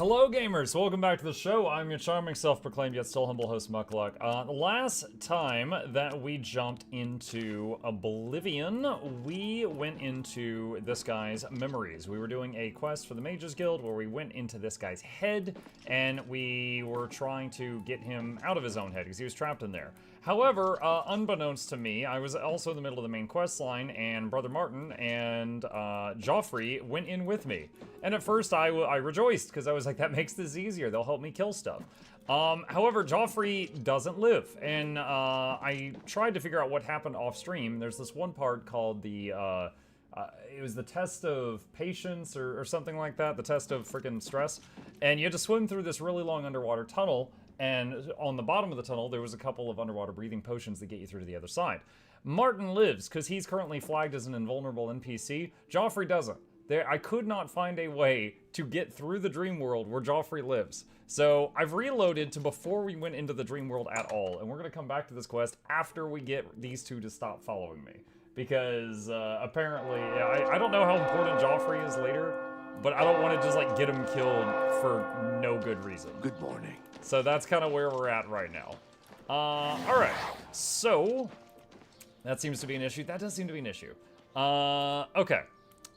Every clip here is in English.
Hello gamers, welcome back to the show. I'm your charming self-proclaimed yet still humble host Mukluk. The last time that we jumped into Oblivion, we went into this guy's memories. We were doing a quest for the Mages Guild where we went into this guy's head and we were trying to get him out of his own head because he was trapped in there. However, unbeknownst to me, I was also in the middle of the main quest line and Brother Martin and Joffrey went in with me. And at first I rejoiced because I was like, that makes this easier. They'll help me kill stuff. However, Joffrey doesn't live. And I tried to figure out what happened off stream. There's this one part called the, it was the test of patience or something like that. The test of freaking stress. And you had to swim through this really long underwater tunnel. And on the bottom of the tunnel, there was a couple of underwater breathing potions that get you through to the other side. Martin lives because he's currently flagged as an invulnerable NPC. Joffrey doesn't. I could not find a way to get through the dream world where Joffrey lives. So I've reloaded to before we went into the dream world at all. And we're going to come back to this quest after we get these two to stop following me. Because apparently, I don't know how important Joffrey is later, but I don't want to just like get him killed for no good reason. Good morning. So that's kind of where we're at right now. Alright, so that seems to be an issue. That does seem to be an issue. Okay.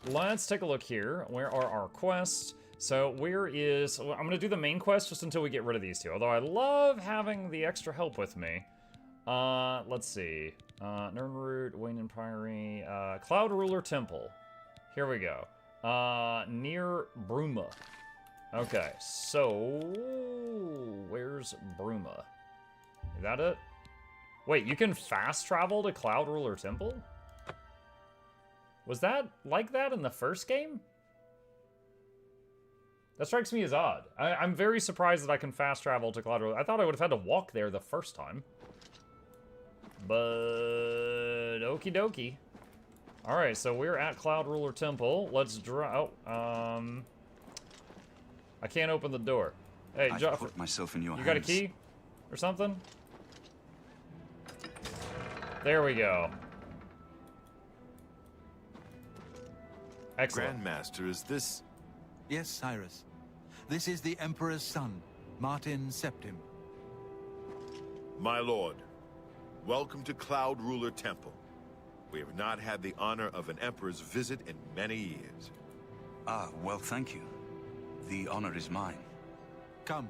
Let's take a look here. Where are our quests? So where is... Well, I'm going to do the main quest just until we get rid of these two. Although I love having the extra help with me. Let's see. Nernroot, Wayne and Priory, Cloud Ruler Temple. Here we go. Near Bruma. Okay, so... Where's Bruma? Is that it? Wait, you can fast travel to Cloud Ruler Temple? Was that like that in the first game? That strikes me as odd. I'm very surprised that I can fast travel to Cloud Ruler. I thought I would have had to walk there the first time. But... Okie dokie. Alright, so we're at Cloud Ruler Temple. Let's draw... Oh, I can't open the door. Hey, I've put myself in your hands. You got a key? Or something? There we go. Excellent. Grandmaster, is this... Yes, Cyrus. This is the Emperor's son, Martin Septim. My lord, welcome to Cloud Ruler Temple. We have not had the honor of an emperor's visit in many years. Ah, well, thank you. The honor is mine. Come,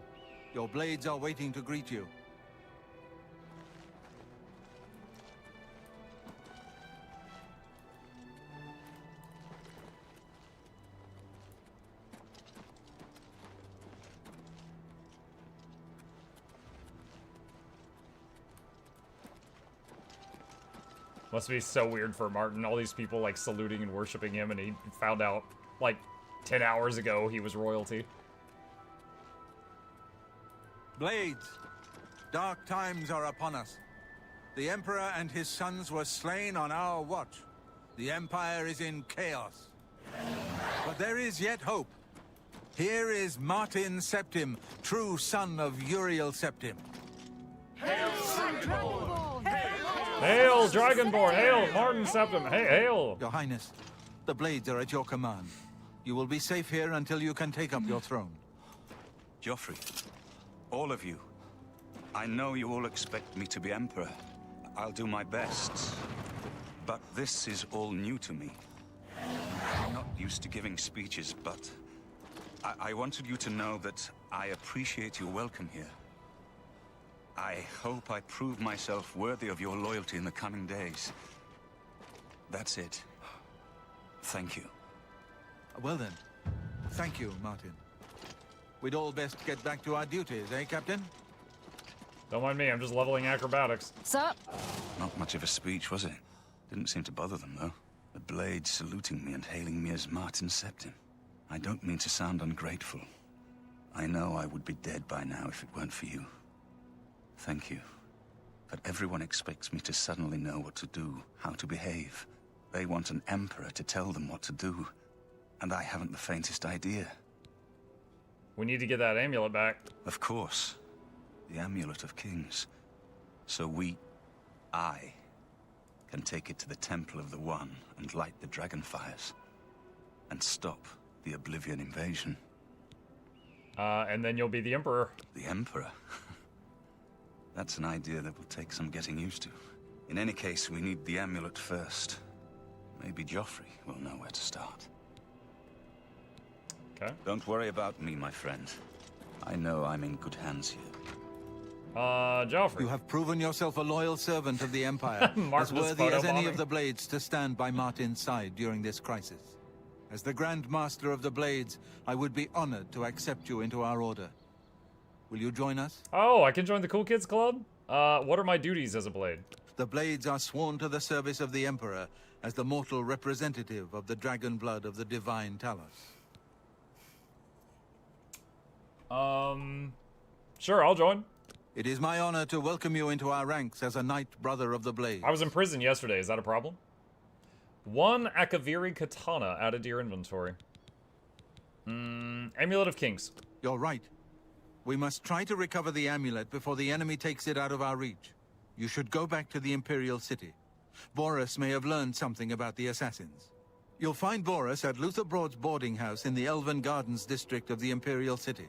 your blades are waiting to greet you. Must be so weird for Martin. All these people like saluting and worshiping him, and he found out like 10 hours ago he was royalty. Blades, dark times are upon us. The Emperor and his sons were slain on our watch. The Empire is in chaos. But there is yet hope. Here is Martin Septim, true son of Uriel Septim. Hail, Dragonborn! Hail, Dragonborn! Hail, Martin Septim! Hey, hail! Your Highness, the blades are at your command. You will be safe here until you can take up your throne. Joffrey, all of you. I know you all expect me to be Emperor. I'll do my best. But this is all new to me. I'm not used to giving speeches, but I wanted you to know that I appreciate your welcome here. I hope I prove myself worthy of your loyalty in the coming days. That's it. Thank you. Well then, thank you, Martin. We'd all best get back to our duties, eh, Captain? Don't mind me, I'm just leveling acrobatics. Sir? Not much of a speech, was it? Didn't seem to bother them, though. The blade saluting me and hailing me as Martin Septim. I don't mean to sound ungrateful. I know I would be dead by now if it weren't for you. Thank you. But everyone expects me to suddenly know what to do, how to behave. They want an emperor to tell them what to do. And I haven't the faintest idea. We need to get that amulet back. Of course. The Amulet of Kings. So I, can take it to the Temple of the One and light the dragon fires. And stop the Oblivion invasion. And then you'll be the Emperor. The Emperor? That's an idea that will take some getting used to. In any case, we need the amulet first. Maybe Joffrey will know where to start. Okay. Don't worry about me, my friend. I know I'm in good hands here. Joffrey. You have proven yourself a loyal servant of the Empire, as worthy as any of the Blades to stand by Martin's side during this crisis. As the Grand Master of the Blades, I would be honored to accept you into our order. Will you join us? Oh, I can join the Cool Kids Club? What are my duties as a Blade? The Blades are sworn to the service of the Emperor as the mortal representative of the dragon blood of the Divine Talos. Sure, I'll join. It is my honor to welcome you into our ranks as a Knight Brother of the Blade. I was in prison yesterday, is that a problem? 1 Akaviri Katana added to your inventory. Amulet of Kings. You're right. We must try to recover the amulet before the enemy takes it out of our reach. You should go back to the Imperial City. Boris may have learned something about the assassins. You'll find Boris at Luther Broad's boarding house in the Elven Gardens district of the Imperial City.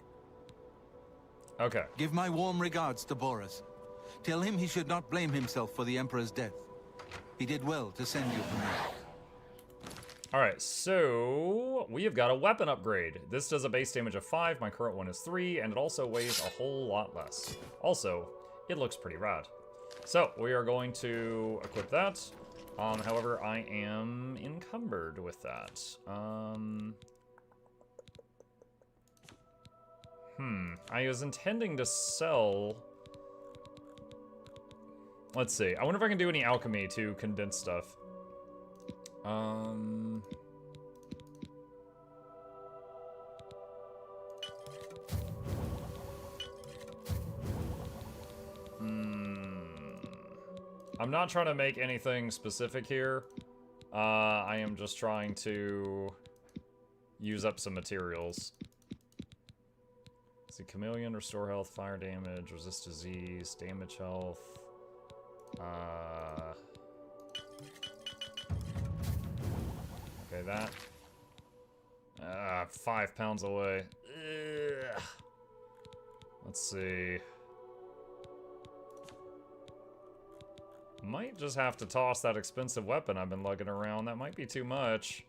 Okay. Give my warm regards to Boris. Tell him he should not blame himself for the Emperor's death. He did well to send you from me. Alright, so we have got a weapon upgrade. This does a base damage of 5, my current one is 3, and it also weighs a whole lot less. Also, it looks pretty rad. So, we are going to equip that. However, I am encumbered with that. I was intending to sell... Let's see. I wonder if I can do any alchemy to condense stuff. I'm not trying to make anything specific here. I am just trying to use up some materials. Let's see, chameleon, restore health, fire damage, resist disease, damage health. Okay, that. 5 pounds away. Ugh. Let's see. Might just have to toss that expensive weapon I've been lugging around. That might be too much.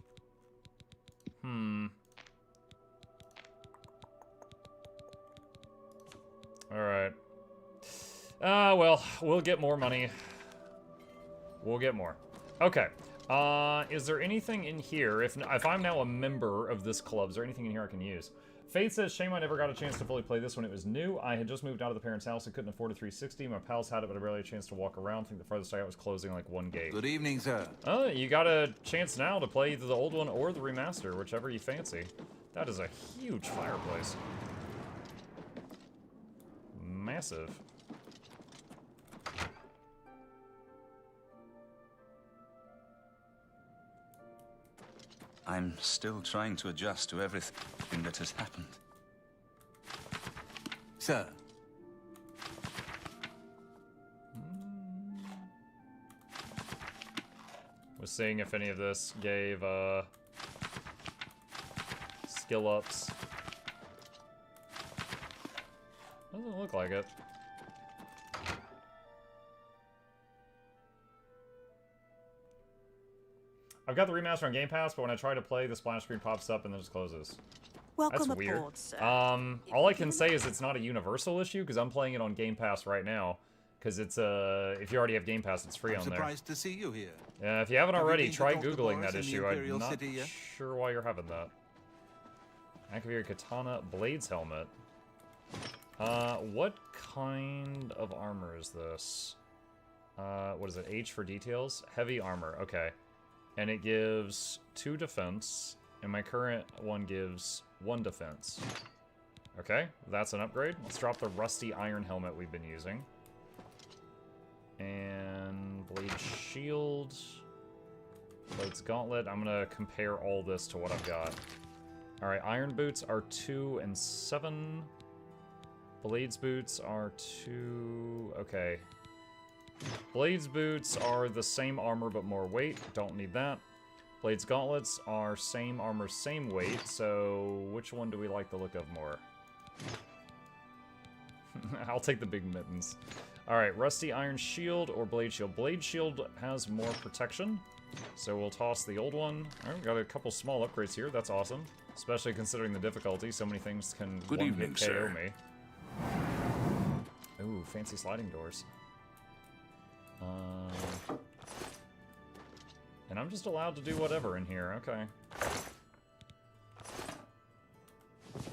Alright. Well, we'll get more money. We'll get more. Okay. Is there anything in here? If I'm now a member of this club, is there anything in here I can use? Fate says, shame I never got a chance to fully play this when it was new. I had just moved out of the parents' house and couldn't afford a 360. My pals had it, but I barely had a chance to walk around. I think the farthest I got was closing like 1 gate. Good evening, sir. Oh, you got a chance now to play either the old one or the remaster, whichever you fancy. That is a huge fireplace. Massive. I'm still trying to adjust to everything that has happened. Sir. Was seeing if any of this gave, skill ups. Doesn't look like it. I've got the remaster on Game Pass, but when I try to play, the splash screen pops up and then just closes. Welcome That's weird. aboard, sir. All I can say is it's not a universal issue, because I'm playing it on Game Pass right now. Because it's, if you already have Game Pass, it's free on there. Surprised to see you here. Yeah, if you haven't Have you already, been to try Dr. Googling Boris that in the issue. I'm Imperial not City yet? sure why you're having that. Akaviri Katana Blades Helmet. What kind of armor is this? What is it? H for details? Heavy armor, okay. And it gives 2 defense, and my current one gives 1 defense. Okay, that's an upgrade. Let's drop the rusty iron helmet we've been using. And blade shield. Blades gauntlet. I'm gonna compare all this to what I've got. Alright, iron boots are 2 and 7. Blades boots are 2... Okay. Blades boots are the same armor but more weight. Don't need that. Blades gauntlets are same armor, same weight. So which one do we like the look of more? I'll take the big mittens. Alright, rusty iron shield or blade shield. Blade shield has more protection, so we'll toss the old one. Alright, we got a couple small upgrades here. That's awesome. Especially considering the difficulty. So many things can one-hit KO me. Ooh, fancy sliding doors. And I'm just allowed to do whatever in here. Okay.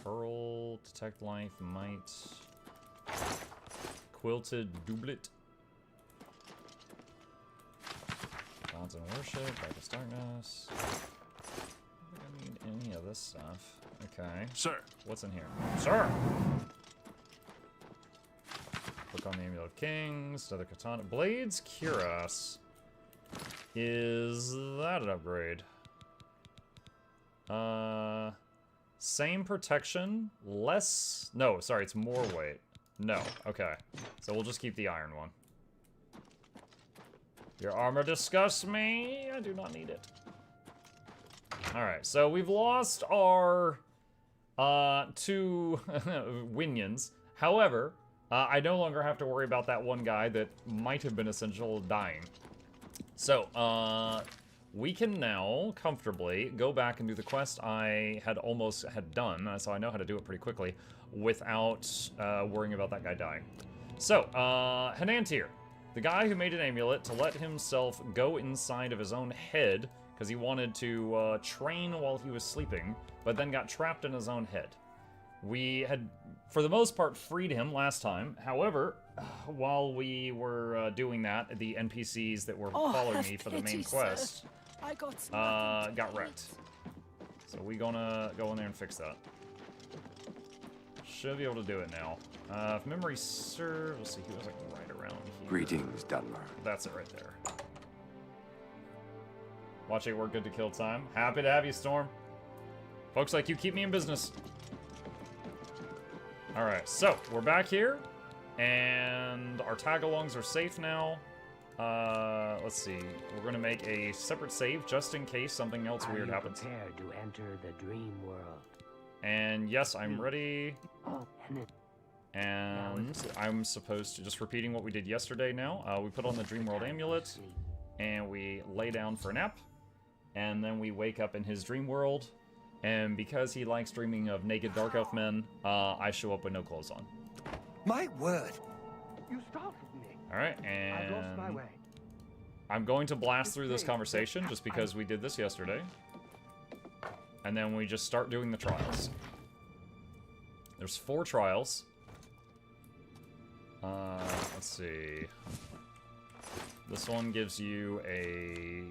Pearl, detect life, might. Quilted doublet. Gods and worship, darkest darkness. I don't think I need any of this stuff. Okay. Sir. What's in here? Sir! Book on the Amulet of Kings, another katana. Blades Cuirass. Is that an upgrade? Same protection, less... No, sorry, it's more weight. No, okay. So we'll just keep the iron one. Your armor disgusts me. I do not need it. Alright, so we've lost our 2 Winions. However, I no longer have to worry about that one guy that might have been essential dying. So, we can now comfortably go back and do the quest I had almost done, so I know how to do it pretty quickly, without worrying about that guy dying. So, Hanantir, the guy who made an amulet to let himself go inside of his own head, because he wanted to train while he was sleeping, but then got trapped in his own head. We had, for the most part, freed him last time. However, while we were doing that, the NPCs that were following me for the main quest got wrecked. So we gonna go in there and fix that. Should be able to do it now. If memory serves, let's see, he was like right around here. Greetings, Dunmer. That's it right there. Watch it work good to kill time. Happy to have you, Storm. Folks like you keep me in business. Alright, so we're back here, and our tagalongs are safe now. Let's see. We're going to make a separate save just in case something else weird happens. Prepared to enter the dream world? And yes, I'm ready. And I'm supposed to, just repeating what we did yesterday now. We put on the dream world amulet, and we lay down for a nap, and then we wake up in his dream world. And because he likes dreaming of naked dark elf men, I show up with no clothes on. My word! You startled me. Alright, I lost my and way. I'm going to blast through this conversation just because we did this yesterday. And then we just start doing the trials. There's 4 trials. Let's see. This one gives you a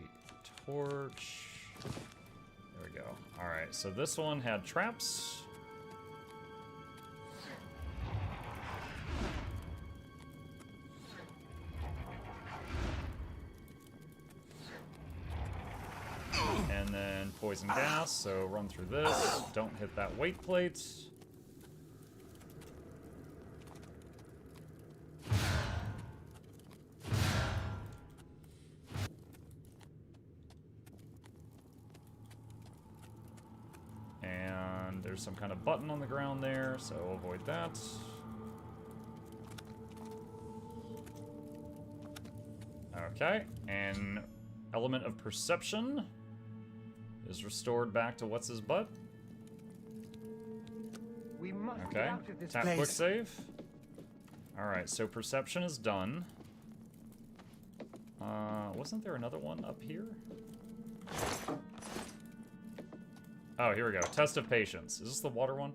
torch. There we go. Alright, so this one had traps. And then poison gas, so run through this. Don't hit that weight plate. And there's some kind of button on the ground there, so avoid that. Okay, and element of perception is restored back to what's his butt. We must get Okay, out of this tap place. quick save. Alright, so perception is done. Wasn't there another one up here? Oh, here we go. Test of patience. Is this the water one?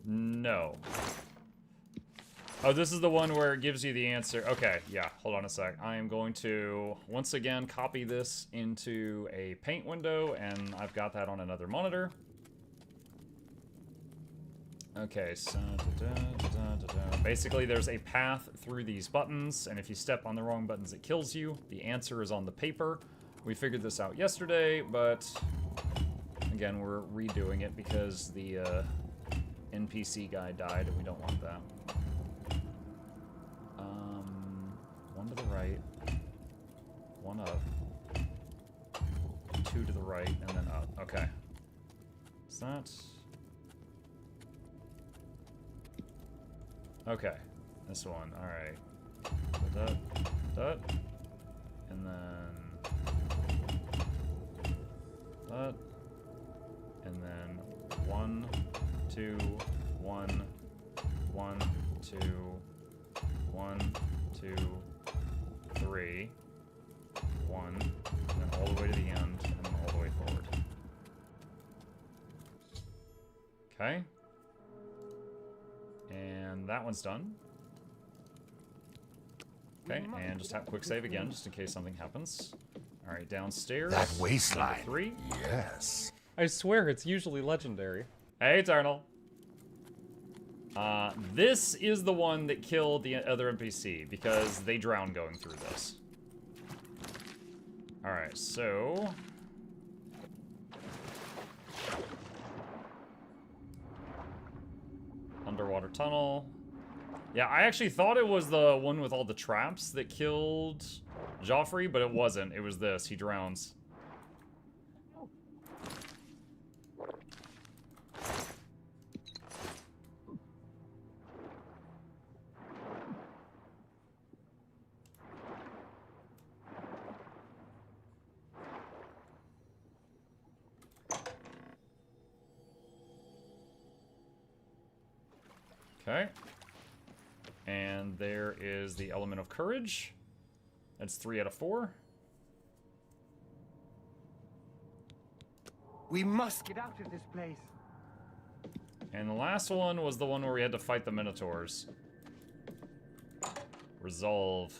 No. Oh, this is the one where it gives you the answer. Okay, yeah, hold on a sec. I am going to, once again, copy this into a paint window, and I've got that on another monitor. Okay, so basically there's a path through these buttons, and if you step on the wrong buttons, it kills you. The answer is on the paper. We figured this out yesterday, but again, we're redoing it because the NPC guy died, and we don't want that. One to the right, one up, 2 to the right, and then up. Okay. Is that... Okay, this one. All right. That, and then that, and then 1, 2, 1, 1, 2, 1, 2, 3, 1, and then all the way to the end, and then all the way forward. Okay. And that one's done. Okay, and just have quick save again, just in case something happens. Alright, downstairs. That waistline. Number 3. Yes. I swear it's usually legendary. Hey, Eternal. This is the one that killed the other NPC, because they drown going through this. Alright, so... Underwater tunnel. Yeah, I actually thought it was the one with all the traps that killed Joffrey, but it wasn't. It was this. He drowns. Okay. And there is the element of courage. That's 3 out of 4. We must get out of this place. And the last one was the one where we had to fight the Minotaurs. Resolve.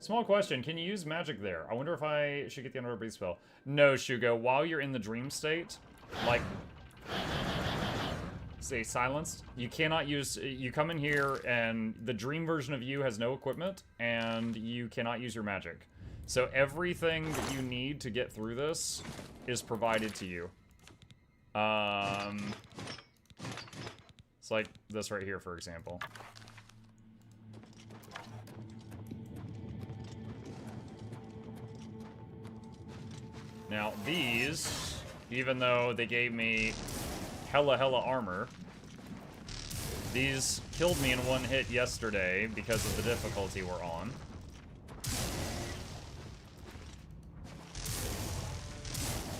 Small question, can you use magic there? I wonder if I should get the Underwater Breathe spell. No, Shugo, while you're in the dream state, like... say silenced, you cannot use, you come in here and the dream version of you has no equipment and you cannot use your magic. So everything that you need to get through this is provided to you. It's like this right here, for example. Now these, even though they gave me hella armor, these killed me in one hit yesterday because of the difficulty we're on.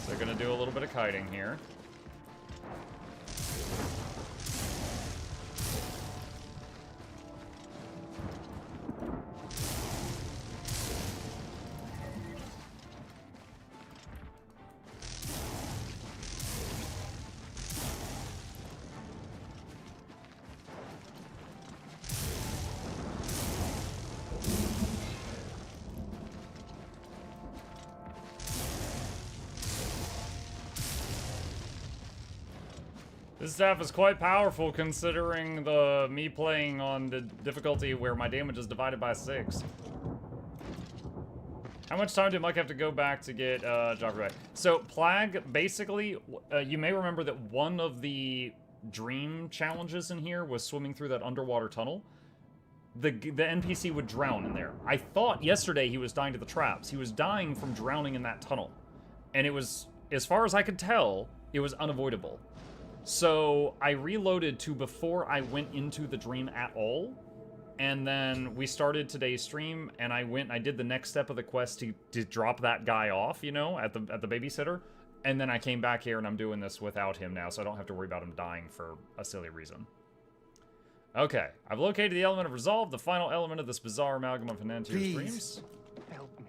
So they're gonna do a little bit of kiting here. This staff is quite powerful considering me playing on the difficulty where my damage is divided by 6. How much time did Mike have to go back to get Joffrey back? So Plague, basically, you may remember that one of the dream challenges in here was swimming through that underwater tunnel. The NPC would drown in there. I thought yesterday he was dying to the traps. He was dying from drowning in that tunnel. And it was, as far as I could tell, it was unavoidable. So I reloaded to before I went into the dream at all, and then we started today's stream, and I went and I did the next step of the quest to drop that guy off, you know, at the babysitter, and then I came back here and I'm doing this without him now, so I don't have to worry about him dying for a silly reason. Okay, I've located the element of resolve, the final element of this bizarre amalgam of Anantier's dreams. Help me.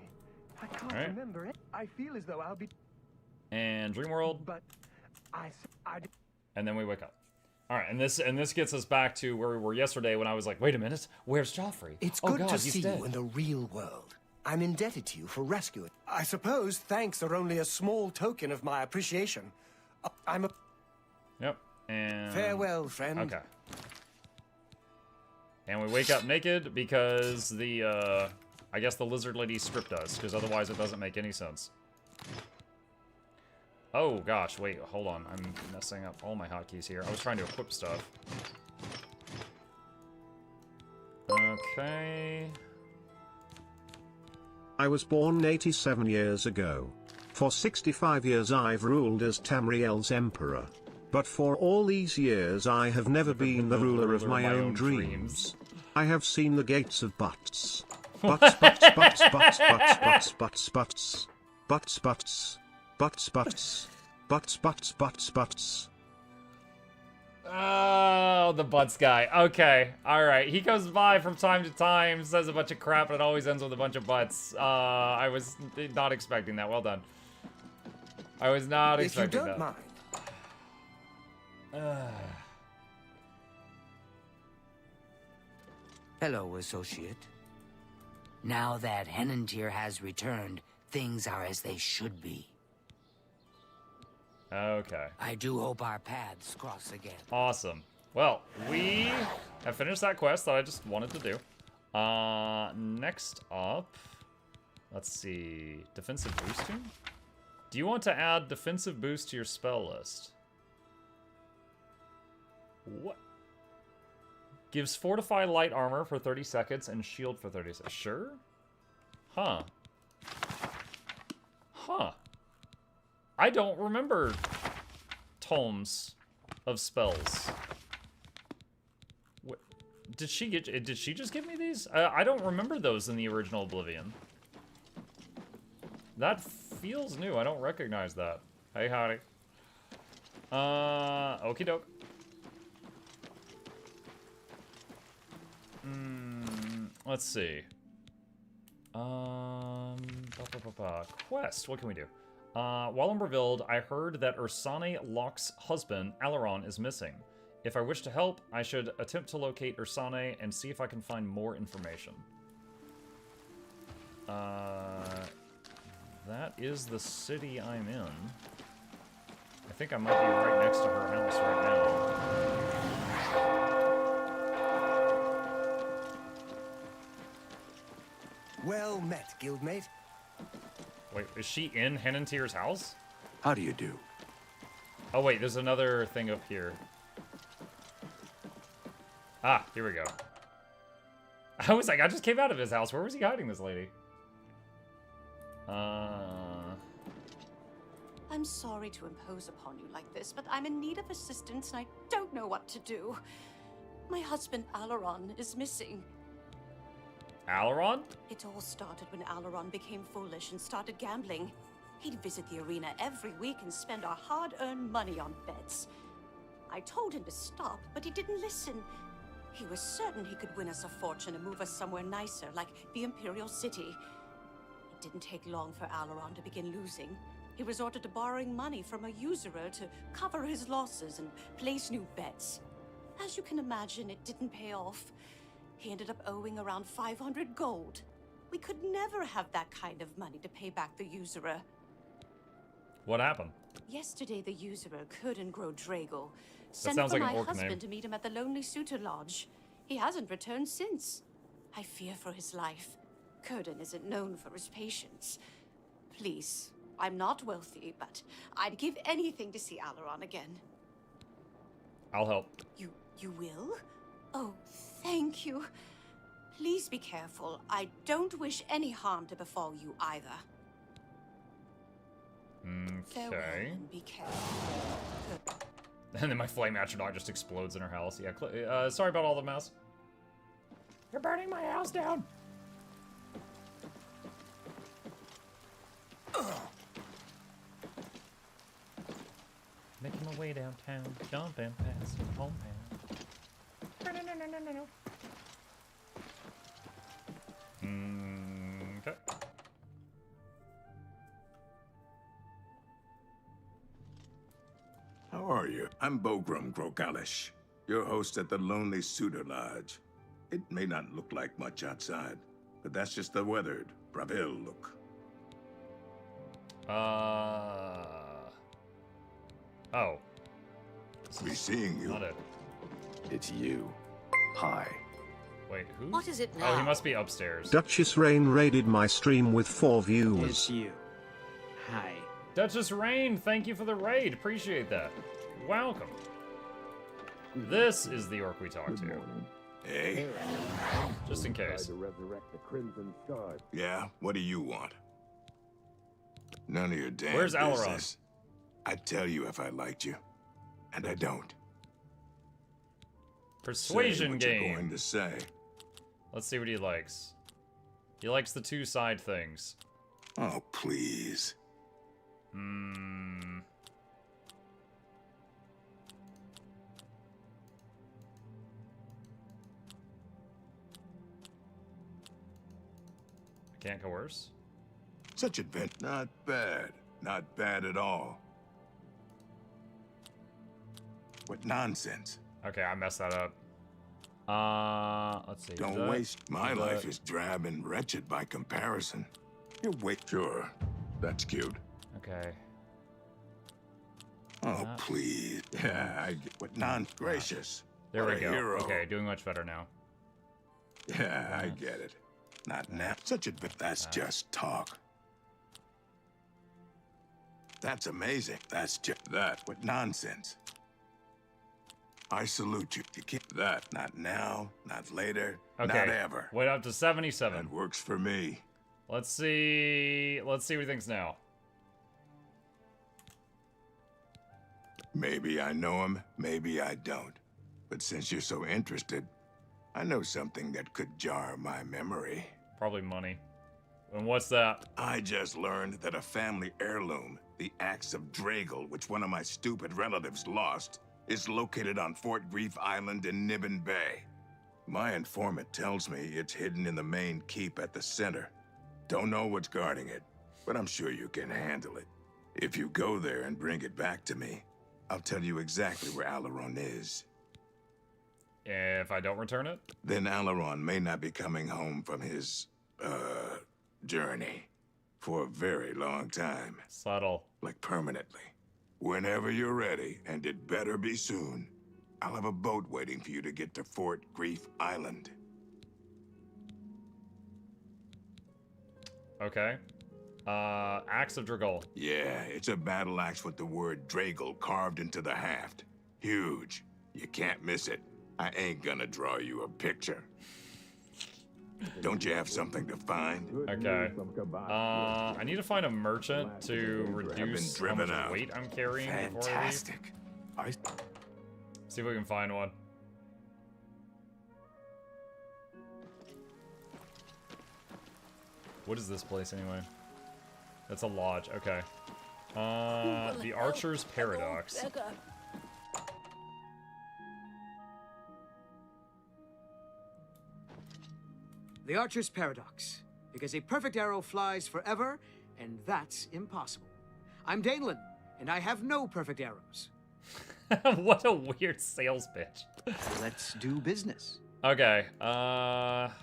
I can't All right. remember it. I feel as though I'll be... And Dream World. But I... And then we wake up. All right, and this gets us back to where we were yesterday when I was like, wait a minute, where's Joffrey? It's oh good God, to he's see dead. you in the real world. I'm indebted to you for rescuing. I suppose thanks are only a small token of my appreciation. I'm a... Yep, and... Farewell, friend. Okay. And we wake up naked because the, I guess the lizard lady stripped us, because otherwise it doesn't make any sense. Oh gosh, wait, hold on. I'm messing up all my hotkeys here. I was trying to equip stuff. Okay. I was born 87 years ago. For 65 years I've ruled as Tamriel's emperor. But for all these years I have never been the ruler of my own dreams. I have seen the gates of butts. Butts, butts, butts, butts, butts, butts, butts, butts. Butts, butts. Butts, butts. Butts, butts, butts, butts. Oh, the butts guy. Okay, alright. He comes by from time to time, says a bunch of crap, and it always ends with a bunch of butts. I was not expecting that. Well done. I was not expecting that. If you don't mind. Hello, associate. Now that Henantir has returned, things are as they should be. Okay. I do hope our paths cross again. Awesome. Well, we have finished that quest that I just wanted to do. Next up, let's see, defensive boosting? Do you want to add defensive boost to your spell list? What? Gives fortify light armor for 30 seconds and shield for 30 seconds. Sure? Huh. Huh. I don't remember tomes of spells. What, did she just give me these? I don't remember those in the original Oblivion. That feels new. I don't recognize that. Hey, howdy. Okie doke. Let's see. Quest. What can we do? While in Breville, I heard that Ursane Locke's husband, Alaron, is missing. If I wish to help, I should attempt to locate Ursane and see if I can find more information. That is the city I'm in. I think I might be right next to her house right now. Well met, guildmate. Wait, is she in Henantir's house? How do you do? Oh wait, there's another thing up here. Ah, here we go. I was like, I just came out of his house. Where was he hiding this lady? I'm sorry to impose upon you like this, but I'm in need of assistance and I don't know what to do. My husband, Alaron, is missing. Alaron? It all started when Alaron became foolish and started gambling. He'd visit the arena every week and spend our hard-earned money on bets. I told him to stop, but he didn't listen. He was certain he could win us a fortune and move us somewhere nicer, like the Imperial City. It didn't take long for Alaron to begin losing. He resorted to borrowing money from a usurer to cover his losses and place new bets. As you can imagine, it didn't pay off. He ended up owing around 500 gold. We could never have that kind of money to pay back the usurer. What happened? Yesterday, the usurer, Kurdan Drago, That sent sounds for like an my orc husband name. to meet him at the Lonely Suitor Lodge. He hasn't returned since. I fear for his life. Kurdan isn't known for his patience. Please, I'm not wealthy, but I'd give anything to see Alaron again. I'll help. You will? Oh, thank you. Please be careful. I don't wish any harm to befall you either. Farewell Okay. and be careful. And then my flame astronaut just explodes in her house. Yeah, sorry about all the mess. You're burning my house down. Making my way downtown, jumping past my hometown. Okay. How are you? I'm Bogram Grokalish, your host at the Lonely Suitor Lodge. It may not look like much outside, but that's just the weathered Breville look. Oh. Be seeing you. Not it. It's you. Hi. Wait, who? What is it Oh, now? he must be upstairs. Duchess Rain raided my stream with 4 viewers. It's you. Hi. Duchess Rain, thank you for the raid. Appreciate that. Welcome. This is the orc we talked to. Hey? Just in case. To resurrect the Crimson Star. Yeah? What do you want? None of your damn Where's Alaron? business. I'd tell you if I liked you. And I don't. Persuasion say what game. You're going to say. Let's see what he likes. He likes the two side things. Oh, please. Hmm. Can't coerce? Such adventure. Not bad. Not bad at all. What nonsense. Okay, I messed that up. Let's see. Don't waste. My life is drab and wretched by comparison. You wait. Sure. That's cute. Okay. Oh, please. Yeah, I get what gracious. There What we a go. hero. Okay, doing much better now. Yeah, I get it. Not now. Such a that's just talk. That's amazing. That's just that. What nonsense. I salute you. You keep that. Not now, not later, Okay. not ever. Went up to 77. That works for me. Let's see. Let's see what he thinks now. Maybe I know him, maybe I don't. But since you're so interested, I know something that could jar my memory. Probably money. And what's that? I just learned that a family heirloom, the Axe of Dragal, which one of my stupid relatives lost, is located on Fort Grief Island in Nibbin Bay. My informant tells me it's hidden in the main keep at the center. Don't know what's guarding it, but I'm sure you can handle it. If you go there and bring it back to me, I'll tell you exactly where Alaron is. If I don't return it? Then Alaron may not be coming home from his, journey for a very long time. Subtle. Like permanently. Whenever you're ready, and it better be soon, I'll have a boat waiting for you to get to Fort Grief Island. Okay. Axe of Dragal. Yeah, it's a battle axe with the word Dragal carved into the haft. Huge. You can't miss it. I ain't gonna draw you a picture. Don't you have something to find? Okay. I need to find a merchant to reduce how much out. weight I'm carrying Fantastic. before I leave. See if we can find one. What is this place anyway? That's a lodge. Okay. The Archer's Paradox. The Archer's Paradox. Because a perfect arrow flies forever, and that's impossible. I'm Danelan, and I have no perfect arrows. What a weird sales pitch. Let's do business. Okay. Let's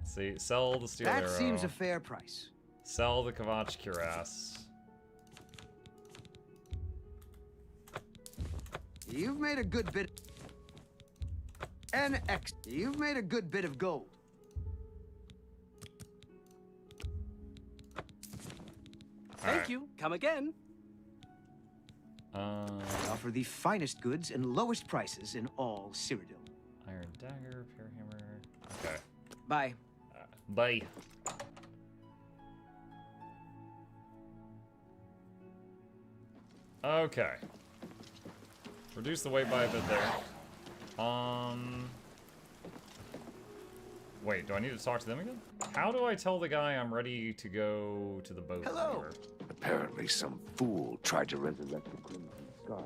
see. Sell the steel arrow. That seems a fair price. Sell the Kavach cuirass. You've made a good bit. You've made a good bit of gold. Thank you. Come again. We offer the finest goods and lowest prices in all Cyrodiil. Iron dagger, pear hammer. Okay. Bye. Bye. Okay. Reduce the weight by a bit there. Wait, do I need to talk to them again? How do I tell the guy I'm ready to go to the boat? Hello. Apparently some fool tried to resurrect the Crimson Scar.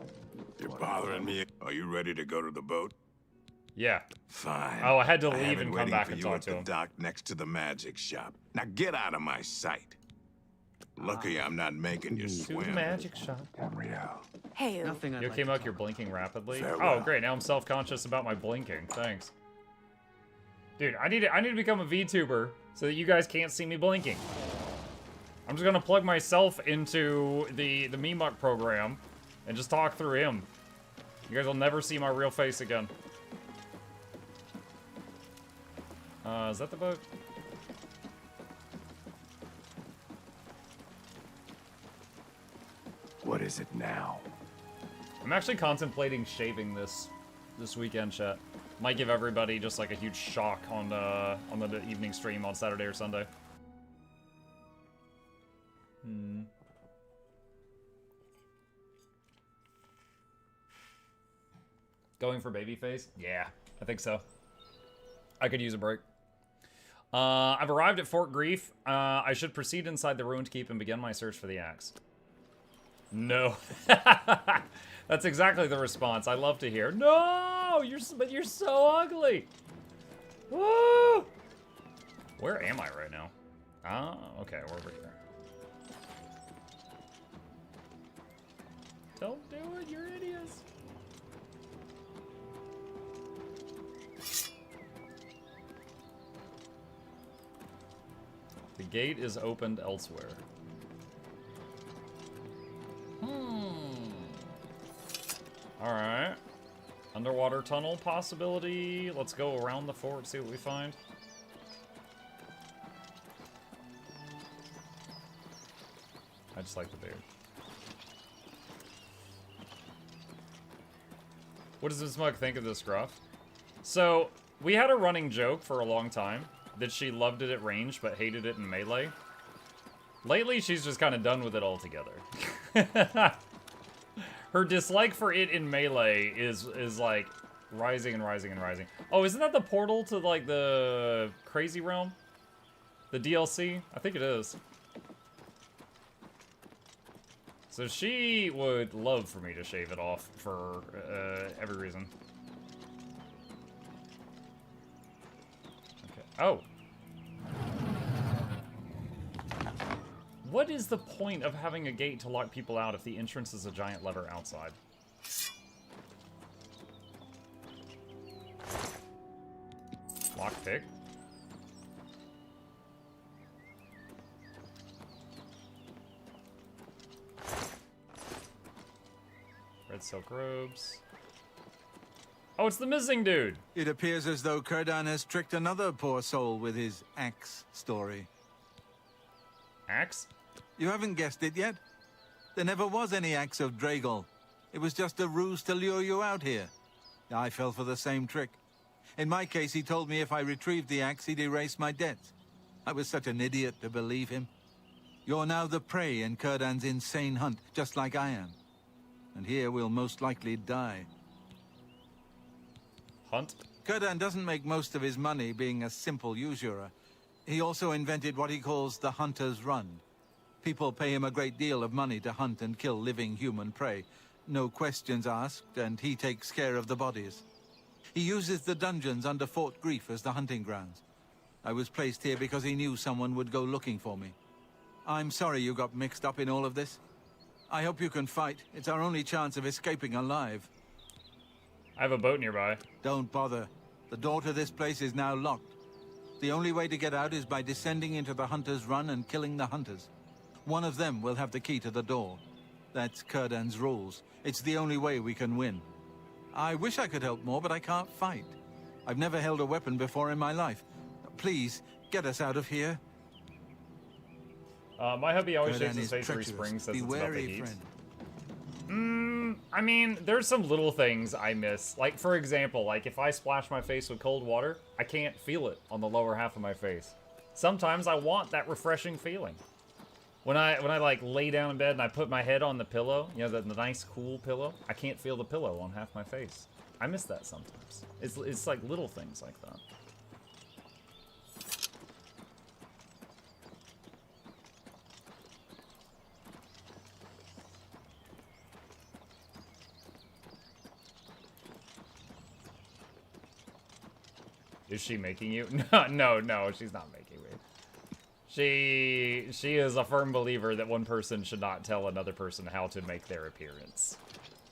You're bothering me. Are you ready to go to the boat? Yeah. Fine. Oh, I had to have leave it and come waiting back for and you talk at to the him. dock next to the magic shop. Now get out of my sight. Lucky I'm not making you To swim. the magic shop. Hey, Nothing You came out, you're blinking rapidly. Farewell. Oh, great. Now I'm self-conscious about my blinking. Thanks. Dude, I need to become a VTuber so that you guys can't see me blinking. I'm just gonna plug myself into the MeMuck program and just talk through him. You guys will never see my real face again. Is that the boat? What is it now? I'm actually contemplating shaving this weekend, chat. Might give everybody just like a huge shock on the evening stream on Saturday or Sunday. Going for babyface? Yeah, I think so. I could use a break. I've arrived at Fort Grief. I should proceed inside the ruined keep and begin my search for the axe. No. That's exactly the response I love to hear. No! But you're so ugly! Woo! Where am I right now? Ah, okay, we're over here. Don't do it, you're idiots. The gate is opened elsewhere. Alright. Underwater tunnel possibility. Let's go around the fort, see what we find. I just like the beard. What does Ms. Mug think of this gruff? So, we had a running joke for a long time that she loved it at range but hated it in melee. Lately, she's just kind of done with it altogether. Her dislike for it in melee is like rising and rising and rising. Oh, isn't that the portal to like the Crazy Realm? The DLC? I think it is. So she would love for me to shave it off for every reason. Okay. Oh. What is the point of having a gate to lock people out if the entrance is a giant lever outside? Lockpick. Red silk robes. Oh, it's the missing dude! It appears as though Kurdan has tricked another poor soul with his axe story. Axe? You haven't guessed it yet? There never was any axe of Dragol. It was just a ruse to lure you out here. I fell for the same trick. In my case, he told me if I retrieved the axe, he'd erase my debts. I was such an idiot to believe him. You're now the prey in Kurdan's insane hunt, just like I am. And here we'll most likely die. Hunt? Kurdan doesn't make most of his money being a simple usurer. He also invented what he calls the Hunter's Run. People pay him a great deal of money to hunt and kill living human prey. No questions asked, and he takes care of the bodies. He uses the dungeons under Fort Grief as the hunting grounds. I was placed here because he knew someone would go looking for me. I'm sorry you got mixed up in all of this. I hope you can fight. It's our only chance of escaping alive. I have a boat nearby. Don't bother. The door to this place is now locked. The only way to get out is by descending into the Hunter's Run and killing the hunters. One of them will have the key to the door. That's Kurdan's rules. It's the only way we can win. I wish I could help more, but I can't fight. I've never held a weapon before in my life. Please, get us out of here. My hubby always Kurdan shakes his is face every treacherous. spring, says Be it's about the wary, heat. friend. I mean, there's some little things I miss. Like, for example, like if I splash my face with cold water, I can't feel it on the lower half of my face. Sometimes I want that refreshing feeling. When I like lay down in bed and I put my head on the pillow, you know, the nice cool pillow, I can't feel the pillow on half my face. I miss that sometimes. It's like little things like that. Is she making you? No, she's not making me. She is a firm believer that one person should not tell another person how to make their appearance.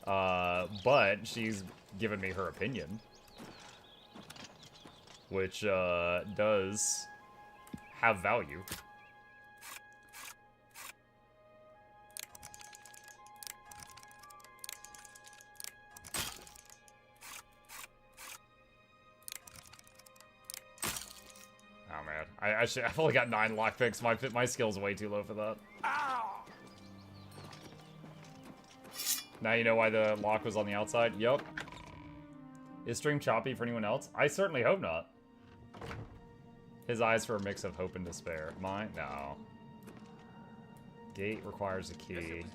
But she's given me her opinion. Which, does have value. Oh man, I've only got 9 lockpicks. My skill's way too low for that. Now you know why the lock was on the outside? Yup. Is stream choppy for anyone else? I certainly hope not. His eyes for a mix of hope and despair. Mine? No. Gate requires a key.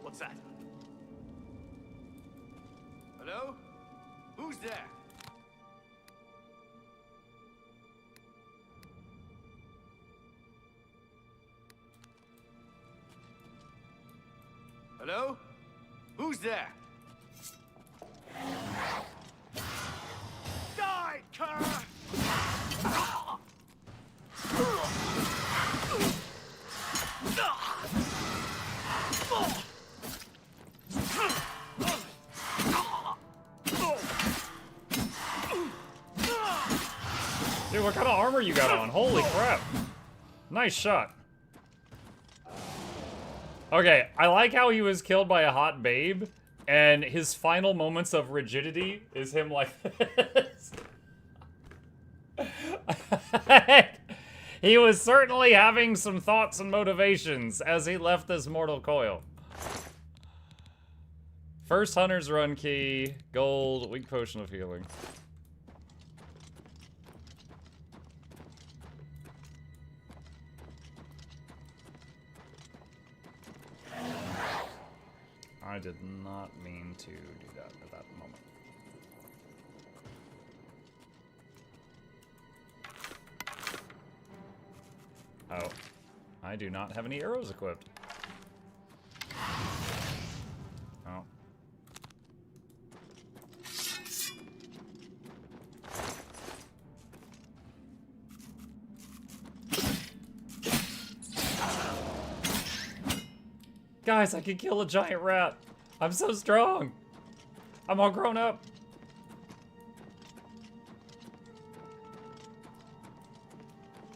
What's that? Hello? Who's there? Hello? Who's there? Die, cur! Dude, what kind of armor you got on? Holy crap. Nice shot. Okay, I like how he was killed by a hot babe, and his final moments of rigidity is him like this. He was certainly having some thoughts and motivations as he left this mortal coil. First Hunter's Run key, gold, weak potion of healing. I did not mean to do that at that moment. Oh, I do not have any arrows equipped. Oh. Guys, I can kill a giant rat. I'm so strong. I'm all grown up.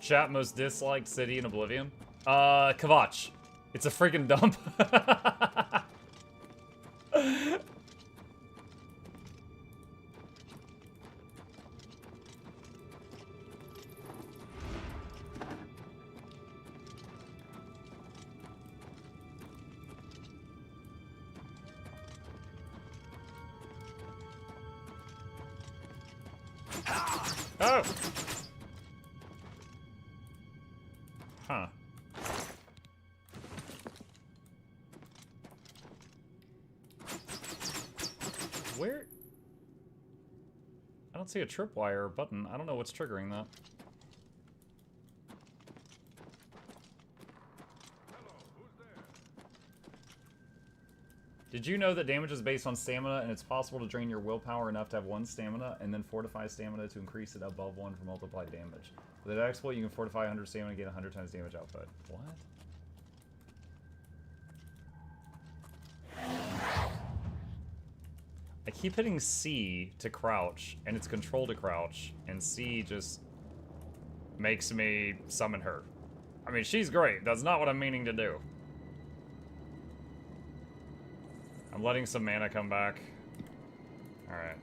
Chat most disliked city in Oblivion? Kvatch. It's a freaking dump. Oh! Huh. Where? I don't see a tripwire button. I don't know what's triggering that. Did you know that damage is based on stamina, and it's possible to drain your willpower enough to have 1 stamina, and then fortify stamina to increase it above 1 for multiplied damage? With that exploit, you can fortify 100 stamina and get 100 times damage output. What? I keep hitting C to crouch, and it's control to crouch, and C just makes me summon her. I mean, she's great. That's not what I'm meaning to do. I'm letting some mana come back. Alright.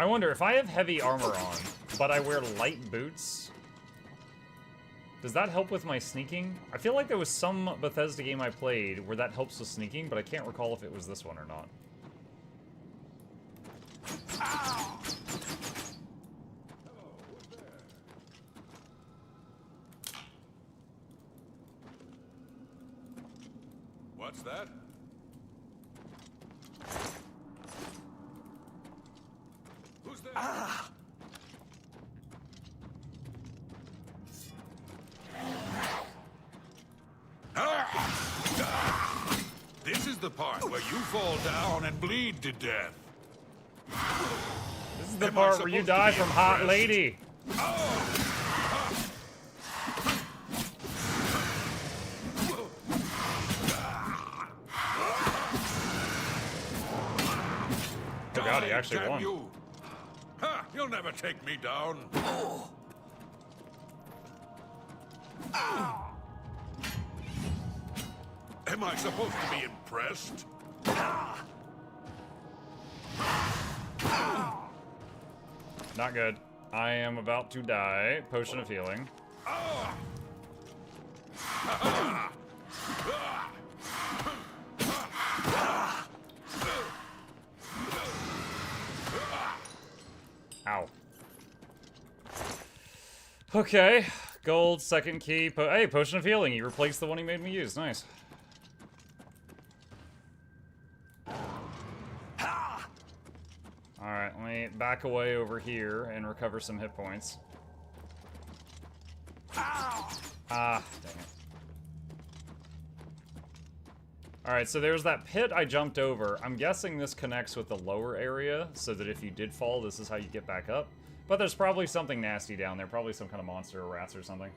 I wonder, if I have heavy armor on, but I wear light boots, does that help with my sneaking? I feel like there was some Bethesda game I played where that helps with sneaking, but I can't recall if it was this one or not. What's that? Who's there? Ah! This is the part where you fall down and bleed to death. This is the part where you die from hot lady. Oh god, he actually won. You. Ha! You'll never take me down. Am I supposed to be impressed? Not good. I am about to die. Potion of healing. Ow. Okay. Gold, second key. Hey, Potion of Healing. You replaced the one he made me use. Nice. Alright, let me back away over here and recover some hit points. Ah, dang it. Alright, so there's that pit I jumped over. I'm guessing this connects with the lower area, so that if you did fall, this is how you get back up. But there's probably something nasty down there, probably some kind of monster or rats or something.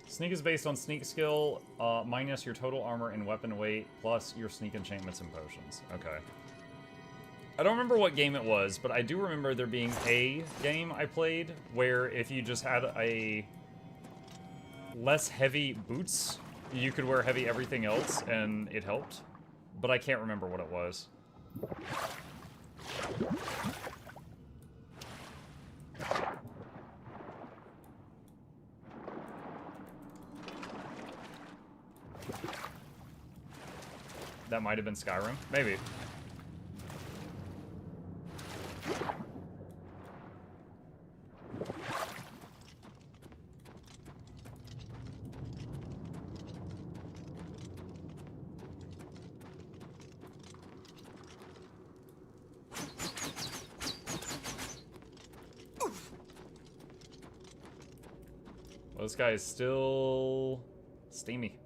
Sneak is based on sneak skill, minus your total armor and weapon weight, plus your sneak enchantments and potions. Okay. I don't remember what game it was, but I do remember there being a game I played where if you just had a less heavy boots, you could wear heavy everything else, and it helped. But I can't remember what it was. That might have been Skyrim. Maybe. Well, this guy is still steamy.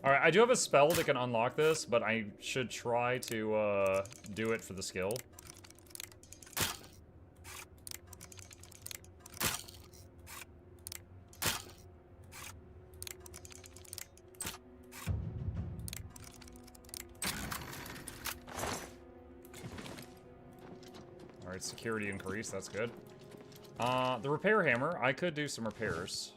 Alright, I do have a spell that can unlock this, but I should try to do it for the skill. Alright, security increase, that's good. The repair hammer, I could do some repairs.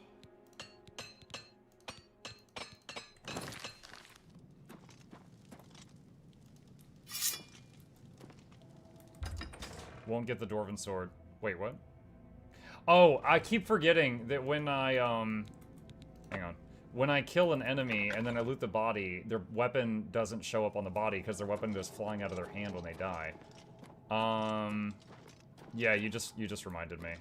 Won't get the Dwarven sword. Wait, what? Oh, I keep forgetting that when I, hang on. When I kill an enemy and then I loot the body, their weapon doesn't show up on the body because their weapon is flying out of their hand when they die. Yeah, you just reminded me.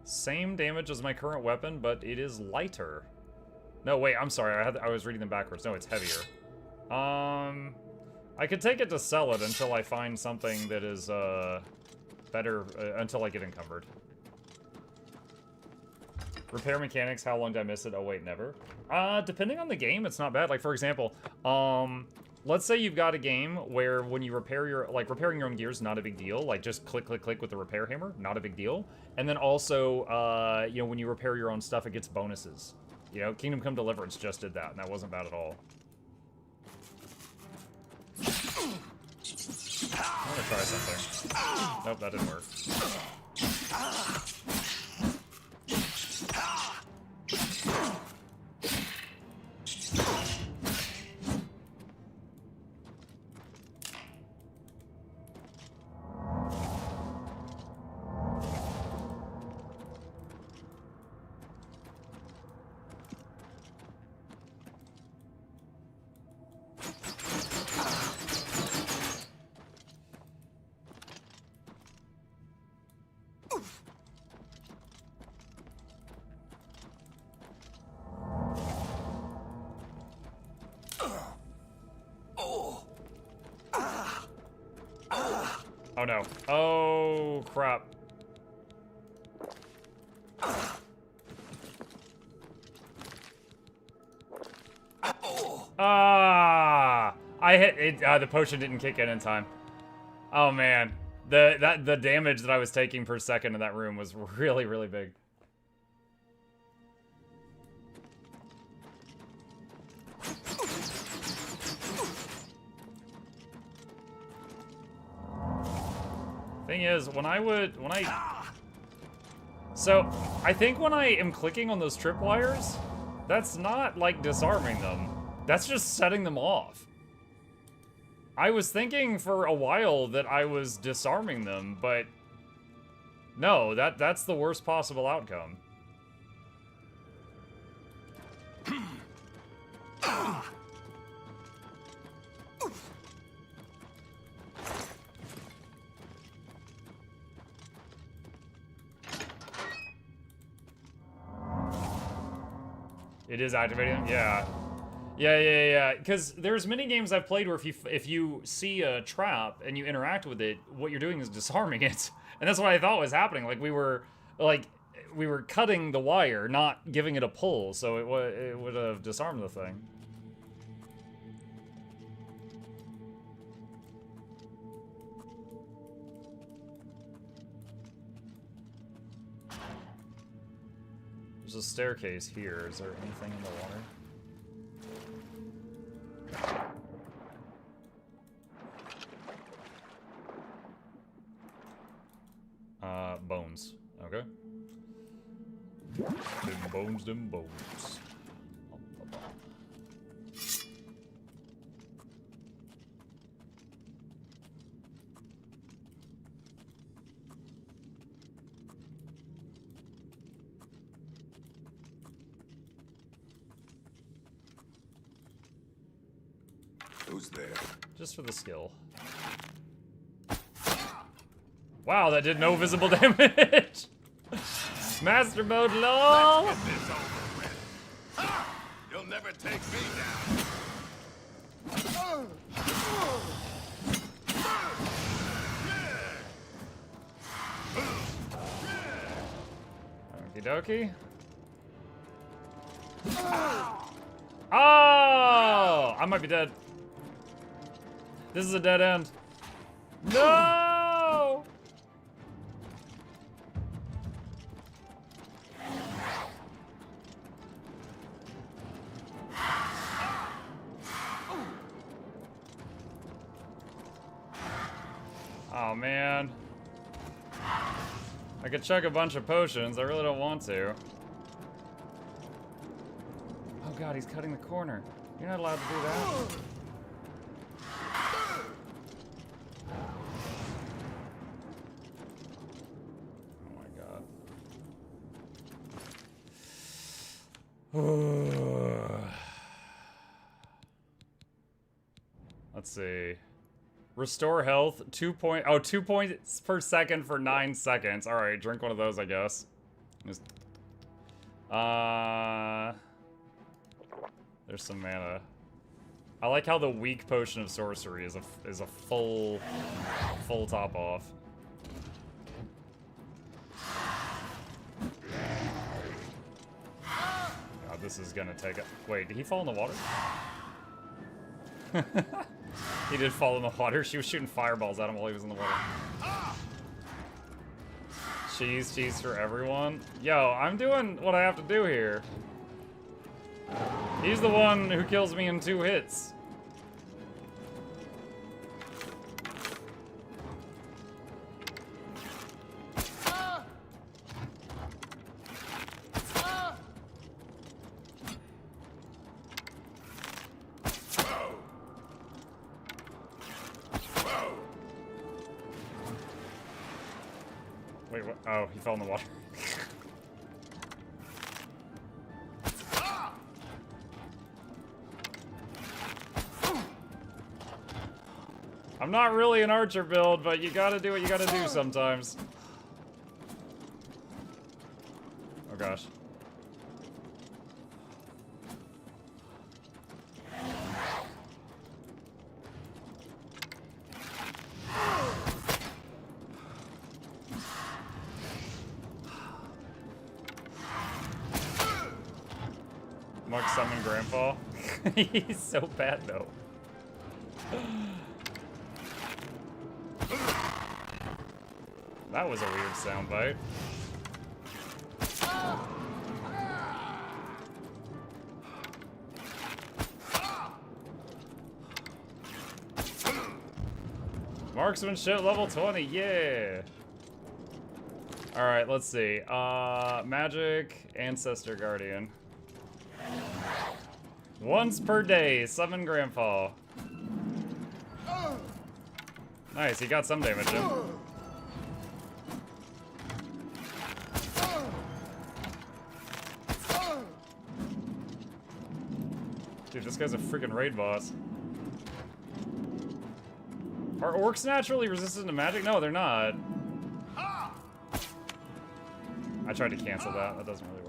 Same damage as my current weapon, but it is lighter. No, wait, I'm sorry. I was reading them backwards. No, it's heavier. I could take it to sell it until I find something that is, better, until I get encumbered. Repair mechanics, how long did I miss it? Oh, wait, never. Depending on the game, it's not bad. Like, for example, let's say you've got a game where when you repair your, like, repairing your own gear is not a big deal. Like, just click, click, click with the repair hammer, not a big deal. And then also, you know, when you repair your own stuff, it gets bonuses. You know, Kingdom Come Deliverance just did that, and that wasn't bad at all. I'm gonna try something. Nope, that didn't work. Oh no. Oh, crap. Ah! I hit it, the potion didn't kick in time. Oh man. The damage that I was taking per second in that room was really, really big. Thing is, so, I think when I am clicking on those tripwires, that's not, like, disarming them. That's just setting them off. I was thinking for a while that I was disarming them, but no, that's the worst possible outcome. It is activating them? Yeah. Yeah. Because there's many games I've played where if you see a trap and you interact with it, what you're doing is disarming it. And that's what I thought was happening. Like, we were cutting the wire, not giving it a pull, so it would have disarmed the thing. There's a staircase here. Is there anything in the water? Bones. Okay. Them bones. Who's there? Just for the skill. Wow, that did no visible damage. Master mode, lol. You'll never take me down. Okie dokie. Oh! I might be dead. This is a dead end. No! Oh, man. I could chug a bunch of potions. I really don't want to. Oh, God, he's cutting the corner. You're not allowed to do that. Let's see. Restore health, 2 points per second for 9 seconds. All right, drink one of those, I guess. Just, there's some mana. I like how the weak potion of sorcery is a full top off. God, this is gonna take it. Wait, did he fall in the water? He did fall in the water. She was shooting fireballs at him while he was in the water. Cheese for everyone. Yo, I'm doing what I have to do here. He's the one who kills me in 2 hits. Wait, what? Oh, he fell in the water. I'm not really an archer build, but you gotta do what you gotta do sometimes. Oh gosh. Mark summon Grandpa. He's so bad though. That was a weird soundbite. Marksmanship level 20, yeah! Alright, let's see. Magic, Ancestor Guardian. Once per day, summon Grandpa. Nice, he got some damage in. Dude, this guy's a freaking raid boss. Are orcs naturally resistant to magic? No, they're not. I tried to cancel that. That doesn't really work.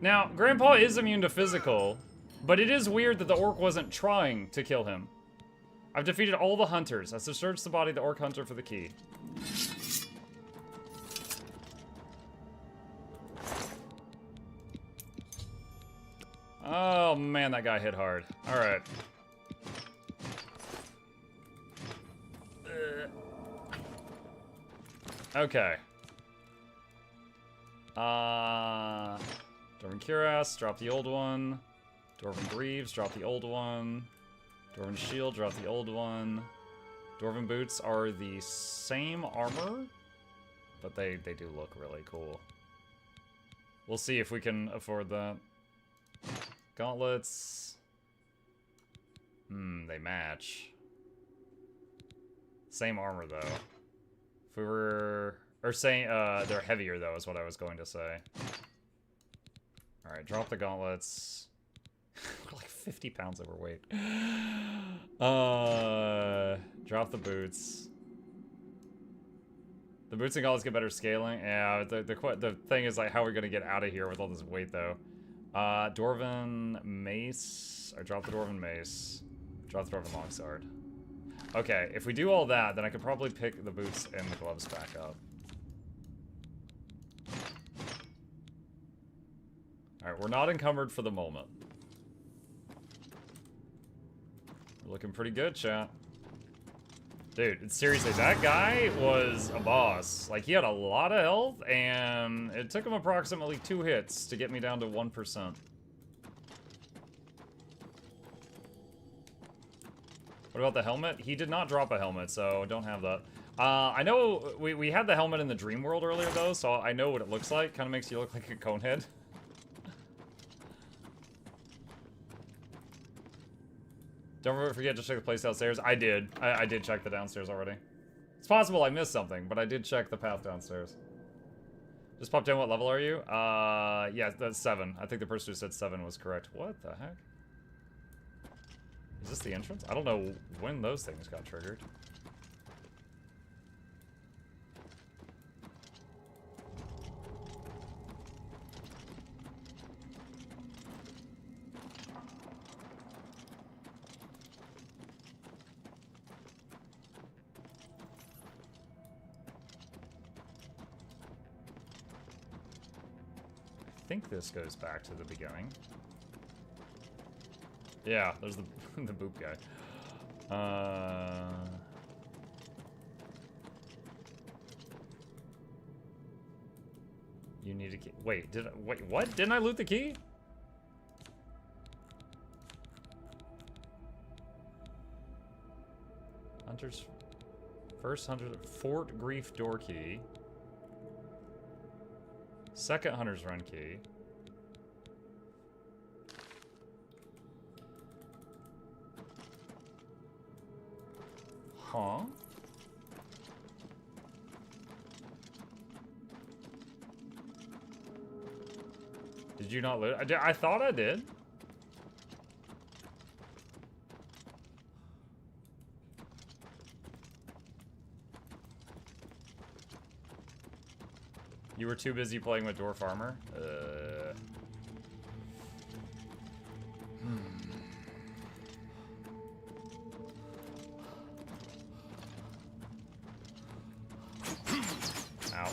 Now, Grandpa is immune to physical, but it is weird that the orc wasn't trying to kill him. I've defeated all the hunters. I searched the body of the orc hunter for the key. Oh man, that guy hit hard. Alright. Okay. Dwarven Cuirass, drop the old one. Dwarven Greaves, drop the old one. Dwarven Shield, drop the old one. Dwarven Boots are the same armor, but they do look really cool. We'll see if we can afford that. Gauntlets. They match. Same armor, though. If we were... Or saying, they're heavier, though, is what I was going to say. Alright, drop the gauntlets. We're like 50 pounds overweight. Drop the boots. The boots and gauntlets get better scaling. Yeah, the thing is, like, how are we going to get out of here with all this weight, though? Dwarven Mace. Or drop the Dwarven Mace. Drop the Dwarven Longsword. Okay, if we do all that, then I could probably pick the boots and the gloves back up. Alright, we're not encumbered for the moment. We're looking pretty good, chat. Dude, seriously, that guy was a boss. Like, he had a lot of health, and it took him approximately 2 hits to get me down to 1%. What about the helmet? He did not drop a helmet, so don't have that. I know we had the helmet in the dream world earlier, though, so I know what it looks like. Kind of makes you look like a conehead. Don't forget to check the place downstairs. I did. I did check the downstairs already. It's possible I missed something, but I did check the path downstairs. Just popped in. What level are you? Yeah, that's 7. I think the person who said 7 was correct. What the heck? Is this the entrance? I don't know when those things got triggered. I think this goes back to the beginning. Yeah, there's the the boop guy. You need a key. Wait, wait, what? Didn't I loot the key? Hunter's first hunter's Fort Grief door key. Second hunter's run key. Huh? Did you not loot? I thought I did. You were too busy playing with dwarf armor? Ow.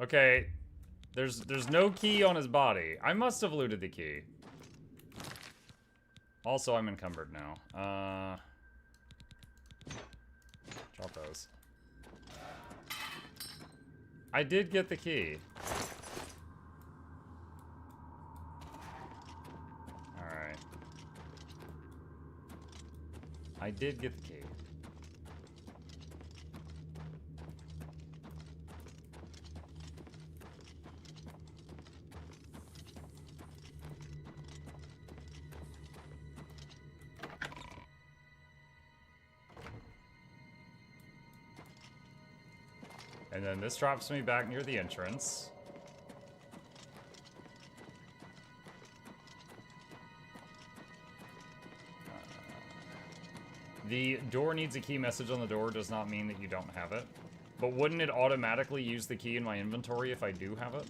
Okay, there's no key on his body. I must have looted the key. Also, I'm encumbered now. Drop those. I did get the key. Alright. I did get the key. And then this drops me back near the entrance. The door needs a key message on the door does not mean that you don't have it. But wouldn't it automatically use the key in my inventory if I do have it?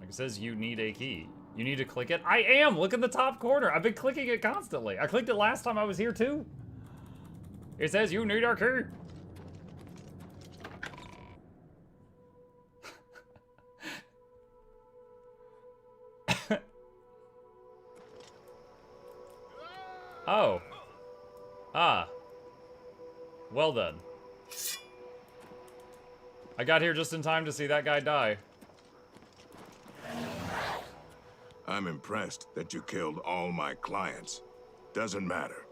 Like it says you need a key. You need to click it. I am! Look in the top corner. I've been clicking it constantly. I clicked it last time I was here too. It says you need our key. Oh. Ah. Well then. I got here just in time to see that guy die. I'm impressed that you killed all my clients. Doesn't matter.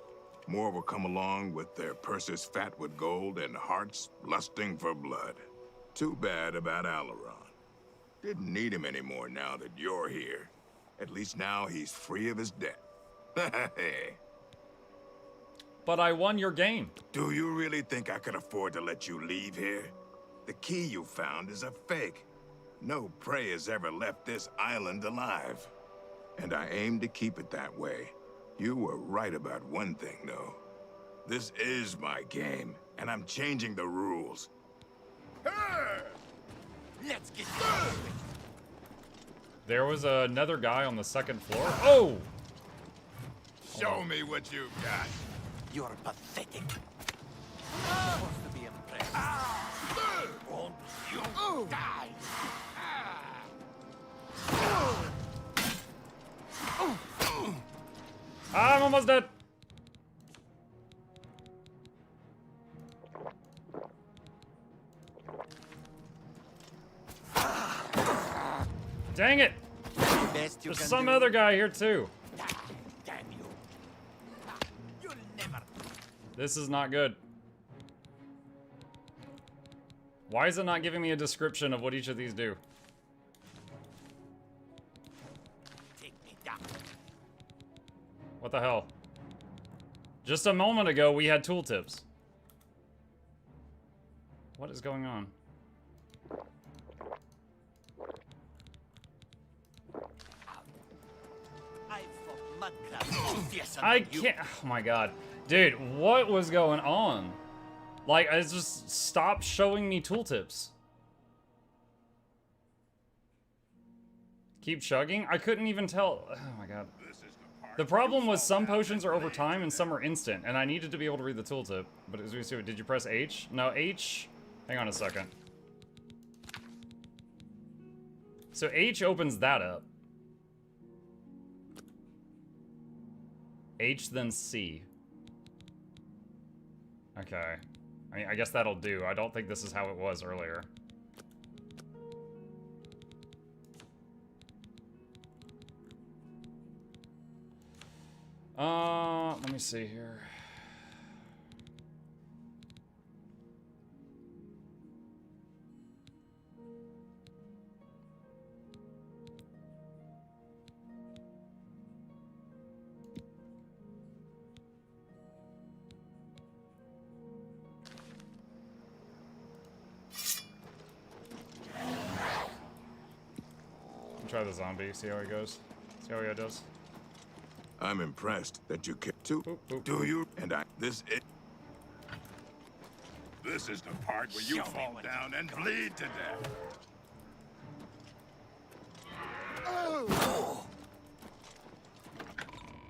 More will come along with their purses fat with gold and hearts lusting for blood. Too bad about Alaron. Didn't need him anymore now that you're here. At least now he's free of his debt. But I won your game. Do you really think I could afford to let you leave here? The key you found is a fake. No prey has ever left this island alive. And I aim to keep it that way. You were right about one thing, though. This is my game, and I'm changing the rules. Let's get started. There was another guy on the second floor. Oh! Show me what you've got. You're pathetic. You're supposed to be impressed. Won't you die? I'm almost dead. Dang it! Best you There's can some do. other guy here too. Damn you. You'll never. This is not good. Why is it not giving me a description of what each of these do? Take me down. What the hell? Just a moment ago, we had tooltips. What is going on? I can't. Oh my god. Dude, what was going on? Like, I just stopped showing me tooltips. Keep chugging? I couldn't even tell. Oh my god. The problem was some potions are over time and some are instant, and I needed to be able to read the tooltip. But as we see, did you press H? No, H. Hang on a second. So H opens that up. H, then C. Okay. I mean, I guess that'll do. I don't think this is how it was earlier. Let me see here. Try the zombie, see how he goes. See how he does. I'm impressed that you can too. Do you? And this is the part where you fall down and bleed to death.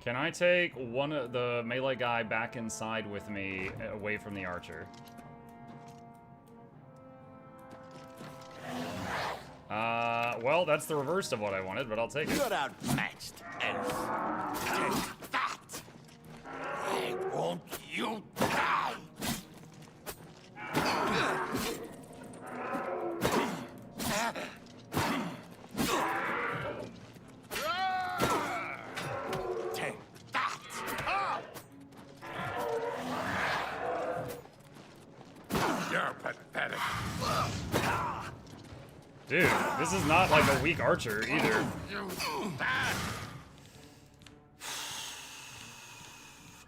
Can I take one of the melee guy back inside with me, away from the archer? Well, that's the reverse of what I wanted, but I'll take it. You're outmatched, elf. Take that. I want you die. Take that. You're pathetic. Dude, this is not like a weak archer either.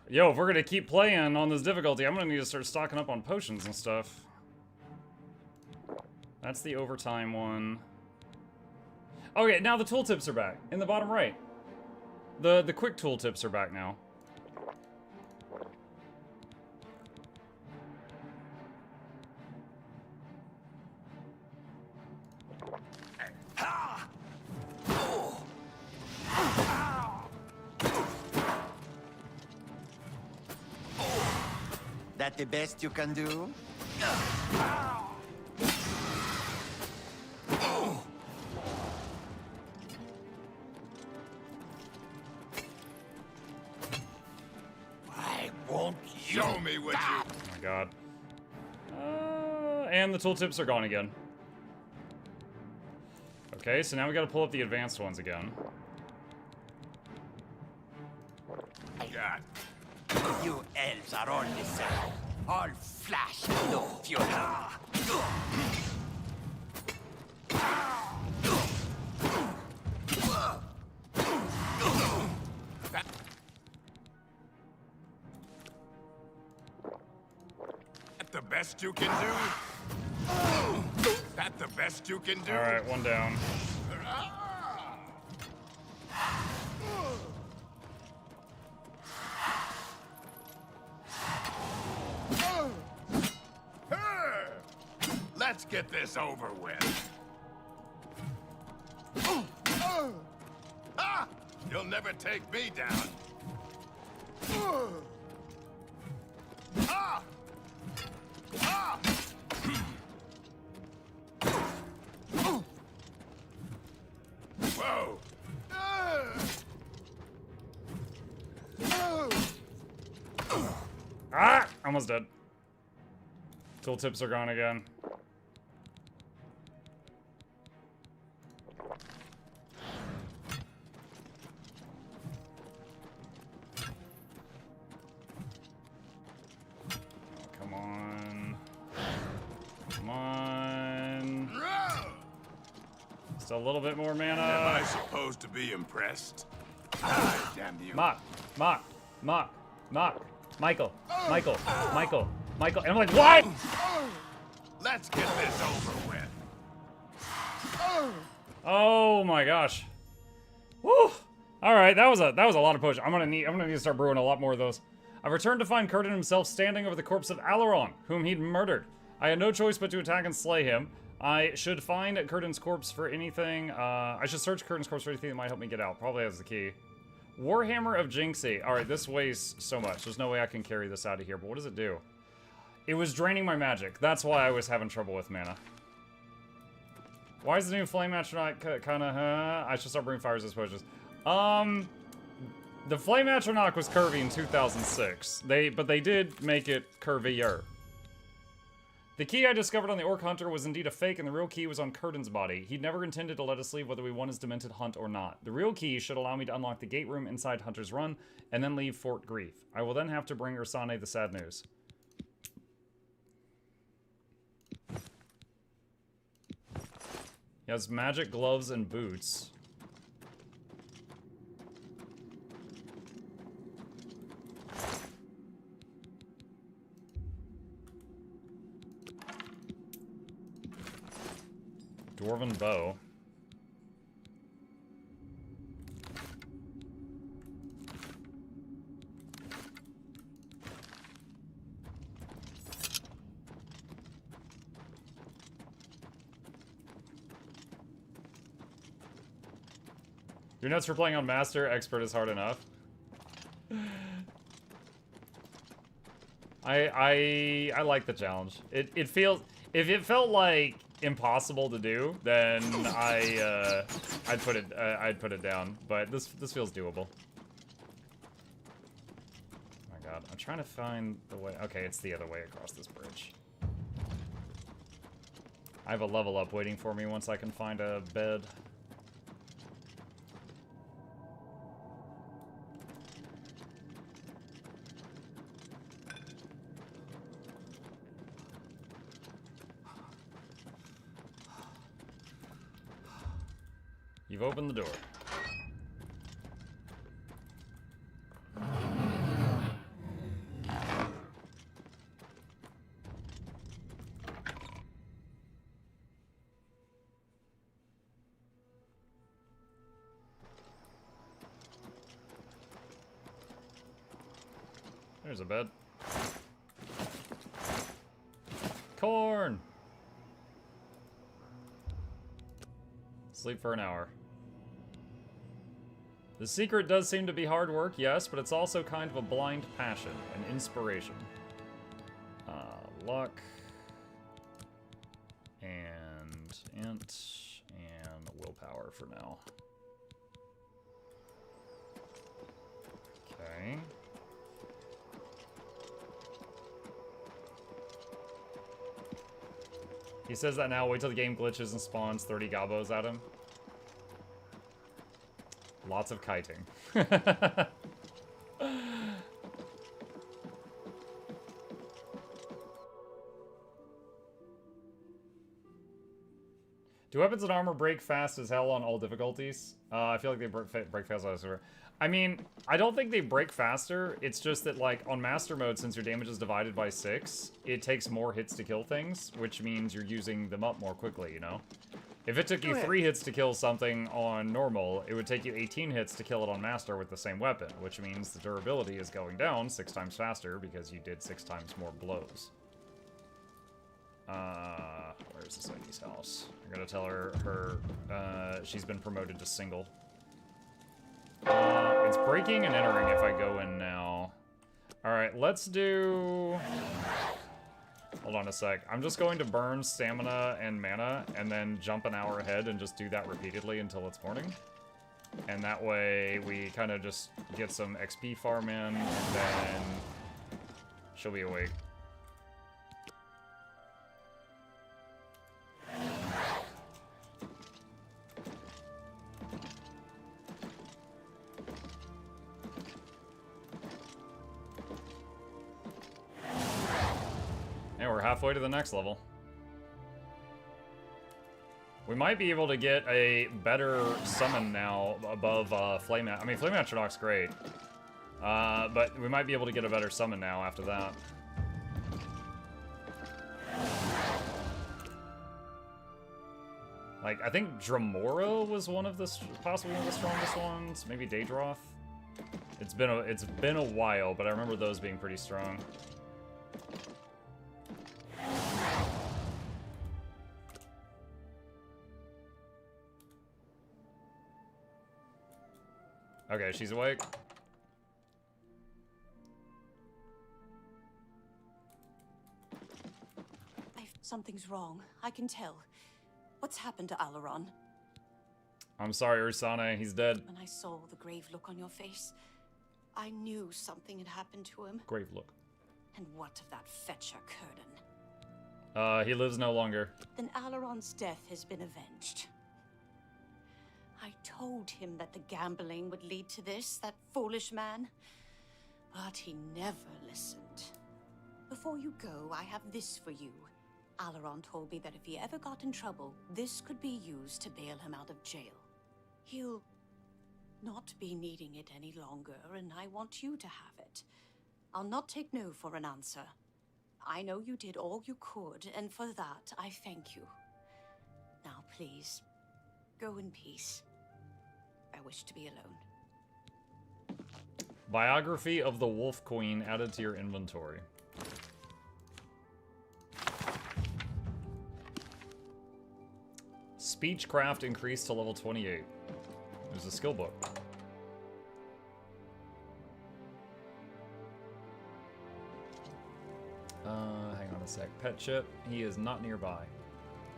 Yo, if we're gonna keep playing on this difficulty, I'm gonna need to start stocking up on potions and stuff. That's the overtime one. Okay, now the tooltips are back in the bottom right. The quick tooltips are back now. That the best you can do? I won't show me what you... Oh my god. And the tooltips are gone again. Okay, so now we gotta pull up the advanced ones again. God. You elves are all the same. All flash, no fury. That the best you can do? That the best you can do? Alright, one down. Let's get this over with. Ah! You'll never take me down. Ah! Ah! Whoa! Ah! Almost dead. Tooltips are gone again. Come on. Come on. Just a little bit more mana. Am I supposed to be impressed? Ah, damn you. Mock. Michael. And I'm like, what? Let's get this over with. Oh my gosh. Woo! Alright, that was a lot of push. I'm gonna need to start brewing a lot more of those. I've returned to find Kurdan himself standing over the corpse of Alaron, whom he'd murdered. I had no choice but to attack and slay him. I should find Kurdan's corpse for anything. I should search Kurdan's corpse for anything that might help me get out. Probably has the key. Warhammer of Jinxie. Alright, this weighs so much. There's no way I can carry this out of here, but what does it do? It was draining my magic. That's why I was having trouble with mana. Why is the new Flame Atronach kinda, I should start bringing fires as potions. The Flame Atronach was curvy in 2006. But they did make it curvier. The key I discovered on the Orc Hunter was indeed a fake, and the real key was on Kurdan's body. He'd never intended to let us leave whether we won his demented hunt or not. The real key should allow me to unlock the gate room inside Hunter's Run, and then leave Fort Grief. I will then have to bring Ursane the sad news. He has magic gloves and boots. Dwarven bow. You're nuts for playing on Master. Expert is hard enough. I like the challenge. It feels, if it felt like impossible to do, then I'd put it down. But this feels doable. Oh my god, I'm trying to find the way. Okay, it's the other way across this bridge. I have a level up waiting for me once I can find a bed. You've opened the door. There's a bed. Corn! Sleep for an hour. The secret does seem to be hard work, yes, but it's also kind of a blind passion, an inspiration. Luck. And int. And willpower for now. Okay. He says that now, wait till the game glitches and spawns 30 gobos at him. Lots of kiting. Do weapons and armor break fast as hell on all difficulties? I feel like they break fast on server. I mean, I don't think they break faster. It's just that, like, on Master Mode, since your damage is divided by 6, it takes more hits to kill things, which means you're using them up more quickly, you know? If it took you 3 hits to kill something on normal, it would take you 18 hits to kill it on Master with the same weapon, which means the durability is going down 6 times faster because you did 6 times more blows. Where's this lady's house? I gotta tell her she's been promoted to single. It's breaking and entering if I go in now. Alright, let's do... Hold on a sec. I'm just going to burn stamina and mana and then jump an hour ahead and just do that repeatedly until it's morning. And that way we kind of just get some XP farm in and then she'll be awake. Halfway to the next level. We might be able to get a better summon now above Flame Out. I mean, Flame Atronach's great. But we might be able to get a better summon now after that. Like, I think Dramora was one of the, possibly one of the strongest ones. Maybe Daedroth. It's been a while, but I remember those being pretty strong. Okay, she's awake. Something's wrong. I can tell. What's happened to Alaron? I'm sorry, Ursane. He's dead. When I saw the grave look on your face, I knew something had happened to him. Grave look. And what of that fetcher, Kurdan? He lives no longer. Then Alaron's death has been avenged. I told him that the gambling would lead to this, that foolish man. But he never listened. Before you go, I have this for you. Alaron told me that if he ever got in trouble, this could be used to bail him out of jail. He'll not be needing it any longer, and I want you to have it. I'll not take no for an answer. I know you did all you could, and for that, I thank you. Now, please, go in peace. I wish to be alone. Biography of the Wolf Queen added to your inventory. Speechcraft increased to level 28. There's a skill book. Hang on a sec. Pet chip. He is not nearby.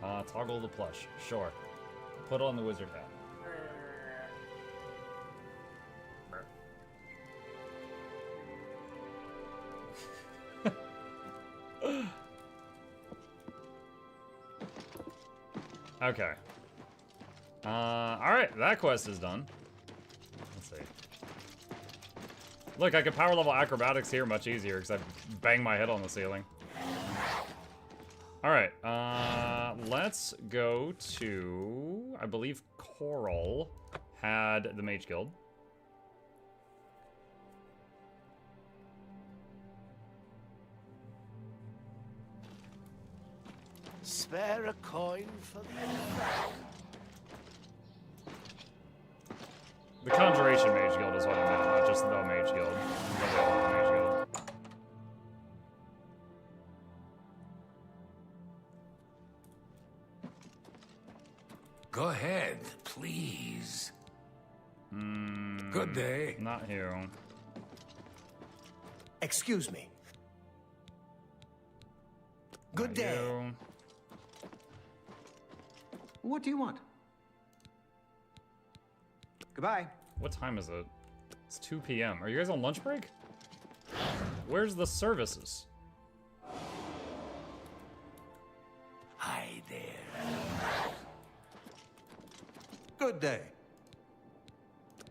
Toggle the plush. Sure. Put on the wizard hat. Okay. Alright, that quest is done. Let's see. Look, I could power level acrobatics here much easier because I bang my head on the ceiling. Alright, let's go to, I believe, Coral had the Mage Guild. Spare a coin for the The Conjuration Mage Guild is what I meant, not just the Mage Guild. But the Mage Guild. Go ahead, please. Good day. Not you. Excuse me. Good Not day. you. What do you want? Goodbye. What time is it? It's 2 p.m. Are you guys on lunch break? Where's the services? Hi there. Good day.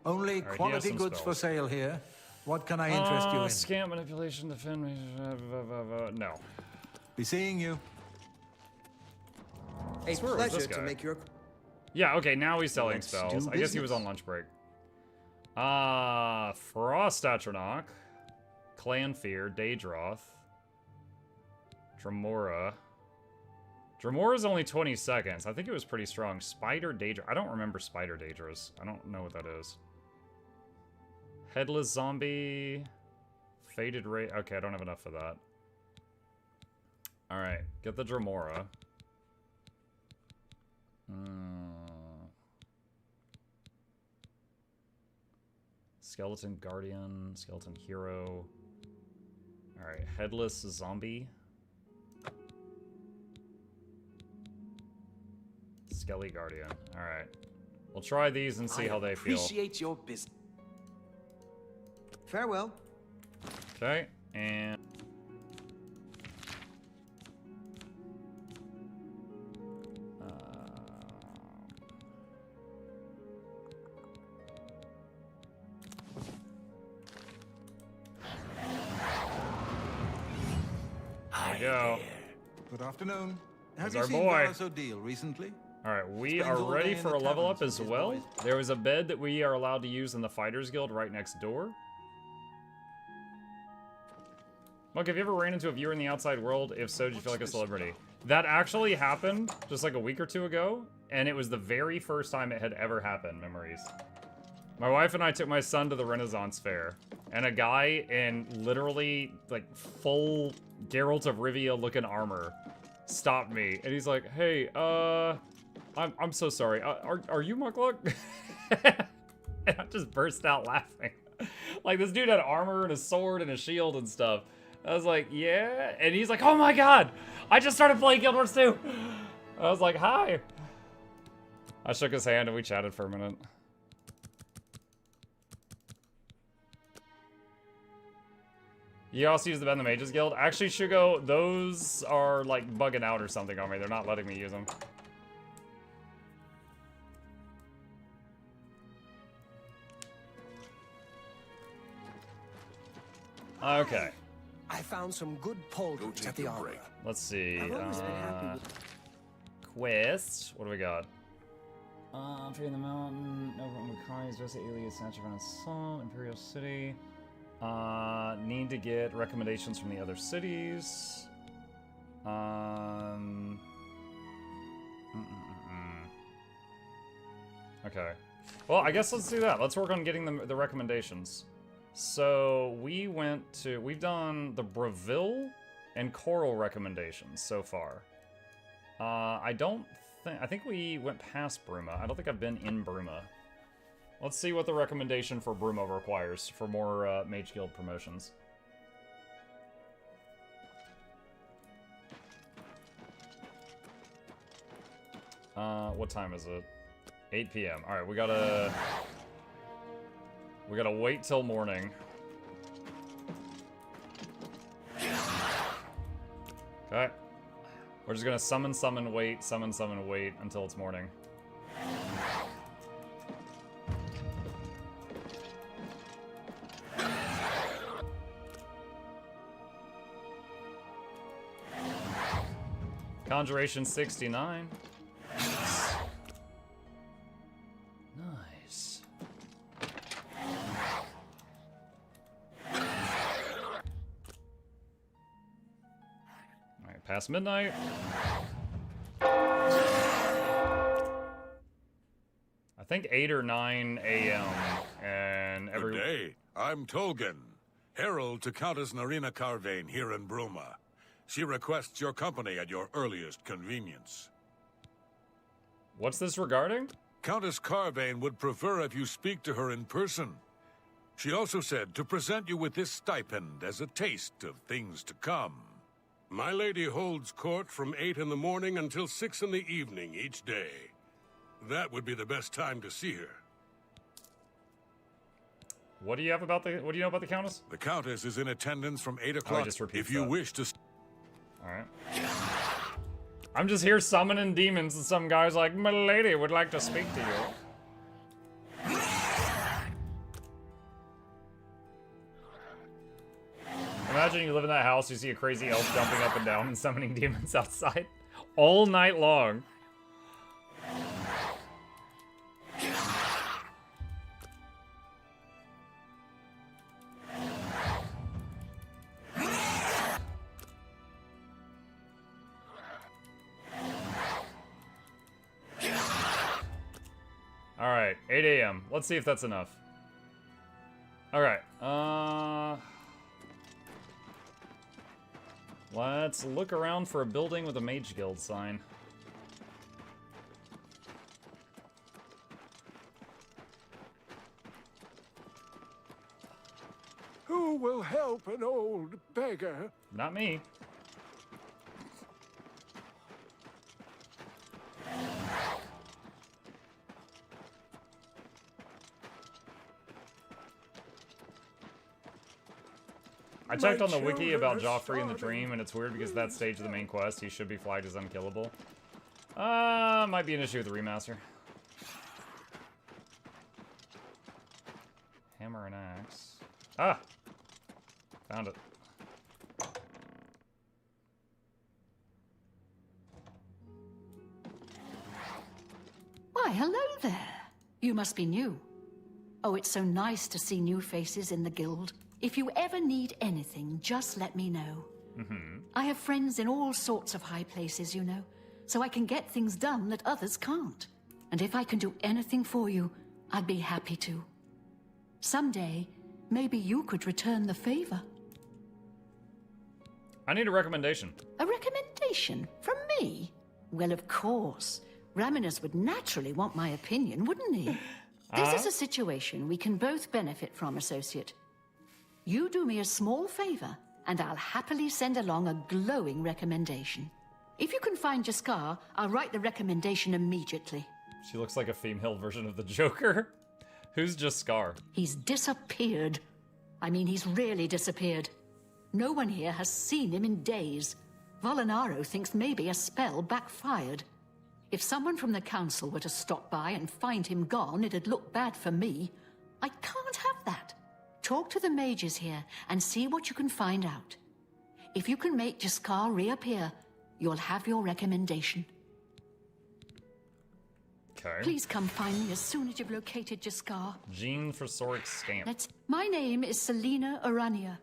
Only Alright, he has quality some goods for spells. sale here. What can I interest you in? Scam, manipulation, defend. No. Be seeing you. A Swear it was this pleasure to guy. make your... Yeah, okay, now he's selling Let's spells. do I guess he was business. on lunch break. Frost Atronach, Clan Fear, Daedroth, Dremora. Dremora's only 20 seconds. I think it was pretty strong. Spider Daedra. I don't remember Spider Daedras. I don't know what that is. Headless Zombie. Faded Ray. Okay, I don't have enough for that. Alright, get the Dremora. Skeleton Guardian, Skeleton Hero. Alright, Headless Zombie. Skelly Guardian. Alright. We'll try these and see how they feel. Appreciate your business. Farewell. Okay, and... There we go. Good afternoon. Have There's you our seen boy. Valis O'Deal recently? Alright, we Spends are all ready day in for the a level taverns up with as his well. boys. There is a bed that we are allowed to use in the Fighters Guild right next door. Look, have you ever ran into a viewer in the outside world? If so, did you feel like a celebrity? That actually happened just like a week or two ago, and it was the very first time it had ever happened, Memories. My wife and I took my son to the Renaissance Fair, and a guy in literally, like, full Geralt of Rivia looking armor stopped me, and he's like, hey, I'm so sorry, are you Mukluk? And I just burst out laughing. Like, this dude had armor and a sword and a shield and stuff. I was like, yeah, and he's like, oh my god, I just started playing Guild Wars 2. I was like, hi. I shook his hand and we chatted for a minute. You also use the Ben the Mages Guild? Actually, Shugo, those are like bugging out or something on me. They're not letting me use them. Okay. I found some good pauldrons at the armor. Let's see. I've always been happy Quest. What do we got? Fear in the Mountain, Nova Makari's Jose Alias, Sanchez Song, Imperial City. Need to get recommendations from the other cities. Okay. Well, I guess let's do that. Let's work on getting the recommendations. So we've done the Breville and Coral recommendations so far. I think we went past Bruma. I don't think I've been in Bruma. Let's see what the recommendation for Bruma requires for more Mage Guild promotions. What time is it? 8 p.m. All right, we gotta wait till morning. Okay. We're just gonna summon, wait until it's morning. Conjuration 69. past midnight. I think 8 or 9 a.m. and Good day. I'm Tolgan, herald to Countess Narina Carvane here in Bruma. She requests your company at your earliest convenience. What's this regarding? Countess Carvane would prefer if you speak to her in person. She also said to present you with this stipend as a taste of things to come. My lady holds court from 8 in the morning until 6 in the evening each day. That would be the best time to see her. What do you know about the Countess? The Countess is in attendance from 8 o'clock. If you wish to... Alright. I'm just here summoning demons and some guy's like, my lady would like to speak to you. Imagine you live in that house, you see a crazy elf jumping up and down and summoning demons outside all night long. Alright, 8 a.m. Let's see if that's enough. Alright, let's look around for a building with a Mage Guild sign. Who will help an old beggar? Not me. I checked on the wiki about Joffrey in the dream, and it's weird because that stage of the main quest, he should be flagged as unkillable. Might be an issue with the remaster. Hammer and axe. Ah! Found it. Why, hello there. You must be new. Oh, it's so nice to see new faces in the guild. If you ever need anything, just let me know. I have friends in all sorts of high places, you know, so I can get things done that others can't. And if I can do anything for you, I'd be happy to. Someday, maybe you could return the favor. I need a recommendation. A recommendation? From me? Well, of course. Raminus would naturally want my opinion, wouldn't he? This is a situation we can both benefit from, associate. You do me a small favor, and I'll happily send along a glowing recommendation. If you can find Jaskar, I'll write the recommendation immediately. She looks like a female version of the Joker. Who's Jaskar? He's disappeared. I mean, he's really disappeared. No one here has seen him in days. Volinaro thinks maybe a spell backfired. If someone from the council were to stop by and find him gone, it'd look bad for me. I can't have that. Talk to the mages here and see what you can find out. If you can make Jaskar reappear, you'll have your recommendation. Okay. Please come find me as soon as you've located Jaskar. Jean Frosoric Stamp. My name is Selena Arania.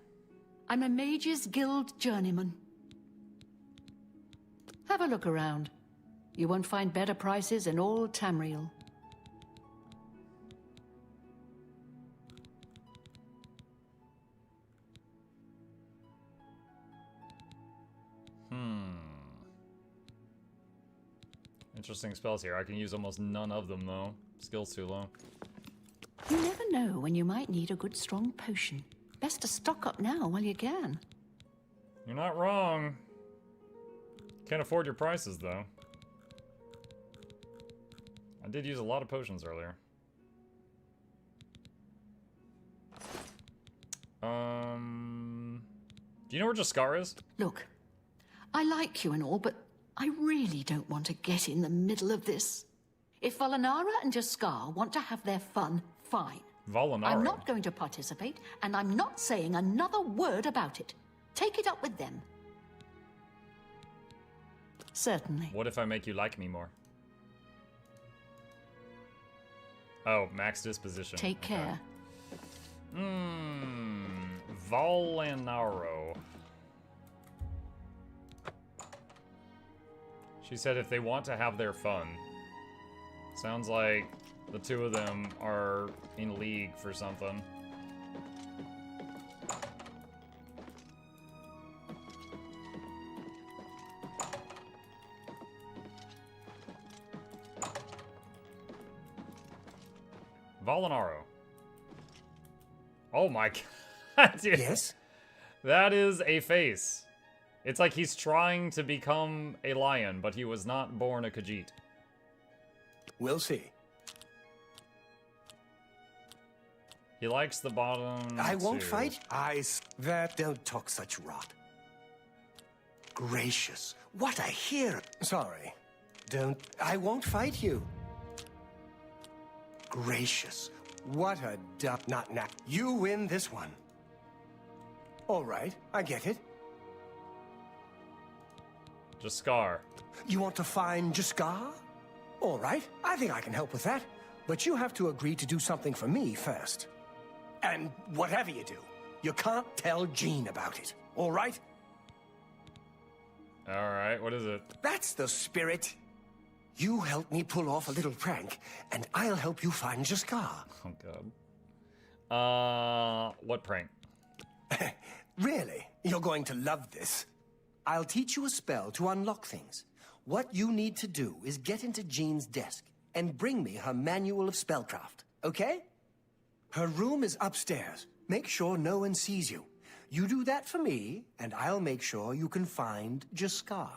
I'm a Mages Guild journeyman. Have a look around. You won't find better prices in all Tamriel. Interesting spells here. I can use almost none of them, though. Skill's too low. You never know when you might need a good strong potion. Best to stock up now while you can. You're not wrong. Can't afford your prices, though. I did use a lot of potions earlier. Do you know where Jaskar is? Look, I like you and all, but I really don't want to get in the middle of this. If Volinara and Jaskar want to have their fun, fine. Volinara? I'm not going to participate, and I'm not saying another word about it. Take it up with them. Certainly. What if I make you like me more? Oh, max disposition. Take care. Volinaro. She said if they want to have their fun. Sounds like the two of them are in league for something. Volinaro. Oh my god, dude. Yes? That is a face. It's like he's trying to become a lion, but he was not born a Khajiit. We'll see. He likes the bottom. I won't too. fight. That don't talk such rot. Gracious, what I hear. Sorry. I won't fight you. Gracious, what a not now. You win this one. All right, I get it. Jaskar. You want to find Jaskar? All right, I think I can help with that. But you have to agree to do something for me first. And whatever you do, you can't tell Jean about it. All right? All right, what is it? That's the spirit. You help me pull off a little prank, and I'll help you find Jaskar. Oh, God. What prank? Really? You're going to love this. I'll teach you a spell to unlock things. What you need to do is get into Jean's desk and bring me her manual of spellcraft, okay? Her room is upstairs. Make sure no one sees you. You do that for me, and I'll make sure you can find Jaskar.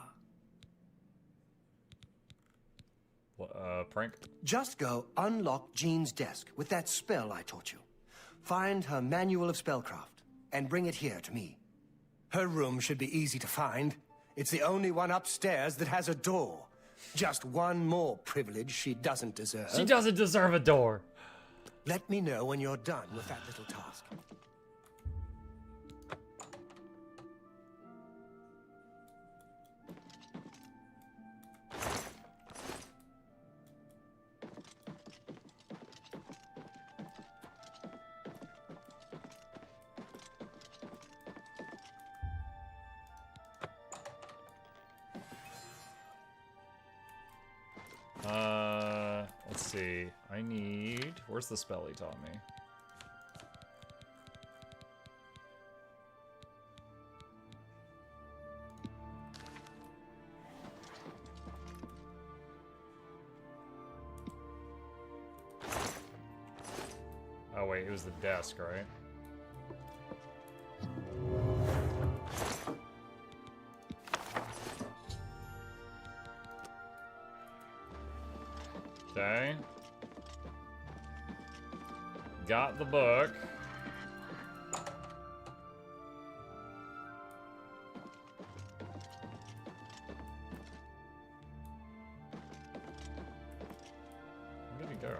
Prank? Just go unlock Jean's desk with that spell I taught you. Find her manual of spellcraft and bring it here to me. Her room should be easy to find. It's the only one upstairs that has a door. Just one more privilege she doesn't deserve. She doesn't deserve a door. Let me know when you're done with that little task. Let's see. I need... Where's the spell he taught me? Oh wait, it was the desk, right? Okay. Got the book. Where did he go?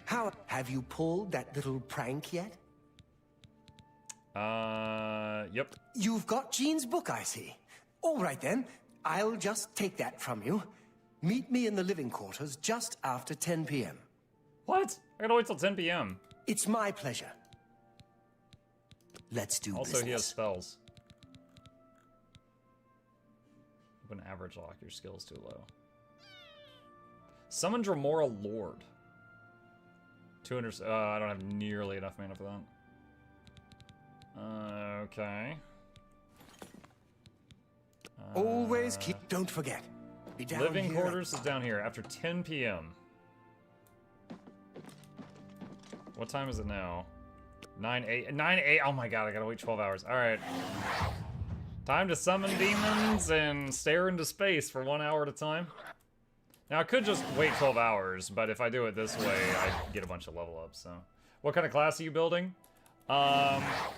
How have you pulled that little prank yet? Yep. You've got Jean's book, I see. All right then. I'll just take that from you. Meet me in the living quarters just after 10 p.m. What? I gotta wait till 10 p.m. It's my pleasure. Let's do also, business. He has spells. Open average lock, your skill's too low. Summon Dremora Lord. 200. I don't have nearly enough mana for that. Okay. Always keep. Don't forget. Be down Living here. quarters is down here after 10 p.m. What time is it now? 9/8. 9/8. Oh my god! I gotta wait 12 hours. All right. Time to summon demons and stare into space for 1 hour at a time. Now I could just wait 12 hours, but if I do it this way, I get a bunch of level ups. So, what kind of class are you building?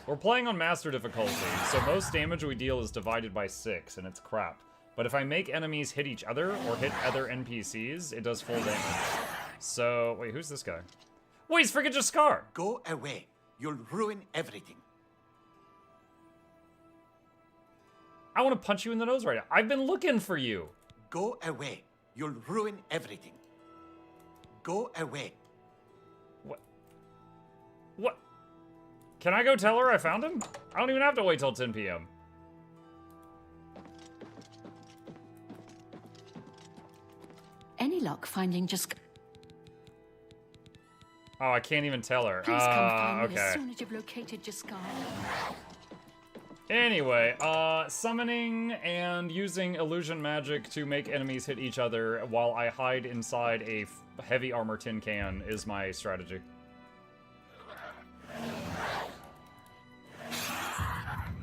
We're playing on master difficulty, so most damage we deal is divided by 6, and it's crap. But if I make enemies hit each other, or hit other NPCs, it does full damage. So, wait, who's this guy? Wait, he's freaking Jaskar! Go away. You'll ruin everything. I want to punch you in the nose right now. I've been looking for you. Go away. You'll ruin everything. Go away. What? What? Can I go tell her I found him? I don't even have to wait till 10 p.m. luck finding just... Oh, I can't even tell her. Please come find me as Okay. soon as you've located Jaskar. Anyway, summoning and using illusion magic to make enemies hit each other while I hide inside a heavy armor tin can is my strategy.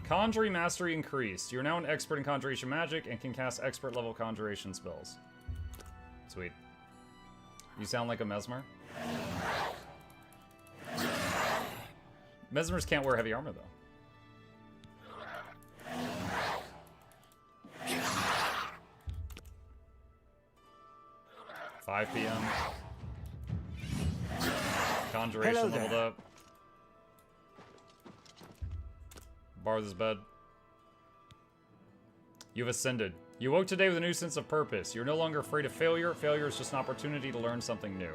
Conjuring mastery increased. You're now an expert in conjuration magic and can cast expert level conjuration spells. Sweet. You sound like a mesmer. Mesmers can't wear heavy armor, though. 5 p.m. Conjuration Hello there. leveled up. Borrow this bed. You've ascended. You woke today with a new sense of purpose. You're no longer afraid of failure. Failure is just an opportunity to learn something new.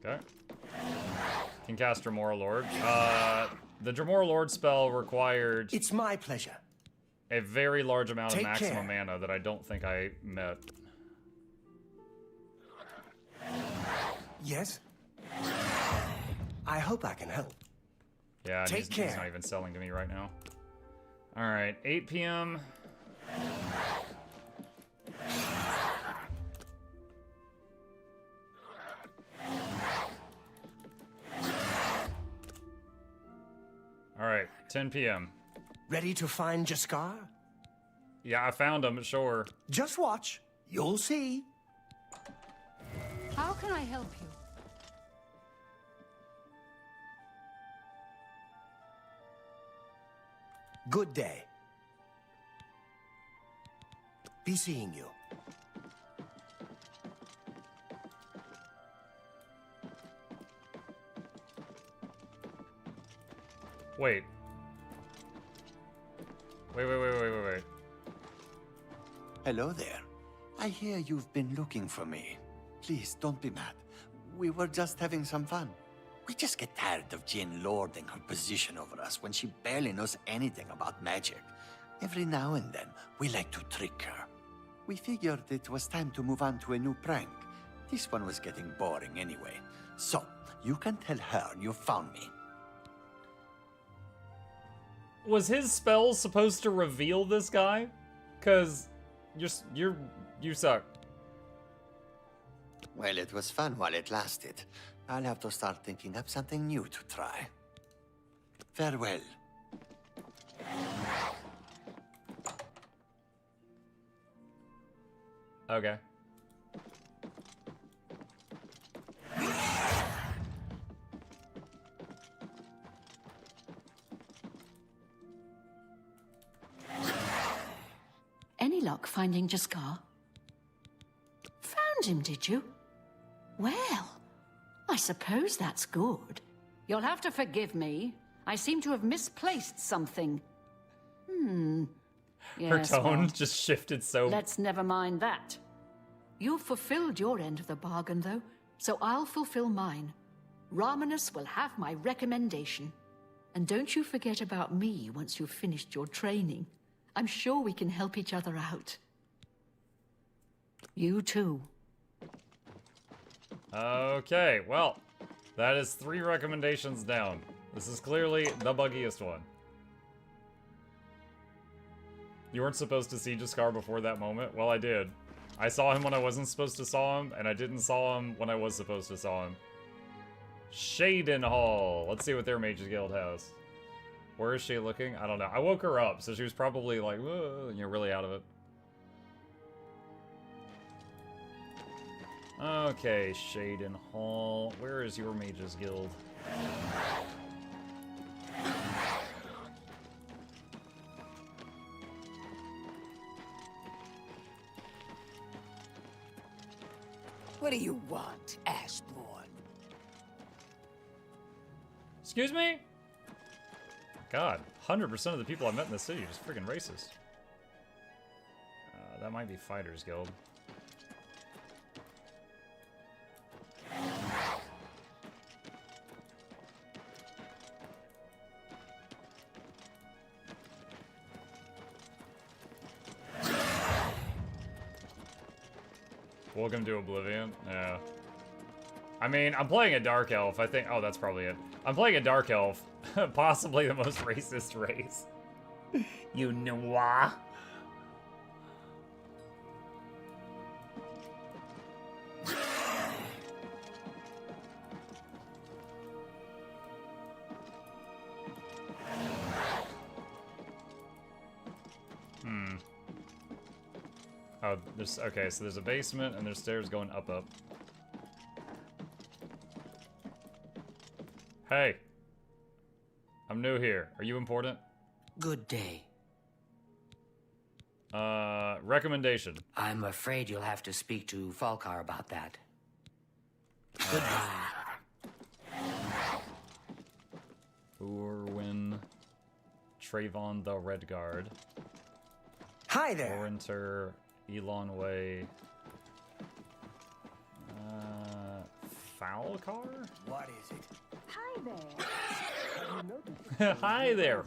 Okay. Can cast Dremora Lord. The Dremora Lord spell required... It's my pleasure. A very large amount of Take maximum care. mana that I don't think I met. Yes? I hope I can help. Yeah, and Take he's care. not even selling to me right now. Alright, 8 p.m. Alright, 10 p.m. Ready to find Jaskar? Yeah, I found him, sure. Just watch. You'll see. How can I help you? Good day. Be seeing you. Wait. Wait. Hello there. I hear you've been looking for me. Please, don't be mad. We were just having some fun. We just get tired of Jinn lording her position over us when she barely knows anything about magic. Every now and then, we like to trick her. We figured it was time to move on to a new prank. This one was getting boring anyway. So, you can tell her you found me. Was his spell supposed to reveal this guy? Cause you suck. Well, it was fun while it lasted. I'll have to start thinking up something new to try. Farewell. Okay. Any luck finding Jaskar? Found him, did you? Well, I suppose that's good. You'll have to forgive me. I seem to have misplaced something. Her Yes, tone well, just shifted so... let's never mind that. You've fulfilled your end of the bargain, though, so I'll fulfill mine. Ramanus will have my recommendation. And don't you forget about me once you've finished your training. I'm sure we can help each other out. You too. Okay, well, that is 3 recommendations down. This is clearly the buggiest one. You weren't supposed to see Jaskar before that moment? Well, I did. I saw him when I wasn't supposed to saw him, and I didn't saw him when I was supposed to saw him. Cheydinhal. Let's see what their Mage's Guild has. Where is she looking? I don't know. I woke her up, so she was probably like, really out of it. Okay, Cheydinhal. Where is your Mage's Guild? What do you want, Ashborn? Excuse me? God, 100% of the people I met in this city are just freaking racist. That might be Fighters Guild. Welcome to Oblivion. Yeah. I mean, I'm playing a Dark Elf. I think... Oh, that's probably it. I'm playing a Dark Elf. Possibly the most racist race. You know. Oh, there's... Okay, so there's a basement and there's stairs going up. Hey. I'm new here. Are you important? Good day. Recommendation. I'm afraid you'll have to speak to Falkar about that. Goodbye. Urwin. Trayvon the Red Guard. Hi there. Orinter. Elon Way. Falkar? What is it? Hi there. Hi there.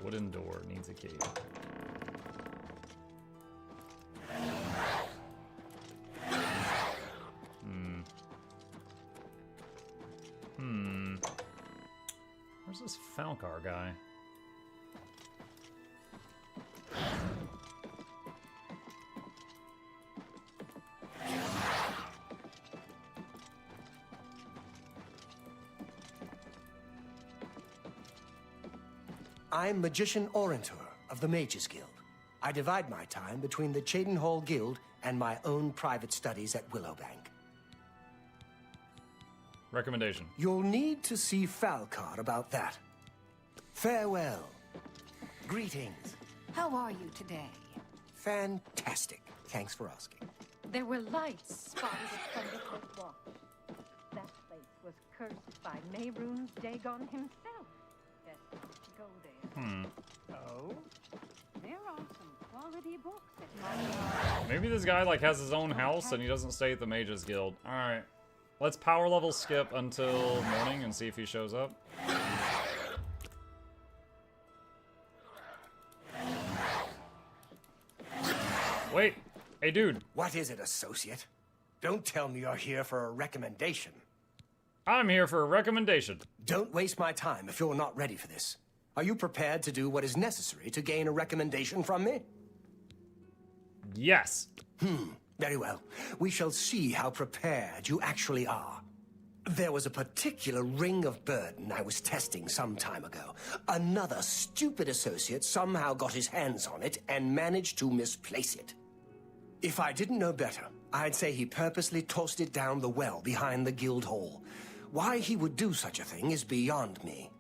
Wooden door needs a key. Where's this Falkar guy? I'm Magician Orinter of the Mages Guild. I divide my time between the Cheydinhal Guild and my own private studies at Willowbank. Recommendation. You'll need to see Falkar about that. Farewell. Greetings. How are you today? Fantastic. Thanks for asking. There were lights spotted at Thundercliff Watch. That place was cursed by Mehrunes Dagon himself. Destined to go there. Oh? There are some quality books at my Maybe this guy like has his own house and he doesn't stay at the Mages Guild. Alright. Let's power level skip until morning and see if he shows up. Wait. Hey, dude. What is it, associate? Don't tell me you're here for a recommendation. I'm here for a recommendation. Don't waste my time if you're not ready for this. Are you prepared to do what is necessary to gain a recommendation from me? Yes. Very well. We shall see how prepared you actually are. There was a particular ring of burden I was testing some time ago. Another stupid associate somehow got his hands on it and managed to misplace it. If I didn't know better, I'd say he purposely tossed it down the well behind the guild hall. Why he would do such a thing is beyond me.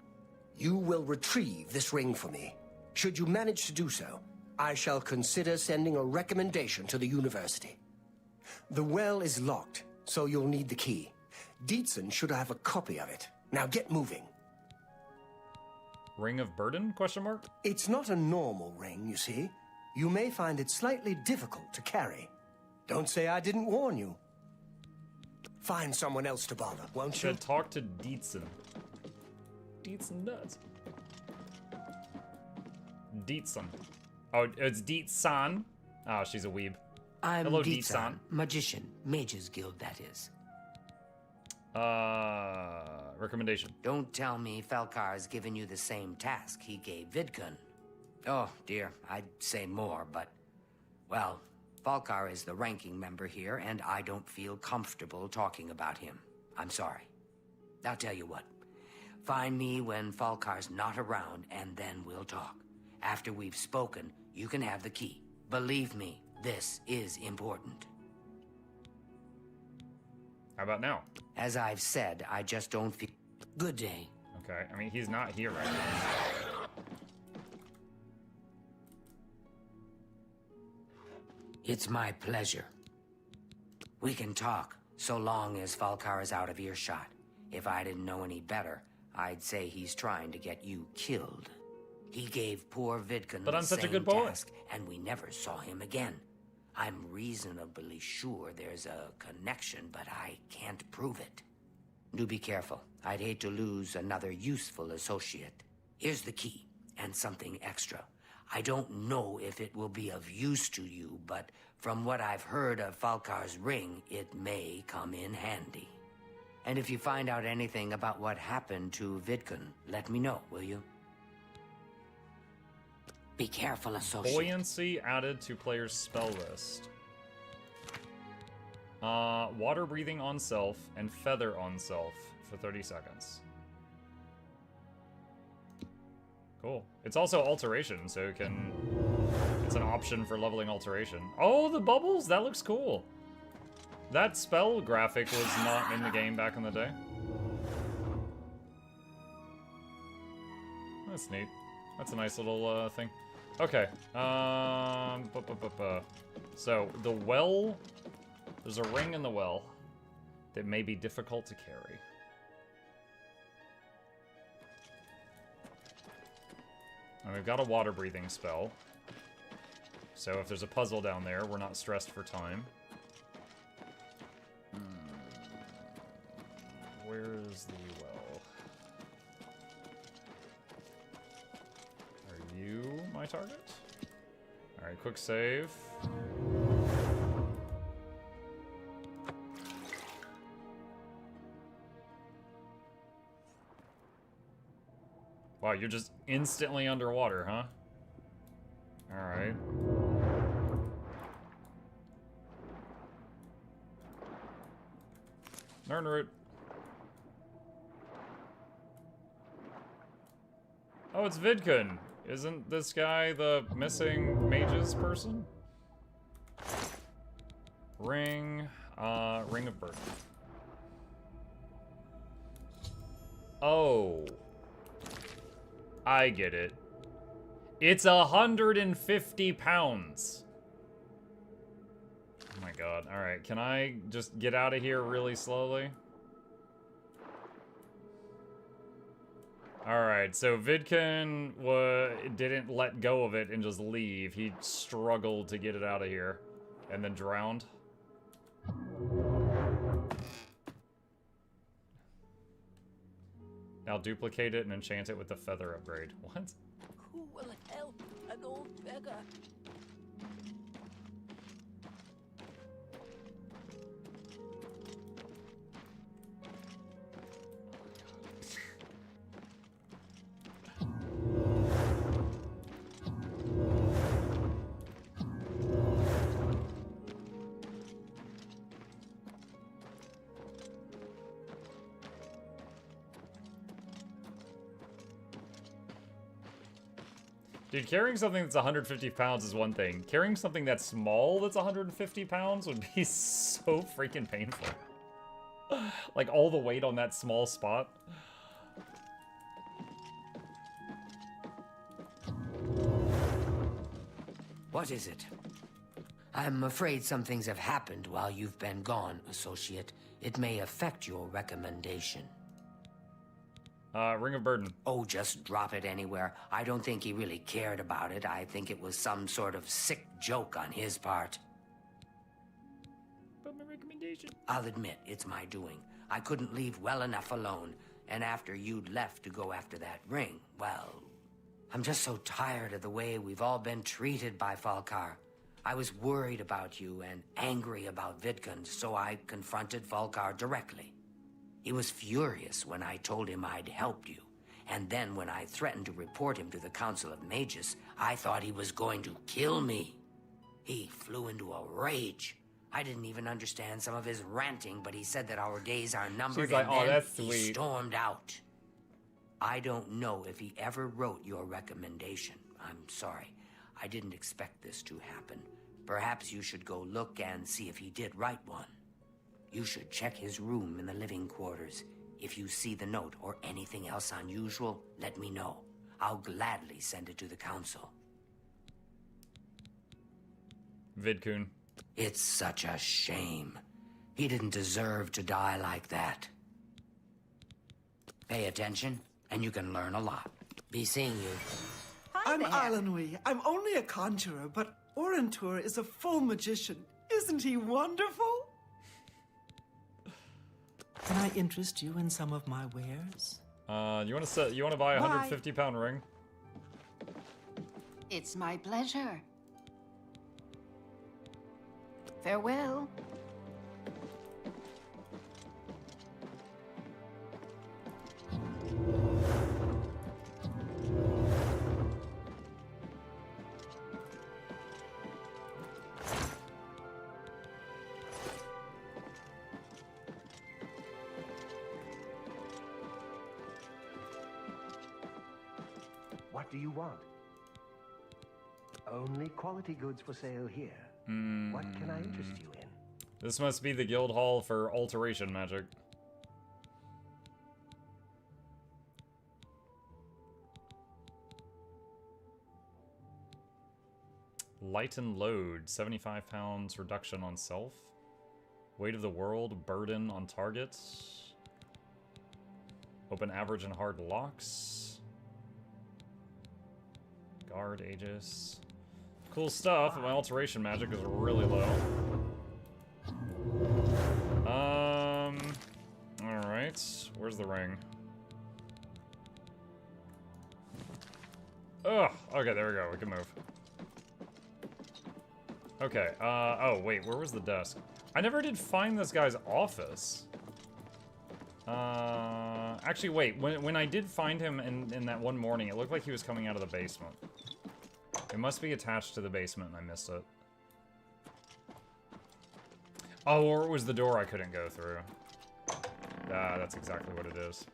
You will retrieve this ring for me. Should you manage to do so, I shall consider sending a recommendation to the university. The well is locked, so you'll need the key. Dietzen should have a copy of it. Now get moving. Ring of burden? Question mark? It's not a normal ring, you see. You may find it slightly difficult to carry. Don't say I didn't warn you. Find someone else to bother, won't you? Should talk to Dietzen. Dietzen does. Dietzen. Oh, it's Dietzen. Oh, she's a weeb. I'm Hello, Dietzen, magician, Mages Guild, that is. Recommendation. Don't tell me Falkar's given you the same task he gave Vidkun. Oh, dear, I'd say more, but... Well, Falkar is the ranking member here, and I don't feel comfortable talking about him. I'm sorry. I'll tell you what. Find me when Falkar's not around, and then we'll talk. After we've spoken, you can have the key. Believe me, this is important. How about now? As I've said, I just don't feel... Good day. Okay, I mean, he's not here right now. It's my pleasure. We can talk, so long as Falkar is out of earshot. If I didn't know any better, I'd say he's trying to get you killed. He gave poor Vidkun But I'm the such a same good boy. task, and we never saw him again. I'm reasonably sure there's a connection, but I can't prove it. Do be careful. I'd hate to lose another useful associate. Here's the key, and something extra. I don't know if it will be of use to you, but from what I've heard of Falkar's ring, it may come in handy. And if you find out anything about what happened to Vidkun, let me know, will you? Be careful, associate. Buoyancy added to player's spell list. Water breathing on self and feather on self for 30 seconds. Cool. It's also alteration, so it's an option for leveling alteration. Oh, the bubbles! That looks cool. That spell graphic was not in the game back in the day. That's neat. That's a nice little thing. Okay. So, the well... There's a ring in the well that may be difficult to carry. And we've got a water breathing spell. So if there's a puzzle down there, we're not stressed for time. Where is the well? Are you my target? Alright, quick save. Wow, you're just instantly underwater, huh? Alright. Nernroot. Oh, it's Vidkun. Isn't this guy the missing mages person? Ring of Burden. Oh. I get it. It's 150 pounds. Oh my god. Alright, can I just get out of here really slowly? Alright, so Vidkun didn't let go of it and just leave. He struggled to get it out of here. And then drowned. Now duplicate it and enchant it with the feather upgrade. What? Who will help an old beggar? Dude, carrying something that's 150 pounds is one thing. Carrying something that's small that's 150 pounds would be so freaking painful. Like, all the weight on that small spot. What is it? I'm afraid some things have happened while you've been gone, associate. It may affect your recommendation. Ring of Burden. Oh, just drop it anywhere. I don't think he really cared about it. I think it was some sort of sick joke on his part. But my recommendation. I'll admit, it's my doing. I couldn't leave well enough alone, and after you'd left to go after that ring, well... I'm just so tired of the way we've all been treated by Falkar. I was worried about you and angry about Vidkun, so I confronted Falkar directly. He was furious when I told him I'd helped you, and then when I threatened to report him to the Council of Mages, I thought he was going to kill me. He flew into a rage. I didn't even understand some of his ranting, but he said that our days are numbered. She's like, and oh, then that's he sweet. stormed out. I don't know if he ever wrote your recommendation. I'm sorry. I didn't expect this to happen. Perhaps you should go look and see if he did write one. You should check his room in the living quarters. If you see the note or anything else unusual, let me know. I'll gladly send it to the council. Vidkun. It's such a shame. He didn't deserve to die like that. Pay attention, and you can learn a lot. Be seeing you. I'm Alanwy. I'm only a conjurer, but Orantor is a full magician. Isn't he wonderful? Can I interest you in some of my wares? You want to buy a Bye. £150 ring? It's my pleasure. Farewell. What do you want? Only quality goods for sale here. What can I interest you in? This must be the guild hall for alteration magic. Lighten load, 75 pounds reduction on self. Weight of the world, burden on target. Open average and hard locks. Guard Aegis. Cool stuff, but my alteration magic is really low. Alright. Where's the ring? Ugh! Okay, there we go. We can move. Okay, oh, wait, where was the desk? I never did find this guy's office. Actually, wait, when I did find him in that one morning, it looked like he was coming out of the basement. It must be attached to the basement and I missed it. Oh, or it was the door I couldn't go through. Ah, that's exactly what it is.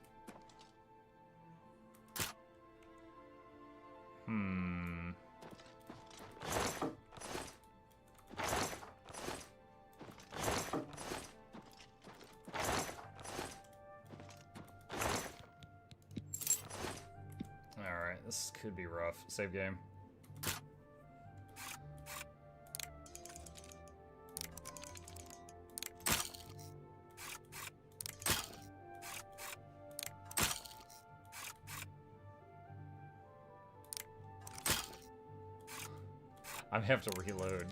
Alright, this could be rough. Save game. I have to reload.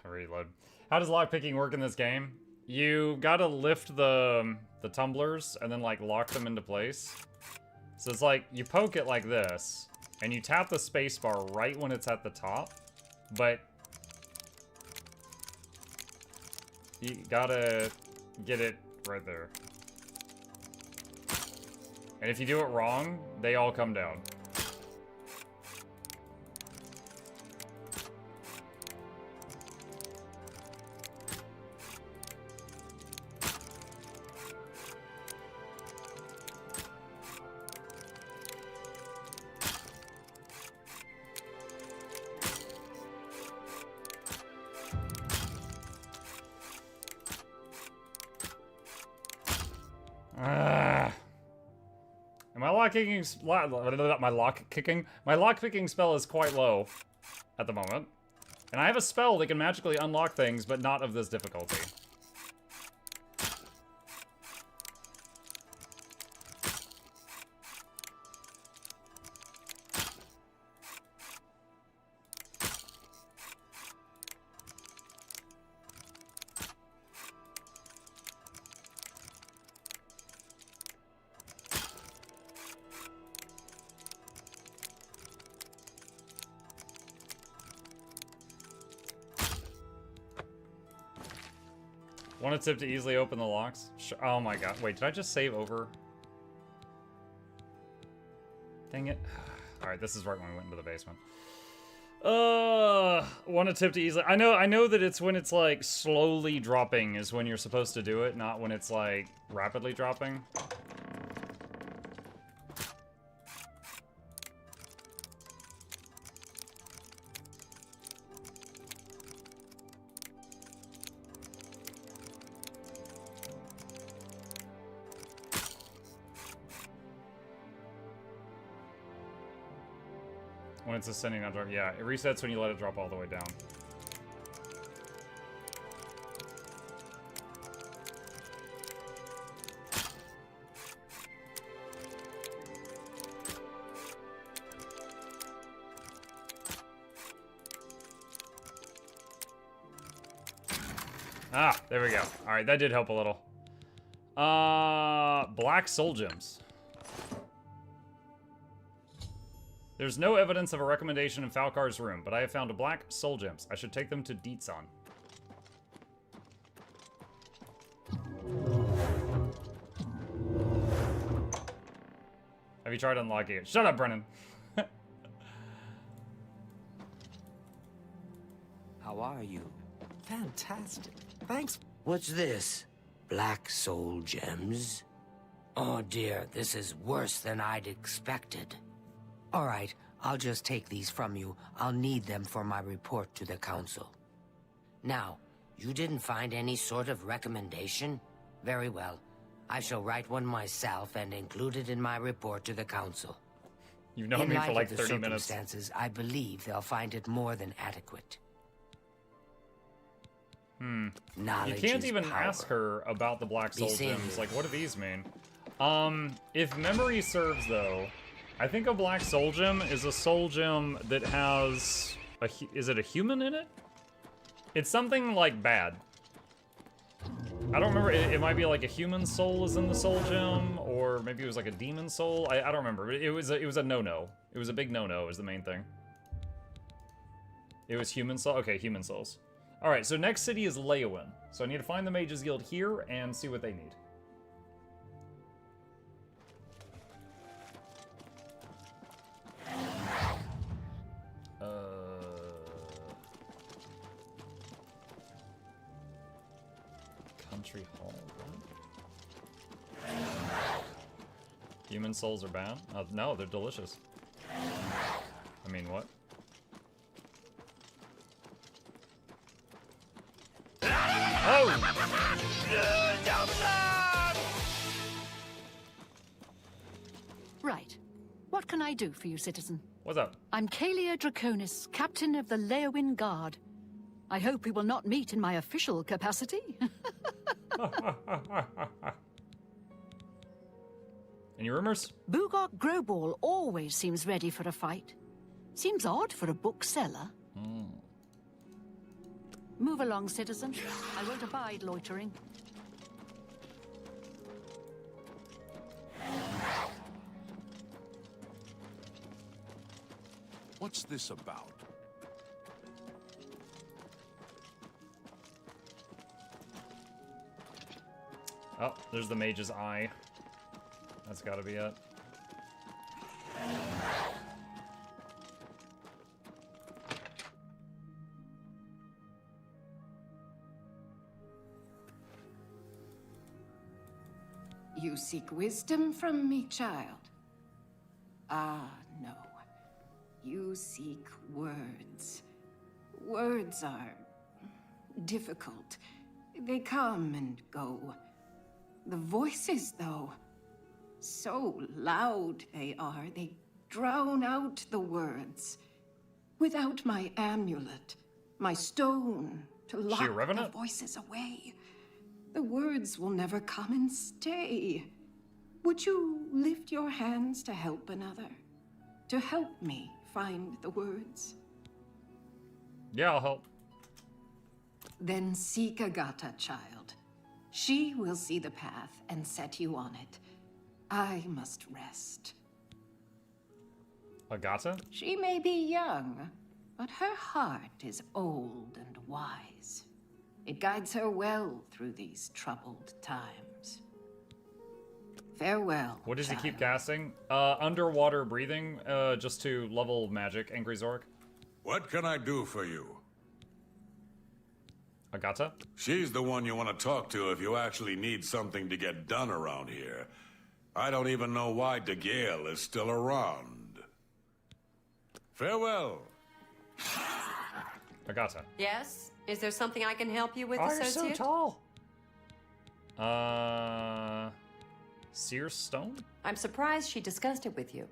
Reload. How does lockpicking work in this game? You gotta lift the tumblers and then like lock them into place. So it's like you poke it like this. And you tap the spacebar right when it's at the top, but you gotta get it right there. And if you do it wrong, they all come down. My lockpicking spell is quite low at the moment. And I have a spell that can magically unlock things, but not of this difficulty. Want a tip to easily open the locks? Oh my god. Wait, did I just save over? Dang it. Alright, this is right when we went into the basement. Want a tip to easily... I know that it's when it's like slowly dropping is when you're supposed to do it, not when it's like rapidly dropping. When it's ascending, not drop. Yeah, it resets when you let it drop all the way down. Ah, there we go. All right, that did help a little. Black soul gems. There's no evidence of a recommendation in Falcar's room, but I have found a black soul gems. I should take them to Deetsan. Have you tried unlocking it? Shut up, Brennan. How are you? Fantastic. Thanks. What's this? Black soul gems? Oh dear, this is worse than I'd expected. All right, I'll just take these from you. I'll need them for my report to the council. Now, you didn't find any sort of recommendation? Very well. I shall write one myself and include it in my report to the council. You've known me for like 30 minutes. Circumstances, I believe they'll find it more than adequate. Knowledge You can't is even power. ask her about the black soul Be gems. serious. Like, what do these mean? If memory serves, though, I think a black soul gem is a soul gem that has is it a human in it? It's something like bad. I don't remember. It might be like a human soul is in the soul gem, or maybe it was like a demon soul. I don't remember. It was a no-no. It was a big no-no. Is the main thing. It was human soul. Okay, human souls. All right. So next city is Leyawiin. So I need to find the Mages Guild here and see what they need. Country Hall. What? Human souls are bad? No, they're delicious. I mean, what? Oh! Right. What can I do for you, citizen? What's up? I'm Kalia Draconis, captain of the Leyawiin Guard. I hope we will not meet in my official capacity. Any rumors? Bugok Groball always seems ready for a fight. Seems odd for a bookseller. Move along, citizen. I won't abide loitering. What's this about? Oh, there's the mage's eye. That's gotta be it. You seek wisdom from me, child? Ah, no. You seek words. Words are difficult. They come and go. The voices, though, so loud they are, they drown out the words. Without my amulet, my stone to lock the voices away, the words will never come and stay. Would you lift your hands to help another? To help me find the words? Yeah, I'll help. Then seek Agata, child. She will see the path and set you on it. I must rest. Agata? She may be young, but her heart is old and wise. It guides her well through these troubled times. Farewell. What does he keep casting? Underwater breathing, just to level magic, Angry Zork. What can I do for you? Agata? She's the one you want to talk to if you actually need something to get done around here. I don't even know why DeGale is still around. Farewell. Agata. Yes? Is there something I can help you with, Oh, you're associate? so tall. Seer stone? I'm surprised she discussed it with you.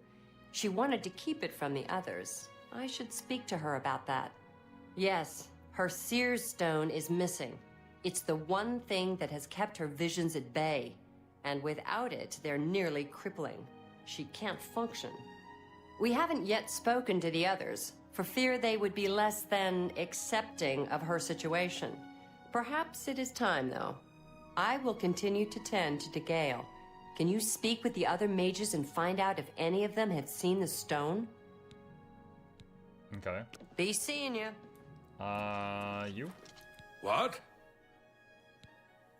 She wanted to keep it from the others. I should speak to her about that. Yes, her seer stone is missing. It's the one thing that has kept her visions at bay. And without it, they're nearly crippling. She can't function. We haven't yet spoken to the others, for fear they would be less than accepting of her situation. Perhaps it is time, though. I will continue to tend to Gale. Can you speak with the other mages and find out if any of them have seen the stone? Okay. Be seeing you. You? What?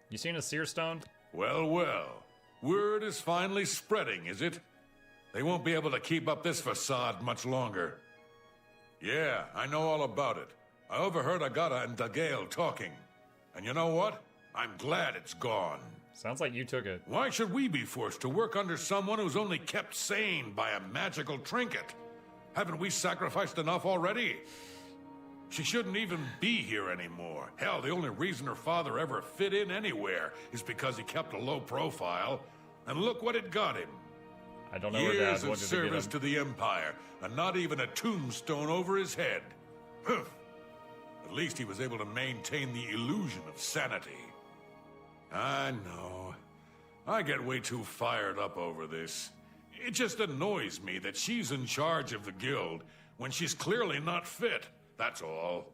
You seen a seer stone? Well, well. Word is finally spreading, is it? They won't be able to keep up this facade much longer. Yeah, I know all about it. I overheard Agata and Dagale talking. And you know what? I'm glad it's gone. Sounds like you took it. Why should we be forced to work under someone who's only kept sane by a magical trinket? Haven't we sacrificed enough already? She shouldn't even be here anymore. Hell, the only reason her father ever fit in anywhere is because he kept a low profile. And look what it got him. I don't know Years where Dad of wanted service to to the Empire, and not even a tombstone over his head. Humph. At least he was able to maintain the illusion of sanity. I know. I get way too fired up over this. It just annoys me that she's in charge of the guild when she's clearly not fit. That's all.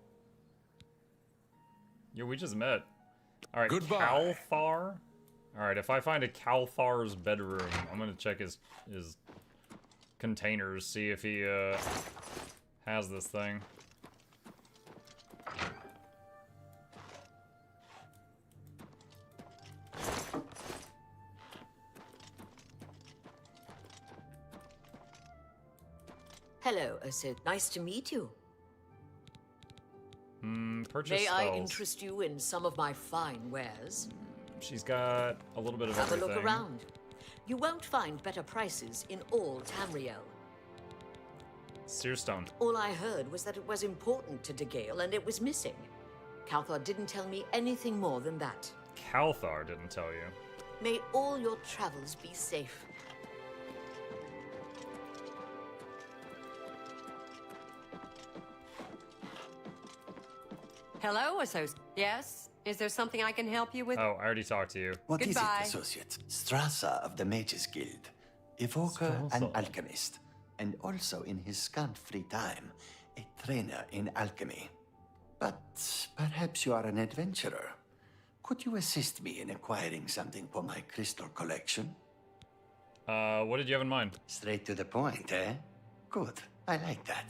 Yeah, we just met. Alright, Goodbye. Calthar? Alright, if I find a Calthar's bedroom, I'm gonna check his containers, see if he has this thing. Hello, Osid. Nice to meet you. Purchase May I spells. interest you in some of my fine wares? She's got a little bit of Have everything. a look around. You won't find better prices in all Tamriel. Seerstone. All I heard was that it was important to Degale and it was missing. Calthar didn't tell me anything more than that. Calthar didn't tell you. May all your travels be safe. Hello, associate. Yes? Is there something I can help you with? Oh, I already talked to you. What is Goodbye. it, associate? Strasser of the Mages Guild, evoker and alchemist, and also in his scant free time, a trainer in alchemy. But perhaps you are an adventurer. Could you assist me in acquiring something for my crystal collection? What did you have in mind? Straight to the point, eh? Good. I like that.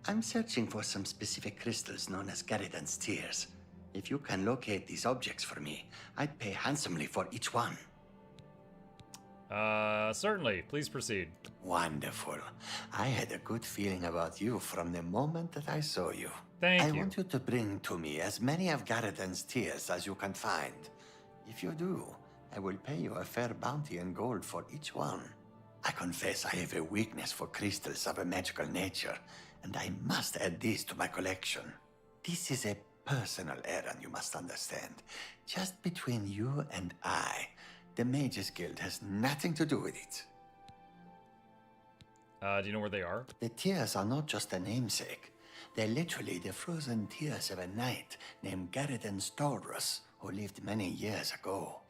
I'm searching for some specific crystals known as Garridan's Tears. If you can locate these objects for me, I'd pay handsomely for each one. Certainly. Please proceed. Wonderful. I had a good feeling about you from the moment that I saw you. Thank you. I want you to bring to me as many of Garridan's Tears as you can find. If you do, I will pay you a fair bounty in gold for each one. I confess I have a weakness for crystals of a magical nature, and I must add these to my collection. This is a personal errand, you must understand. Just between you and I. The Mages Guild has nothing to do with it. Do you know where they are? The tears are not just a namesake. They're literally the frozen tears of a knight named Garridan Stolrus, who lived many years ago.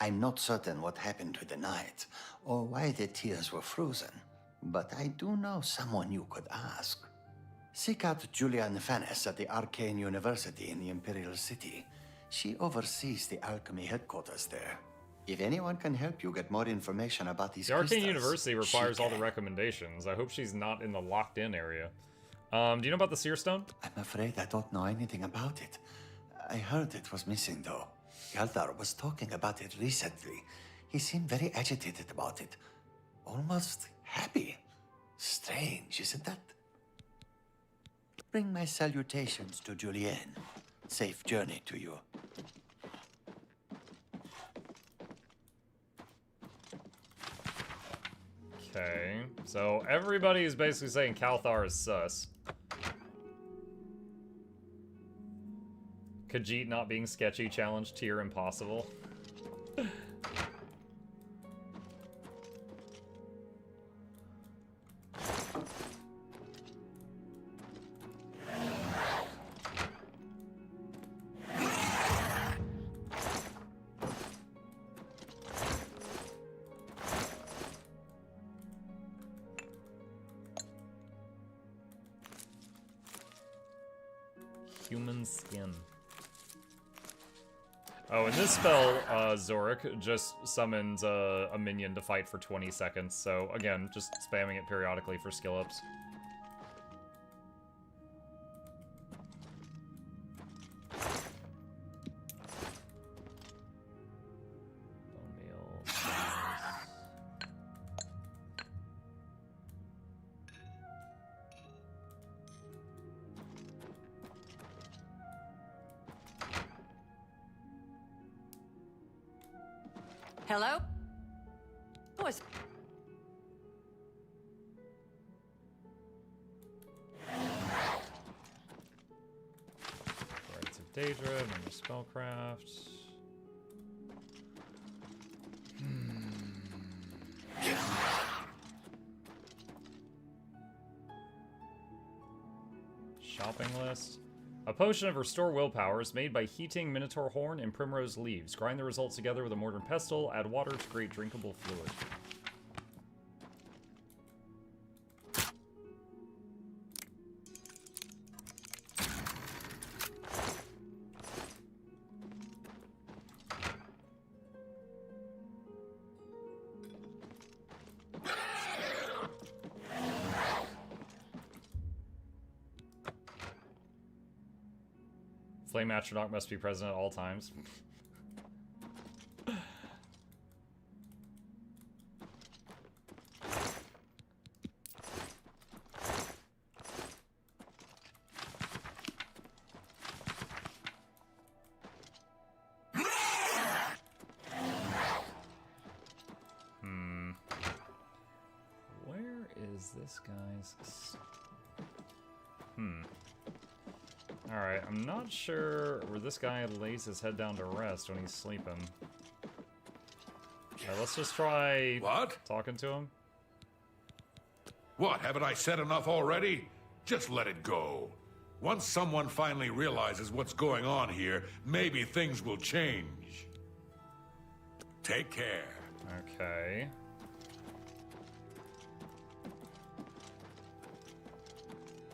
I'm not certain what happened to the knight, or why the tears were frozen, but I do know someone you could ask. Seek out Julian Fannis at the Arcane University in the Imperial City. She oversees the alchemy headquarters there. If anyone can help you get more information about these The Arcane crystals, University requires all the recommendations. I hope she's not in the locked-in area. Do you know about the Seer Stone? I'm afraid I don't know anything about it. I heard it was missing, though. Galdar was talking about it recently. He seemed very agitated about it. Almost happy. Strange, isn't that? Bring my salutations to Julienne. Safe journey to you. Okay, so everybody is basically saying Calthar is sus. Khajiit not being sketchy, challenge tier impossible. Human skin. Oh, and this spell, Zorik, just summons a minion to fight for 20 seconds. So, again, just spamming it periodically for skill ups. Hello? Boys. Rights of Daedra, member spellcraft. Shopping list. A potion of Restore Willpower is made by heating Minotaur Horn and Primrose Leaves. Grind the results together with a mortar and pestle. Add water to create drinkable fluid. Flame Atronach must be present at all times. Where is this guy's... Alright, I'm not sure where this guy lays his head down to rest when he's sleeping. Alright, let's just try... What? Talking to him. What, haven't I said enough already? Just let it go. Once someone finally realizes what's going on here, maybe things will change. Take care. Okay.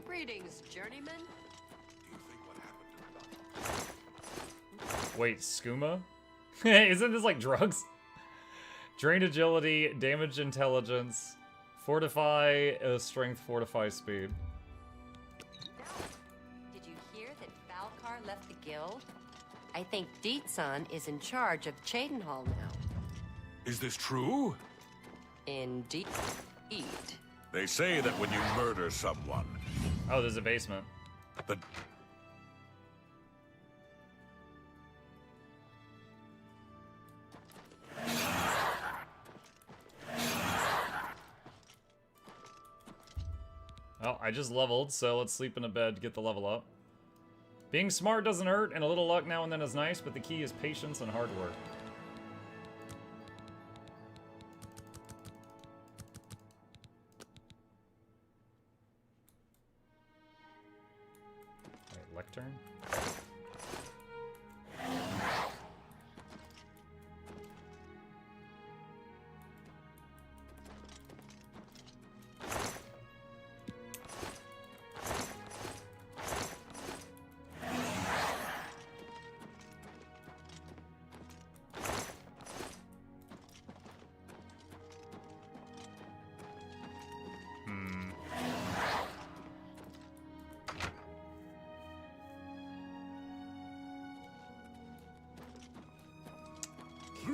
Greetings, journeyman. Wait, skooma? Isn't this like drugs? Drain agility, damage intelligence, fortify strength, fortify speed. Did you hear that Falcar left the guild? I think Deetsan is in charge of Cheydinhal now. Is this true? Indeed. They say that when you murder someone... Oh, there's a basement. The... Well, I just leveled, so let's sleep in a bed to get the level up. Being smart doesn't hurt, and a little luck now and then is nice, but the key is patience and hard work. Wait, lectern?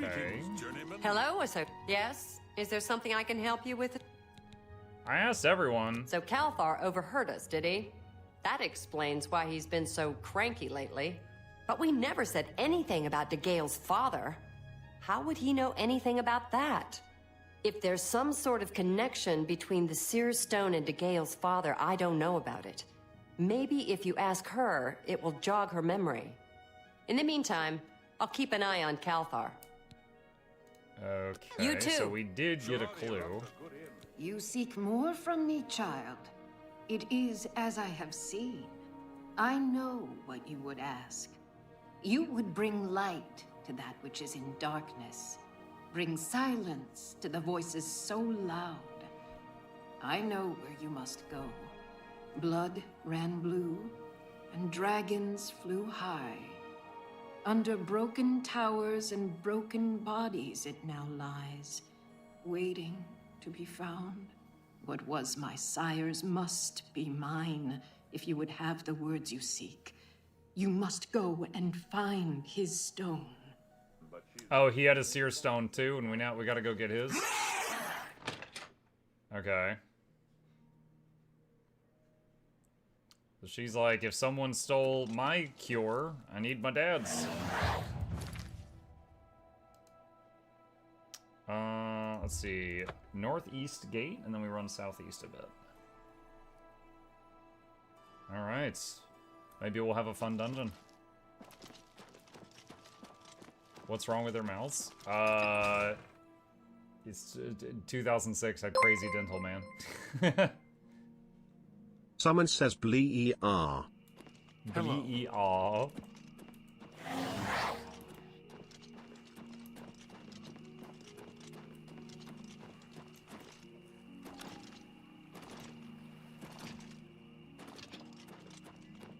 Okay. Hello, yes? Is there something I can help you with? I asked everyone. So Calthar overheard us, did he? That explains why he's been so cranky lately. But we never said anything about DeGale's father. How would he know anything about that? If there's some sort of connection between the Seer Stone and DeGale's father, I don't know about it. Maybe if you ask her, it will jog her memory. In the meantime, I'll keep an eye on Calthar. Okay, You too. So we did get a clue. You seek more from me, child. It is as I have seen. I know what you would ask. You would bring light to that which is in darkness. Bring silence to the voices so loud. I know where you must go. Blood ran blue, and dragons flew high. Under broken towers and broken bodies it now lies, waiting to be found. What was my sire's must be mine, if you would have the words you seek. You must go and find his stone. Oh, he had a seer stone too, and we gotta go get his? Okay. So she's like, if someone stole my cure, I need my dad's. Let's see. Northeast gate, and then we run southeast a bit. Alright. Maybe we'll have a fun dungeon. What's wrong with their mouths? It's 2006 had crazy dental, man. Someone says Bleer. Bleer.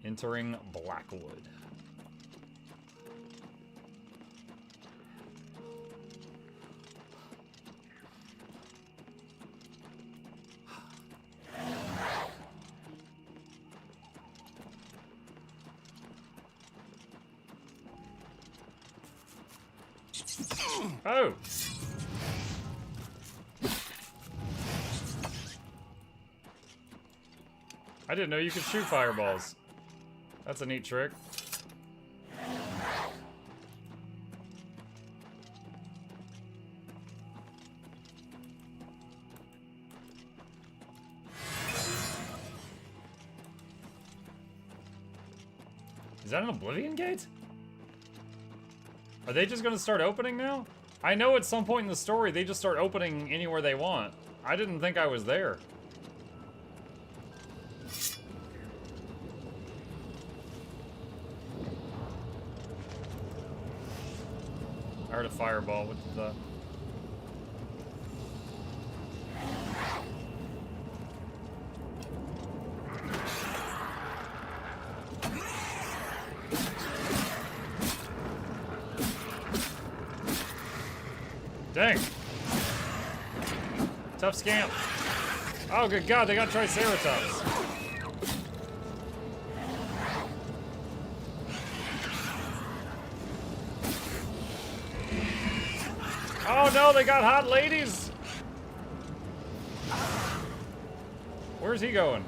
Entering Blackwood. Oh! I didn't know you could shoot fireballs. That's a neat trick. Is that an Oblivion gate? Are they just gonna start opening now? I know at some point in the story they just start opening anywhere they want. I didn't think I was there. I heard a fireball with the... Dang! Tough scamp. Oh, good God, they got Triceratops. Oh no, they got hot ladies! Where's he going?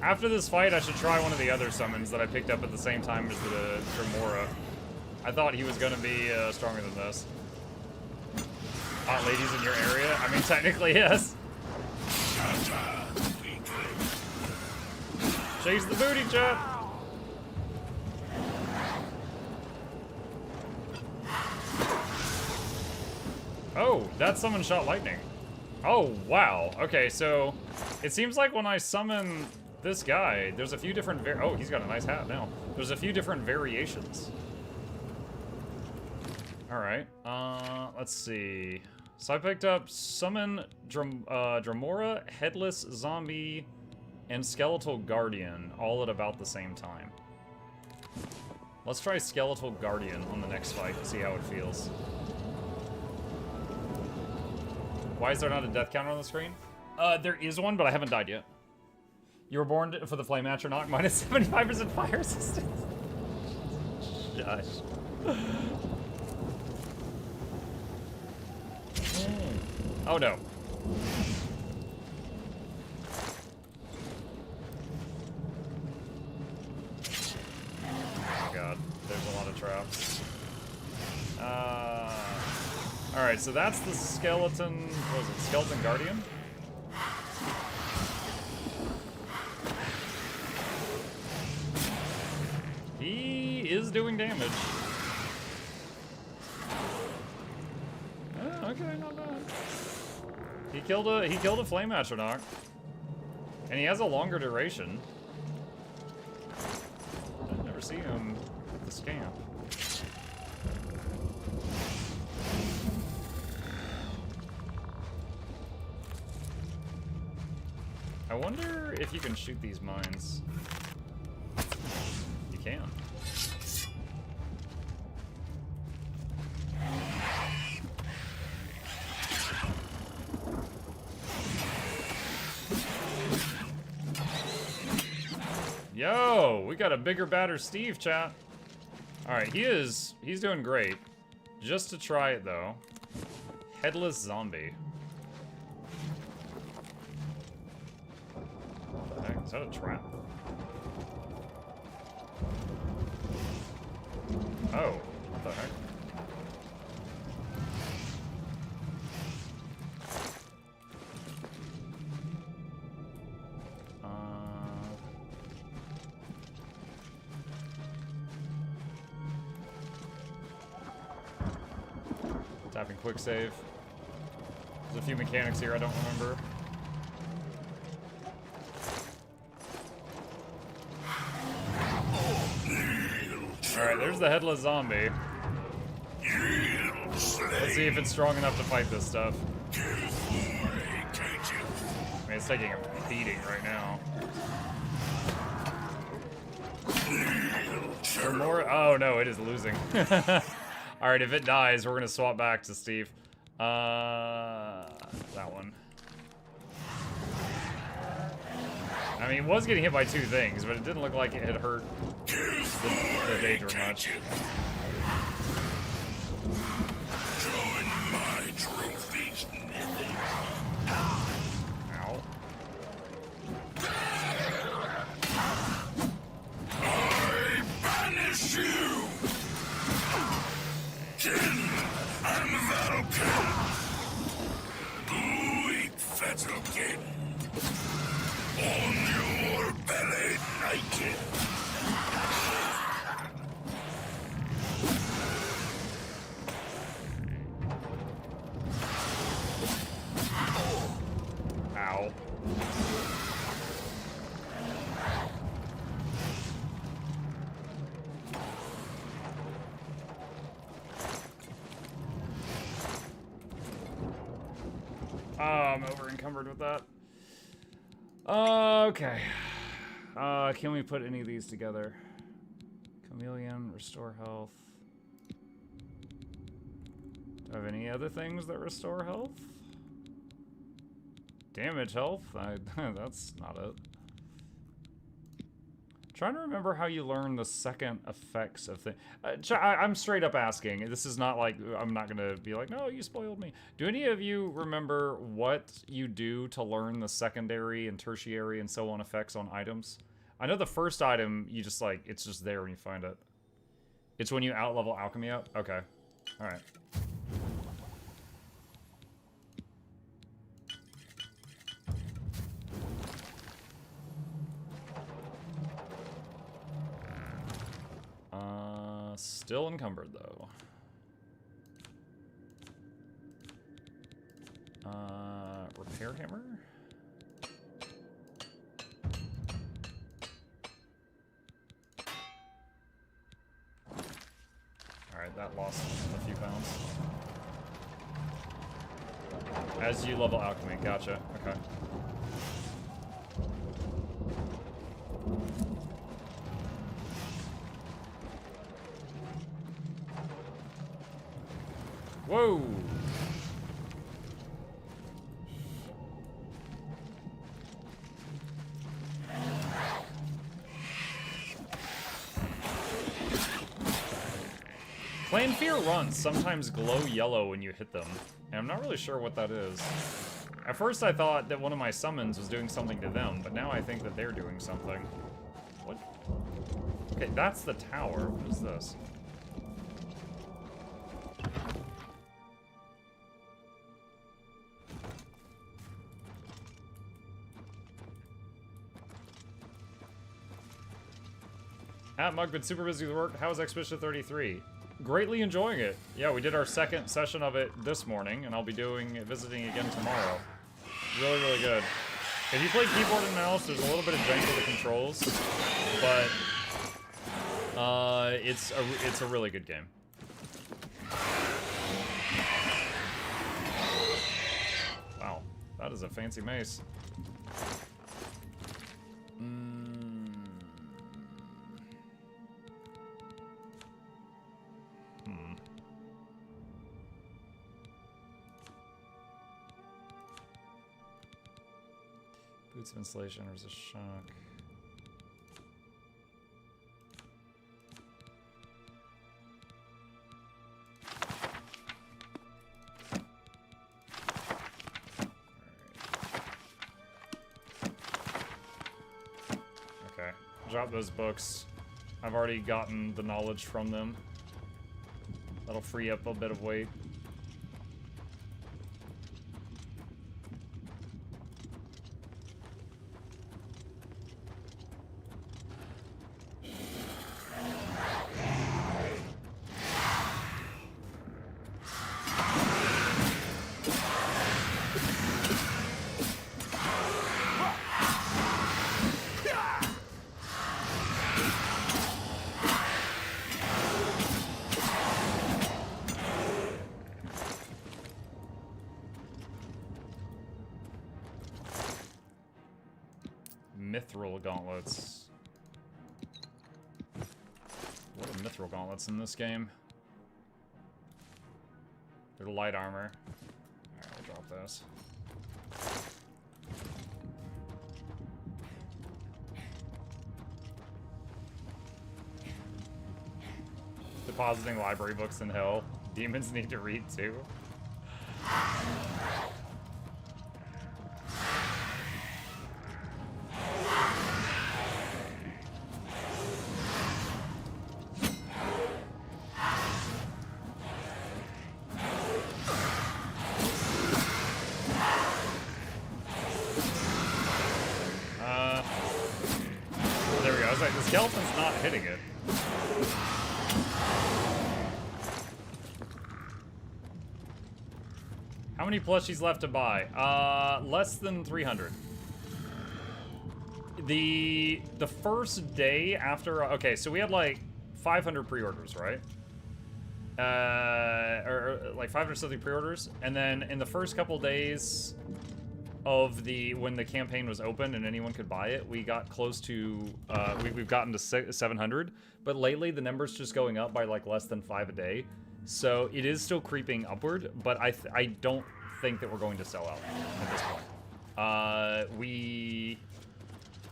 After this fight, I should try one of the other summons that I picked up at the same time as the Dremora. I thought he was gonna be stronger than this. Hot ladies in your area? I mean, technically, yes. Chase the booty, chat! Oh, that summon shot lightning. Oh, wow. Okay, so it seems like when I summon this guy, there's a few different oh, he's got a nice hat now. There's a few different variations. Alright, let's see. So I picked up Summon Dremora, Headless Zombie, and Skeletal Guardian, all at about the same time. Let's try Skeletal Guardian on the next fight and see how it feels. Why is there not a death counter on the screen? There is one, but I haven't died yet. You were born for the Flame Atronach, minus 75% fire resistance. Gosh. Oh no. Oh god, there's a lot of traps. Alright, so that's the skeleton, what was it, Skeleton Guardian? He is doing damage. Oh, okay, not bad. He killed a Flame Atronach. And he has a longer duration. I never see him with the scamp. I wonder if you can shoot these mines. You can. Yo, we got a bigger, badder Steve, chat. Alright, he's doing great. Just to try it, though. Headless zombie. What the heck? Is that a trap? Oh, what the heck? Tapping quick save. There's a few mechanics here I don't remember. Alright, there's the headless zombie. Let's see if it's strong enough to fight this stuff. I mean, it's taking a beating right now. Or more? Oh no, it is losing. Alright, if it dies, we're gonna swap back to Steve. That one. I mean, it was getting hit by two things, but it didn't look like it had hurt the Daedra much. Join my trophies, Ow. I banish you! Jin and Valken! Weak Fetokin! On your belly naked! Ow. I'm over encumbered with that. Okay. Can we put any of these together? Chameleon, restore health. Do I have any other things that restore health? Damage health? That's not it. Trying to remember how you learn the second effects of things. I'm straight up asking. This is not like, I'm not gonna be like, no, you spoiled me. Do any of you remember what you do to learn the secondary and tertiary and so on effects on items? I know the first item, you just like, it's just there when you find it. It's when you out-level alchemy up? Okay. Alright. Still encumbered, though. Repair hammer? Alright, that lost a few pounds. As you level alchemy, gotcha, okay. Whoa! Clan Fear runs sometimes glow yellow when you hit them, and I'm not really sure what that is. At first I thought that one of my summons was doing something to them, but now I think that they're doing something. What? Okay, that's the tower. What is this? Mug, been super busy with work. How's Expedition 33? Greatly enjoying it. Yeah, we did our second session of it this morning, and I'll be visiting again tomorrow. Really, really good. If you play keyboard and mouse, there's a little bit of jank with the controls, but it's a really good game. Wow, that is a fancy mace. Boots of insulation or is a shock? Okay, drop those books. I've already gotten the knowledge from them. That'll free up a bit of weight. Mithril gauntlets. What are mithril gauntlets in this game? They're light armor. Alright, we'll drop those. Depositing library books in hell. Demons need to read too. There we go. I was like, the skeleton's not hitting it. How many plushies left to buy? Less than 300. The first day after, okay, so we had like 500 pre-orders, right? Or like 500 something pre-orders, and then in the first couple days of when the campaign was open and anyone could buy it, we got close to, we've gotten to 700, but lately the number's just going up by like less than 5 a day. So it is still creeping upward, but I don't think that we're going to sell out at this point.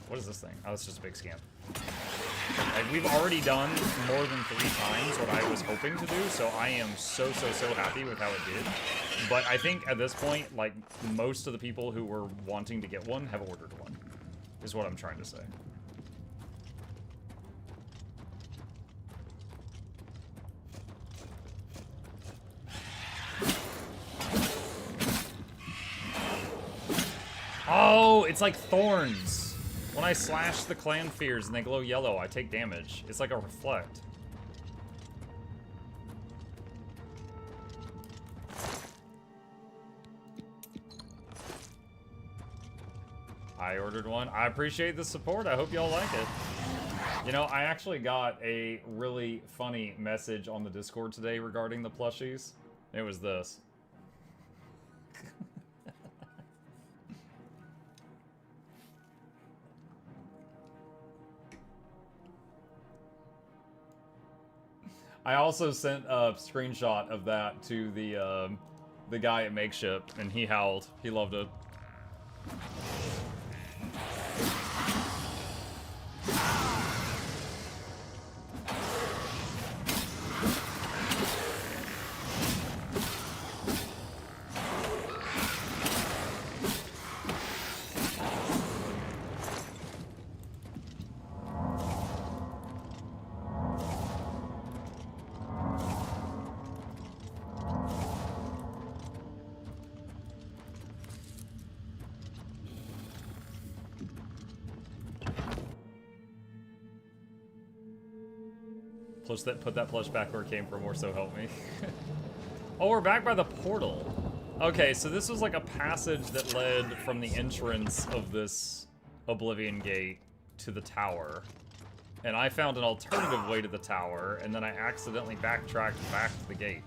What is this thing? Oh, it's just a big scam. Like, we've already done more than 3 times what I was hoping to do, so I am so happy with how it did. But I think at this point, like, most of the people who were wanting to get one have ordered one, is what I'm trying to say. Oh, it's like thorns. When I slash the clan fears and they glow yellow, I take damage. It's like a reflect. I ordered one. I appreciate the support. I hope y'all like it. You know, I actually got a really funny message on the Discord today regarding the plushies. It was this. I also sent a screenshot of that to the guy at Makeshift, and he howled. He loved it. Put that plush back where it came from, or so help me. Oh, we're back by the portal. Okay, so this was like a passage that led from the entrance of this Oblivion gate to the tower. And I found an alternative way to the tower, and then I accidentally backtracked back to the gate.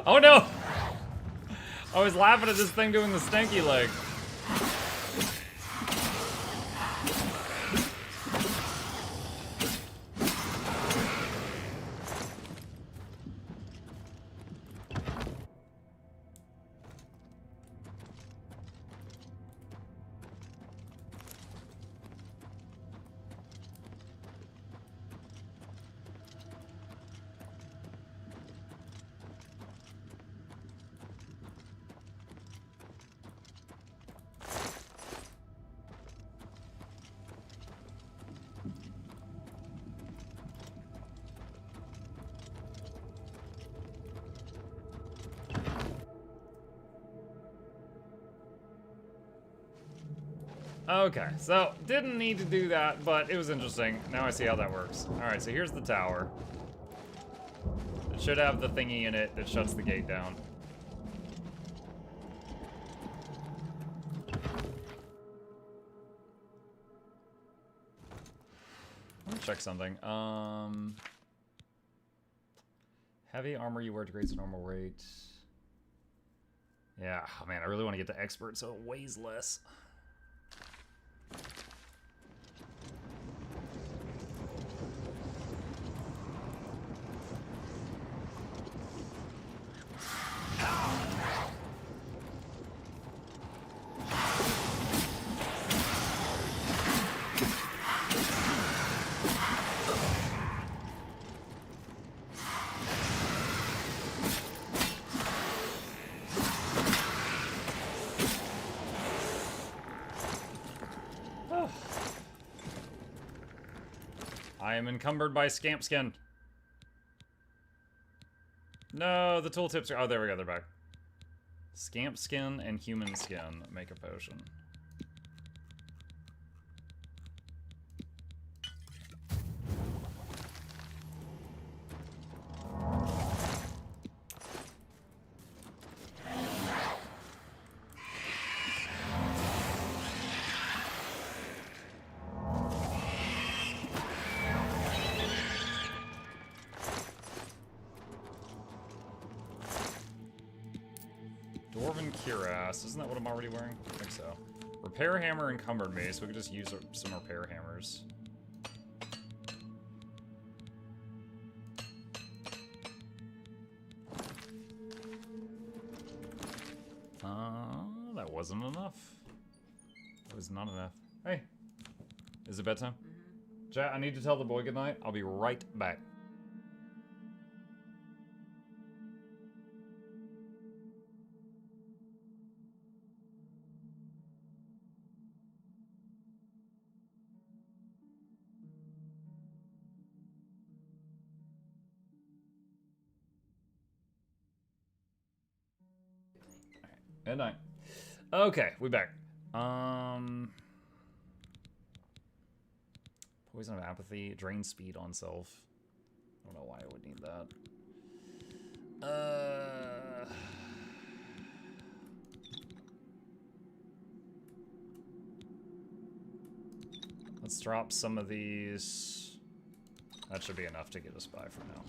Oh no! I was laughing at this thing doing the stanky leg. Okay, so didn't need to do that, but it was interesting. Now I see how that works. Alright, so here's the tower. It should have the thingy in it that shuts the gate down. Let me check something. Heavy armor you wear degrades the normal weight. Yeah, oh man, I really want to get to expert so it weighs less. I am encumbered by scamp skin. No, the tooltips are... Oh, there we go, they're back. Scamp skin and human skin make a potion. Isn't that what I'm already wearing? I think so. Repair hammer encumbered me, so we could just use some repair hammers. That wasn't enough. That was not enough. Hey, is it bedtime? Chat, I need to tell the boy goodnight. I'll be right back. Good night. Okay, we back. Poison of apathy, drain speed on self. I don't know why I would need that. Let's drop some of these. That should be enough to get us by for now.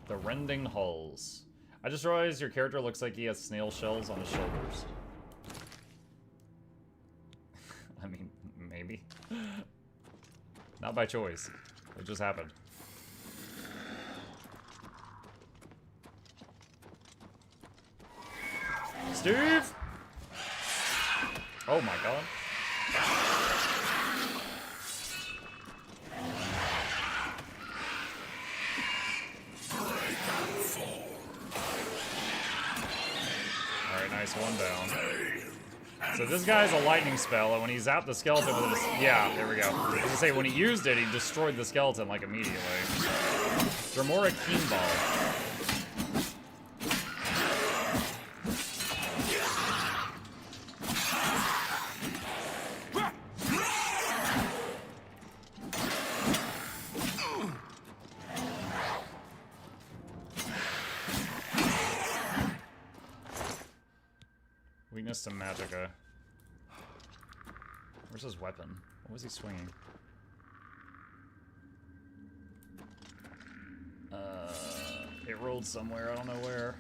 The rending hulls. I just realized your character looks like he has snail shells on his shoulders. I mean, maybe. Not by choice. It just happened. Steve! Oh my god. Nice, one down. So this guy's a lightning spell, and when he's out the skeleton with his... Yeah, there we go. I was gonna say, when he used it, he destroyed the skeleton, like, immediately. Dremora Keen Ball. Weakness to Magicka. Where's his weapon? What was he swinging? It rolled somewhere, I don't know where.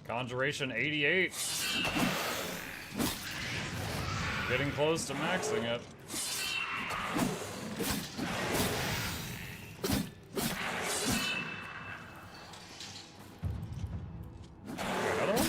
Conjuration 88. Getting close to maxing it. Another one?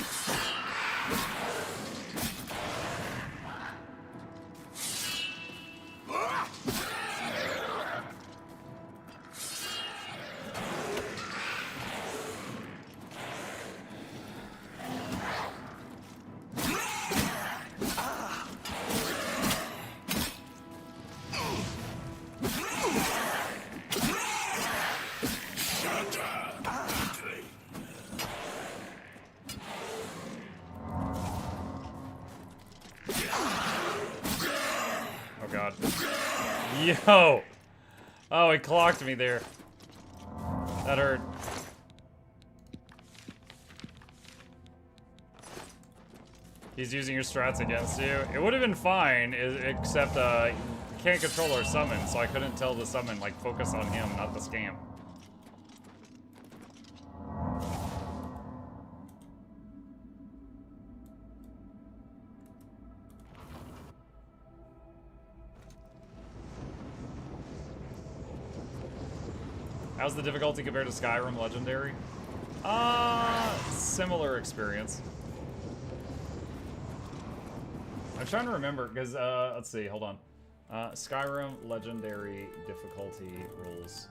Yo! Oh, he clocked me there. That hurt. He's using your strats against you. It would have been fine, except he can't control our summon, so I couldn't tell the summon, like, focus on him, not the scam. How's the difficulty compared to Skyrim Legendary? Similar experience. I'm trying to remember, because, let's see, hold on. Skyrim Legendary difficulty rules.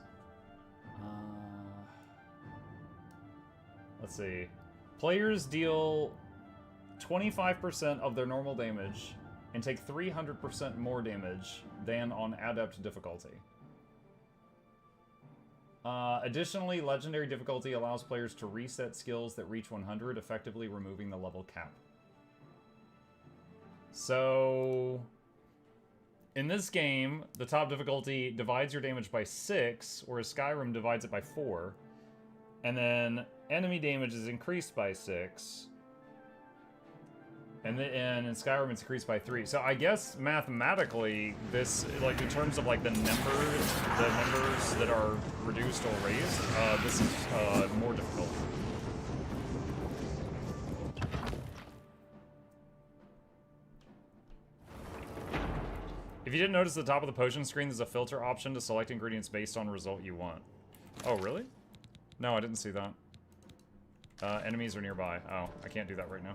Let's see. Players deal 25% of their normal damage and take 300% more damage than on Adept difficulty. Additionally, Legendary difficulty allows players to reset skills that reach 100, effectively removing the level cap. So, in this game, the top difficulty divides your damage by 6, whereas Skyrim divides it by 4. And then enemy damage is increased by 6. And in Skyrim, it's increased by 3. So I guess mathematically, this, like, in terms of like the numbers that are reduced or raised, this is more difficult. If you didn't notice at the top of the potion screen, there's a filter option to select ingredients based on result you want. Oh, really? No, I didn't see that. Enemies are nearby. Oh, I can't do that right now.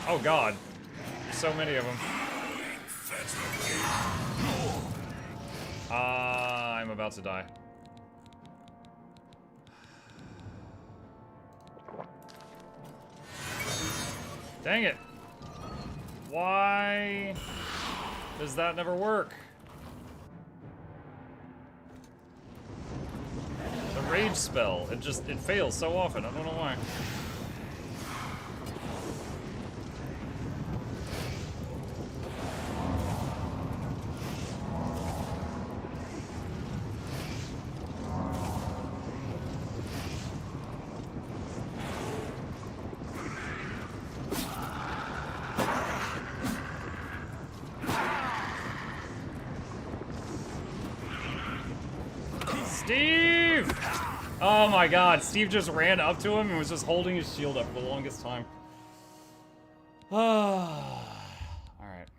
Oh god, so many of them. I'm about to die. Dang it. Why does that never work? The rage spell, it fails so often, I don't know why. Steve! Oh my god, Steve just ran up to him and was just holding his shield up for the longest time. Alright.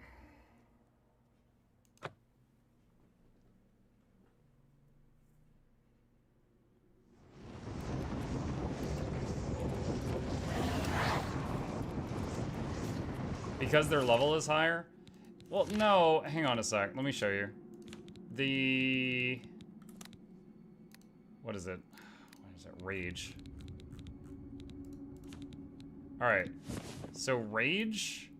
Because their level is higher? Well, no, hang on a sec. Let me show you. What is it? What is it? Rage. Alright. So, Rage.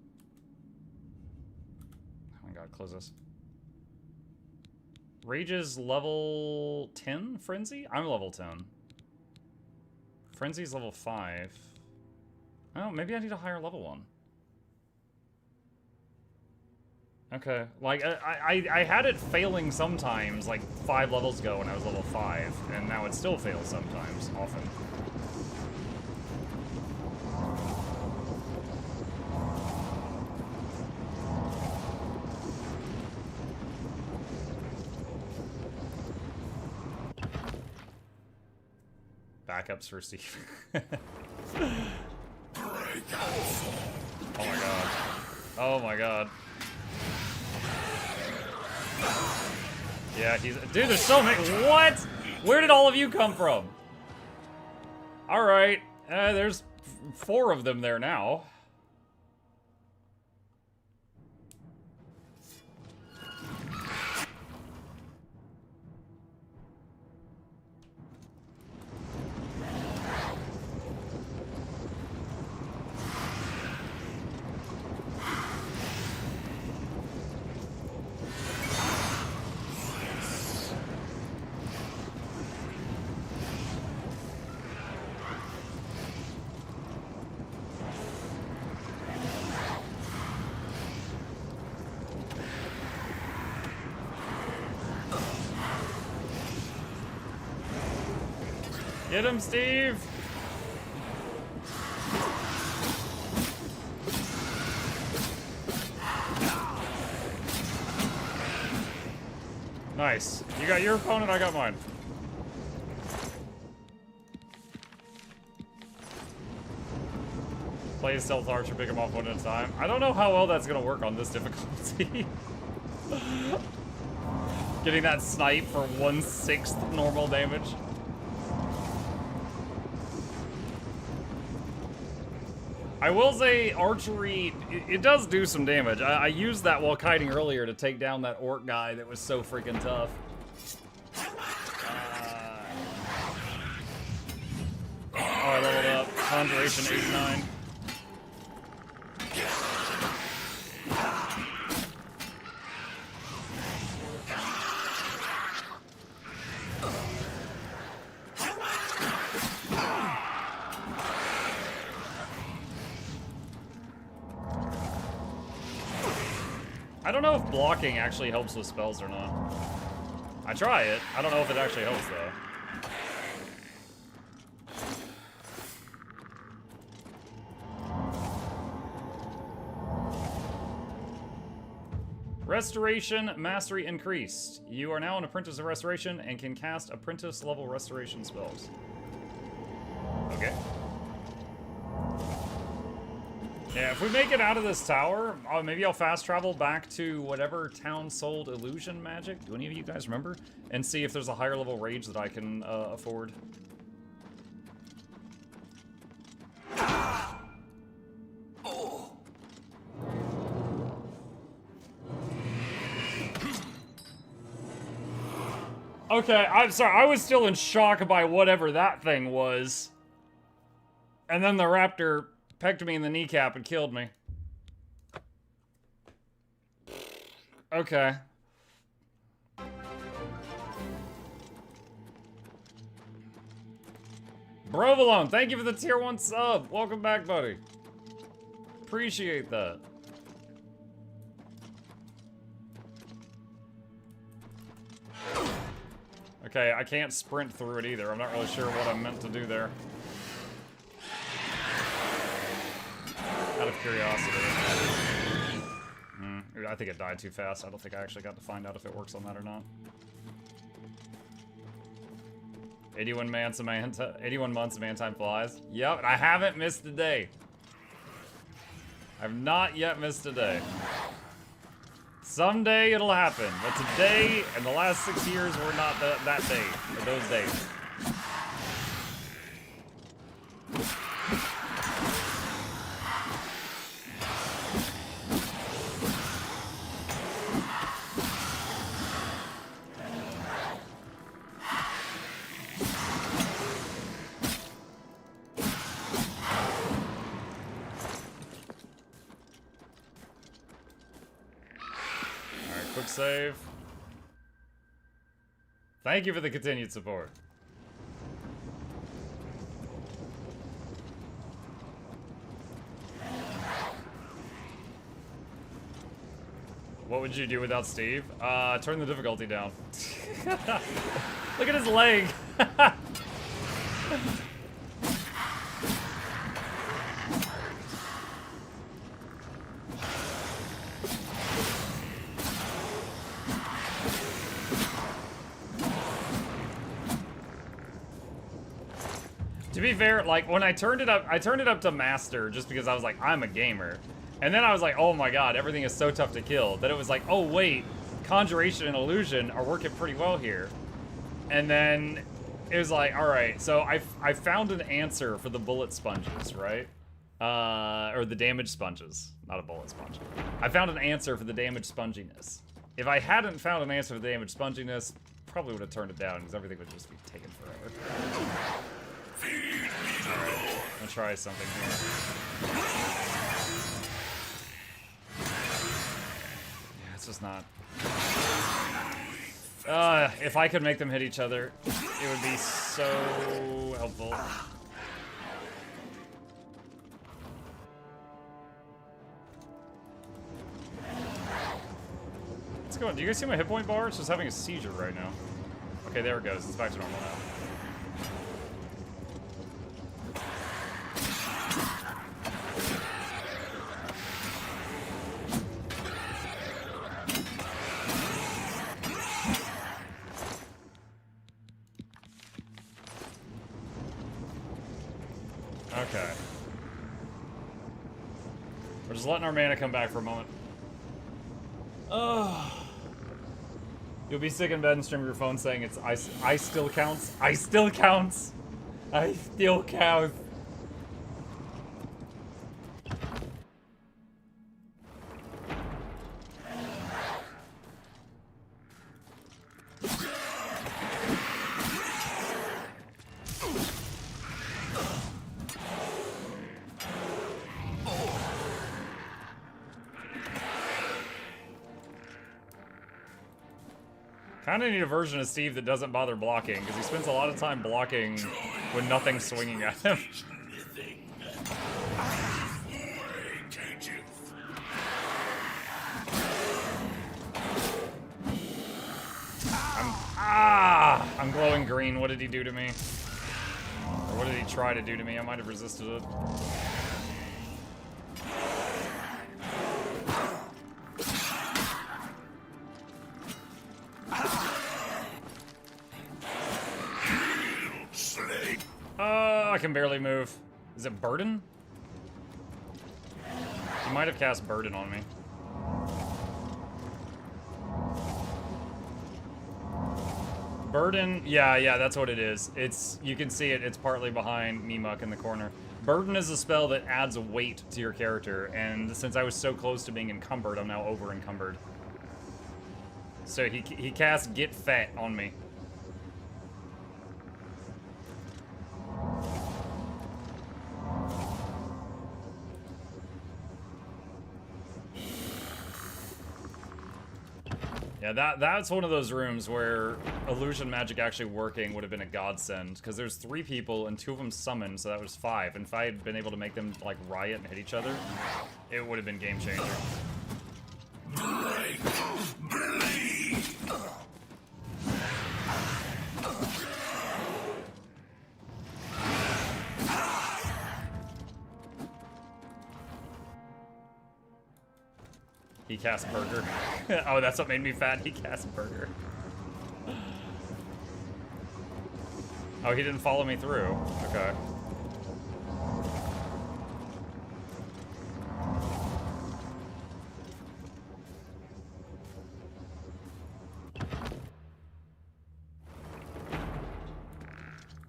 Oh my god, close this. Rage is level 10, Frenzy? I'm level 10. Frenzy's level 5. Oh, maybe I need a higher level one. Okay, like, I had it failing sometimes, like, 5 levels ago when I was level 5, and now it still fails sometimes, often. Backups for Steve. Oh my god. Oh my god. Yeah, he's... Dude, there's so many... What? Where did all of you come from? Alright. There's 4 of them there now. Get him, Steve! Nice. You got your opponent, I got mine. Play Stealth Archer, pick him off one at a time. I don't know how well that's gonna work on this difficulty. Getting that snipe for 1/6 normal damage. I will say, archery, it does do some damage. I used that while kiting earlier to take down that orc guy that was so freaking tough. Oh, I leveled up. Conjuration 89. I don't know if blocking actually helps with spells or not. I try it. I don't know if it actually helps, though. Restoration Mastery increased. You are now an Apprentice of Restoration and can cast Apprentice level Restoration spells. Okay. Yeah, if we make it out of this tower, maybe I'll fast travel back to whatever town sold illusion magic. Do any of you guys remember? And see if there's a higher level rage that I can afford. Okay, I'm sorry. I was still in shock by whatever that thing was. And then the raptor pecked me in the kneecap and killed me. Okay. Brovolone, thank you for the tier 1 sub. Welcome back, buddy. Appreciate that. Okay, I can't sprint through it either. I'm not really sure what I'm meant to do there. Out of curiosity. I think it died too fast. I don't think I actually got to find out if it works on that or not. 81 months of man-time flies. Yep, and I haven't missed a day. I've not yet missed a day. Someday it'll happen, but today and the last 6 years were not that day, or those days. Quick save. Thank you for the continued support. What would you do without Steve? Turn the difficulty down. Look at his leg. To be fair, like when I turned it up to master just because I was like, I'm a gamer. And then I was like, oh my god, everything is so tough to kill. Then it was like, oh wait, conjuration and illusion are working pretty well here. And then it was like, all right, so I found an answer for the bullet sponges, right? Or the damage sponges, not a bullet sponge. I found an answer for the damage sponginess. If I hadn't found an answer for the damage sponginess, probably would have turned it down because everything would just be taken forever. I'm gonna try something here. Yeah, it's just not. If I could make them hit each other, it would be so helpful. What's going on? Do you guys see my hit point bar? It's just having a seizure right now. Okay, there it goes. It's back to normal now. Okay. We're just letting our mana come back for a moment. You'll be sick in bed and stream your phone saying it's I still counts. I still counts. I still counts. Kinda need a version of Steve that doesn't bother blocking, because he spends a lot of time blocking when nothing's swinging at him. I'm glowing green. What did he do to me? Or what did he try to do to me? I might have resisted it. I can barely move. Is it Burden? He might have cast Burden on me. Burden, yeah, that's what it is. You can see it, it's partly behind Mimuk in the corner. Burden is a spell that adds weight to your character, and since I was so close to being encumbered, I'm now over-encumbered. So he cast Get Fat on me. Yeah, that's one of those rooms where illusion magic actually working would have been a godsend, because there's 3 people and 2 of them summoned, so that was 5. And if I had been able to make them like riot and hit each other, it would have been game changer. He cast Burger. Oh, that's what made me fat. He cast Burger. Oh, he didn't follow me through. Okay.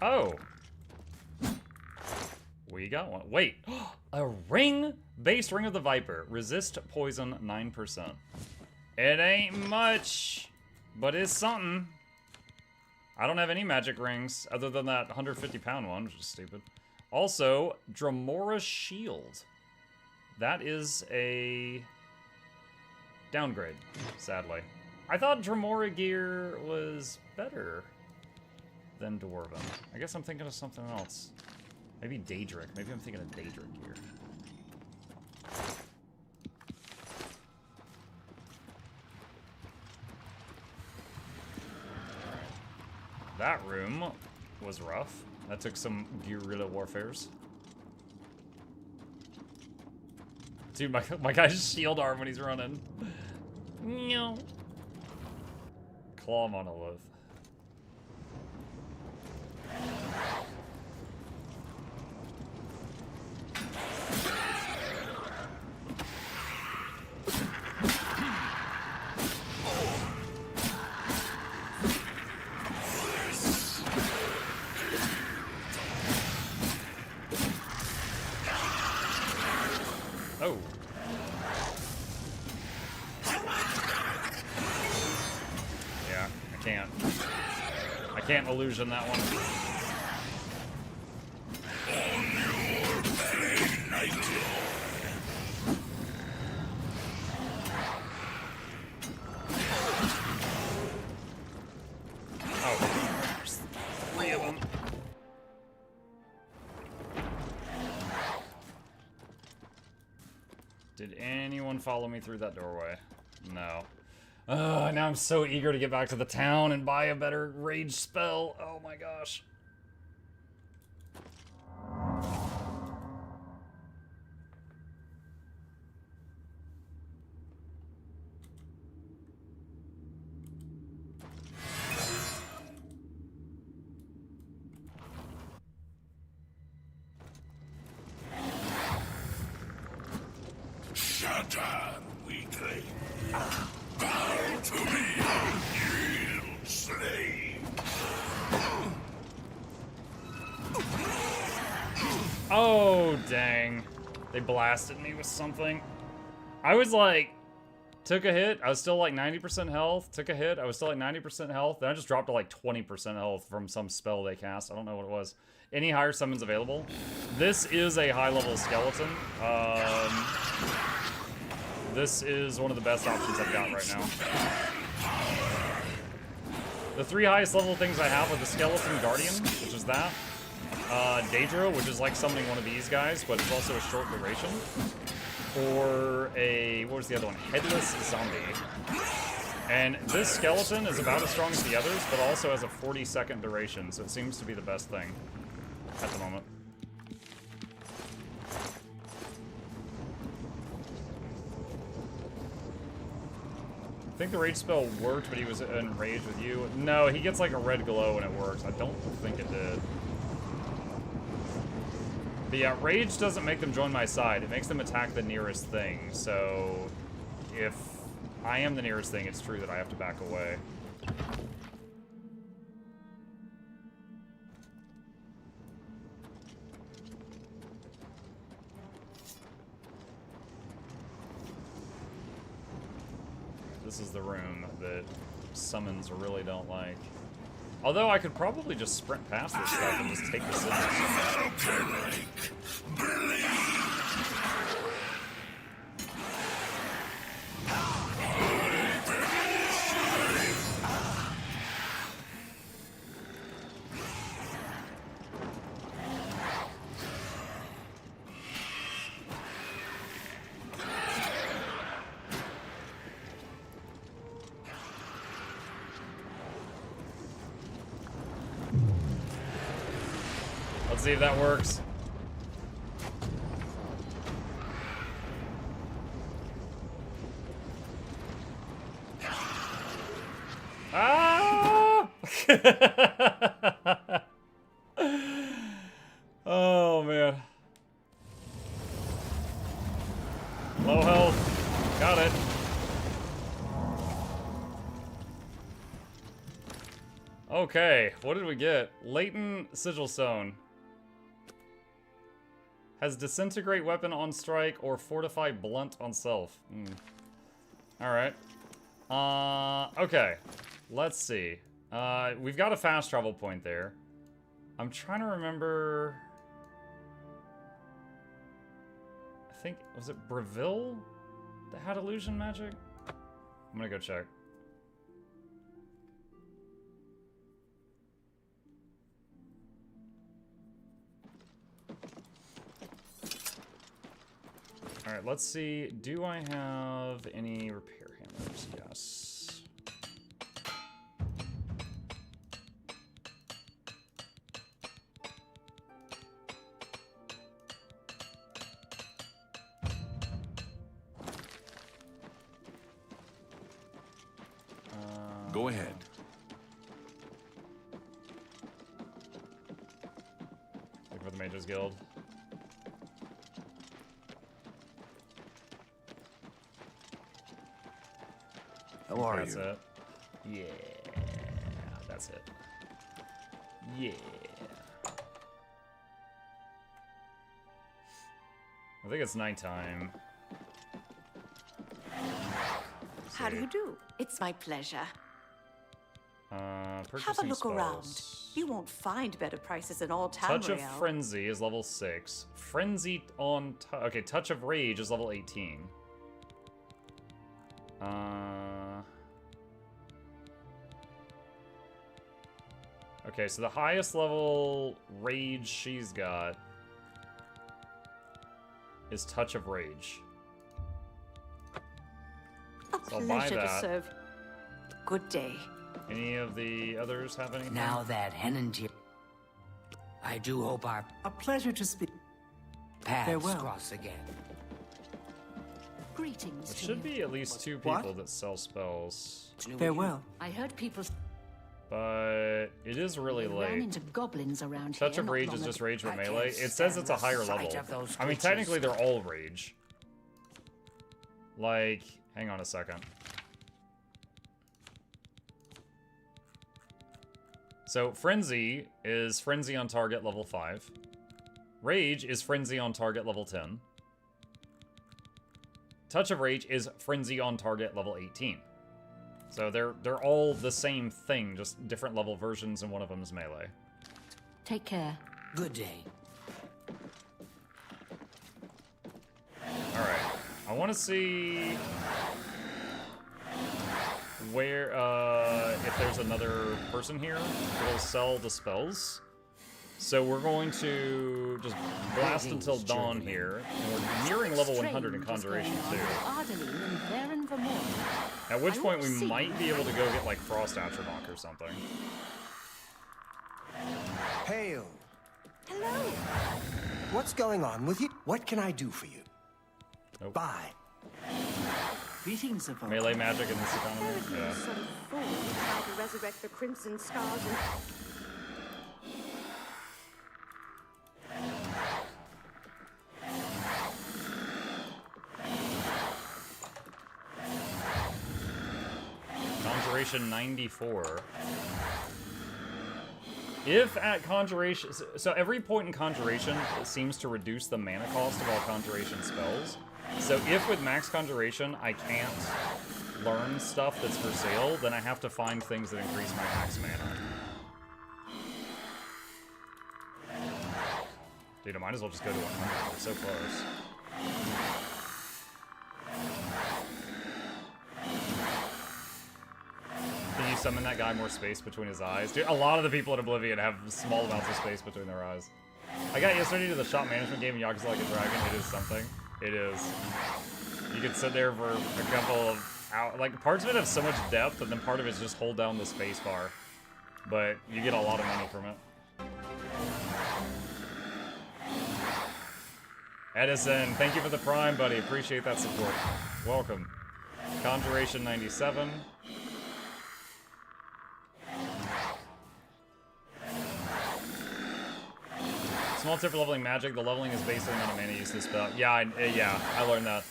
Oh. We got one. Wait. A ring? Base Ring of the Viper. Resist poison 9%. It ain't much, but it's something. I don't have any magic rings other than that 150-pound one, which is stupid. Also, Dramora's Shield. That is a Downgrade, sadly. I thought Dremora gear was better than Dwarven. I guess I'm thinking of something else. Maybe Daedric. Maybe I'm thinking of Daedric gear. That room was rough. That took some guerrilla warfares. Dude, my guy's shield arm when he's running. No. Claw monolith. Oh. Yeah, I can't. I can't illusion that one. Oh, there's 3 of them. Did anyone follow me through that doorway? No. Now I'm so eager to get back to the town and buy a better rage spell. Oh my gosh. Shut up, weakling. Bow to me, yield, slave. Oh, dang. They blasted me with something. I was like, took a hit. I was still like 90% health. Took a hit. I was still like 90% health. Then I just dropped to like 20% health from some spell they cast. I don't know what it was. Any higher summons available? This is a high-level skeleton. This is one of the best options I've got right now. The 3 highest level things I have are the Skeleton Guardian, which is that. Daedra, which is like summoning one of these guys, but it's also a short duration. Or a, what was the other one? Headless Zombie. And this skeleton is about as strong as the others, but also has a 40-second duration, so it seems to be the best thing at the moment. I think the rage spell worked, but he was enraged with you. No, he gets like a red glow when it works. I don't think it did. But yeah, rage doesn't make them join my side. It makes them attack the nearest thing. So if I am the nearest thing, it's true that I have to back away. This is the room that summons really don't like. Although I could probably just sprint past this stuff and just take the scissors. Let's see if that works. Ah! Oh, man. Low health. Got it. Okay, what did we get? Latent Sigil Stone. Has Disintegrate Weapon on strike or Fortify Blunt on self. Alright. Okay. Let's see. We've got a fast travel point there. I'm trying to remember... I think... Was it Breville that had illusion magic? I'm gonna go check. Alright, let's see. Do I have any repair hammers? Yes. Go ahead. Look for the Mages Guild. How are That's you? it. Yeah. That's it. Yeah. I think it's nighttime. How do you do? It's my pleasure. Have a Purchasing look around. spells. You won't find better prices in all Touch of Tamriel. Frenzy is level 6. Frenzy on... Okay, Touch of Rage is level 18. Okay, so the highest level Rage she's got is Touch of Rage. A So I'll buy pleasure to that. serve. Good day. Any of the others have anything? Now that Henantier... I do hope our A pleasure to speak. paths Farewell. cross again. Greetings There to should you. be at least 2 What? people that sell spells. Farewell. I heard people But it is really ran late. into goblins around Touch here of not Rage long is just ago. Rage with I melee. can't It says it's a stand the higher sight level. of those I mean, creatures. technically they're all Rage. Like, hang on a second. So, Frenzy is Frenzy on target level 5. Rage is Frenzy on target level 10. Touch of Rage is Frenzy on target level 18. So they're all the same thing, just different level versions, and one of them is melee. Take care. Good day. Alright. I want to see where, if there's another person here that'll sell the spells. So we're going to just blast until dawn here, and we're nearing level 100 in Conjuration too. At which point we might be able to go get like Frost Atronach or something. Hail. Hello. What's going on with you? What can I do for you? Nope. Bye. Greetings, Evoker. Melee magic in this economy? Apparently Yeah. some fool tried to resurrect the Crimson Scars and... Conjuration 94. If at Conjuration... So every point in Conjuration seems to reduce the mana cost of all Conjuration spells. So if with max Conjuration I can't learn stuff that's for sale, then I have to find things that increase my max mana. Dude, I might as well just go to 100. We're so close. Can you summon that guy more space between his eyes? Dude, a lot of the people in Oblivion have small amounts of space between their eyes. I got yesterday to the shop management game, Yakuza Like a Dragon. It is something. It is. You can sit there for a couple of hours. Like, parts of it have so much depth, and then part of it is just hold down the space bar. But you get a lot of money from it. Edison, thank you for the Prime, buddy. Appreciate that support. Welcome. Conjuration 97. Small tip for leveling magic. The leveling is based on the amount of mana use this spell. Yeah, I learned that.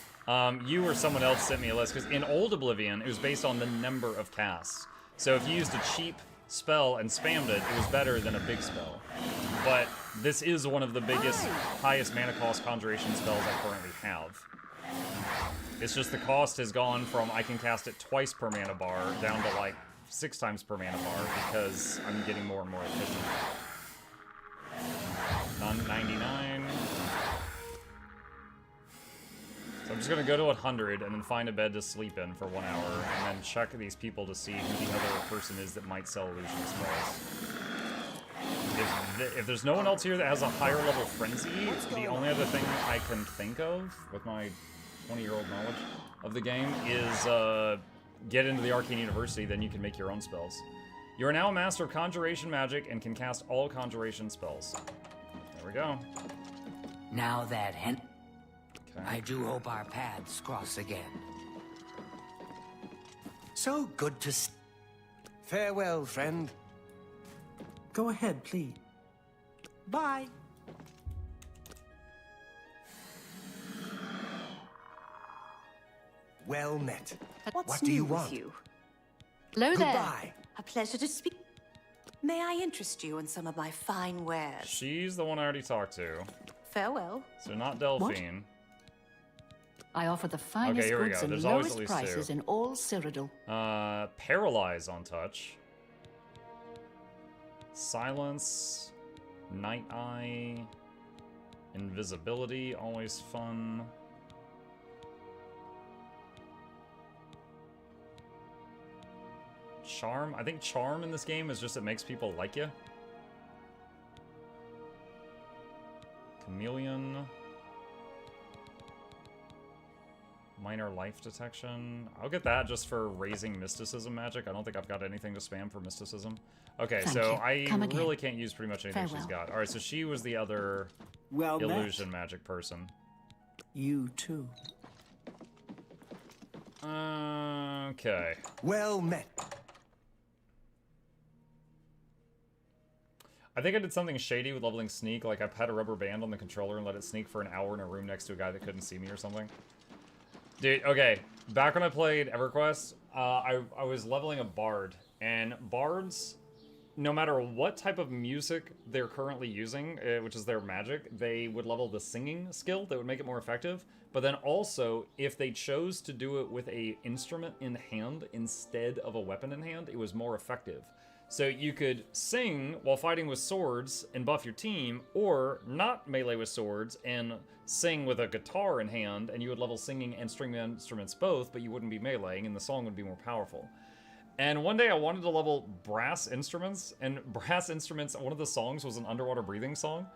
You or someone else sent me a list, because in old Oblivion, it was based on the number of casts. So if you used a cheap spell and spammed it, it was better than a big spell. But this is one of the biggest, highest mana cost conjuration spells I currently have. It's just the cost has gone from I can cast it twice per mana bar down to like 6 times per mana bar because I'm getting more and more efficient. 99. So I'm just gonna go to 100 and then find a bed to sleep in for 1 hour, and then check these people to see who the other person is that might sell illusion spells. If there's no one else here that has a higher level frenzy, the only other thing I can think of with my 20-year-old knowledge of the game is get into the Arcane University, then you can make your own spells. You are now a master of conjuration magic and can cast all conjuration spells. There we go. Now that Okay. I do hope our paths cross again. So good to farewell, friend. Go ahead, please. Bye. Well met. What's What do you new want? with you? Hello there. Goodbye. A pleasure to speak. May I interest you in some of my fine wares? She's the one I already talked to. Farewell. So not Delphine. I offer the finest here we goods go. and There's always at lowest least prices two. in all Cyrodiil. Paralyze on touch. Silence. Night Eye. Invisibility, always fun. Charm. I think charm in this game is just it makes people like you. Chameleon. Minor life detection. I'll get that just for raising mysticism magic. I don't think I've got anything to spam for mysticism. Okay, Thank so you. I Come again. really can't use pretty much anything she's Farewell. got. Alright, so she was the other Well met. illusion magic person. You too. Okay. Well met. I think I did something shady with leveling sneak, like I had a rubber band on the controller and let it sneak for an hour in a room next to a guy that couldn't see me or something. Dude, okay, back when I played EverQuest, I was leveling a bard, and bards, no matter what type of music they're currently using, which is their magic, they would level the singing skill that would make it more effective. But then also, if they chose to do it with a instrument in hand instead of a weapon in hand, it was more effective. So you could sing while fighting with swords and buff your team, or not melee with swords and sing with a guitar in hand, and you would level singing and string instruments both, but you wouldn't be meleeing, and the song would be more powerful. And one day I wanted to level brass instruments, and brass instruments, one of the songs was an underwater breathing song,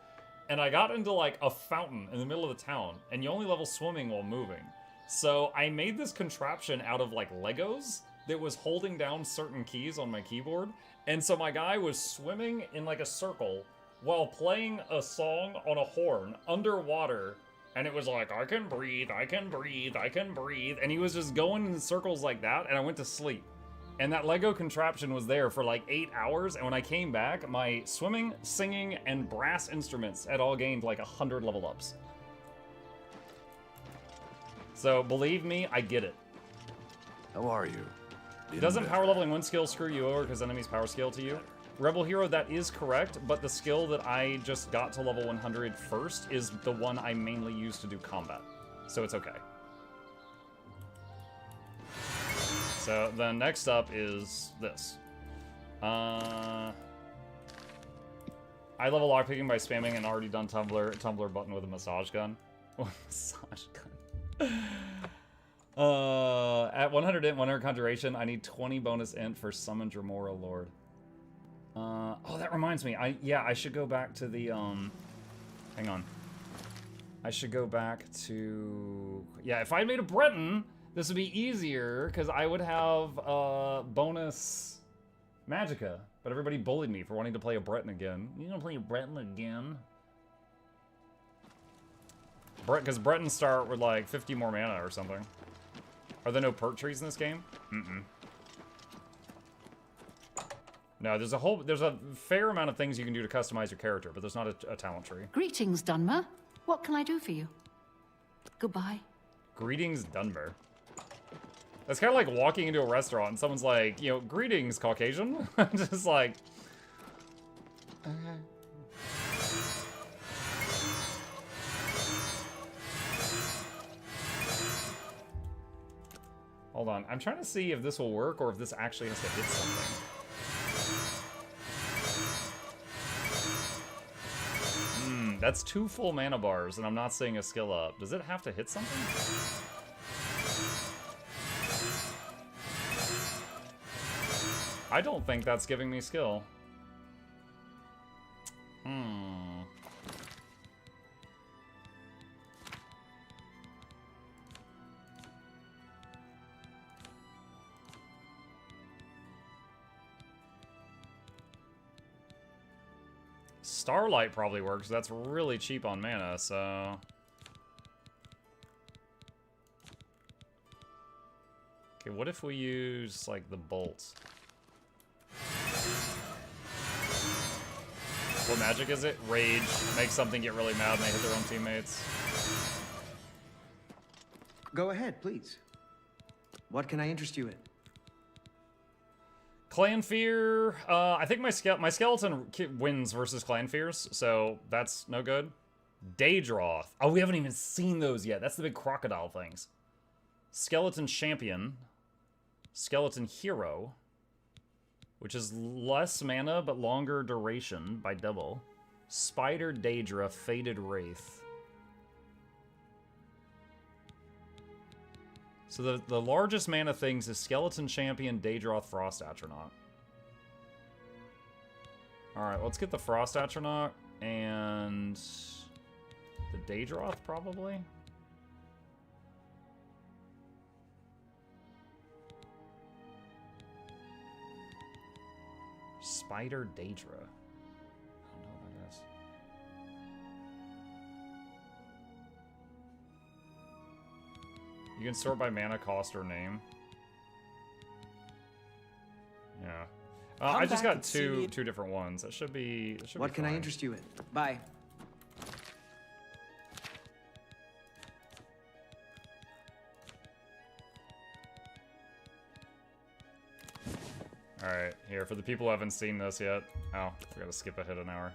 and I got into like a fountain in the middle of the town, and you only level swimming while moving. So I made this contraption out of like Legos that was holding down certain keys on my keyboard, and so my guy was swimming in like a circle while playing a song on a horn underwater, and it was like, I can breathe, I can breathe, I can breathe, and he was just going in circles like that, and I went to sleep. And that Lego contraption was there for like 8 hours, and when I came back, my swimming, singing, and brass instruments had all gained like 100 level ups. So, believe me, I get it. How are you? Doesn't power leveling one skill screw you over because enemies power scale to you? Rebel Hero, that is correct, but the skill that I just got to level 100 first is the one I mainly use to do combat. So it's okay. So then next up is this. I level lockpicking by spamming an already done Tumblr button with a massage gun. Massage gun. At 100 int, 100 conjuration, I need 20 bonus int for summon Dremora Lord. Oh, that reminds me. I should go back to the, hang on. I should go back to, yeah, if I made a Breton, this would be easier, because I would have, bonus Magicka. But everybody bullied me for wanting to play a Breton again. You gonna play a Breton again? Because Bretons start with like 50 more mana or something. Are there no perk trees in this game? Mm-mm. No, there's a fair amount of things you can do to customize your character, but there's not a talent tree. Greetings, Dunmer. What can I do for you? Goodbye. Greetings, Dunmer. That's kind of like walking into a restaurant and someone's like, you know, greetings, Caucasian. Just like, okay. Hold on, I'm trying to see if this will work or if this actually has to hit something. That's 2 full mana bars, and I'm not seeing a skill up. Does it have to hit something? I don't think that's giving me skill. Starlight probably works. That's really cheap on mana, so... Okay, what if we use, like, the bolts? What magic is it? Rage. Make something get really mad and they hit their own teammates. Go ahead, please. What can I interest you in? Clan Fear. I think my skeleton wins versus Clan Fears, so that's no good. Daedroth. Oh, we haven't even seen those yet. That's the big crocodile things. Skeleton Champion. Skeleton Hero. Which is less mana, but longer duration by double. Spider Daedra, Faded Wraith. So the largest mana things is Skeleton Champion, Daedroth, Frost Atronach. Alright, let's get the Frost Atronach and the Daedroth, probably. Spider Daedra. I don't know what that is. You can sort by mana, cost, or name. Yeah. I just got two different ones. That should be. What can I interest you in? Bye. Alright, here, for the people who haven't seen this yet. Oh, we gotta skip ahead an hour.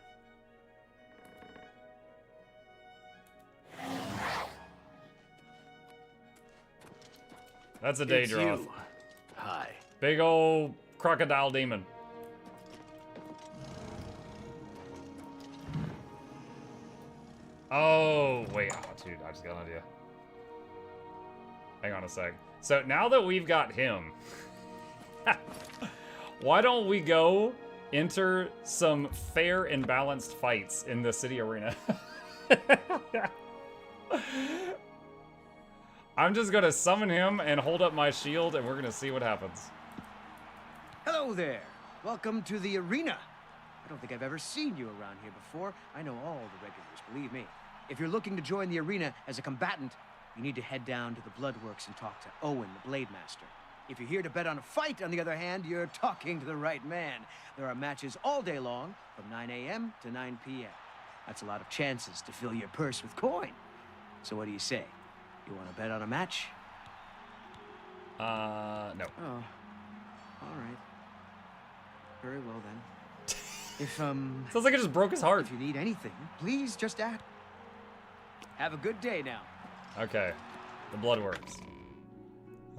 That's a Daedroth. Hi. Big old crocodile demon. Oh, wait. Oh, dude, I just got an idea. Hang on a sec. So now that we've got him, why don't we go enter some fair and balanced fights in the city arena? I'm just gonna summon him and hold up my shield, and we're gonna see what happens. Hello there. Welcome to the arena. I don't think I've ever seen you around here before. I know all the regulars, believe me. If you're looking to join the arena as a combatant, you need to head down to the Bloodworks and talk to Owen, the Blade Master. If you're here to bet on a fight, on the other hand, you're talking to the right man. There are matches all day long, from 9 a.m. to 9 p.m. That's a lot of chances to fill your purse with coin. So what do you say? You want to bet on a match? No. Oh. All right. Very well, then. If, Sounds like it just broke his heart. If you need anything, please just ask. Have a good day now. Okay. The Bloodworks.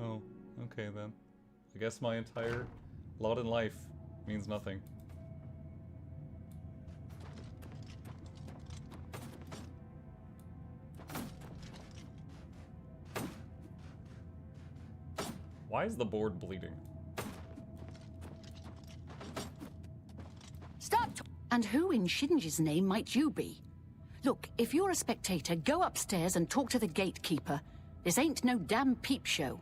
Oh, okay then. I guess my entire lot in life means nothing. Why is the board bleeding? Stop! And who in Shinji's name might you be? Look, if you're a spectator, go upstairs and talk to the gatekeeper. This ain't no damn peep show.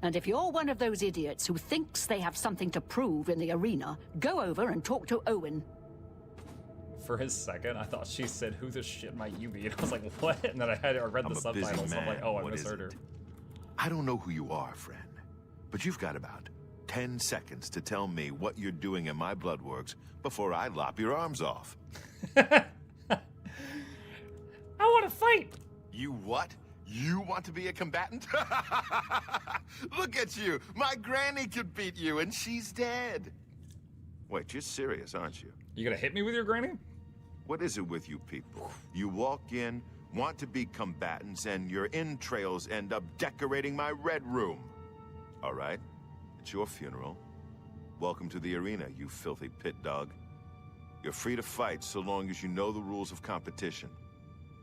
And if you're one of those idiots who thinks they have something to prove in the arena, go over and talk to Owen. For his second, I thought she said, "Who the shit might you be?" And I was like, "What?" And then I read the subtitles. I'm like, "Oh, I misheard her." I don't know who you are, friend, but you've got about 10 seconds to tell me what you're doing in my Bloodworks before I lop your arms off. I want to fight! You what? You want to be a combatant? Look at you! My granny could beat you, and she's dead. Wait, you're serious, aren't you? You gonna hit me with your granny? What is it with you people? You walk in, want to be combatants, and your entrails end up decorating my red room. All right, it's your funeral. Welcome to the arena, you filthy pit dog. You're free to fight so long as you know the rules of competition.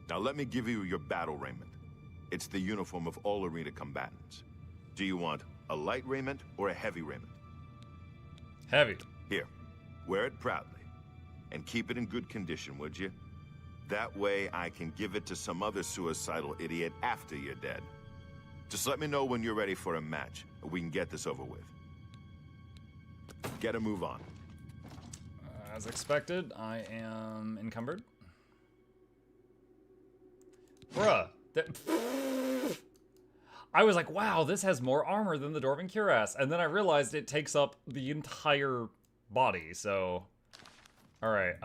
Now let me give you your battle raiment. It's the uniform of all arena combatants. Do you want a light raiment or a heavy raiment? Heavy. Here, wear it proudly. And keep it in good condition, would you? That way I can give it to some other suicidal idiot after you're dead. Just let me know when you're ready for a match, and we can get this over with. Get a move on. As expected, I am encumbered. Bruh. I was like, wow, this has more armor than the Dwarven Cuirass. And then I realized it takes up the entire body, so... Alright,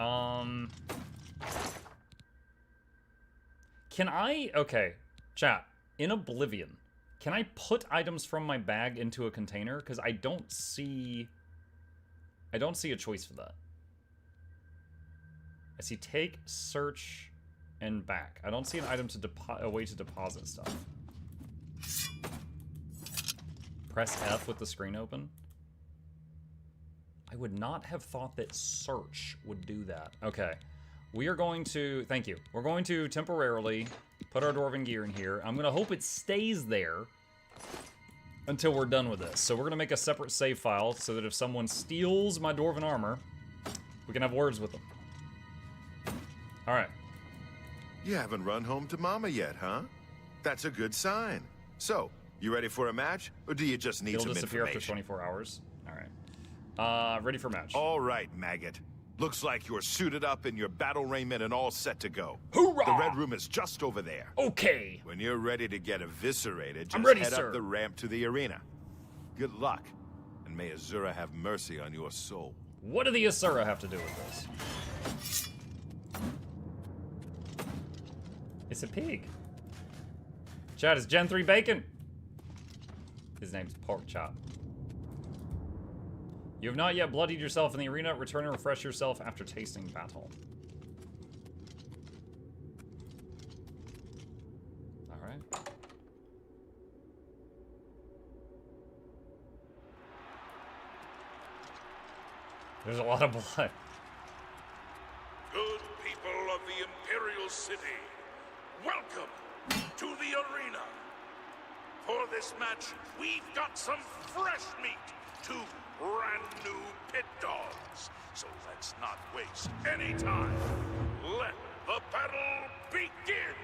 Can I... Okay, chat. In Oblivion, can I put items from my bag into a container? Because I don't see a choice for that. I see take, search, and back. I don't see an item to a way to deposit stuff. Press F with the screen open. I would not have thought that search would do that. Okay. We are going to... Thank you. We're going to temporarily put our Dwarven gear in here. I'm going to hope it stays there until we're done with this. So we're going to make a separate save file so that if someone steals my Dwarven armor, we can have words with them. Alright. You haven't run home to Mama yet, huh? That's a good sign. So, you ready for a match, or do you just need some information? It'll disappear after 24 hours. Alright. Ready for match. All right, maggot. Looks like you're suited up in your battle raiment and all set to go. Hoorah! The red room is just over there. Okay. When you're ready to get eviscerated, just I'm ready, head sir. up the ramp to the arena. Good luck, and may Azura have mercy on your soul. What do the Asura have to do with this? It's a pig. Chat, is Gen 3 bacon? His name's Pork Chop. You have not yet bloodied yourself in the arena. Return and refresh yourself after tasting battle. Alright. There's a lot of blood. Good people of the Imperial City, welcome to the arena. For this match, we've got some fresh meat, 2 brand new pit dogs. So let's not waste any time. Let the battle begin.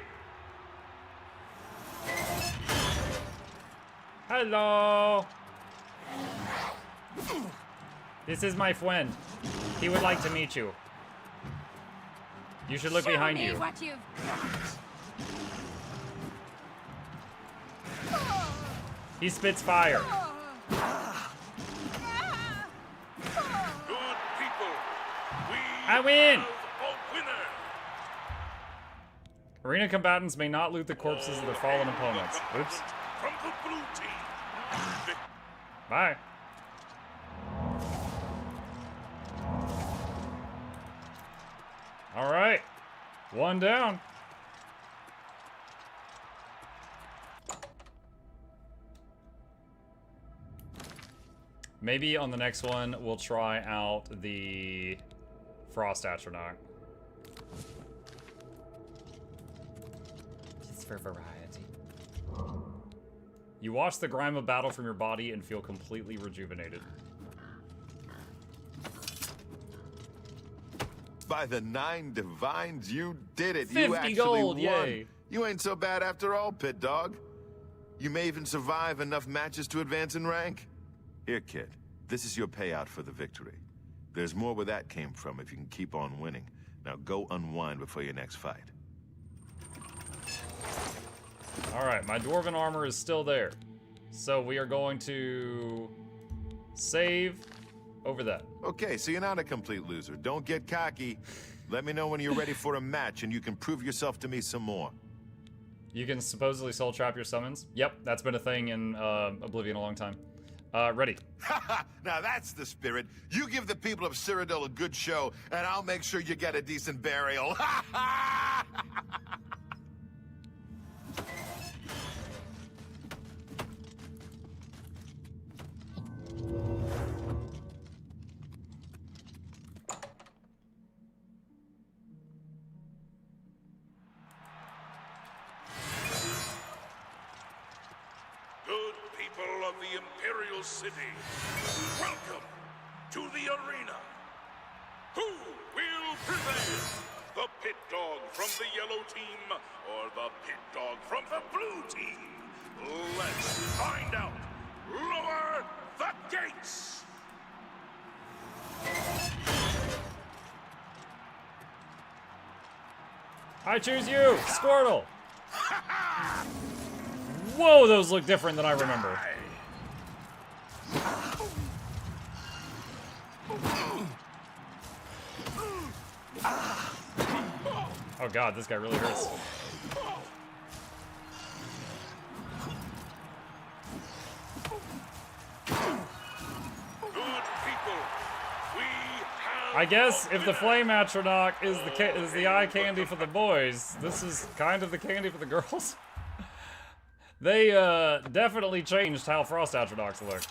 Hello. This is my friend. He would like to meet you. You should look behind you. What you've He spits fire. Good people, I win! have a winner. Arena combatants may not loot the corpses of their fallen opponents. Oops. From the blue team. Bye. All right. 1 down. Maybe on the next one, we'll try out the Frost Astronaut. Just for variety. You wash the grime of battle from your body and feel completely rejuvenated. By the 9 divines, you did it. 50 You actually gold, won. yay. You ain't so bad after all, pit dog. You may even survive enough matches to advance in rank. Here, kid. This is your payout for the victory. There's more where that came from if you can keep on winning. Now go unwind before your next fight. Alright, my Dwarven armor is still there. So we are going to save over that. Okay, so you're not a complete loser. Don't get cocky. Let me know when you're ready for a match and you can prove yourself to me some more. You can supposedly soul trap your summons. Yep, that's been a thing in Oblivion a long time. Ready. Now that's the spirit. You give the people of Cyrodiil a good show, and I'll make sure you get a decent burial. the Imperial City, welcome to the arena. Who will prevail? The pit dog from the yellow team or the pit dog from the blue team? Let's find out. Lower the gates! I choose you, Squirtle! Whoa, those look different than I remember. Oh god, this guy really hurts. I guess if the Flame Atronach is the eye candy for the boys, this is kind of the candy for the girls. They definitely changed how Frost Atronachs look.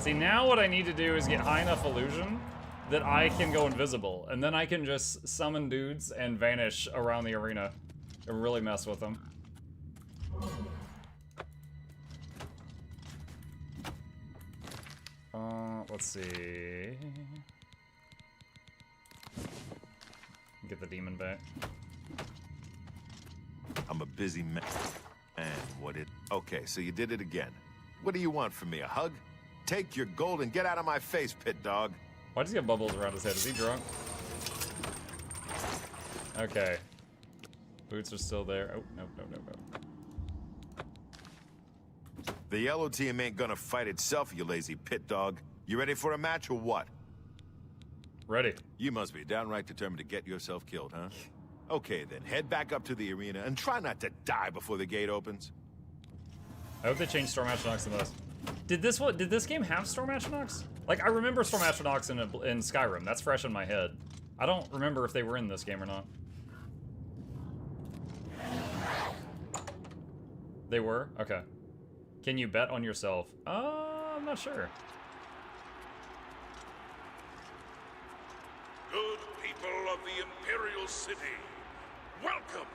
See, now what I need to do is get high enough illusion that I can go invisible, and then I can just summon dudes and vanish around the arena and really mess with them. Let's see. Get the demon back. I'm a busy man. Okay, so you did it again. What do you want from me, a hug? Take your gold and get out of my face, pit dog. Why does he have bubbles around his head? Is he drunk? Okay. Boots are still there. Oh, no. The yellow team ain't gonna fight itself, you lazy pit dog. You ready for a match or what? Ready. You must be downright determined to get yourself killed, huh? Okay then, head back up to the arena and try not to die before the gate opens. I hope they changed Storm Atronachs the most. Did this game have Storm Atronachs? Like, I remember Storm Atronachs in Skyrim. That's fresh in my head. I don't remember if they were in this game or not. They were? Okay. Can you bet on yourself? I'm not sure. Good people of the Imperial City, welcome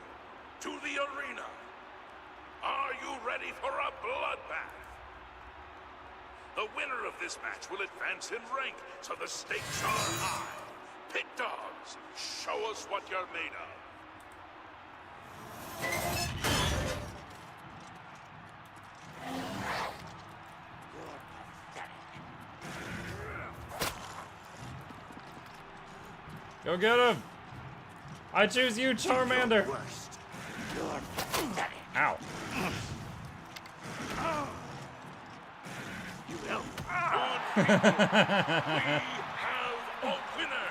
to the arena. Are you ready for a bloodbath? The winner of this match will advance in rank, so the stakes are high. Pit dogs, show us what you're made of. Go get him! I choose you, Charmander! Ow. We have a winner!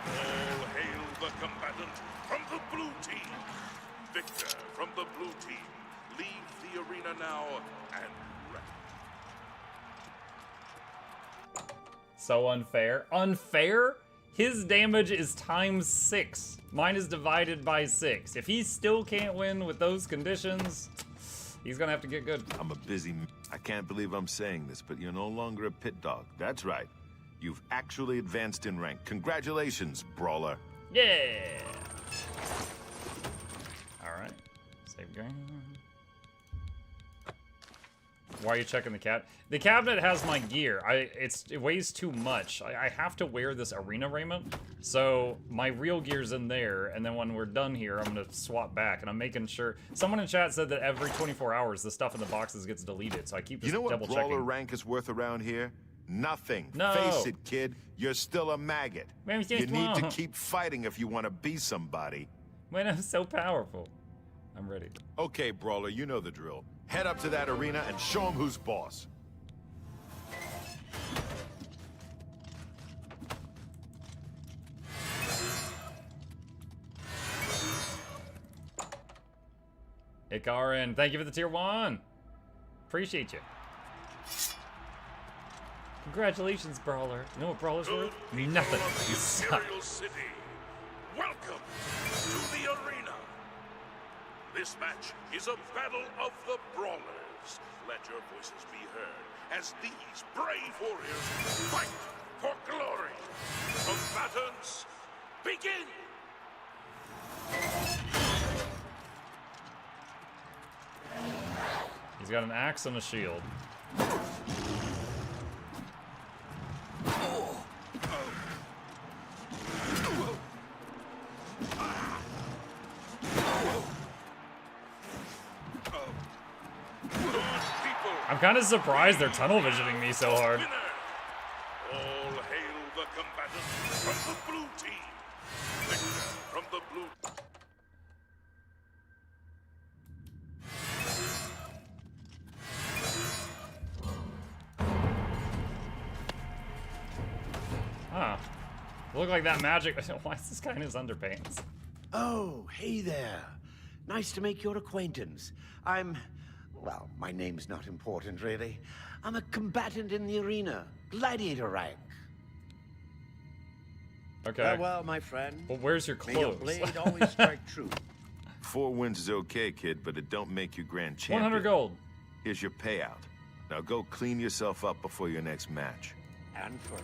All hail the combatant from the blue team. Victor from the blue team. Leave the arena now and rest. So unfair. Unfair? His damage is ×6. Mine is divided by 6. If he still can't win with those conditions, he's gonna have to get good. I'm a busy I can't believe I'm saying this, but you're no longer a pit dog. That's right. You've actually advanced in rank. Congratulations, brawler. Yeah! Alright. Save game. Why are you checking the cabinet? The cabinet has my gear. It weighs too much. I have to wear this arena raiment, so my real gear's in there, and then when we're done here, I'm gonna swap back, and I'm making sure. Someone in chat said that every 24 hours, the stuff in the boxes gets deleted, so I keep just double checking. You know what brawler rank is worth around here? Nothing. No. Face it, kid. You're still a maggot. Man, you need to keep fighting if you want to be somebody. Man, I'm so powerful. I'm ready. Okay, brawler, you know the drill. Head up to that arena and show them who's boss. Ikarin, thank you for the tier 1. Appreciate you. Congratulations, brawler. You know what brawler's worth? Nothing. You suck. City, welcome to the arena. This match is a battle of the brawlers. Let your voices be heard as these brave warriors fight for glory. Combatants, begin! He's got an axe and a shield. I'm kind of surprised they're tunnel visioning me so hard. All hail the combatants from the blue team. Victor from the blue. Huh. Look like that magic. Why is this guy in his underpants? Oh, hey there. Nice to make your acquaintance. Well, my name's not important, really. I'm a combatant in the arena. Gladiator rank. Okay. Well, my friend. Well, where's your May your clothes? blade always strike true. 4 wins is okay, kid, but it don't make you grand champion. 100 gold. Here's your payout. Now go clean yourself up before your next match. And for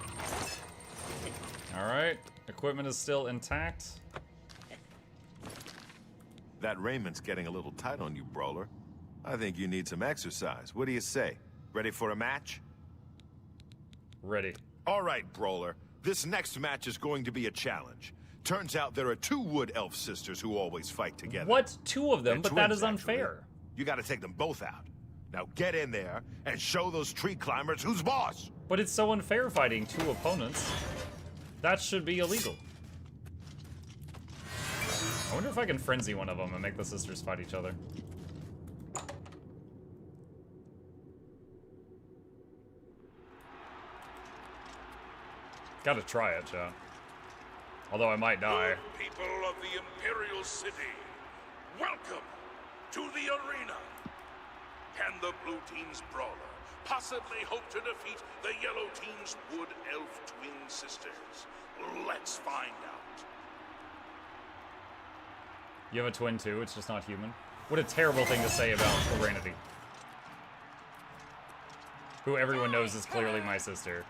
Alright. Equipment is still intact. That raiment's getting a little tight on you, Brawler. I think you need some exercise. What do you say? Ready for a match? Ready. All right, Brawler. This next match is going to be a challenge. Turns out there are 2 wood elf sisters who always fight together. What? 2 of them? They're But that twins, is unfair. actually. You gotta take them both out. Now get in there and show those tree climbers who's boss. But it's so unfair fighting 2 opponents. That should be illegal. I wonder if I can frenzy one of them and make the sisters fight each other. Gotta try it, chat. Although I might die. Good people of the Imperial City, welcome to the arena. Can the blue team's brawler possibly hope to defeat the yellow team's wood elf twin sisters? Let's find out. You have a twin too, it's just not human. What a terrible thing to say about Serenity. Who everyone knows is clearly my sister.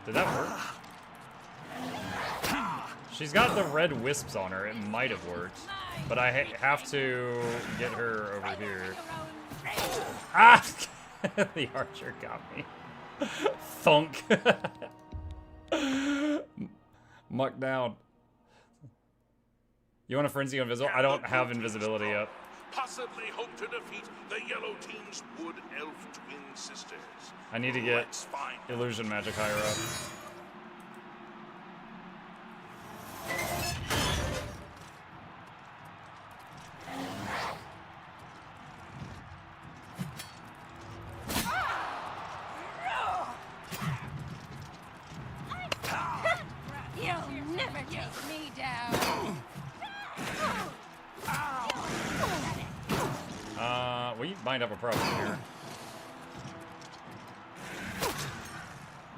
Did that work? She's got the red wisps on her. It might have worked. But I have to get her over here. Ah! The archer got me. Thunk. Muck down. You want a frenzy invisible? I don't have invisibility yet. Possibly hope to defeat the yellow team's wood elf twin sisters. I need to get illusion magic higher up. You'll never take me down. We might have a problem here.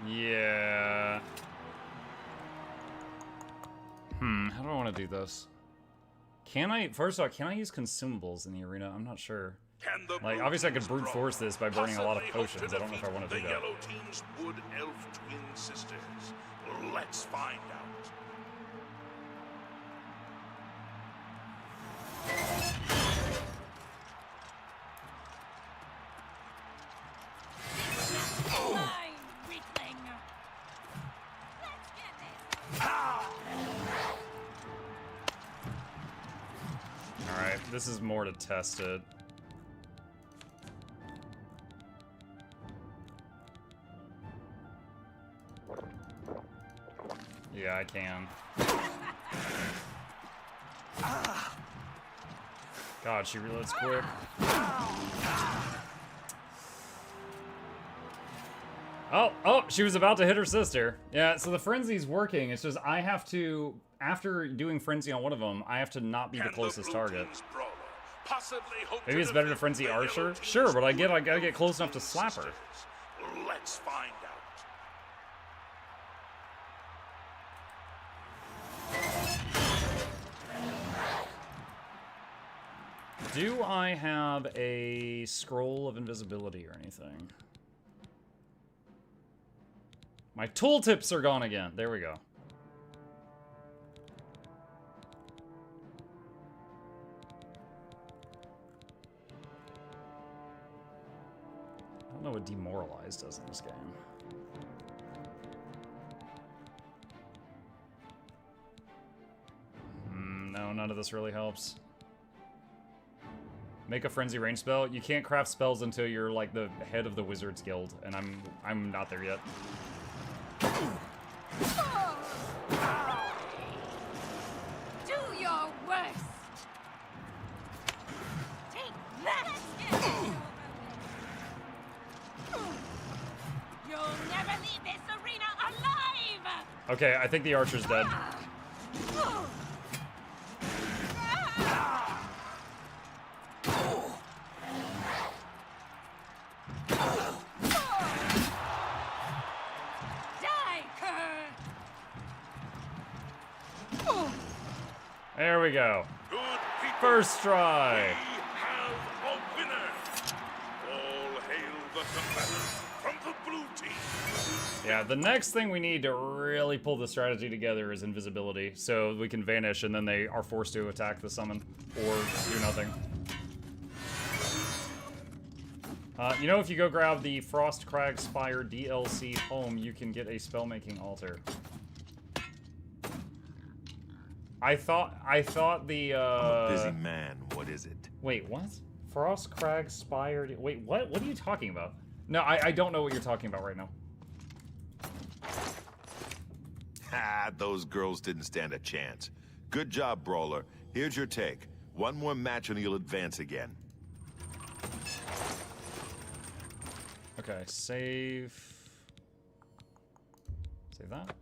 Yeah. How do I want to do this? Can I, first off, can I use consumables in the arena? I'm not sure. Like, obviously I could brute force this by burning a lot of potions. I don't know if I want to do that. Yellow team's wood elf twin sisters. Let's find out. Alright, this is more to test it. Yeah, I can. God, she reloads quick. Oh, she was about to hit her sister. Yeah, so the frenzy's working. It's just I have to, after doing frenzy on one of them, I have to not be the closest target. Maybe it's better to frenzy Archer? Sure, but I gotta get close enough to slap her. Let's find out. Do I have a scroll of invisibility or anything? My tooltips are gone again. There we go. know what demoralize does in this game. No, none of this really helps. Make a frenzy range spell. You can't craft spells until you're like the head of the Wizards Guild, and I'm not there yet. Do your worst. Take that. You'll never leave this arena alive. Okay, I think the archer's dead. There we go. First try. We have a winner. All hail the combatants from the blue team. Yeah, the next thing we need to really pull the strategy together is invisibility, so we can vanish and then they are forced to attack the summon or do nothing. You know, if you go grab the Frostcrag Spire DLC home, you can get a spellmaking altar. I thought the I'm a busy man. What is it? Wait, what? Frostcrag Spire. Wait, what? What are you talking about? No, I don't know what you're talking about right now. Ha! Those girls didn't stand a chance. Good job, Brawler. Here's your take. One more match and you'll advance again. Okay, save. Save that.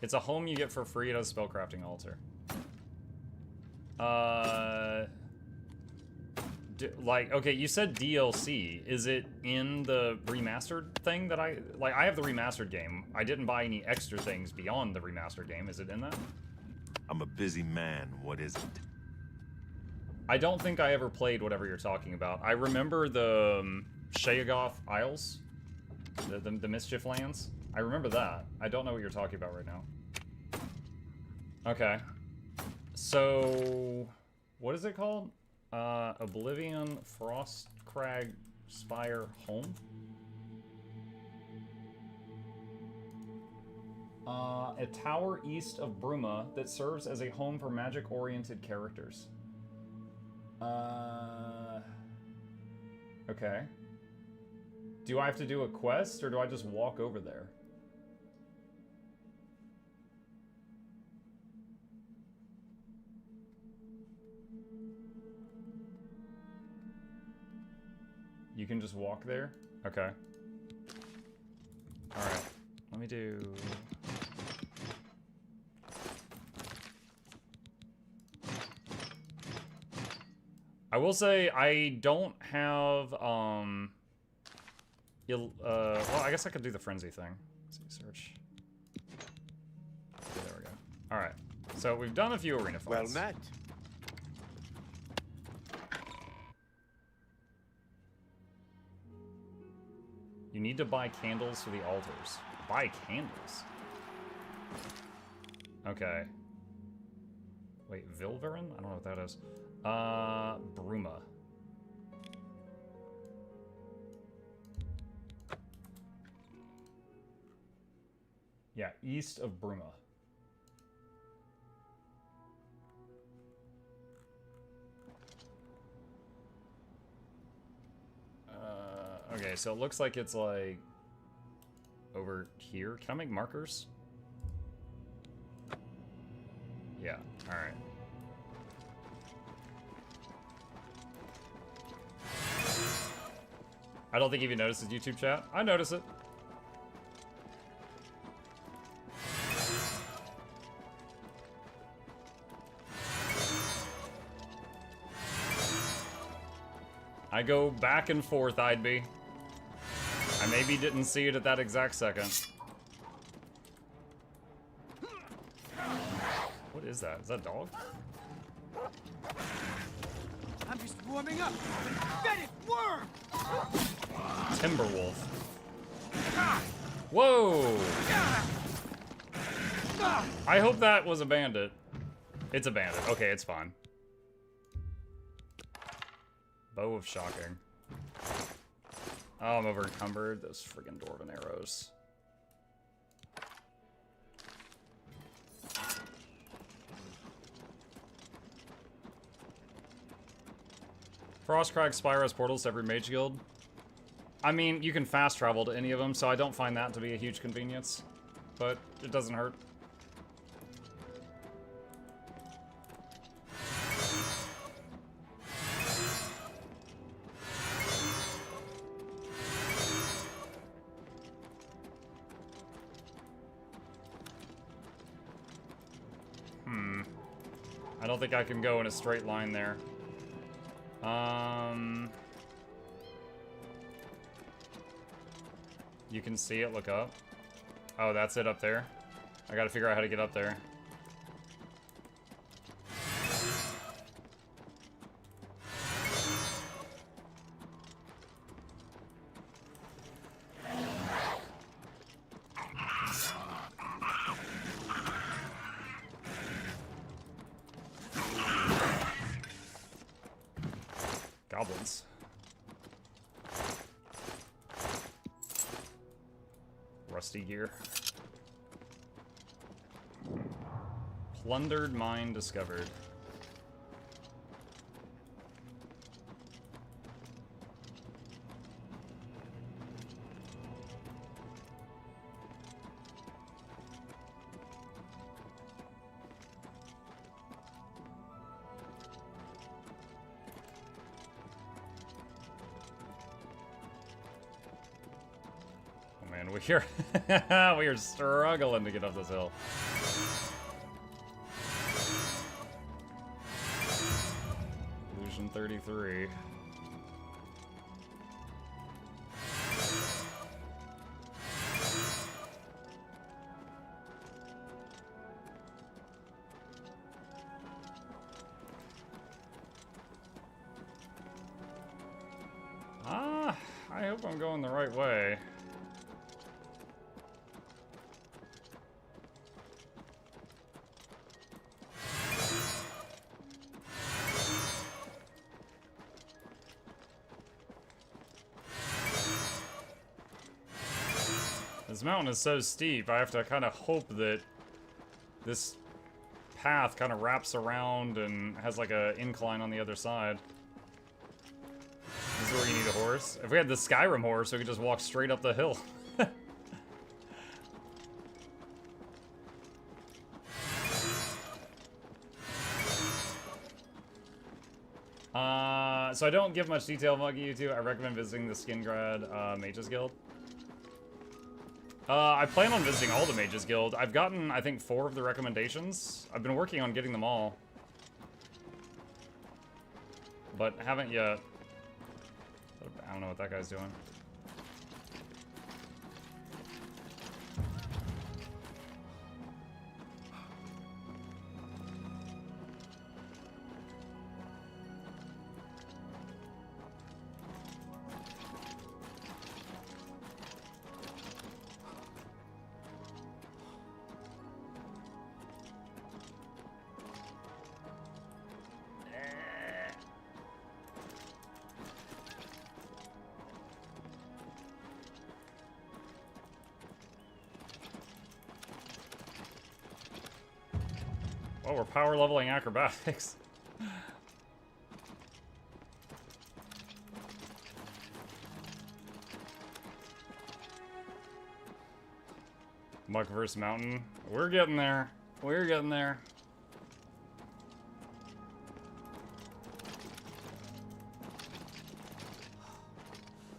It's a home you get for free. It has a spellcrafting altar. Like, okay, you said DLC. Is it in the remastered thing that I have the remastered game. I didn't buy any extra things beyond the remastered game. Is it in that? I'm a busy man. What is it? I don't think I ever played whatever you're talking about. I remember the Sheyagoth Isles, the Mischief Lands. I remember that. I don't know what you're talking about right now. Okay. So, what is it called? Oblivion Frostcrag Spire Home? A tower east of Bruma that serves as a home for magic-oriented characters. Okay. Do I have to do a quest, or do I just walk over there? You can just walk there? Okay. Alright. Let me do... I will say I don't have, well, I guess I could do the frenzy thing. Let's see, search. Okay, there we go. Alright. So we've done a few arena fights. Well met. You need to buy candles for the altars. Buy candles? Okay. Wait, Vilverin? I don't know what that is. Bruma. Yeah, east of Bruma. Okay, so it looks like it's like over here. Can I make markers? Yeah, alright. I don't think you even noticed his YouTube chat. I notice it. I go back and forth, I'd be. I maybe didn't see it at that exact second. What is that? Is that a dog? I'm just warming up. Pathetic worm! Timberwolf. Whoa! I hope that was a bandit. It's a bandit. Okay, it's fine. Bow of Shocking. Oh, I'm over encumbered. Those friggin' dwarven arrows. Frostcrag Spire has portals to every mage guild. I mean, you can fast travel to any of them, so I don't find that to be a huge convenience. But it doesn't hurt. I don't think I can go in a straight line there. You can see it, look up. Oh, that's it up there. I gotta figure out how to get up there. Goblins. Rusty gear. Plundered mine discovered. We are struggling to get up this hill. Illusion 33. I hope I'm going the right way. This mountain is so steep, I have to kind of hope that this path kind of wraps around and has like a incline on the other side. This is where you need a horse. If we had the Skyrim horse, we could just walk straight up the hill. So I don't give much detail on MuklukYoutube. I recommend visiting the Skingrad Mages Guild. I plan on visiting all the Mages Guild. I've gotten, I think, 4 of the recommendations. I've been working on getting them all. But haven't yet. I don't know what that guy's doing. Oh, we're power leveling acrobatics. Muck vs. Mountain. We're getting there. We're getting there.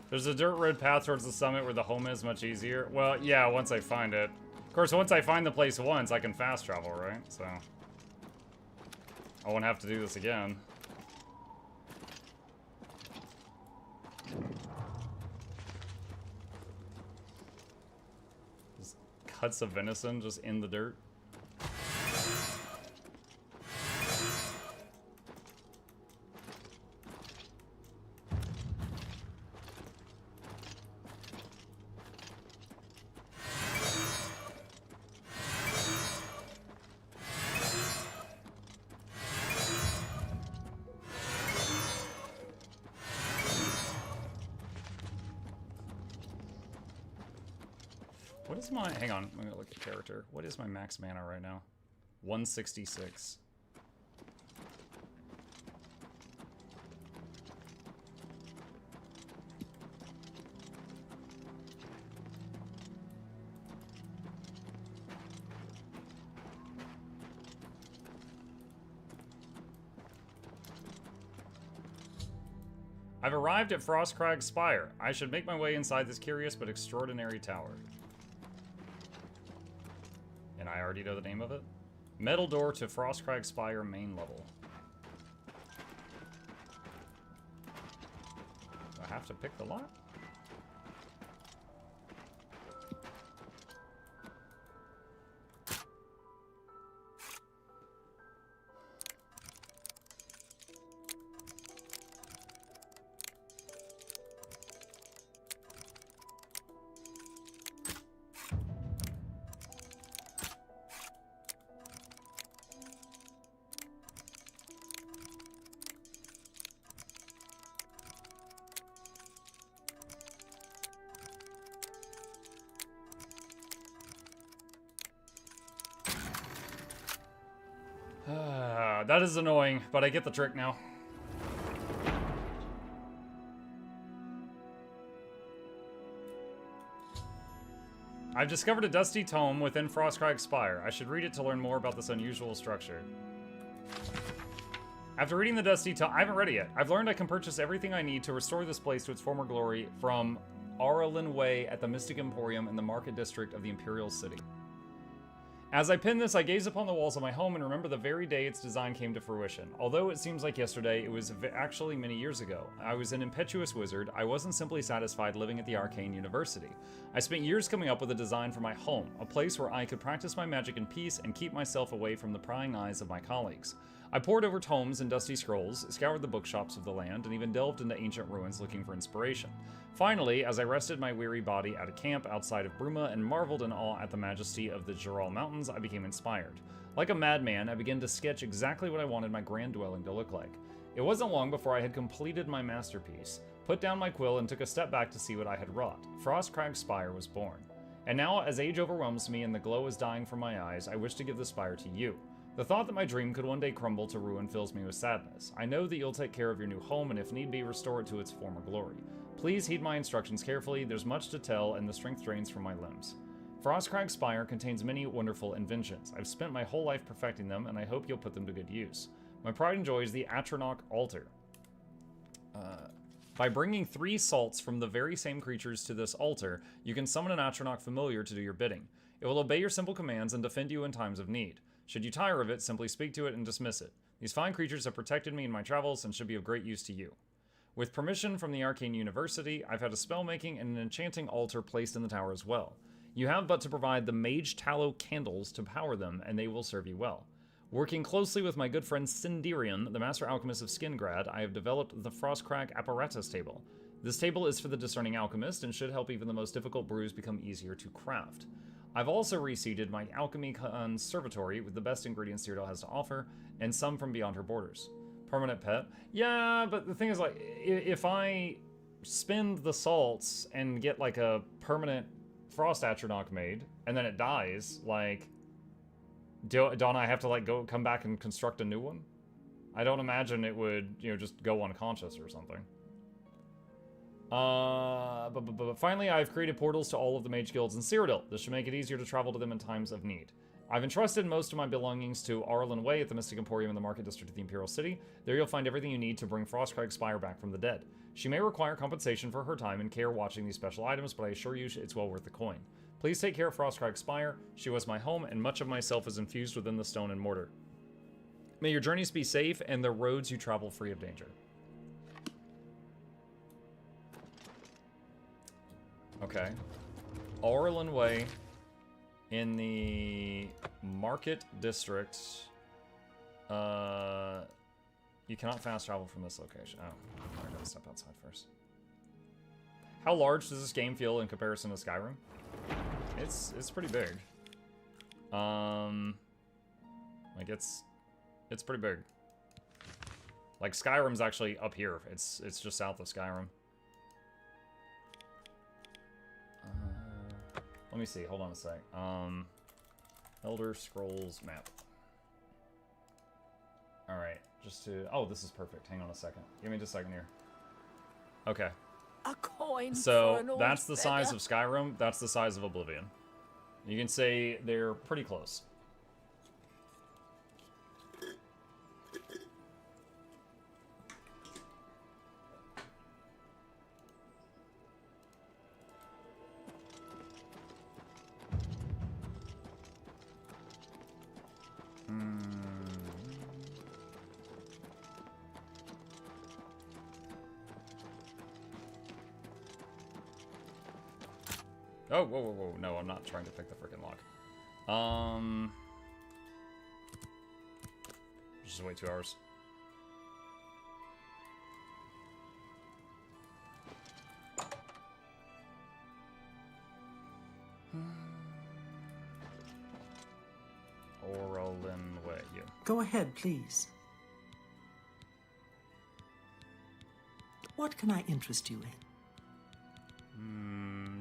There's a dirt road path towards the summit where the home is much easier. Well, yeah, once I find it. Of course, once I find the place once, I can fast travel, right? So I won't have to do this again. Just cuts of venison just in the dirt. What is my... Hang on, I'm gonna look at character. What is my max mana right now? 166. I've arrived at Frostcrag Spire. I should make my way inside this curious but extraordinary tower. And I already know the name of it. Metal door to Frostcrag Spire main level. Do I have to pick the lock? That is annoying, but I get the trick now. I've discovered a dusty tome within Frostcrag Spire. I should read it to learn more about this unusual structure. After reading the dusty tome, I haven't read it yet. I've learned I can purchase everything I need to restore this place to its former glory from Arlen Way at the Mystic Emporium in the Market District of the Imperial City. As I pen this, I gaze upon the walls of my home and remember the very day its design came to fruition. Although it seems like yesterday, it was actually many years ago. I was an impetuous wizard. I wasn't simply satisfied living at the Arcane University. I spent years coming up with a design for my home, a place where I could practice my magic in peace and keep myself away from the prying eyes of my colleagues. I pored over tomes and dusty scrolls, scoured the bookshops of the land, and even delved into ancient ruins looking for inspiration. Finally, as I rested my weary body at a camp outside of Bruma and marveled in awe at the majesty of the Jural Mountains, I became inspired. Like a madman, I began to sketch exactly what I wanted my grand dwelling to look like. It wasn't long before I had completed my masterpiece, put down my quill, and took a step back to see what I had wrought. Frostcrag Spire was born. And now, as age overwhelms me and the glow is dying from my eyes, I wish to give the spire to you. The thought that my dream could one day crumble to ruin fills me with sadness. I know that you'll take care of your new home and if need be, restore it to its former glory. Please heed my instructions carefully, there's much to tell and the strength drains from my limbs. Frostcrag Spire contains many wonderful inventions. I've spent my whole life perfecting them and I hope you'll put them to good use. My pride and joy is the Atronach Altar. By bringing 3 salts from the very same creatures to this altar, you can summon an Atronach familiar to do your bidding. It will obey your simple commands and defend you in times of need. Should you tire of it, simply speak to it and dismiss it. These fine creatures have protected me in my travels and should be of great use to you. With permission from the Arcane University, I've had a spell-making and an enchanting altar placed in the tower as well. You have but to provide the mage tallow candles to power them, and they will serve you well. Working closely with my good friend Sindirian, the Master Alchemist of Skingrad, I have developed the Frostcrag Apparatus Table. This table is for the discerning alchemist and should help even the most difficult brews become easier to craft. I've also reseeded my alchemy conservatory with the best ingredients Cyrodiil has to offer, and some from beyond her borders. Permanent pet? Yeah, but the thing is, like, if I spend the salts and get, like, a permanent Frost Atronach made, and then it dies, like, don't I have to, like, come back and construct a new one? I don't imagine it would, you know, just go unconscious or something. But finally, I've created portals to all of the mage guilds in Cyrodiil. This should make it easier to travel to them in times of need. I've entrusted most of my belongings to Arlen Way at the Mystic Emporium in the Market District of the Imperial City. There you'll find everything you need to bring Frostcrag Spire back from the dead. She may require compensation for her time and care watching these special items, but I assure you it's well worth the coin. Please take care of Frostcrag Spire. She was my home, and much of myself is infused within the stone and mortar. May your journeys be safe, and the roads you travel free of danger. Okay. Arlen Way in the Market District. You cannot fast travel from this location. Oh, I gotta step outside first. How large does this game feel in comparison to Skyrim? It's pretty big. Like it's pretty big. Like Skyrim's actually up here. It's just south of Skyrim. Let me see. Hold on a sec. Elder Scrolls map. All right. Just to... Oh, this is perfect. Hang on a second. Give me just a second here. Okay. A coin. So that's the size of Skyrim. That's the size of Oblivion. You can say they're pretty close. Oh, whoa, whoa, whoa. No, I'm not trying to pick the freaking lock. Just wait 2 hours. Oralin, wait, you. Go ahead, please. What can I interest you in?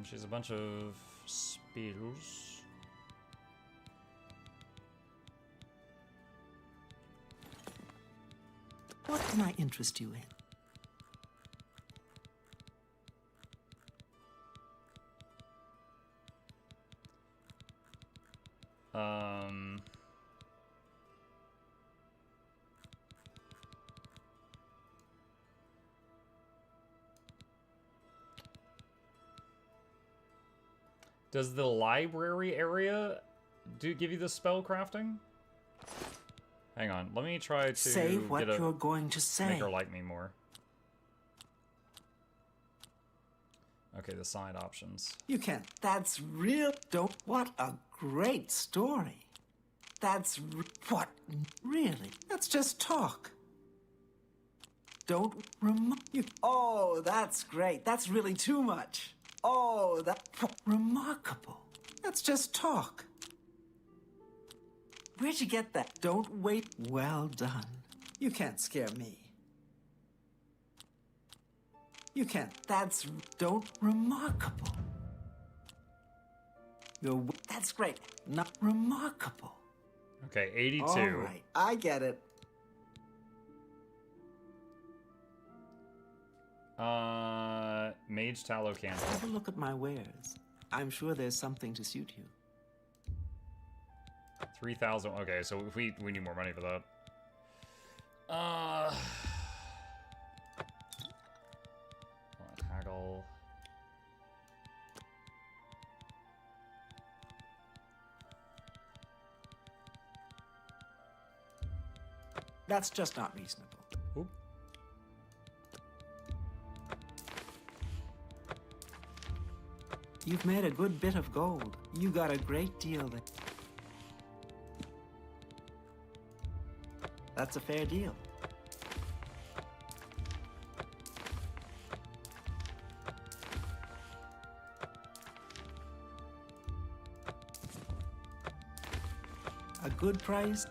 She's a bunch of spells. What can I interest you in? Does the library area give you the spell crafting? Hang on, let me try to say what you're going to say. Make her like me more. Okay, the side options. You can't. That's real. Don't. What a great story. That's what really. That's just talk. Don't you. Oh, that's great. That's really too much. Oh, that's remarkable. That's just talk. Where'd you get that? Don't wait. Well done. You can't scare me. You can't. That's don't remarkable. That's great. Not remarkable. Okay, 82. All right, I get it. Mage tallow candle. Have a look at my wares. I'm sure there's something to suit you. 3,000. Okay, so if we need more money for that. Haggle. That's just not reasonable. Oop. You've made a good bit of gold. You got a great deal there. That's a fair deal. A good price,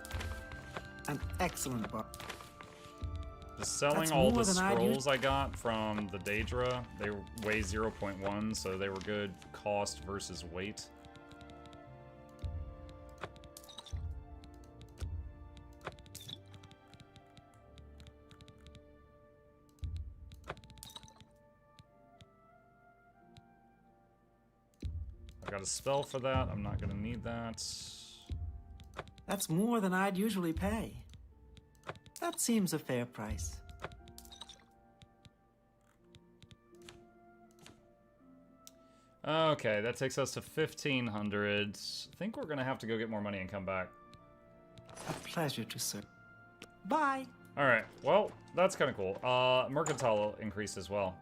an excellent bar. Just selling That's all more the than I'd scrolls I got from the Daedra, they weigh 0.1, so they were good cost versus weight. I got a spell for that. I'm not going to need that. That's more than I'd usually pay. That seems a fair price. Okay, that takes us to 1,500. I think we're going to have to go get more money and come back. A pleasure to serve. Bye. All right, well, that's kind of cool. Mercantile increased as well.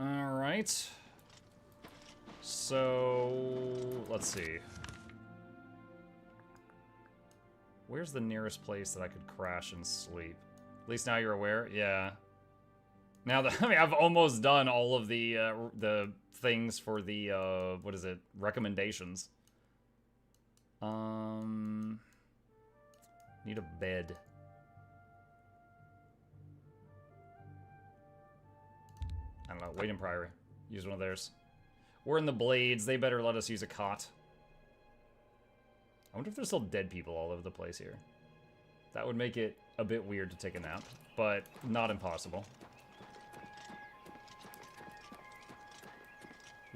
All right. So, let's see. Where's the nearest place that I could crash and sleep? At least now you're aware? Yeah. Now that, I mean, I've almost done all of the things for the, what is it? Recommendations. Need a bed. I don't know, Wait in Priory. Use one of theirs. We're in the Blades. They better let us use a cot. I wonder if there's still dead people all over the place here. That would make it a bit weird to take a nap, but not impossible.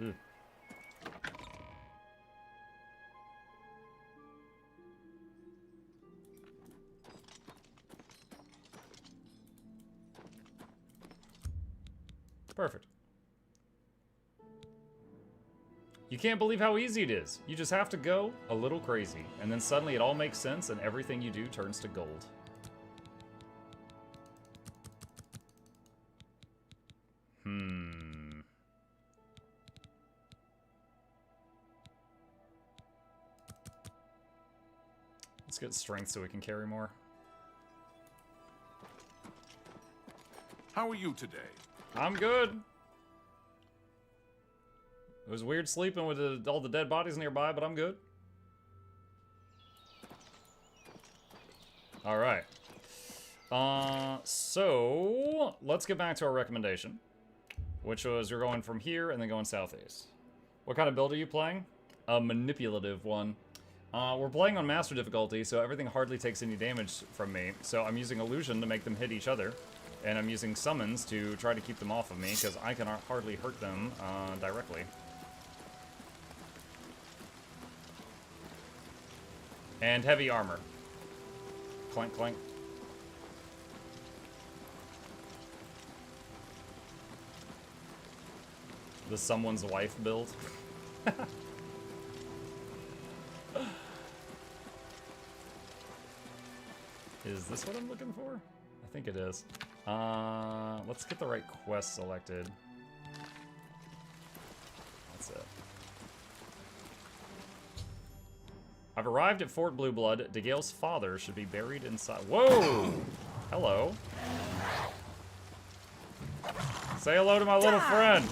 Ugh. Perfect. You can't believe how easy it is. You just have to go a little crazy, and then suddenly it all makes sense and everything you do turns to gold. Let's get strength so we can carry more. How are you today? I'm good. It was weird sleeping with all the dead bodies nearby, but I'm good. All right. So let's get back to our recommendation, which was you're going from here and then going southeast. What kind of build are you playing? A manipulative one. We're playing on master difficulty, so everything hardly takes any damage from me. So I'm using illusion to make them hit each other. And I'm using summons to try to keep them off of me, because I can hardly hurt them directly. And heavy armor. Clank, clank. The someone's wife build. Is this what I'm looking for? I think it is. Let's get the right quest selected. That's it. I've arrived at Fort Blue Blood. DeGale's father should be buried inside. Whoa! Hello. Say hello to my little friend.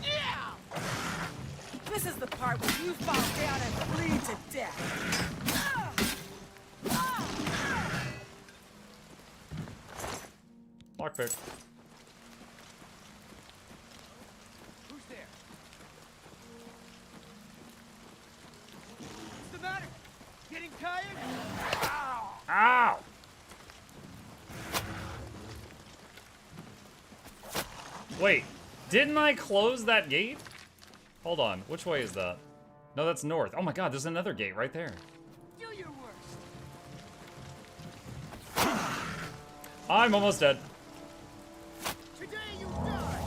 Yeah! This is the part where you fall down and bleed to death. Lockpick. Who's there? What's the matter? Getting tired? Ow! Ow! Wait, didn't I close that gate? Hold on, which way is that? No, that's north. Oh my god, there's another gate right there. Do your worst. I'm almost dead. Today you die.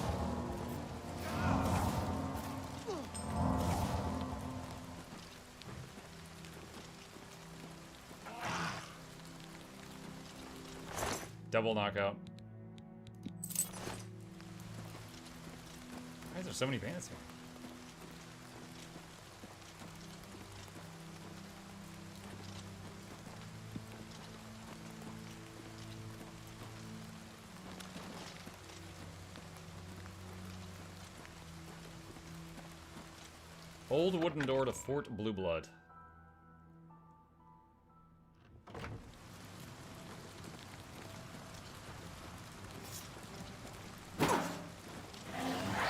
Double knockout. Why is there so many bandits here? Old wooden door to Fort Blue Blood.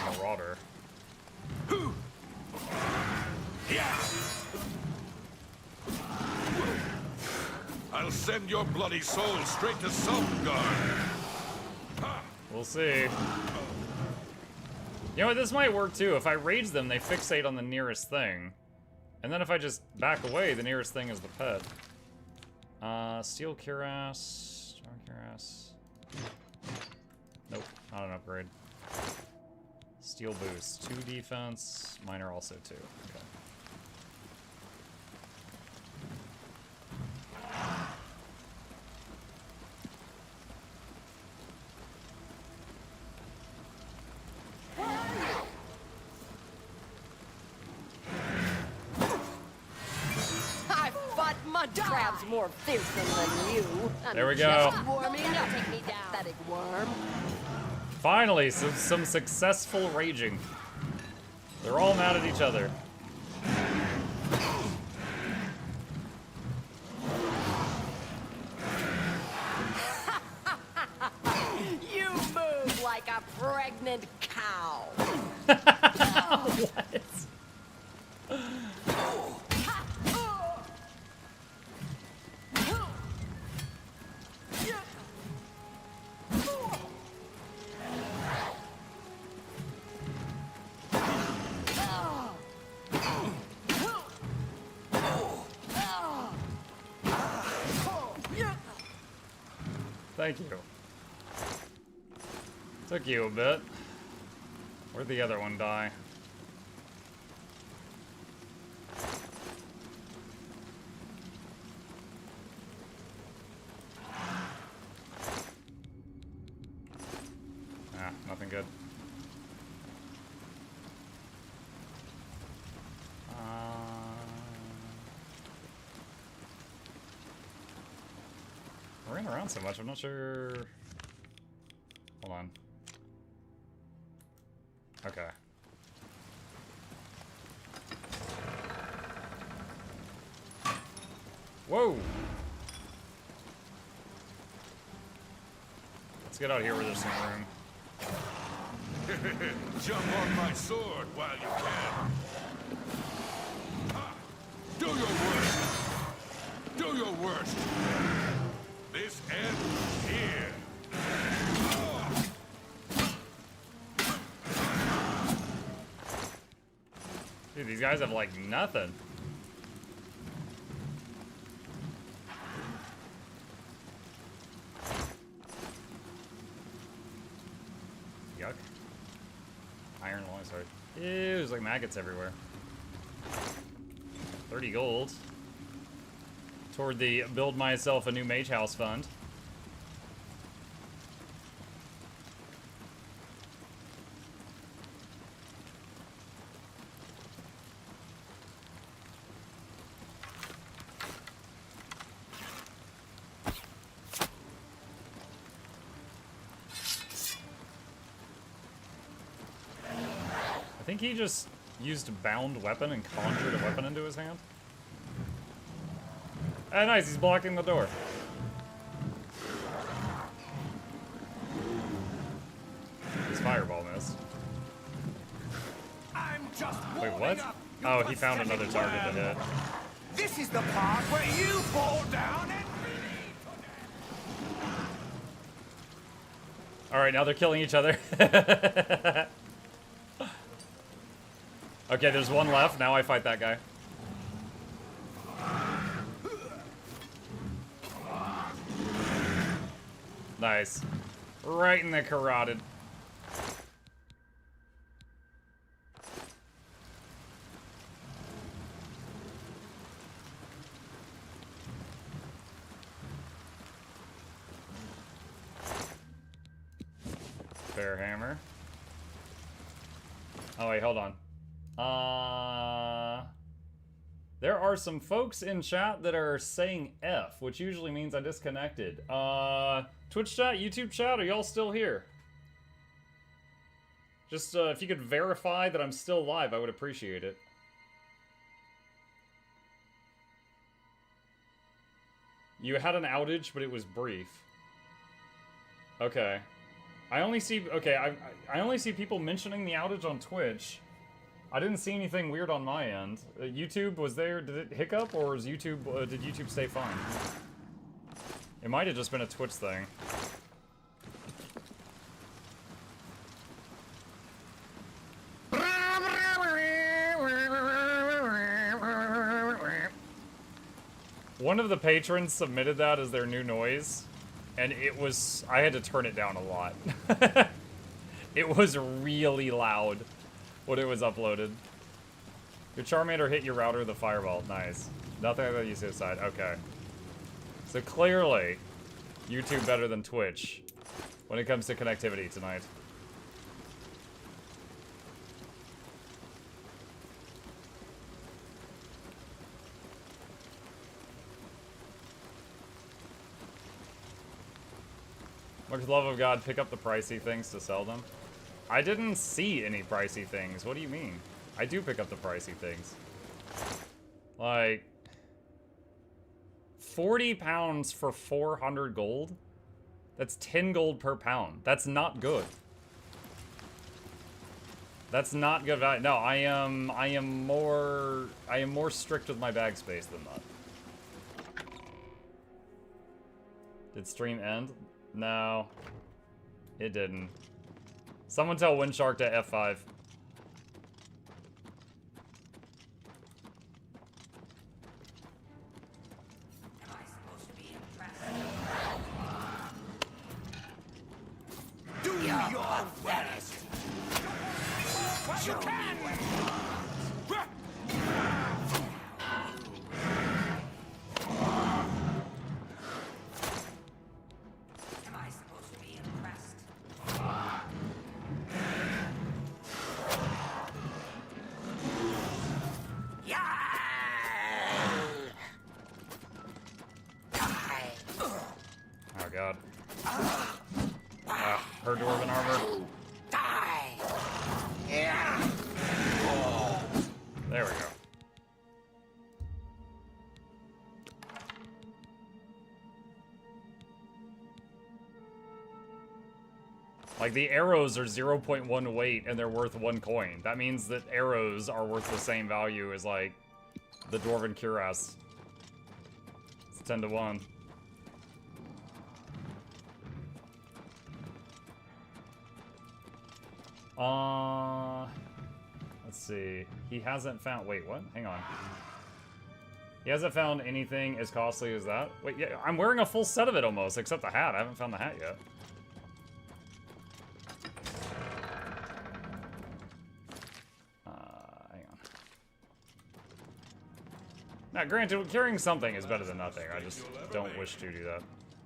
Marauder. I'll send your bloody soul straight to Selfguard. We'll see. You know what, this might work too. If I rage them, they fixate on the nearest thing. And then if I just back away, the nearest thing is the pet. Steel Cuirass. Strong Cuirass. Nope, not an upgrade. Steel Boost. 2 defense. Minor also 2. Okay. I fought mud crabs more fearsome than you. There we go. Warming, now take me down. Pathetic worm. Finally, some successful raging. They're all mad at each other. You move like a pregnant cow. What? Thank you. Took you a bit. Where'd the other one die? Ah, nothing good. I ran around so much, I'm not sure. Hold on. Okay. Whoa! Let's get out of here where there's some room. Jump on my sword while you can. Ha! Do your worst. Do your worst. This ends here. Dude, these guys have like nothing. Yuck. Iron longsword. Ew, there's like maggots everywhere. 30 gold. Toward the build myself a new mage house fund. I think he just used a bound weapon and conjured a weapon into his hand. Ah, nice, he's blocking the door. His fireball missed. I'm just Wait, what? Oh, he found another target to hit. This is the part where you fall down and Alright, now they're killing each other. Okay, there's one left. Now I fight that guy. Nice. Right in the carotid. Fair hammer. Oh wait, hold on. There are some folks in chat that are saying F, which usually means I disconnected. Twitch chat, YouTube chat, are y'all still here? Just, if you could verify that I'm still live, I would appreciate it. You had an outage, but it was brief. Okay. I only see, okay, I only see people mentioning the outage on Twitch. I didn't see anything weird on my end. YouTube, was there, did it hiccup, or is YouTube, did YouTube stay fine? It might have just been a Twitch thing. One of the patrons submitted that as their new noise, and it was, I had to turn it down a lot. It was really loud when it was uploaded. Your Charmander hit your router with a fireball. Nice. Nothing that you suicide. Okay. So clearly, YouTube better than Twitch when it comes to connectivity tonight. Much love of God, pick up the pricey things to sell them. I didn't see any pricey things. What do you mean? I do pick up the pricey things. Like, 40 pounds for 400 gold? That's 10 gold per pound. That's not good. That's not good value. No, I am more strict with my bag space than that. Did stream end? No. It didn't. Someone tell Windshark to F5. Do your best. Show me what you want. Am I supposed to be impressed? Oh god. Her dwarven armor. There we go. Like, the arrows are 0.1 weight and they're worth 1 coin. That means that arrows are worth the same value as, like, the dwarven cuirass. It's 10 to 1. Let's see. He hasn't found... Wait, what? Hang on. He hasn't found anything as costly as that? Wait, yeah, I'm wearing a full set of it almost, except the hat. I haven't found the hat yet. Hang on. Now, granted, carrying something is better than nothing. I just don't wish to do that.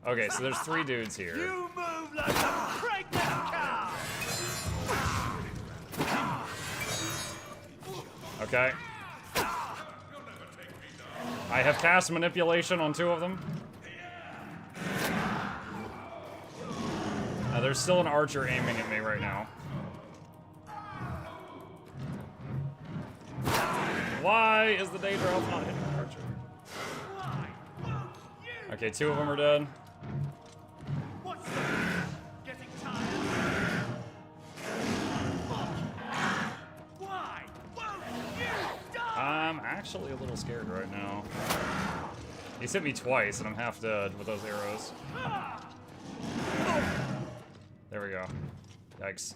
Okay, so there's 3 dudes here. You move like a pregnant cow. Okay. I have cast manipulation on 2 of them. There's still an archer aiming at me right now. Why is the day drop not hitting the archer? Okay, 2 of them are dead. I'm actually a little scared right now. He's hit me twice and I'm half dead with those arrows. There we go. Yikes.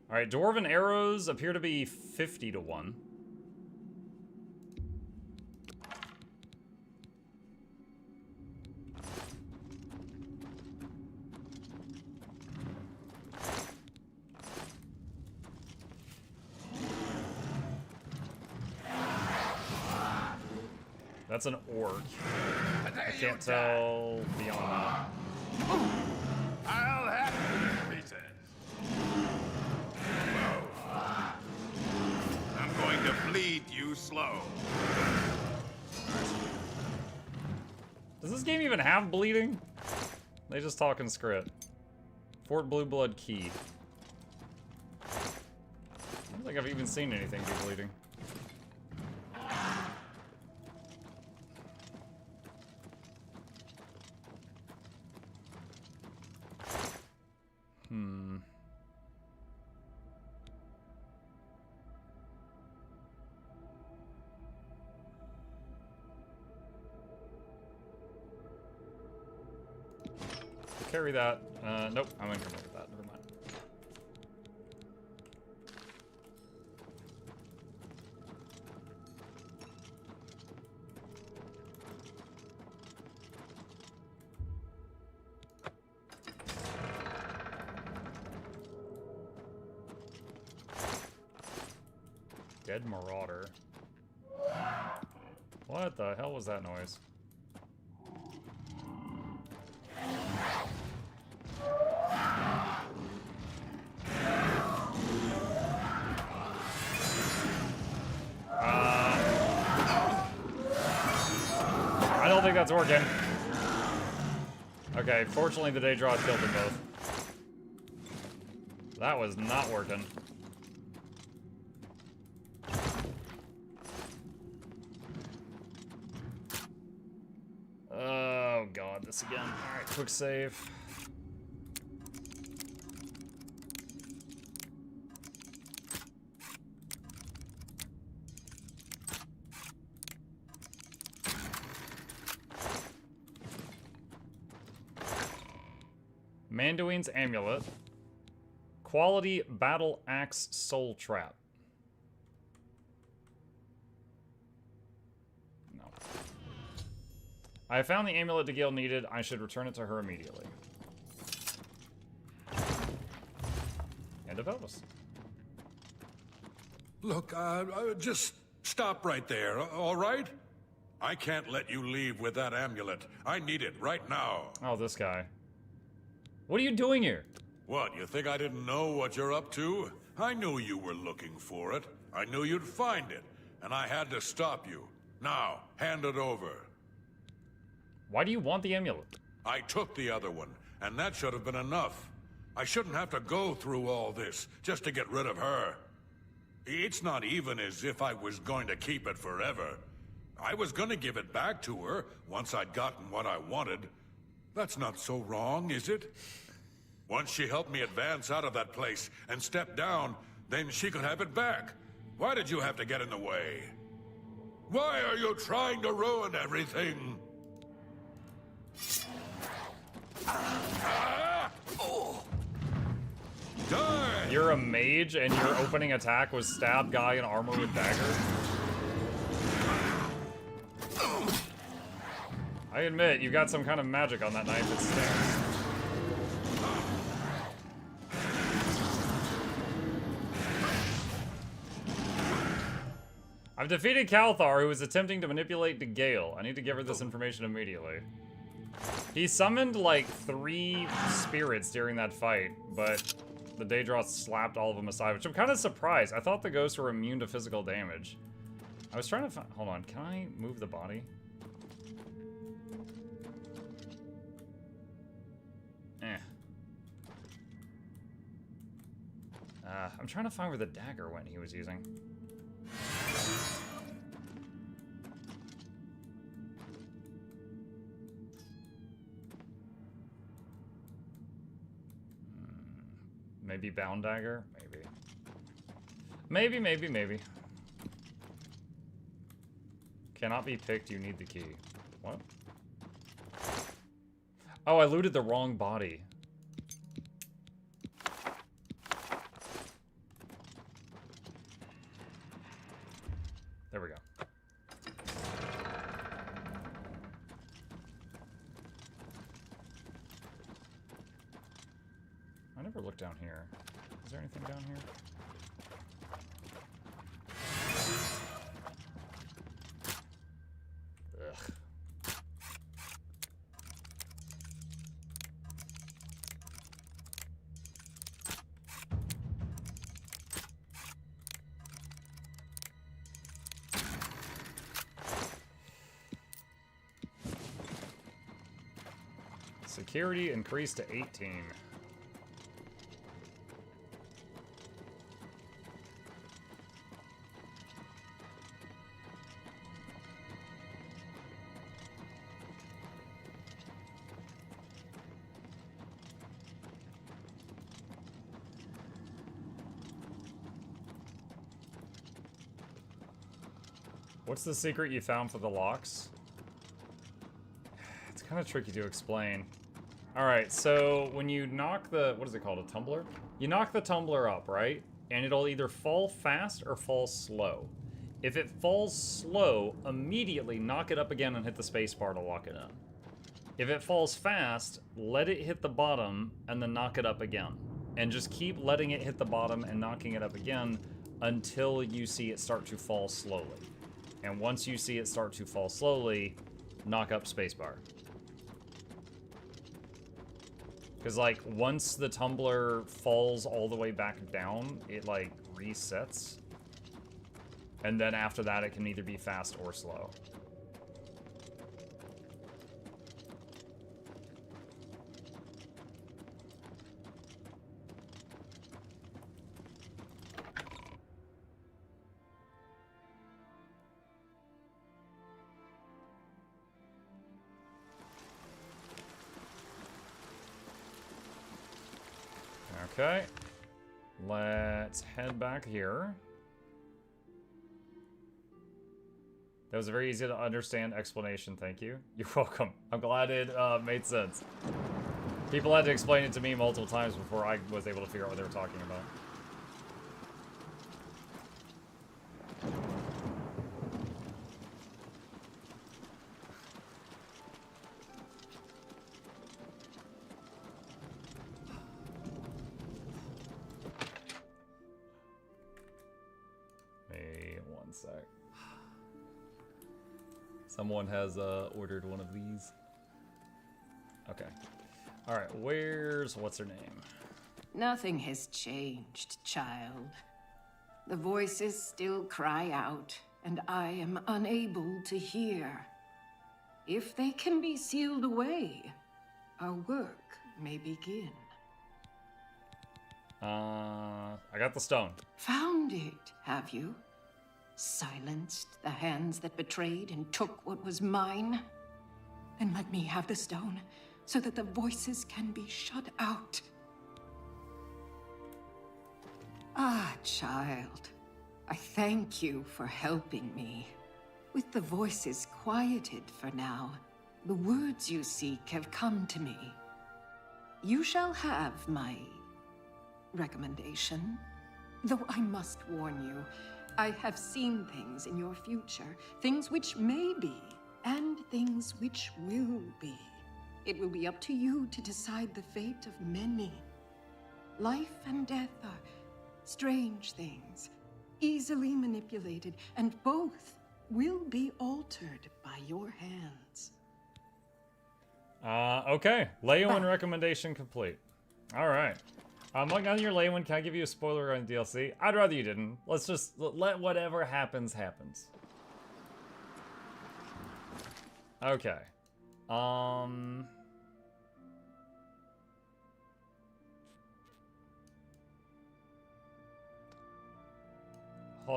Alright, dwarven arrows appear to be 50 to 1. That's an orc. I can't tell beyond that. I'll have you pieces. I'm going to bleed you slow. Does this game even have bleeding? They just talk in script. Fort Blue Blood Key. I don't think I've even seen anything do bleeding. Carry that. Nope, I'm gonna come with that. Never mind. Dead Marauder. What the hell was that noise? I don't think that's working. Okay, fortunately the Daedra killed them both. That was not working. Oh god. god this again. Alright, quick save. Manduin's Amulet. Quality Battle Axe Soul Trap. No. I found the amulet Degale needed. I should return it to her immediately. End of Elvis. Look, just stop right there, all right? I can't let you leave with that amulet. I need it right now. Oh, this guy. What are you doing here? What, you think I didn't know what you're up to? I knew you were looking for it. I knew you'd find it, and I had to stop you. Now, hand it over. Why do you want the amulet? I took the other one, and that should have been enough. I shouldn't have to go through all this just to get rid of her. It's not even as if I was going to keep it forever. I was going to give it back to her once I'd gotten what I wanted. That's not so wrong, is it? Once she helped me advance out of that place and step down, then she could have it back. Why did you have to get in the way? Why are you trying to ruin everything? Die! You're a mage and your opening attack was stab guy in armor with dagger? I admit, you got some kind of magic on that knife. It stings. I've defeated Calthar, who is attempting to manipulate Degale. I need to give her this information immediately. He summoned, like, 3 spirits during that fight, but the Daedra slapped all of them aside, which I'm kind of surprised. I thought the ghosts were immune to physical damage. I was trying to find... Hold on, can I move the body? I'm trying to find where the dagger went he was using. Maybe bound dagger? Maybe. Maybe. Cannot be picked, you need the key. What? Oh, I looted the wrong body. There we go. I never looked down here. Is there anything down here? Ugh. Security increased to 18. What's the secret you found for the locks? It's kind of tricky to explain. Alright, so when you knock the... What is it called? A tumbler? You knock the tumbler up, right? And it'll either fall fast or fall slow. If it falls slow, immediately knock it up again and hit the space bar to lock it in. If it falls fast, let it hit the bottom and then knock it up again. And just keep letting it hit the bottom and knocking it up again until you see it start to fall slowly. And once you see it start to fall slowly, knock up spacebar. Because, like, once the tumbler falls all the way back down, it, like, resets. And then after that, it can either be fast or slow. Okay. Let's head back here. That was a very easy to understand explanation, thank you. You're welcome. I'm glad it made sense. People had to explain it to me multiple times before I was able to figure out what they were talking about. One sec. Someone has ordered one of these. Okay. Alright, what's her name? Nothing has changed, child. The voices still cry out, and I am unable to hear. If they can be sealed away, our work may begin. I got the stone. Found it, have you? Silenced the hands that betrayed and took what was mine? Then let me have the stone, so that the voices can be shut out. Ah, child, I thank you for helping me. With the voices quieted for now, the words you seek have come to me. You shall have my recommendation. Though I must warn you, I have seen things in your future, things which may be, and things which will be. It will be up to you to decide the fate of many. Life and death are strange things, easily manipulated, and both will be altered by your hands. Okay. Leyawiin recommendation complete. Alright. Among on your Leyawiin, can I give you a spoiler on DLC? I'd rather you didn't. Let's just let whatever happens, happens. Okay. Hold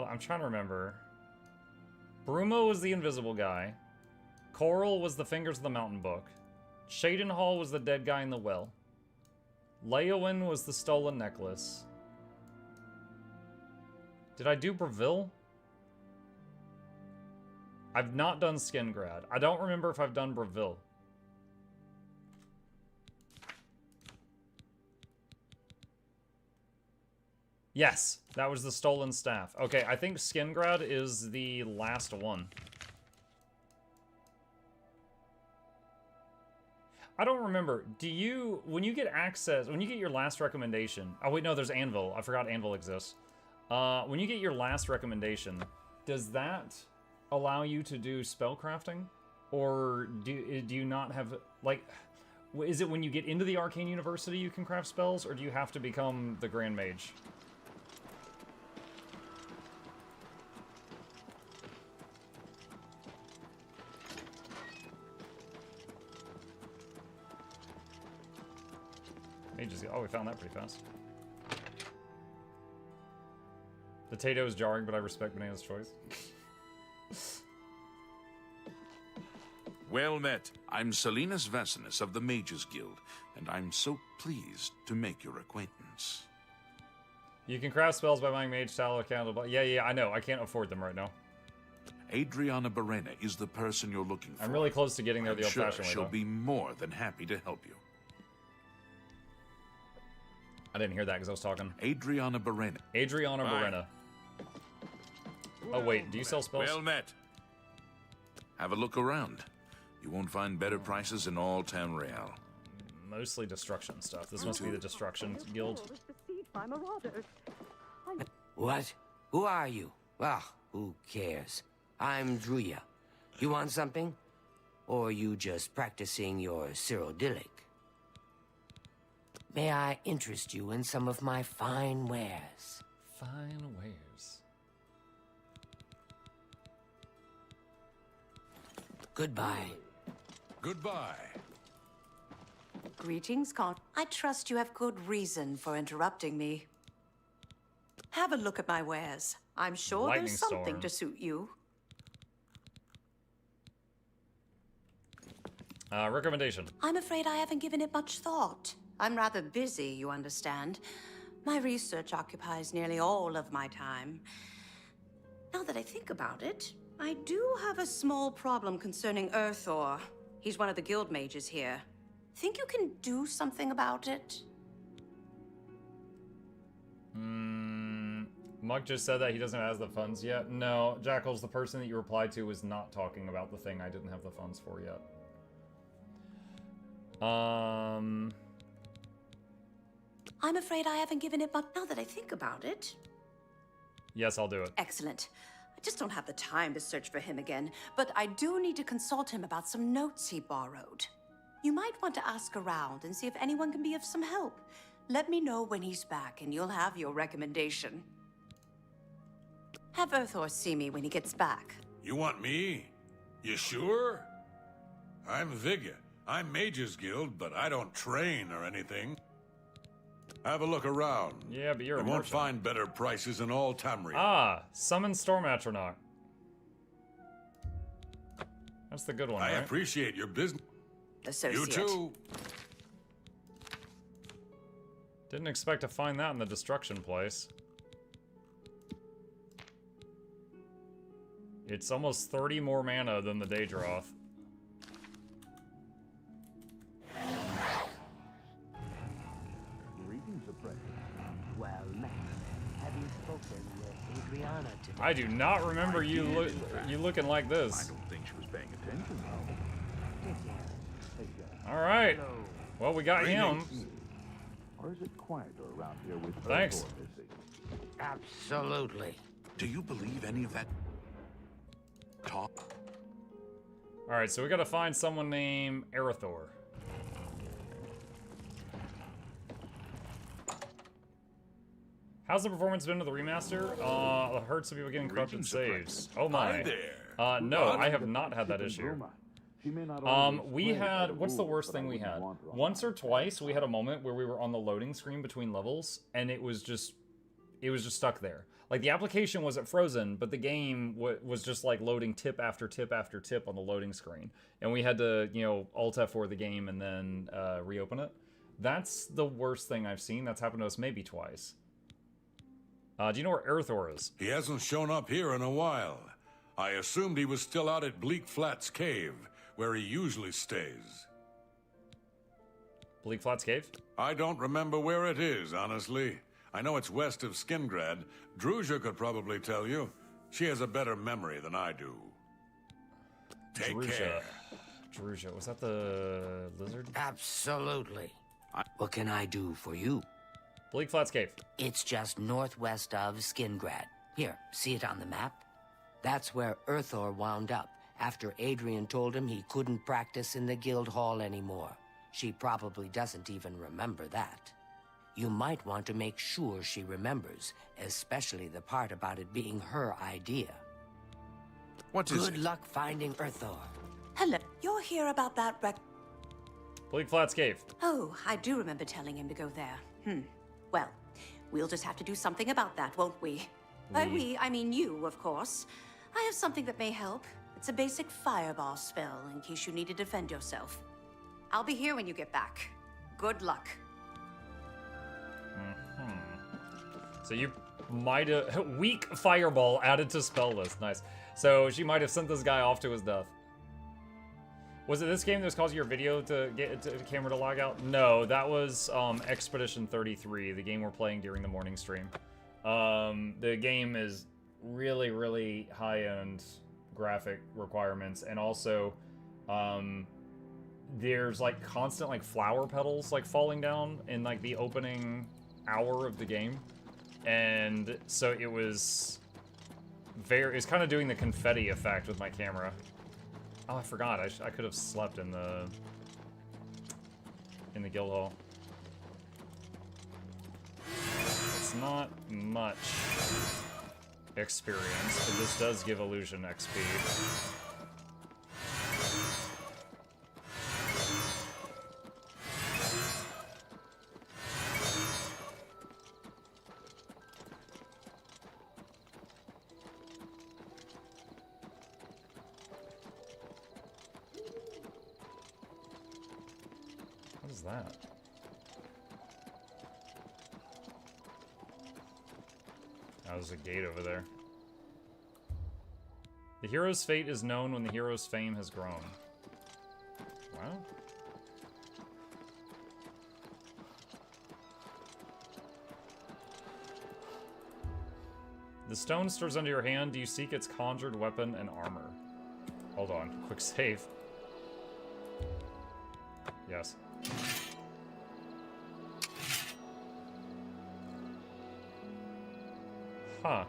on, I'm trying to remember. Bruma was the invisible guy. Coral was the Fingers of the Mountain book. Cheydinhal was the dead guy in the well. Leyawiin was the stolen necklace. Did I do Breville? I've not done Skingrad. I don't remember if I've done Breville. Yes, that was the stolen staff. Okay, I think Skingrad is the last one. I don't remember. Do you, when you get access, when you get your last recommendation, oh wait, no, there's Anvil. I forgot Anvil exists. When you get your last recommendation, does that allow you to do spellcrafting? Or do you not have, like, is it when you get into the Arcane University you can craft spells, or do you have to become the Grand Mage? Oh, we found that pretty fast. Potato is jarring, but I respect Banana's choice. Well met. I'm Salinas Vasinus of the Mages Guild, and I'm so pleased to make your acquaintance. You can craft spells by buying mage talent accountable. Yeah, I know. I can't afford them right now. Adriana Barrena is the person you're looking for. I'm really close to getting there the old-fashioned way, she'll though. be more than happy to help you. I didn't hear that because I was talking. Adriana Barrena. Adriana Barrena. Oh, wait. Do you sell spells? Well met. Have a look around. You won't find better prices in all Tamriel. Mostly destruction stuff. This must be the Destruction Guild. What? Who are you? Well, who cares? I'm Druya. You want something? Or are you just practicing your Cyrodiilic? May I interest you in some of my fine wares? Fine wares. Goodbye. Goodbye. Greetings, Con. I trust you have good reason for interrupting me. Have a look at my wares. I'm sure Lightning there's something storm. to suit you. Recommendation. I'm afraid I haven't given it much thought. I'm rather busy, you understand. My research occupies nearly all of my time. Now that I think about it, I do have a small problem concerning Urthor. He's one of the guild mages here. Think you can do something about it? Muck just said that he doesn't have the funds yet. No, Jackal's the person that you replied to was not talking about the thing I didn't have the funds for yet. I'm afraid I haven't given it much now that I think about it. Yes, I'll do it. Excellent. I just don't have the time to search for him again, but I do need to consult him about some notes he borrowed. You might want to ask around and see if anyone can be of some help. Let me know when he's back and you'll have your recommendation. Have Urthor see me when he gets back. You want me? You sure? I'm Vigya. I'm Mage's Guild, but I don't train or anything. Have a look around. Yeah, but you're a You won't merchant. find better prices in all Tamriel. Ah, summon Storm Atronach. That's the good one, I right? appreciate your business. Associate. You too. Didn't expect to find that in the destruction place. It's almost 30 more mana than the Daedroth. Greetings, apprentice. Well, next, have you spoken with Adriana today? I do not remember you looking like this. I don't think she was paying attention, though. All right. Well, we got him. Or is it quieter around here with Thanks. Urthor missing? Absolutely. Do you believe any of that talk? All right, so we got to find someone named Arathor. How's the performance been of the remaster? I heard some people getting corrupted saves. Oh my. Hi there. No, I have not had that issue. We had, what's the worst thing we had? Once or twice we had a moment where we were on the loading screen between levels and it was just stuck there. Like the application wasn't frozen, but the game was just like loading tip after tip after tip on the loading screen. And we had to, Alt F4 the game and then reopen it. That's the worst thing I've seen. That's happened to us maybe twice. Do you know where Arathor is? He hasn't shown up here in a while. I assumed he was still out at Bleak Flats Cave, where he usually stays. Bleak Flats Cave? I don't remember where it is, honestly. I know it's west of Skingrad. Druzha could probably tell you. She has a better memory than I do. Take care. Druzha, was that the lizard? Absolutely. What can I do for you? Bleak Flats Cave. It's just northwest of Skingrad. Here, see it on the map? That's where Urthor wound up, after Adrian told him he couldn't practice in the guild hall anymore. She probably doesn't even remember that. You might want to make sure she remembers, especially the part about it being her idea. What is Good luck finding Urthor. Hello. You're here about that Bleak Flats Cave. Oh, I do remember telling him to go there. Well, we'll just have to do something about that, won't we? By we, I mean you, of course. I have something that may help. It's a basic fireball spell, in case you need to defend yourself. I'll be here when you get back. Good luck. So you might have... Weak fireball added to spell list. Nice. So she might have sent this guy off to his death. Was it this game that was causing your video to get the camera to log out? No, that was Expedition 33, the game we're playing during the morning stream. The game is really, really high-end graphic requirements, and also there's like constant like flower petals like falling down in like the opening hour of the game, and so it was kind of doing the confetti effect with my camera. Oh, I forgot. I could have slept in the guild hall. It's not much experience, but this does give illusion XP. What is that? Oh, there's a gate over there. The hero's fate is known when the hero's fame has grown. Wow. The stone stirs under your hand. Do you seek its conjured weapon and armor? Hold on. Quick save. Yes. Huh.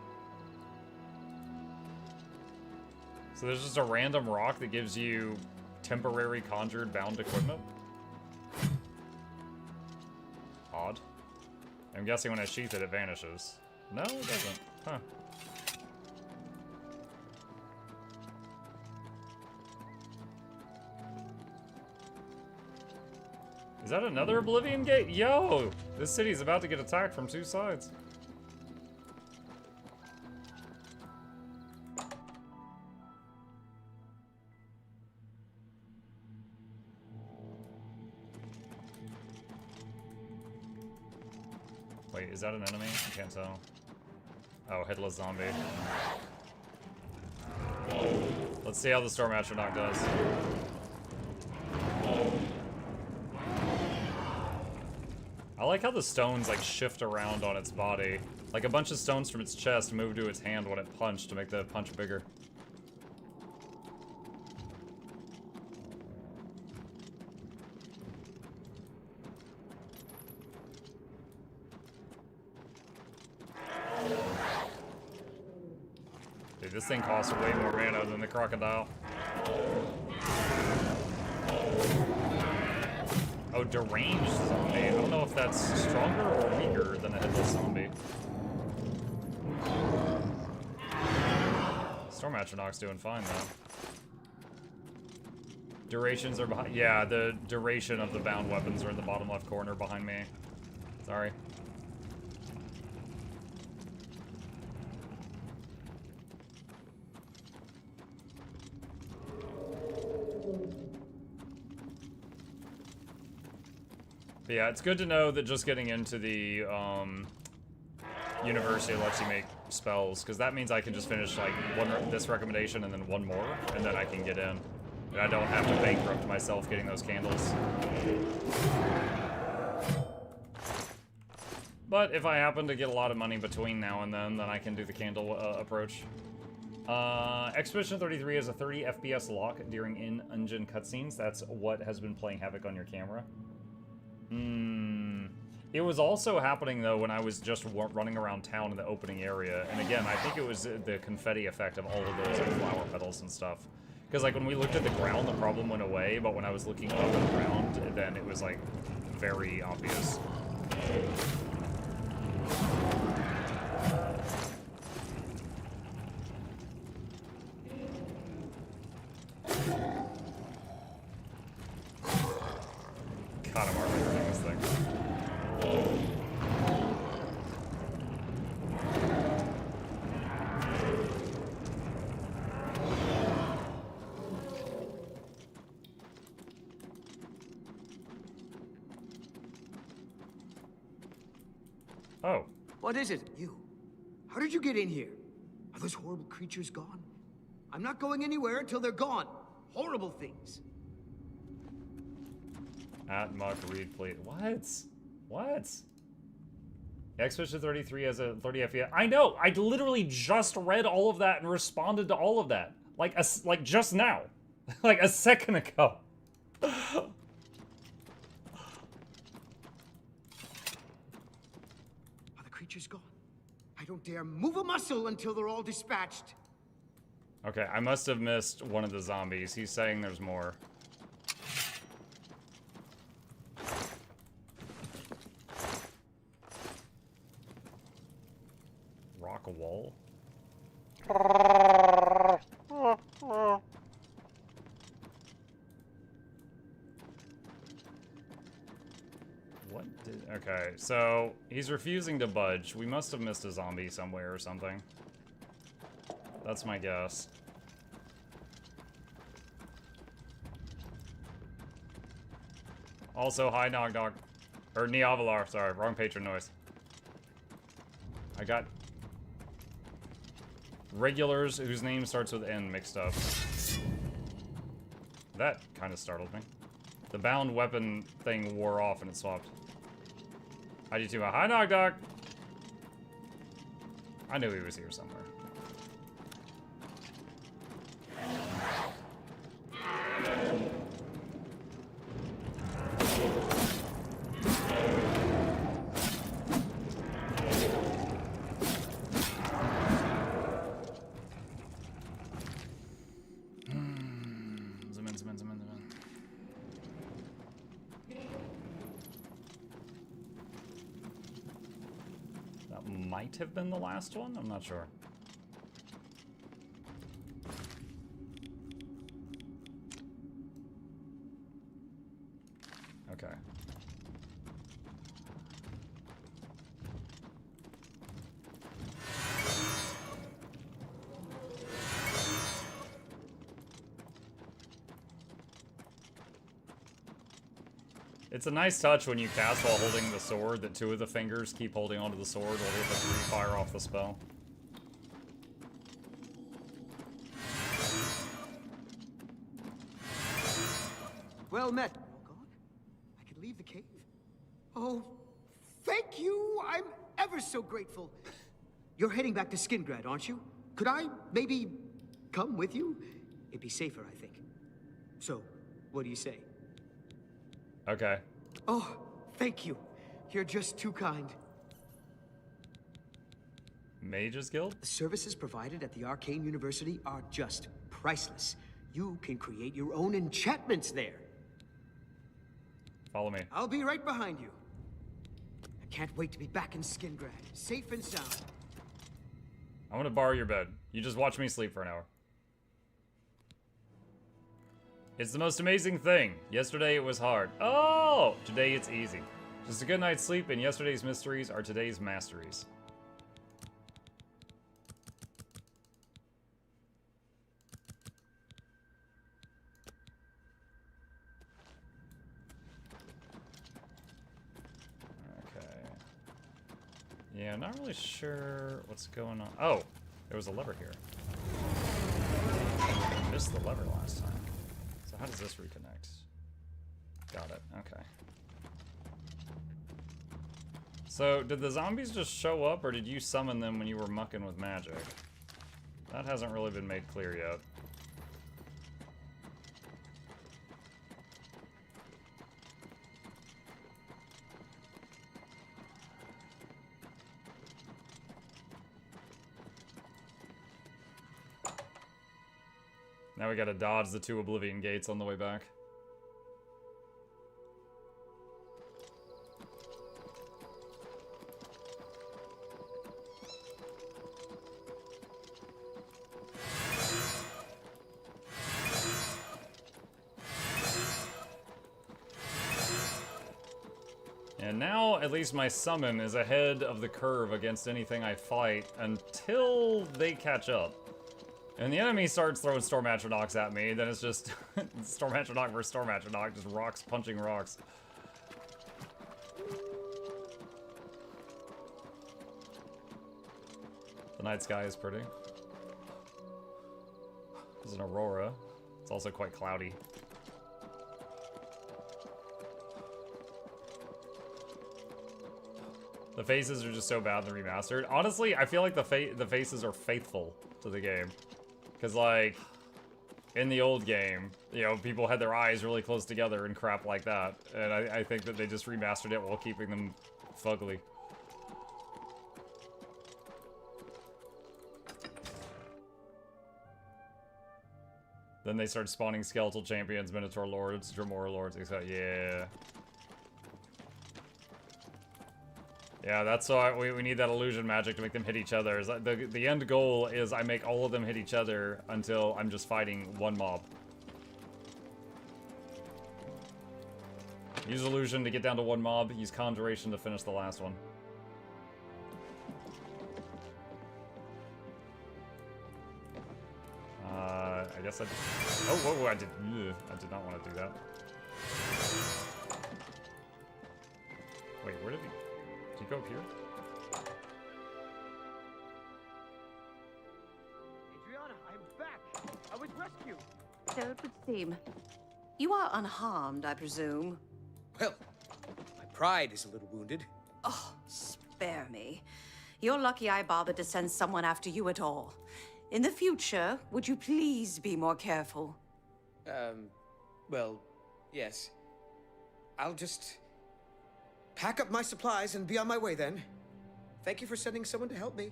So there's just a random rock that gives you temporary conjured bound equipment? Odd. I'm guessing when I sheath it, it vanishes. No, it doesn't. Huh. Is that another Oblivion gate? Yo! This city's about to get attacked from 2 sides. Wait, is that an enemy? I can't tell. Oh, headless zombie. Let's see how the Storm Astronaut does. I like how the stones like shift around on its body. Like a bunch of stones from its chest move to its hand when it punched to make the punch bigger. Dude, this thing costs way more mana than the crocodile. Oh, deranged zombie. I don't know if that's stronger or weaker than a headless zombie. Storm Astronaut's doing fine, though. Durations are behind. Yeah, the duration of the bound weapons are in the bottom left corner behind me. Sorry. But yeah, it's good to know that just getting into the university lets you make spells, because that means I can just finish like this recommendation and then one more, and then I can get in. And I don't have to bankrupt myself getting those candles. But if I happen to get a lot of money between now and then I can do the candle approach. Expedition 33 has a 30 FPS lock during in-engine cutscenes. That's what has been playing havoc on your camera. It was also happening though when I was just running around town in the opening area, and again, I think it was the confetti effect of all of those like, flower petals and stuff. Because like when we looked at the ground, the problem went away, but when I was looking up and around, then it was like very obvious. God, I'm already running this thing. Oh. What is it? You. How did you get in here? Are those horrible creatures gone? I'm not going anywhere until they're gone. Horrible things. At Muck read plate. What? What? Expedition 33 has a 30 FPS. I know. I literally just read all of that and responded to all of that. Like just now. Like a second ago. Are the creatures gone? I don't dare move a muscle until they're all dispatched. Okay, I must have missed one of the zombies. He's saying there's more. Rock a wall? What did... Okay, so he's refusing to budge. We must have missed a zombie somewhere or something. That's my guess. Also, hi, Nog Dog. Or Niavalar, sorry, wrong patron noise. I got regulars whose name starts with N mixed up. That kind of startled me. The bound weapon thing wore off and it swapped. Hi, you two. Hi, Knock Doc. I knew he was here somewhere. Might have been the last one? I'm not sure. Okay. It's a nice touch when you cast while holding the sword that two of the fingers keep holding onto the sword while they have to refire off the spell. Well met. Oh God, I can leave the cave. Oh, thank you. I'm ever so grateful. You're heading back to Skingrad, aren't you? Could I maybe come with you? It'd be safer, I think. So, what do you say? Okay. Oh, thank you. You're just too kind. Mages Guild? The services provided at the Arcane University are just priceless. You can create your own enchantments there. Follow me. I'll be right behind you. I can't wait to be back in Skingrad, safe and sound. I'm gonna borrow your bed. You just watch me sleep for an hour. It's the most amazing thing. Yesterday it was hard. Oh! Today it's easy. Just a good night's sleep and yesterday's mysteries are today's masteries. Okay. Yeah, I'm not really sure what's going on. Oh! There was a lever here. I missed the lever last time. So how does this reconnect? Got it, okay. So, did the zombies just show up, or did you summon them when you were mucking with magic? That hasn't really been made clear yet. Now we gotta dodge the two Oblivion gates on the way back. And now, at least my summon is ahead of the curve against anything I fight until they catch up. And the enemy starts throwing Storm Atronachs at me, then it's just Storm Atronach versus Storm Atronach, just rocks punching rocks. The night sky is pretty. There's an aurora. It's also quite cloudy. The faces are just so bad in the remastered. Honestly, I feel like the faces are faithful to the game. Because, like, in the old game, you know, people had their eyes really close together and crap like that. And I think that they just remastered it while keeping them fugly. Then they started spawning skeletal champions, Minotaur lords, Dremora lords, etc. Yeah. Yeah, that's why we need that illusion magic to make them hit each other. Is that the end goal is I make all of them hit each other until I'm just fighting one mob. Use illusion to get down to one mob, use conjuration to finish the last one. I guess I did. Oh, whoa, I did not want to do that. Wait, where did he... Did you go up here? So it would seem. You are unharmed, I presume. Well, my pride is a little wounded. Oh, spare me. You're lucky I bothered to send someone after you at all. In the future, would you please be more careful? Well, yes. I'll just pack up my supplies and be on my way then. Thank you for sending someone to help me.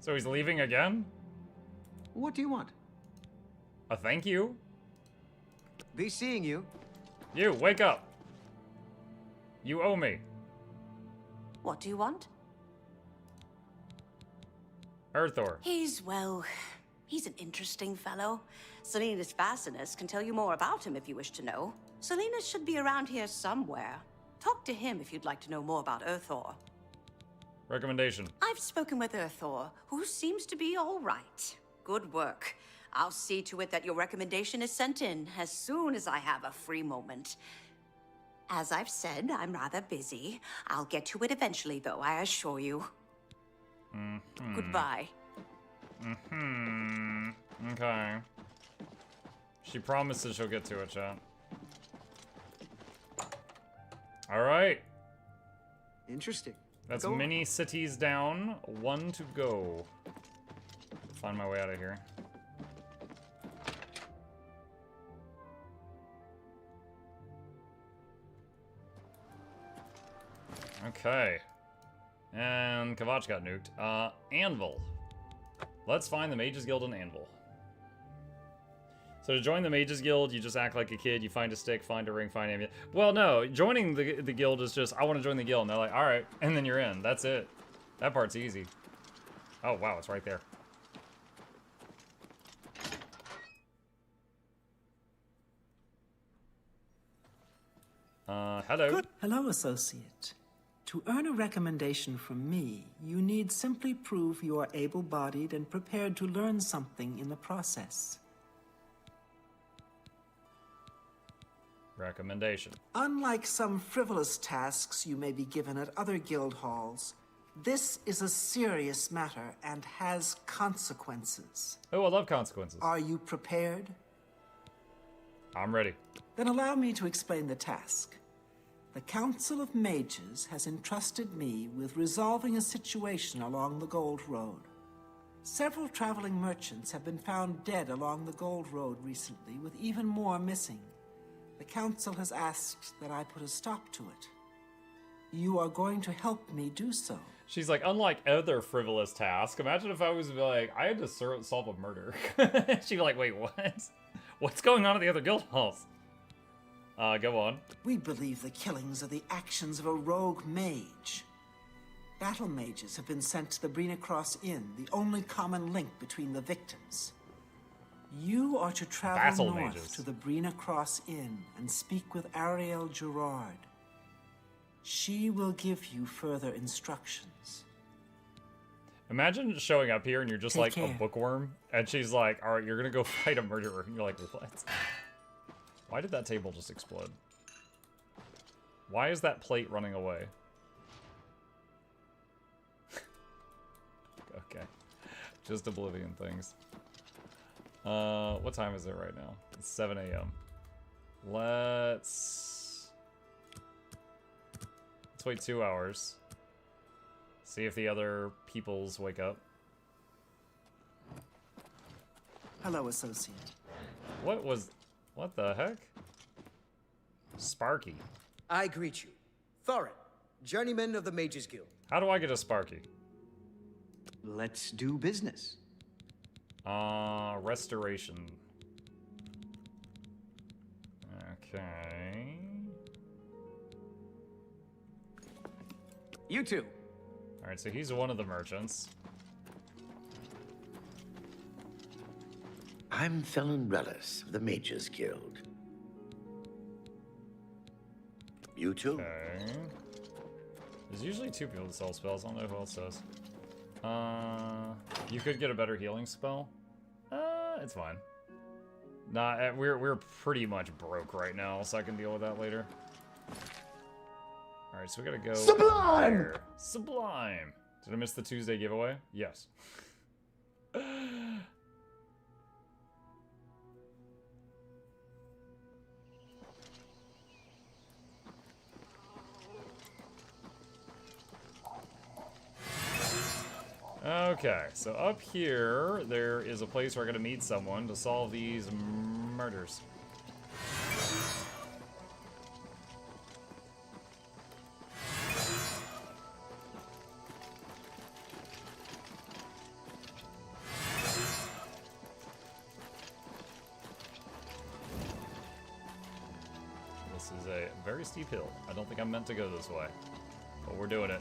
So he's leaving again? What do you want? A thank you? Be seeing you. You, wake up. You owe me. What do you want? Earthor. He's an interesting fellow. Salinas Vassinus can tell you more about him if you wish to know. Salinas should be around here somewhere. Talk to him if you'd like to know more about Earthor. Recommendation. I've spoken with Earthor, who seems to be all right. Good work. I'll see to it that your recommendation is sent in as soon as I have a free moment. As I've said, I'm rather busy. I'll get to it eventually, though, I assure you. Goodbye. Okay. She promises she'll get to it, chat. Alright. Interesting. That's many cities down, one to go. Find my way out of here. Okay. And Kavach got nuked. Anvil. Let's find the Mages Guild in Anvil. So to join the Mages Guild, you just act like a kid. You find a stick, find a ring, find an amulet. Well, no. Joining the guild is just, I want to join the guild. And they're like, all right. And then you're in. That's it. That part's easy. Oh, wow. It's right there. Hello. Good. Hello, associate. To earn a recommendation from me, you need simply prove you are able-bodied and prepared to learn something in the process. Recommendation. Unlike some frivolous tasks you may be given at other guild halls, this is a serious matter and has consequences. Oh, I love consequences. Are you prepared? I'm ready. Then allow me to explain the task. The Council of Mages has entrusted me with resolving a situation along the Gold Road. Several traveling merchants have been found dead along the Gold Road recently, with even more missing. The Council has asked that I put a stop to it. You are going to help me do so. She's like, unlike other frivolous tasks, imagine if I was like, I had to solve a murder. She'd be like, wait, what? What's going on at the other guild halls? Go on. We believe the killings are the actions of a rogue mage. Battle mages have been sent to the Brina Cross Inn, the only common link between the victims. You are to travel north to the Brina Cross Inn and speak with Ariel Gerard. She will give you further instructions. Imagine showing up here and you're just like Take a care. bookworm, and she's like, all right, you're gonna go fight a murderer. And you're like, what? Why did that table just explode? Why is that plate running away? Okay. Just Oblivion things. What time is it right now? It's 7 a.m. Let's wait 2 hours. See if the other peoples wake up. Hello, associate. What the heck? Sparky. I greet you. Thorin, journeyman of the Mages Guild. How do I get a Sparky? Let's do business. Restoration. Okay. You too. Alright, so he's one of the merchants. I'm Felon Relis of the Mages Guild. You too? Okay. There's usually 2 people that sell spells. I don't know who else does. You could get a better healing spell. It's fine. Nah, we're pretty much broke right now, so I can deal with that later. Alright, so we gotta go... Sublime! there. Sublime! Did I miss the Tuesday giveaway? Yes. Okay, so up here, there is a place where I gotta meet someone to solve these murders. This is a very steep hill. I don't think I'm meant to go this way, but we're doing it.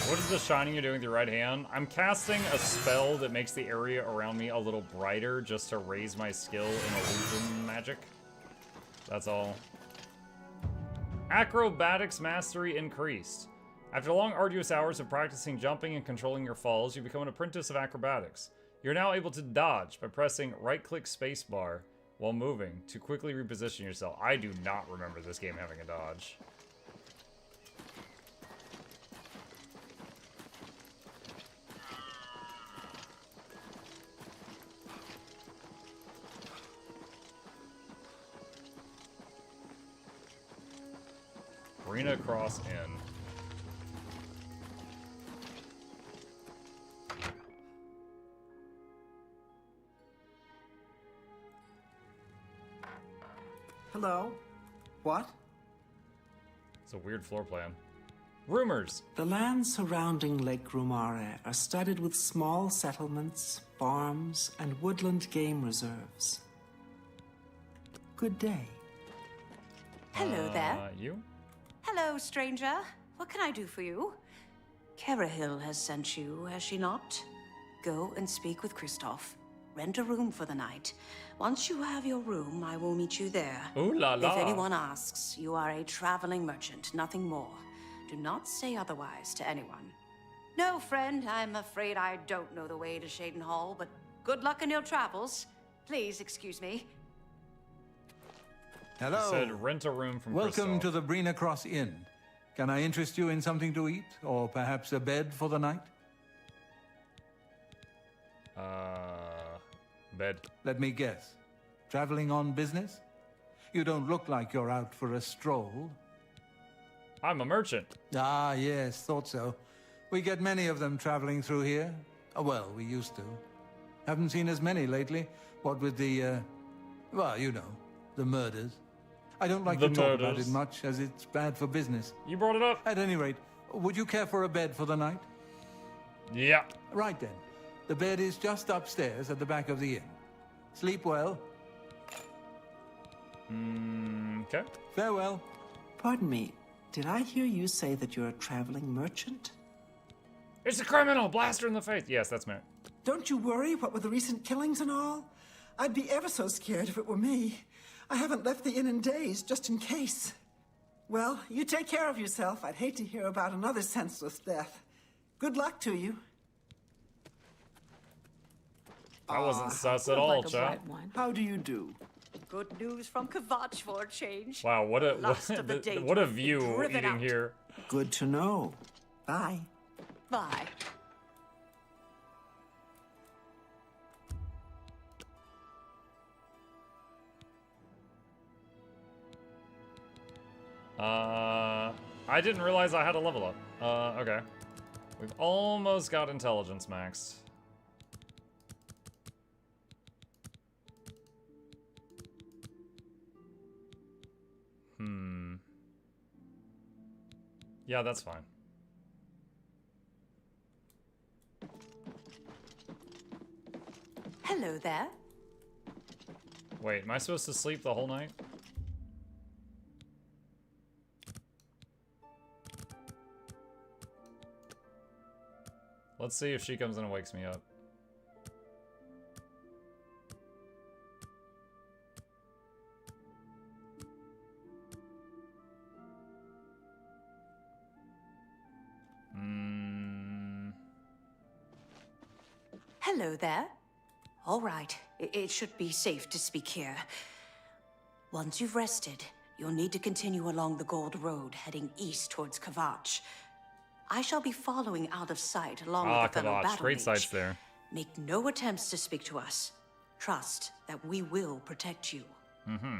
What is the shining you're doing with your right hand? I'm casting a spell that makes the area around me a little brighter just to raise my skill in illusion magic. That's all. Acrobatics mastery increased. After long, arduous hours of practicing jumping and controlling your falls, you become an apprentice of acrobatics. You're now able to dodge by pressing right-click spacebar while moving to quickly reposition yourself. I do not remember this game having a dodge. Arena Cross Inn. Hello? What? It's a weird floor plan. Rumors! The lands surrounding Lake Rumare are studded with small settlements, farms, and woodland game reserves. Good day. Hello there. You? Hello, stranger. What can I do for you? Cheydinhal has sent you, has she not? Go and speak with Kristoff. Rent a room for the night. Once you have your room, I will meet you there. Ooh la la. If anyone asks, you are a traveling merchant, nothing more. Do not say otherwise to anyone. No, friend, I'm afraid I don't know the way to Cheydinhal, but good luck in your travels. Please excuse me. Hello. He said rent a room from Welcome Kristoff. to the Brina Cross Inn. Can I interest you in something to eat, or perhaps a bed for the night? Bed. Let me guess. Traveling on business? You don't look like you're out for a stroll. I'm a merchant. Ah, yes, thought so. We get many of them traveling through here. Oh, well, we used to. Haven't seen as many lately. What with the, well, you know, the murders. I don't like to talk about it much, as it's bad for business. You brought it up. At any rate, would you care for a bed for the night? Yeah. Right then. The bed is just upstairs at the back of the inn. Sleep well. Okay. Farewell. Pardon me, did I hear you say that you're a traveling merchant? It's a criminal! Blast her in the face! Yes, that's me. Don't you worry, what with the recent killings and all? I'd be ever so scared if it were me. I haven't left the inn in days, just in case. Well, you take care of yourself. I'd hate to hear about another senseless death. Good luck to you. I wasn't sus at all, chap. How do you do? Good news from Kvatch for a change. Wow, what a Last of the day what a to be view driven eating out. here. Good to know. Bye. Bye. I didn't realize I had a level up. Okay. We've almost got intelligence maxed. Yeah, that's fine. Hello there. Wait, am I supposed to sleep the whole night? Let's see if she comes in and wakes me up. Hello there. All right, it should be safe to speak here. Once you've rested, you'll need to continue along the Gold Road, heading east towards Kvatch. I shall be following out of sight along with the fellow Kvatch. battle Great mage. sights there. Make no attempts to speak to us. Trust that we will protect you.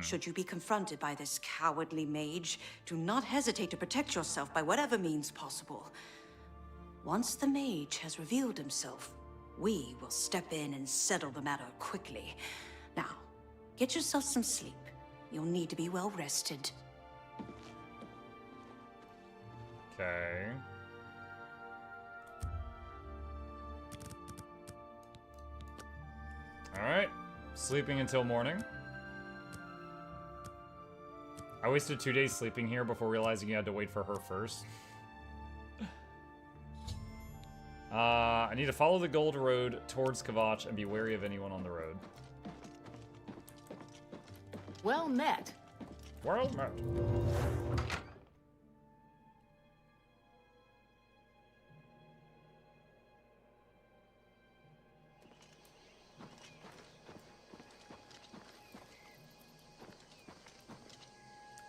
Should you be confronted by this cowardly mage, do not hesitate to protect yourself by whatever means possible. Once the mage has revealed himself, we will step in and settle the matter quickly. Now, get yourself some sleep. You'll need to be well rested. Okay. Alright. Sleeping until morning. I wasted 2 days sleeping here before realizing you had to wait for her first. I need to follow the gold road towards Kvatch and be wary of anyone on the road. Well met. Well met.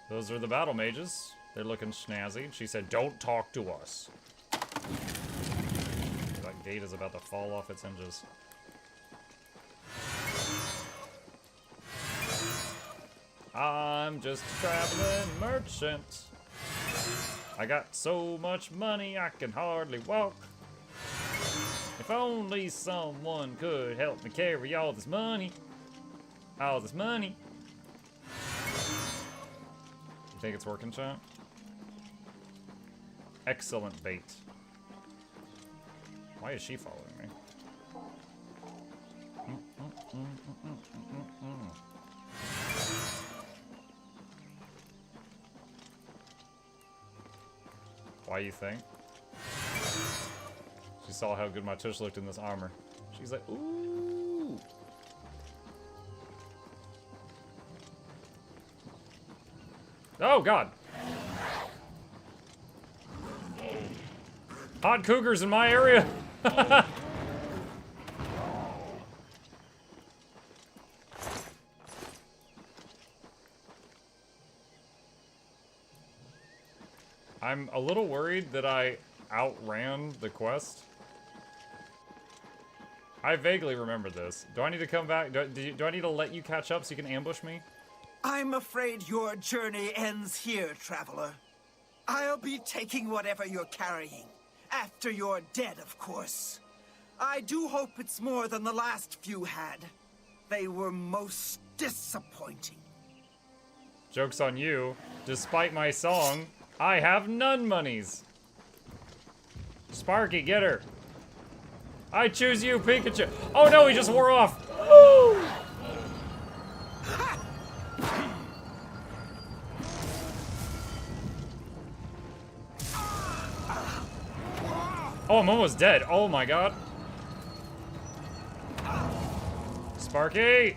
Those are the battle mages. They're looking snazzy. She said, "Don't talk to us." That gate is about to fall off its hinges. I'm just a traveling merchant. I got so much money I can hardly walk. If only someone could help me carry all this money. All this money. You think it's working, chat? Excellent bait. Why is she following me? Why you think? She saw how good my tush looked in this armor. She's like, ooh. Oh, God. Hot cougars in my area. I'm a little worried that I outran the quest. I vaguely remember this. Do I need to come back? Do I need to let you catch up so you can ambush me? I'm afraid your journey ends here, traveler. I'll be taking whatever you're carrying. After you're dead, of course. I do hope it's more than the last few had. They were most disappointing. Joke's on you. Despite my song, I have none monies. Sparky, get her. I choose you, Pikachu. Oh no, he just wore off. Woo! Oh, I'm almost dead. Oh my God. Sparky!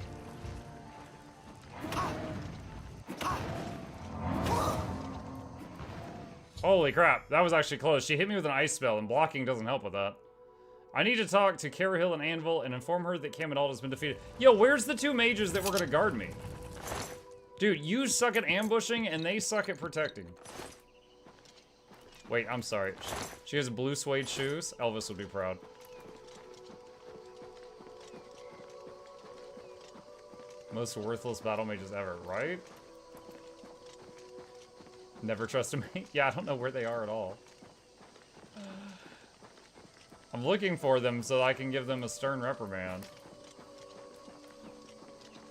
Holy crap, that was actually close. She hit me with an ice spell, and blocking doesn't help with that. I need to talk to Cheydinhal and Anvil and inform her that Camelot has been defeated. Yo, where's the two mages that were gonna guard me? Dude, you suck at ambushing, and they suck at protecting. Wait, I'm sorry. She has blue suede shoes. Elvis would be proud. Most worthless battle mages ever, right? Never trust a mate. Yeah, I don't know where they are at all. I'm looking for them so I can give them a stern reprimand.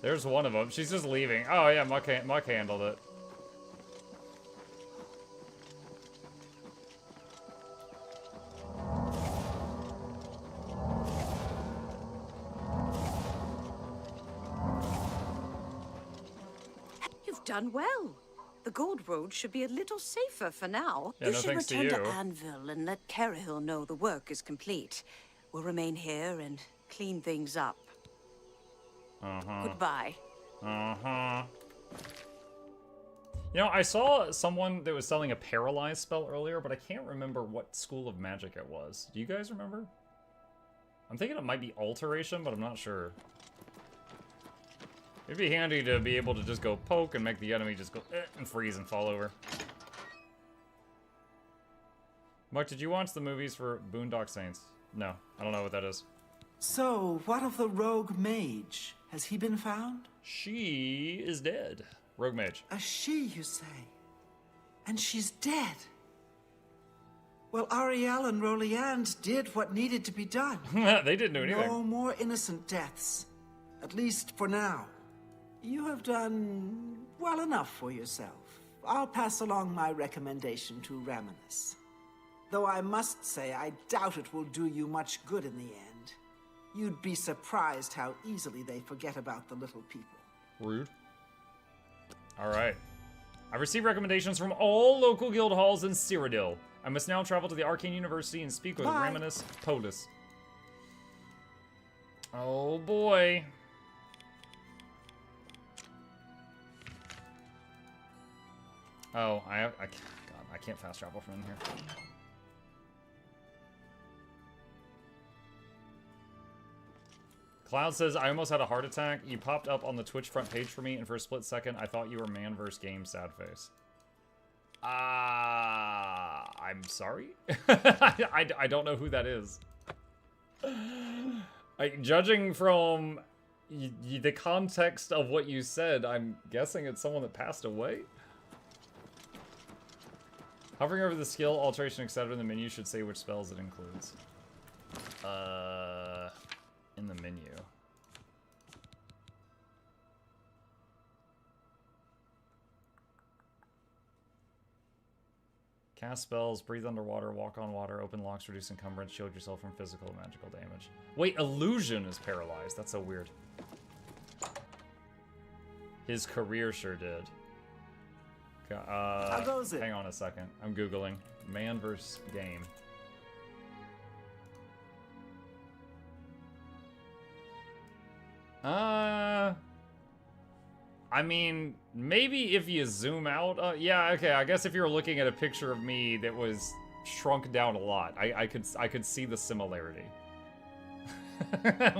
There's one of them. She's just leaving. Oh yeah, Muck handled it. You've done well. The Gold Road should be a little safer for now. Yeah, You no should thanks to return to you. Anvil and let Cheydinhal know the work is complete. We'll remain here and clean things up. Goodbye. You know, I saw someone that was selling a paralyze spell earlier, but I can't remember what school of magic it was. Do you guys remember? I'm thinking it might be alteration, but I'm not sure. It'd be handy to be able to just go poke and make the enemy just go and freeze and fall over. Muck, did you watch the movies for Boondock Saints? No, I don't know what that is. So, what of the rogue mage? Has he been found? She is dead. Rogue mage. A she, you say? And she's dead. Well, Ariel and Roliand did what needed to be done. They didn't do anything. No more innocent deaths. At least for now. You have done well enough for yourself. I'll pass along my recommendation to Raminus. Though I must say, I doubt it will do you much good in the end. You'd be surprised how easily they forget about the little people. Rude. Alright. I've received recommendations from all local guild halls in Cyrodiil. I must now travel to the Arcane University and speak with Raminus Polis. Oh boy. Oh, God, I can't fast travel from in here. Cloud says, I almost had a heart attack. You popped up on the Twitch front page for me, and for a split second, I thought you were man vs. game, sad face. I'm sorry? I don't know who that is. Judging from the context of what you said, I'm guessing it's someone that passed away? Hovering over the skill, alteration, etc. in the menu should say which spells it includes. In the menu. Cast spells, breathe underwater, walk on water, open locks, reduce encumbrance, shield yourself from physical and magical damage. Wait, illusion is paralyzed. That's so weird. His career sure did. How goes it? Hang on a second. I'm Googling. Man versus game. I mean, maybe if you zoom out, yeah, okay, I guess if you were looking at a picture of me that was shrunk down a lot, I could see the similarity.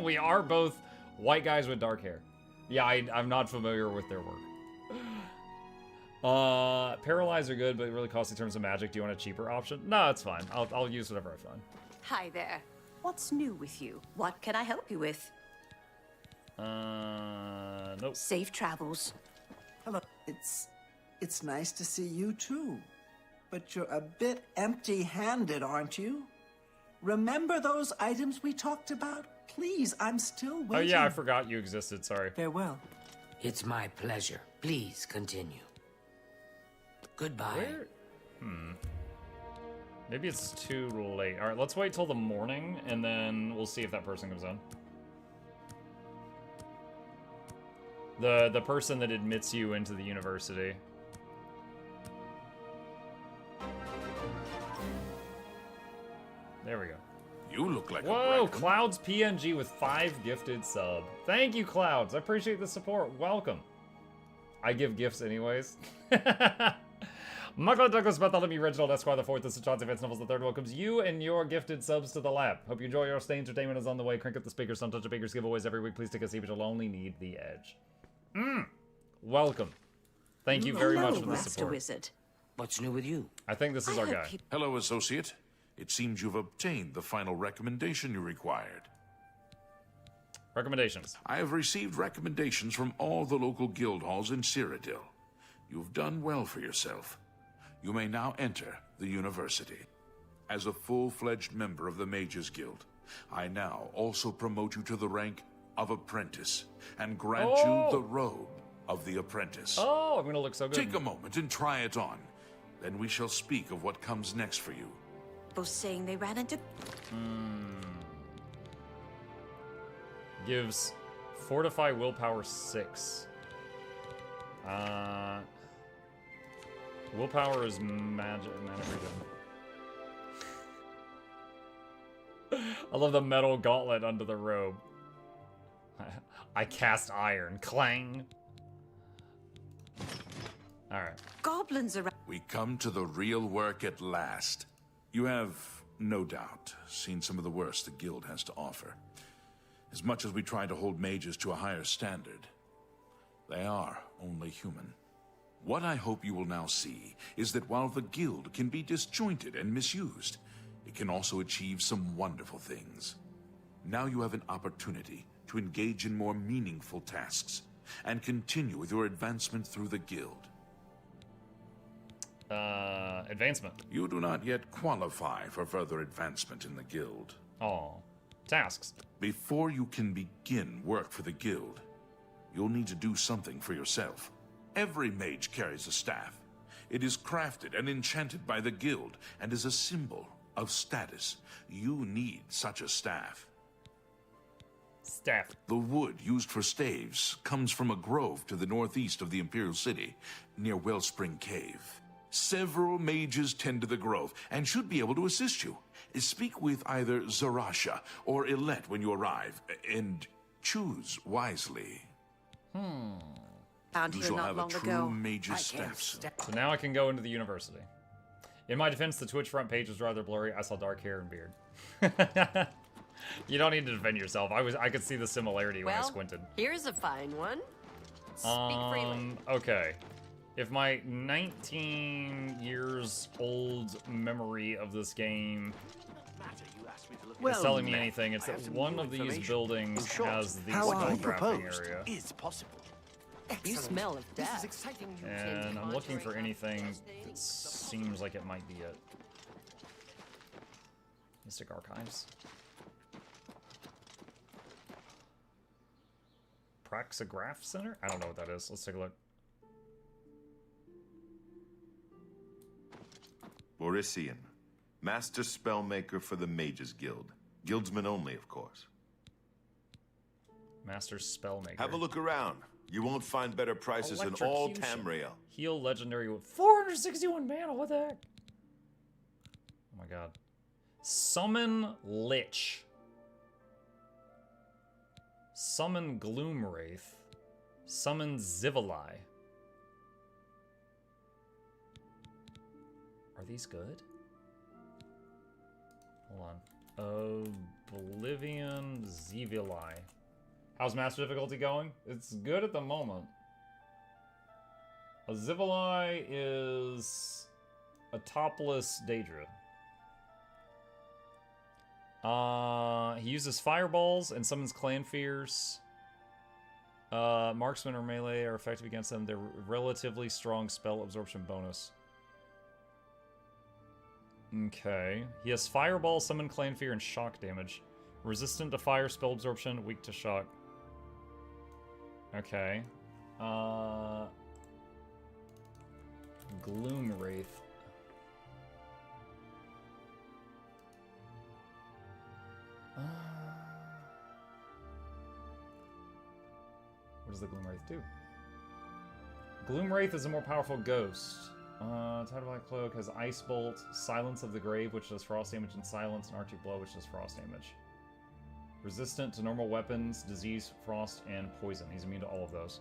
We are both white guys with dark hair. Yeah, I'm not familiar with their work. Paralyze are good, but really costly in terms of magic. Do you want a cheaper option? No, it's fine. I'll use whatever I find. Hi there. What's new with you? What can I help you with? Nope. Safe travels. Hello. It's nice to see you too. But you're a bit empty-handed, aren't you? Remember those items we talked about? Please, I'm still waiting. Oh yeah, I forgot you existed, sorry. Farewell. It's my pleasure. Please continue. Goodbye. Maybe it's too late. Alright, let's wait till the morning, and then we'll see if that person comes in. The person that admits you into the university. There we go. You look like Whoa, Clouds PNG with 5 gifted sub. Thank you, Clouds. I appreciate the support. Welcome. I give gifts anyways. Michael Douglas Bartholomew Reginald Esquire the 4th, this is Chauncey Vance Novels the 3rd, welcomes you and your gifted subs to the lab. Hope you enjoy your stay. Entertainment is on the way. Crank up the speakers, don't touch the bakers, giveaways every week. Please take a seat, but you'll only need the edge. Welcome. Thank you very much for the support. Wizard. What's new with you? I think this is our guy. Hello, Associate. It seems you've obtained the final recommendation you required. Recommendations. I have received recommendations from all the local guild halls in Cyrodiil. You've done well for yourself. You may now enter the university. As a full-fledged member of the Mages Guild, I now also promote you to the rank of apprentice and grant you the robe of the apprentice. Oh, I'm gonna look so good. Take a moment and try it on. Then we shall speak of what comes next for you. Both saying they ran into... Gives Fortify Willpower 6. Willpower is magic. I love the metal gauntlet under the robe. I cast iron. Clang. Alright. Goblins around. We come to the real work at last. You have, no doubt, seen some of the worst the guild has to offer. As much as we try to hold mages to a higher standard, they are only human. What I hope you will now see is that while the guild can be disjointed and misused, it can also achieve some wonderful things. Now you have an opportunity to engage in more meaningful tasks and continue with your advancement through the guild. Advancement. You do not yet qualify for further advancement in the guild. Oh. Tasks. Before you can begin work for the guild, you'll need to do something for yourself. Every mage carries a staff. It is crafted and enchanted by the guild and is a symbol of status. You need such a staff. Staff. The wood used for staves comes from a grove to the northeast of the Imperial City, near Wellspring Cave. Several mages tend to the grove and should be able to assist you. Speak with either Zarasha or Ilette when you arrive, and choose wisely. Found You here shall not have a long true ago. mage's staff soon. So now I can go into the university. In my defense, the Twitch front page was rather blurry. I saw dark hair and beard. You don't need to defend yourself. I could see the similarity when I squinted. Here's a fine one. Speak freely. Okay. If my 19 years old memory of this game is telling me anything, it's that one of these buildings has the spell crafting area. Is possible. You smell of This death. is exciting. And I'm looking for anything that seems like it might be it. Mystic Archives. Praxograph Center? I don't know what that is. Let's take a look. Borisian, Master Spellmaker for the Mages Guild. Guildsmen only, of course. Master Spellmaker. Have a look around. You won't find better prices in all Electrocution. Tamriel. Heal legendary with 461 mana. What the heck? Oh my god. Summon Lich. Summon Gloomwraith. Summon Zivali. Are these good? Hold on. Oblivion Zivali. How's master difficulty going? It's good at the moment. A Zivali is a topless Daedra. He uses fireballs and summons clan fears. Marksman or melee are effective against them. They're relatively strong spell absorption bonus. Okay. He has fireball, summon clan fear, and shock damage. Resistant to fire, spell absorption, weak to shock. Okay. Gloomwraith. What does the Gloomwraith do? Gloomwraith is a more powerful ghost. Tidal Black Cloak has Ice Bolt, Silence of the Grave, which does frost damage, and Silence and Arctic Blow, which does frost damage. Resistant to normal weapons, disease, frost, and poison. He's immune to all of those.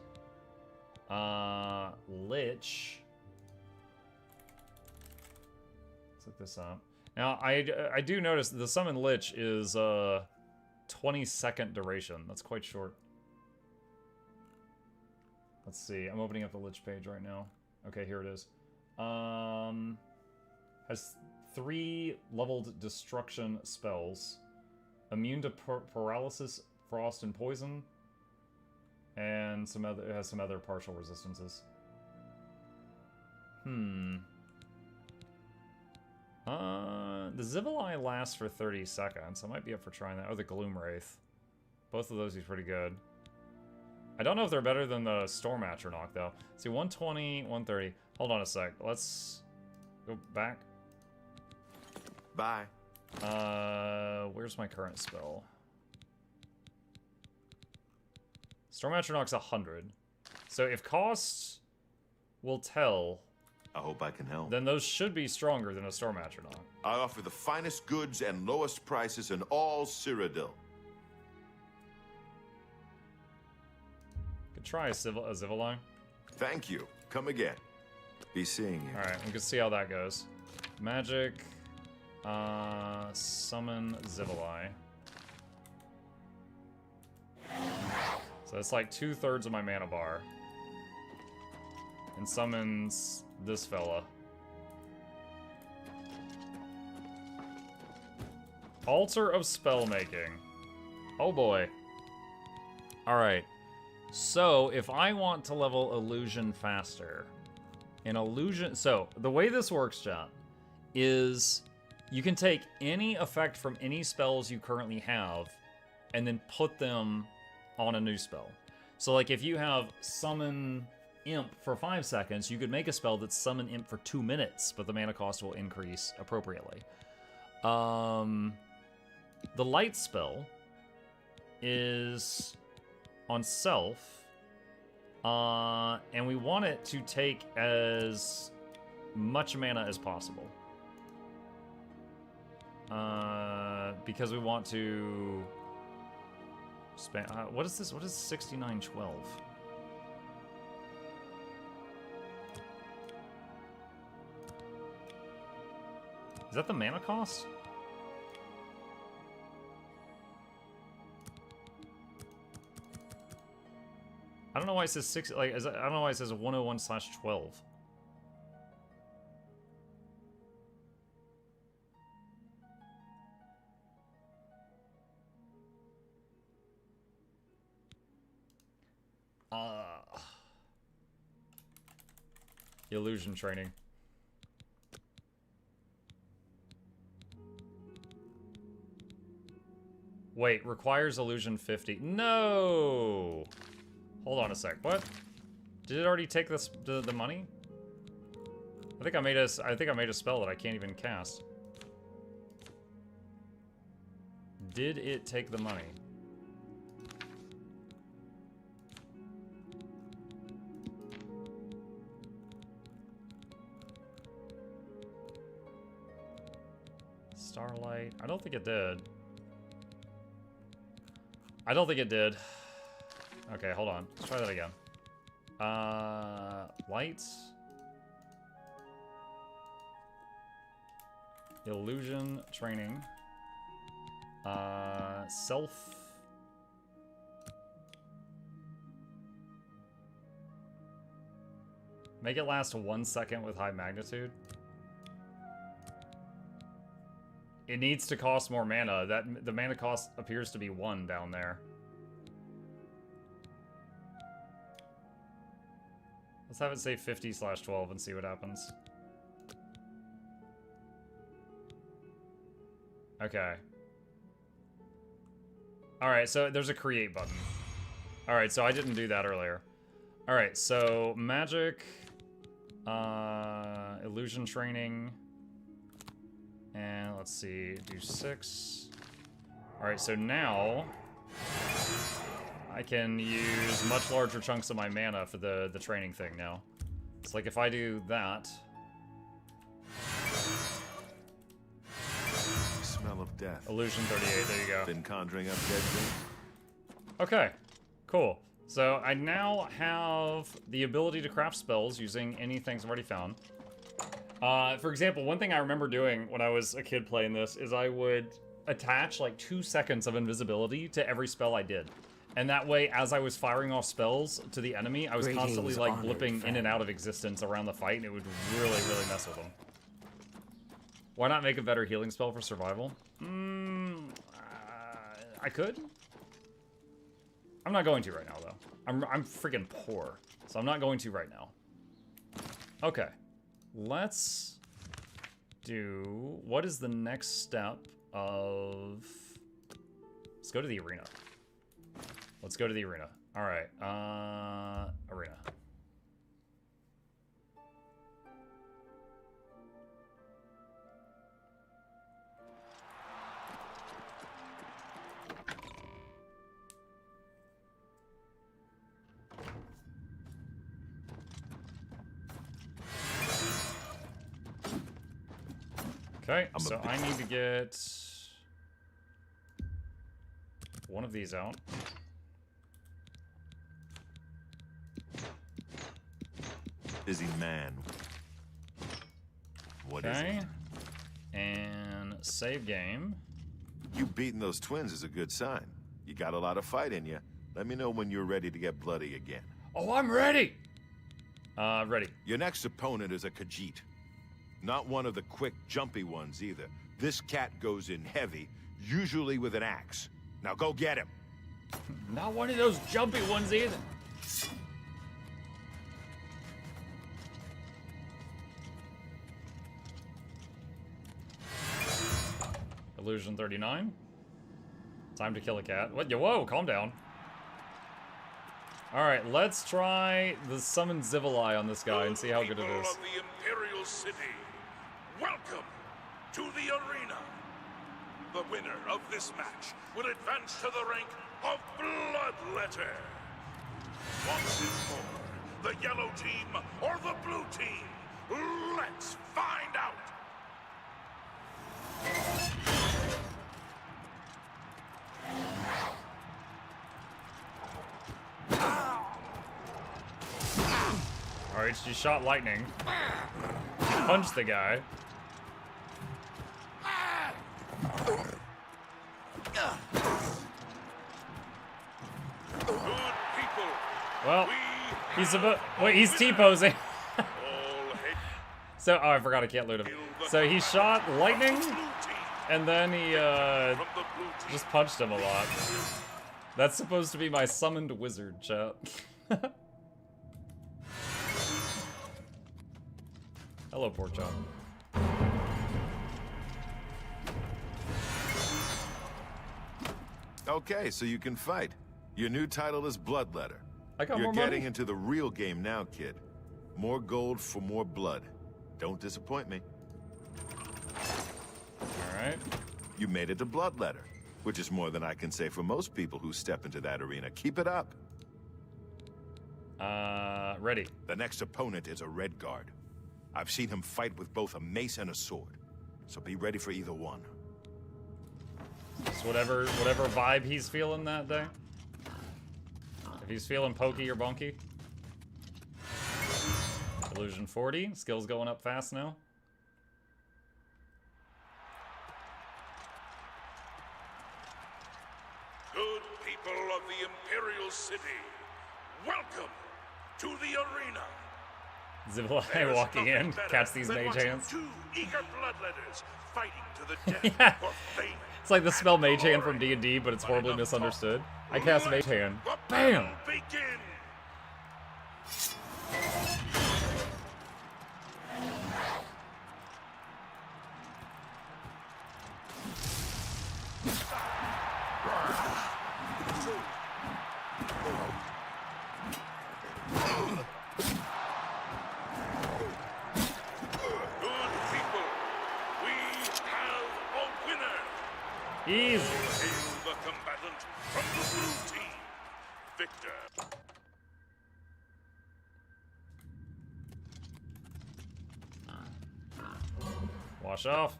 Lich. Let's look this up. Now, I do notice the Summon Lich is 20-second duration. That's quite short. Let's see. I'm opening up the Lich page right now. Okay, here it is. Has 3 leveled destruction spells. Immune to paralysis, frost, and poison. And it has some other partial resistances. The Zivali lasts for 30 seconds. I might be up for trying that. Oh, the Gloomwraith. Both of those he's pretty good. I don't know if they're better than the Storm Atronach, though. See, 120, 130. Hold on a sec. Let's go back. Bye. Where's my current spell? Storm Atronach's 100. So if cost will tell... I hope I can help. Then those should be stronger than a Storm Atronach. I offer the finest goods and lowest prices in all Cyrodiil. Could try a Zivali. Thank you. Come again. Be seeing you. Alright, we can see how that goes. Magic. Summon Zivali. So it's like 2/3 of my mana bar. And summons this fella. Altar of Spellmaking. Oh boy. Alright. So, if I want to level illusion faster, in illusion... So, the way this works, chat, is you can take any effect from any spells you currently have and then put them on a new spell. So, like, if you have Summon Imp for 5 seconds, you could make a spell that's Summon Imp for 2 minutes, but the mana cost will increase appropriately. The Light spell is on Self, and we want it to take as much mana as possible. Because we want to spend... what is this? What is 6912? Is that the mana cost? I don't know why it says 6. Like, I don't know why it says 101/12. Illusion training. Wait, requires illusion 50. No! Hold on a sec. What? Did it already take this the money? I think I made a spell that I can't even cast. Did it take the money? Starlight. I don't think it did. I don't think it did. Okay, hold on. Let's try that again. Lights. Illusion training. Self. Make it last 1 second with high magnitude. It needs to cost more mana. The mana cost appears to be 1 down there. Let's have it say 50/12 and see what happens. Okay. Alright, so there's a create button. Alright, so I didn't do that earlier. Alright, so magic, illusion training, and let's see, do 6. Alright, so now I can use much larger chunks of my mana for the training thing now. It's like if I do that. Smell of death. Illusion 38, there you go. Been conjuring up dead things? Okay, cool. So I now have the ability to craft spells using any things I've already found. For example, one thing I remember doing when I was a kid playing this is I would attach like 2 seconds of invisibility to every spell I did. And that way, as I was firing off spells to the enemy, I was constantly like blipping in and out of existence around the fight, and it would really, really mess with them. Why not make a better healing spell for survival? I could. I'm not going to right now, though. I'm freaking poor, so I'm not going to right now. Okay. Let's do... What is the next step of... Let's go to the arena. Let's go to the arena. All right. Arena. Okay, so I need to get one of these out. Busy man. What is it? And save game. You beating those twins is a good sign. You got a lot of fight in you. Let me know when you're ready to get bloody again. Oh, I'm ready! Ready. Your next opponent is a Khajiit. Not one of the quick, jumpy ones either. This cat goes in heavy, usually with an axe. Now go get him. Not one of those jumpy ones either. Illusion 39. Time to kill a cat. What? Whoa, calm down. Alright, let's try the summon Zivilai on this guy and see how good it is. Of the Imperial City, welcome to the arena. The winner of this match will advance to the rank of Bloodletter. What's it for? The yellow team or the blue team? Let's find out! Alright, she shot lightning. Punched the guy. Well, he's about. Wait, he's T-posing. So, oh, I forgot I can't loot him. So he shot lightning, and then he just punched him a lot. That's supposed to be my summoned wizard, chat. Hello, pork chop. Okay, so you can fight. Your new title is Bloodletter. I got You're more getting money. into the real game now, kid. More gold for more blood. Don't disappoint me. Alright. You made it to Bloodletter, which is more than I can say for most people who step into that arena. Keep it up. Ready. The next opponent is a red guard. I've seen him fight with both a mace and a sword, so be ready for either one. Just whatever vibe he's feeling that day. If he's feeling pokey or bonky. Illusion 40. Skills going up fast now. Good people of the Imperial City, welcome to the arena. Zivilai walking in, catch these Than mage watching hands. two eager bloodletters fighting to the death Yeah. for fame. It's like the spell mage hand from D&D, but it's horribly misunderstood. I cast mage hand. Bam! Begin. Easy. Hail the combatant from the blue team, Victor. Wash off.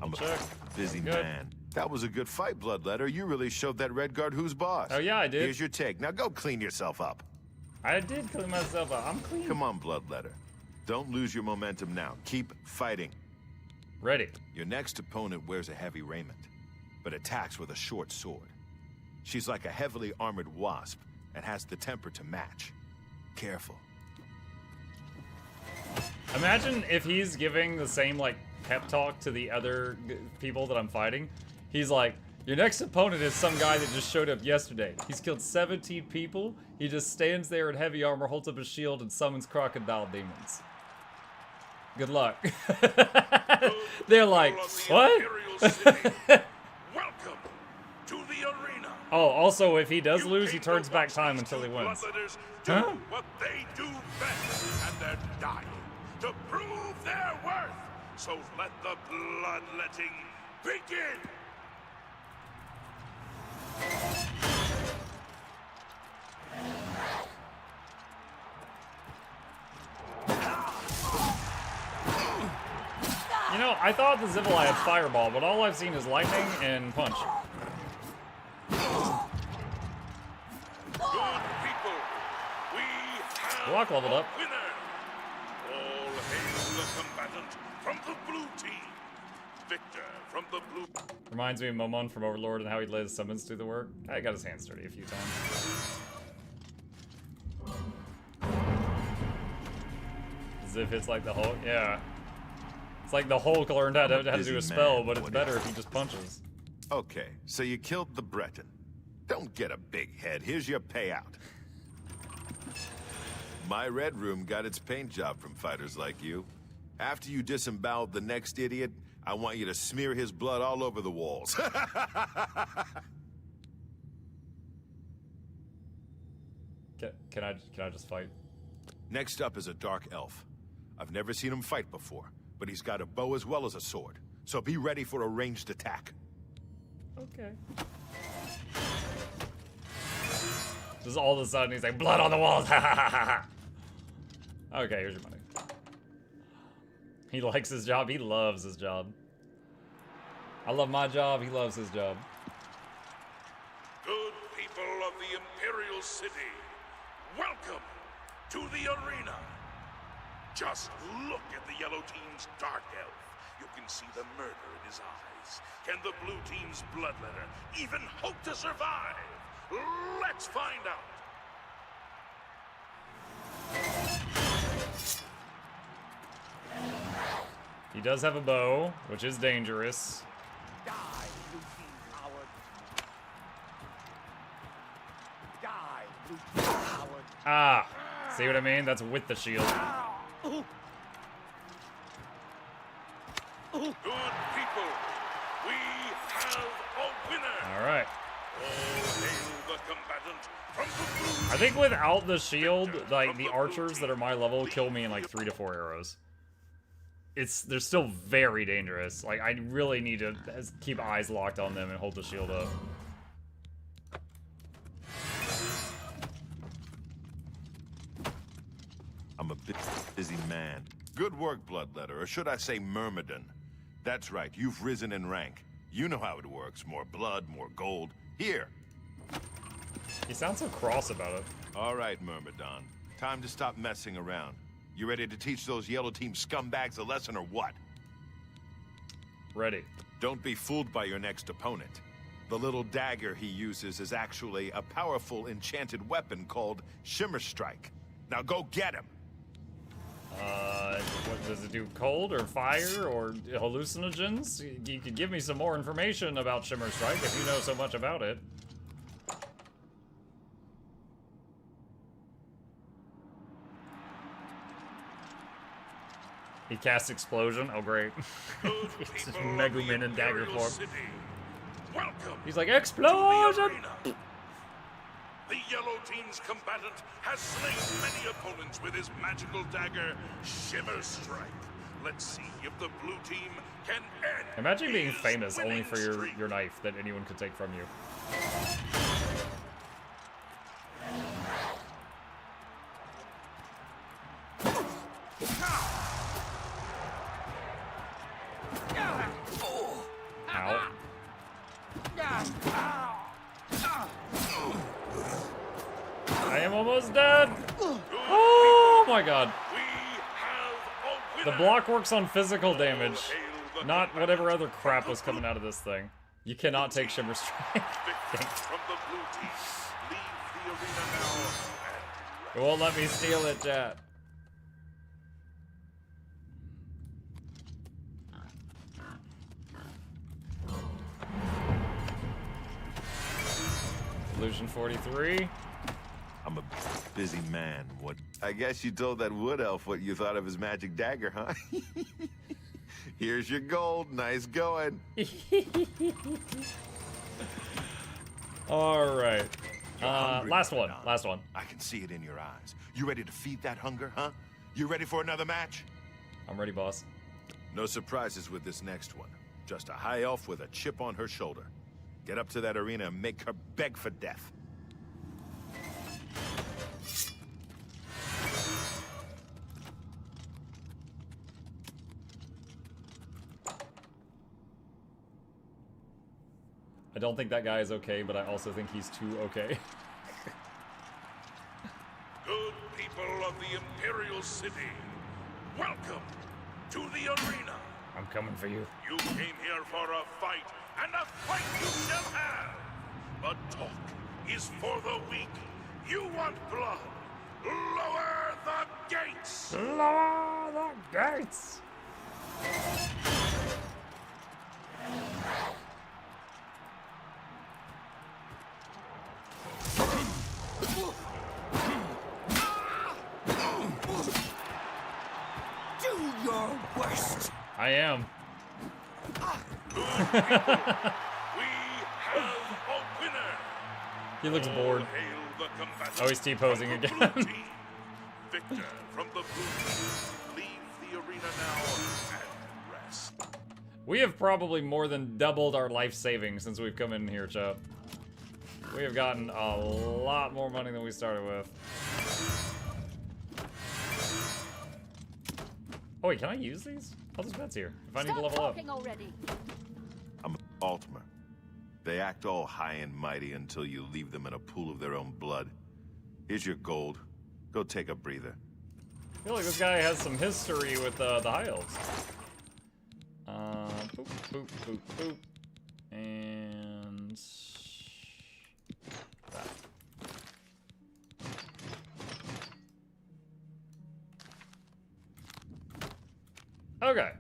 I'm Double check. a busy Good. man. That was a good fight, Bloodletter. You really showed that red guard who's boss. Oh, yeah, I did. Here's your take. Now go clean yourself up. I did clean myself up. I'm clean. Come on, Bloodletter. Don't lose your momentum now. Keep fighting. Ready. Your next opponent wears a heavy raiment, but attacks with a short sword. She's like a heavily armored wasp and has the temper to match. Careful. Imagine if he's giving the same, like, pep talk to the other people that I'm fighting. He's like, your next opponent is some guy that just showed up yesterday. He's killed 17 people. He just stands there in heavy armor, holds up his shield, and summons crocodile demons. Good luck. They're like, what? Welcome to the arena. Oh, also, if he does lose, he turns back time until he wins. Bloodletters do Huh? what they do best, and they're dying to prove their worth. So let the bloodletting begin. You know, I thought the Zivilai had fireball, but all I've seen is lightning and punch. Good people, we have Block leveled up. a winner. All hail the combatant from the blue team, Victor from the blue. Reminds me of Momon from Overlord and how he led his summons do the work. I got his hands dirty a few times. As if it's like the Hulk. Yeah. It's like the Hulk learned how to do a spell, but it's What better is if he just punches. Okay, so you killed the Breton. Don't get a big head. Here's your payout. My Red Room got its paint job from fighters like you. After you disemboweled the next idiot, I want you to smear his blood all over the walls. Can I just fight? Next up is a dark elf. I've never seen him fight before, but he's got a bow as well as a sword. So be ready for a ranged attack. Okay. Just all of a sudden he's like, blood on the walls! Okay, here's your money. He likes his job. He loves his job. I love my job. He loves his job. Good people of the Imperial City, welcome to the arena. Just look at the yellow team's dark elf. You can see the murder in his eyes. Can the blue team's bloodletter even hope to survive? Let's find out. He does have a bow, which is dangerous. Die, blue team coward. Die, blue team coward. Ah! See what I mean? That's with the shield. Good people, we have a winner. Alright. All hail the combatant from the blue. I think without the shield, like, the archers that are my level kill me in like 3 to 4 arrows. They're still very dangerous. Like, I really need to keep eyes locked on them and hold the shield up. I'm a busy man. Good work, Bloodletter, or should I say Myrmidon. That's right, you've risen in rank. You know how it works. More blood, more gold. Here. He sounds so cross about it. All right, Myrmidon. Time to stop messing around. You ready to teach those yellow team scumbags a lesson or what? Ready. Don't be fooled by your next opponent. The little dagger he uses is actually a powerful enchanted weapon called Shimmer Strike. Now go get him! What does it do? Cold or fire or hallucinogens? You could give me some more information about Shimmer Strike if you know so much about it. He casts Explosion. Oh, great. It's just Megumin in dagger form. He's like, Explosion! The yellow team's combatant has slain many opponents with his magical dagger, Shimmer Strike. Let's see if the blue team can end. Imagine being famous only for your knife that anyone could take from you. Ow. I am almost dead! Oh my god. The block works on physical damage, not whatever other crap was coming out of this thing. You cannot take Shimmer Strike. It won't let me steal it, chat. Illusion 43. I'm a busy man. What? I guess you told that wood elf what you thought of his magic dagger, huh? Here's your gold. Nice going. All right. Last one. Last one. I can see it in your eyes. You ready to feed that hunger, huh? You ready for another match? I'm ready, boss. No surprises with this next one. Just a high elf with a chip on her shoulder. Get up to that arena and make her beg for death. I don't think that guy is okay, but I also think he's too okay. Good people of the Imperial City, welcome to the arena. I'm coming for you. You came here for a fight, and a fight you shall have. But talk is for the weak. You want blood? Lower the gates! Lower the gates! I am. He looks bored. Oh, he's T-posing again. Victor from the blue, leave the arena now and rest. We have probably more than doubled our life savings since we've come in here, chat. We have gotten a lot more money than we started with. Oh wait, can I use these? I'll just bets here if I need to level up. Already. I'm an Altimer. They act all high and mighty until you leave them in a pool of their own blood. Here's your gold. Go take a breather. I feel like this guy has some history with the High Elves. Boop, boop, boop, boop. And... that. Okay.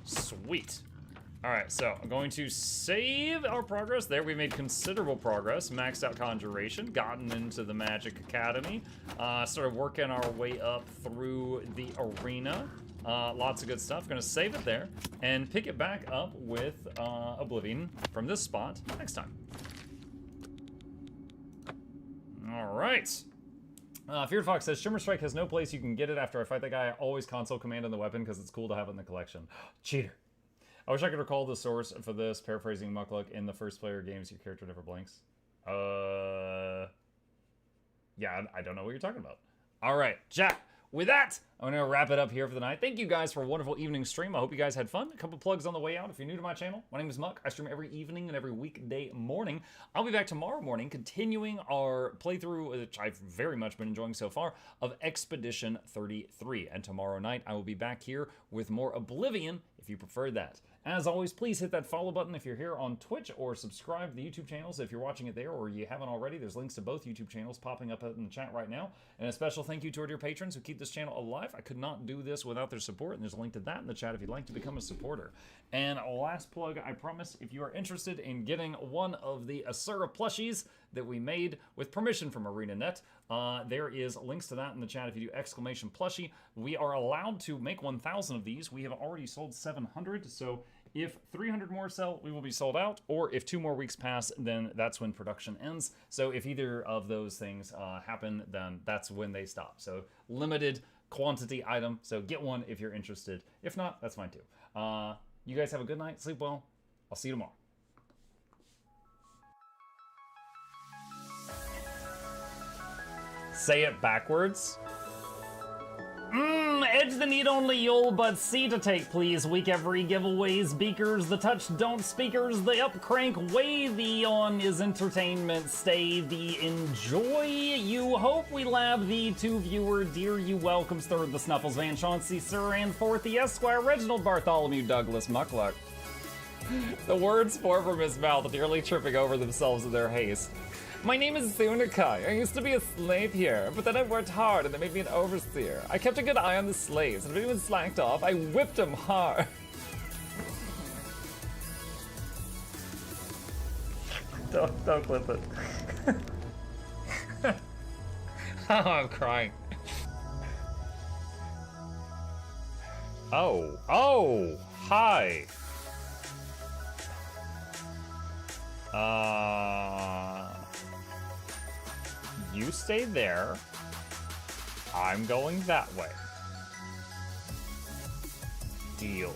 Sweet. Alright, so I'm going to save our progress. There, we made considerable progress. Maxed out Conjuration, gotten into the Magic Academy, started working our way up through the arena. Lots of good stuff. Gonna save it there and pick it back up with Oblivion from this spot next time. Alright. Feared Fox says, Shimmer Strike has no place you can get it after I fight that guy. I always console command on the weapon because it's cool to have it in the collection. Cheater. I wish I could recall the source for this, paraphrasing Mukluk, in the first player games, your character never blinks. Yeah, I don't know what you're talking about. All right, chat. With that, I'm going to wrap it up here for the night. Thank you guys for a wonderful evening stream. I hope you guys had fun. A couple plugs on the way out. If you're new to my channel, my name is Muck. I stream every evening and every weekday morning. I'll be back tomorrow morning continuing our playthrough, which I've very much been enjoying so far, of Expedition 33. And tomorrow night, I will be back here with more Oblivion, if you prefer that. As always, please hit that follow button if you're here on Twitch, or subscribe to the YouTube channels if you're watching it there, or you haven't already. There's links to both YouTube channels popping up in the chat right now. And a special thank you to our dear patrons who keep this channel alive. I could not do this without their support, and there's a link to that in the chat if you'd like to become a supporter. And last plug, I promise, if you are interested in getting one of the Asura plushies that we made with permission from ArenaNet, there is links to that in the chat if you do exclamation plushie. We are allowed to make 1,000 of these. We have already sold 700, so if 300 more sell, we will be sold out, or if 2 more weeks pass, then that's when production ends. So if either of those things happen, then that's when they stop. So limited quantity item, so get one if you're interested. If not, that's fine too. You guys have a good night, sleep well. I'll see you tomorrow. Say it backwards. Edge the need only you'll but C to take, please. Week every giveaways, beakers, the touch don't speakers, the up crank, way the on is entertainment, stay the enjoy. You hope we lab the 2 viewer, dear you welcomes, third the Snuffles, Van Chauncey, Sir, and fourth the Esquire, Reginald Bartholomew, Douglas, Mukluk. The words pour from his mouth, nearly tripping over themselves in their haste. My name is Zunikai. I used to be a slave here, but then I worked hard and they made me an overseer. I kept a good eye on the slaves, and if anyone slacked off, I whipped them hard. Don't clip it. Oh, I'm crying. Oh, hi. You stay there. I'm going that way. Deal.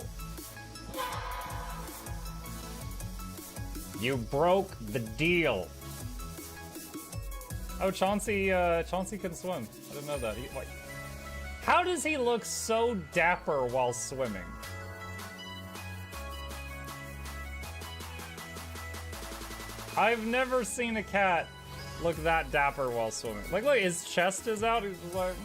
You broke the deal. Oh, Chauncey can swim. I didn't know that. Wait. How does he look so dapper while swimming? I've never seen a cat look that dapper while swimming. Like, look, his chest is out. He's just like,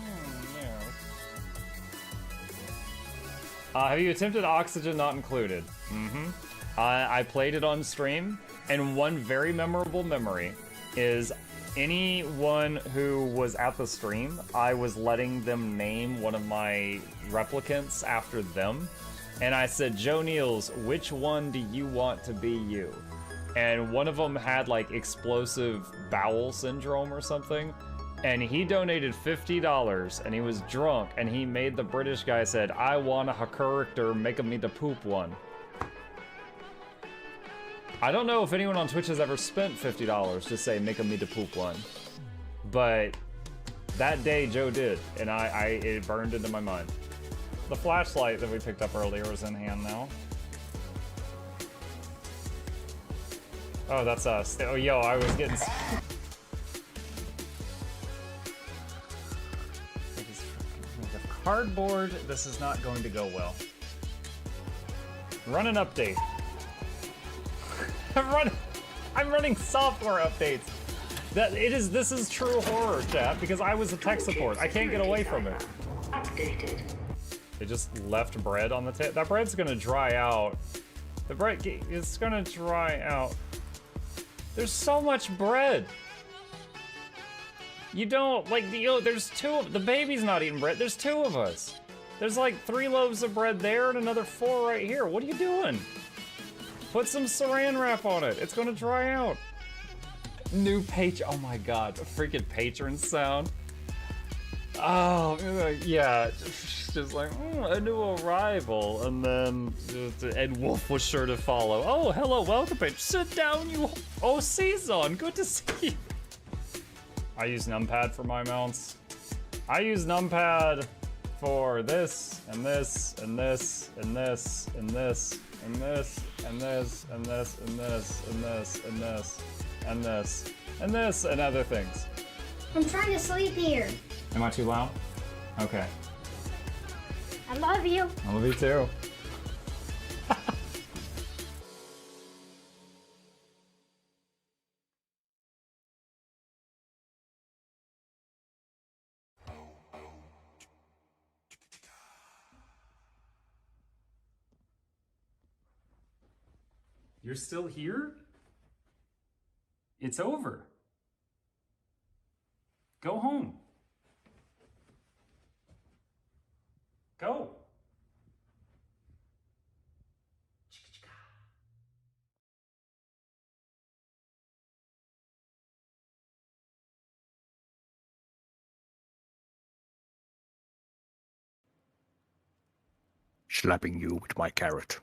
yeah. Have you attempted Oxygen Not Included? Mm-hmm. I played it on stream, and one very memorable memory is anyone who was at the stream, I was letting them name one of my replicants after them. And I said, Joe Niels, which one do you want to be you? And one of them had like explosive bowel syndrome or something. And he donated $50 and he was drunk and he made the British guy said, I want a character, make me the poop one. I don't know if anyone on Twitch has ever spent $50 to say, make me the poop one. But that day Joe did, and it burned into my mind. The flashlight that we picked up earlier is in hand now. Oh, that's us. Oh, yo, I was getting... Cardboard, this is not going to go well. Run an update. I'm running software updates. This is true horror, chat, because I was a tech support. I can't get away from it. Updated. They just left bread on the table. That bread's gonna dry out. The bread is gonna dry out. There's so much bread. You don't, like, there's the baby's not eating bread. There's 2 of us. There's like 3 loaves of bread there and another 4 right here. What are you doing? Put some saran wrap on it. It's gonna dry out. New oh my god, a freaking patron sound. Oh, yeah, just like, a new arrival, and then Ed Wolf was sure to follow. Oh, hello, welcome, patron. Sit down, you. Oh, Season, good to see you. I use numpad for my mounts. I use numpad for this, and this, and this, and this, and this, and this, and this, and this, and this, and this, and this, and this, and this, and other things. I'm trying to sleep here. Am I too loud? Okay. I love you. I love you too. You're still here? It's over. Go home. Go. Slapping you with my carrot.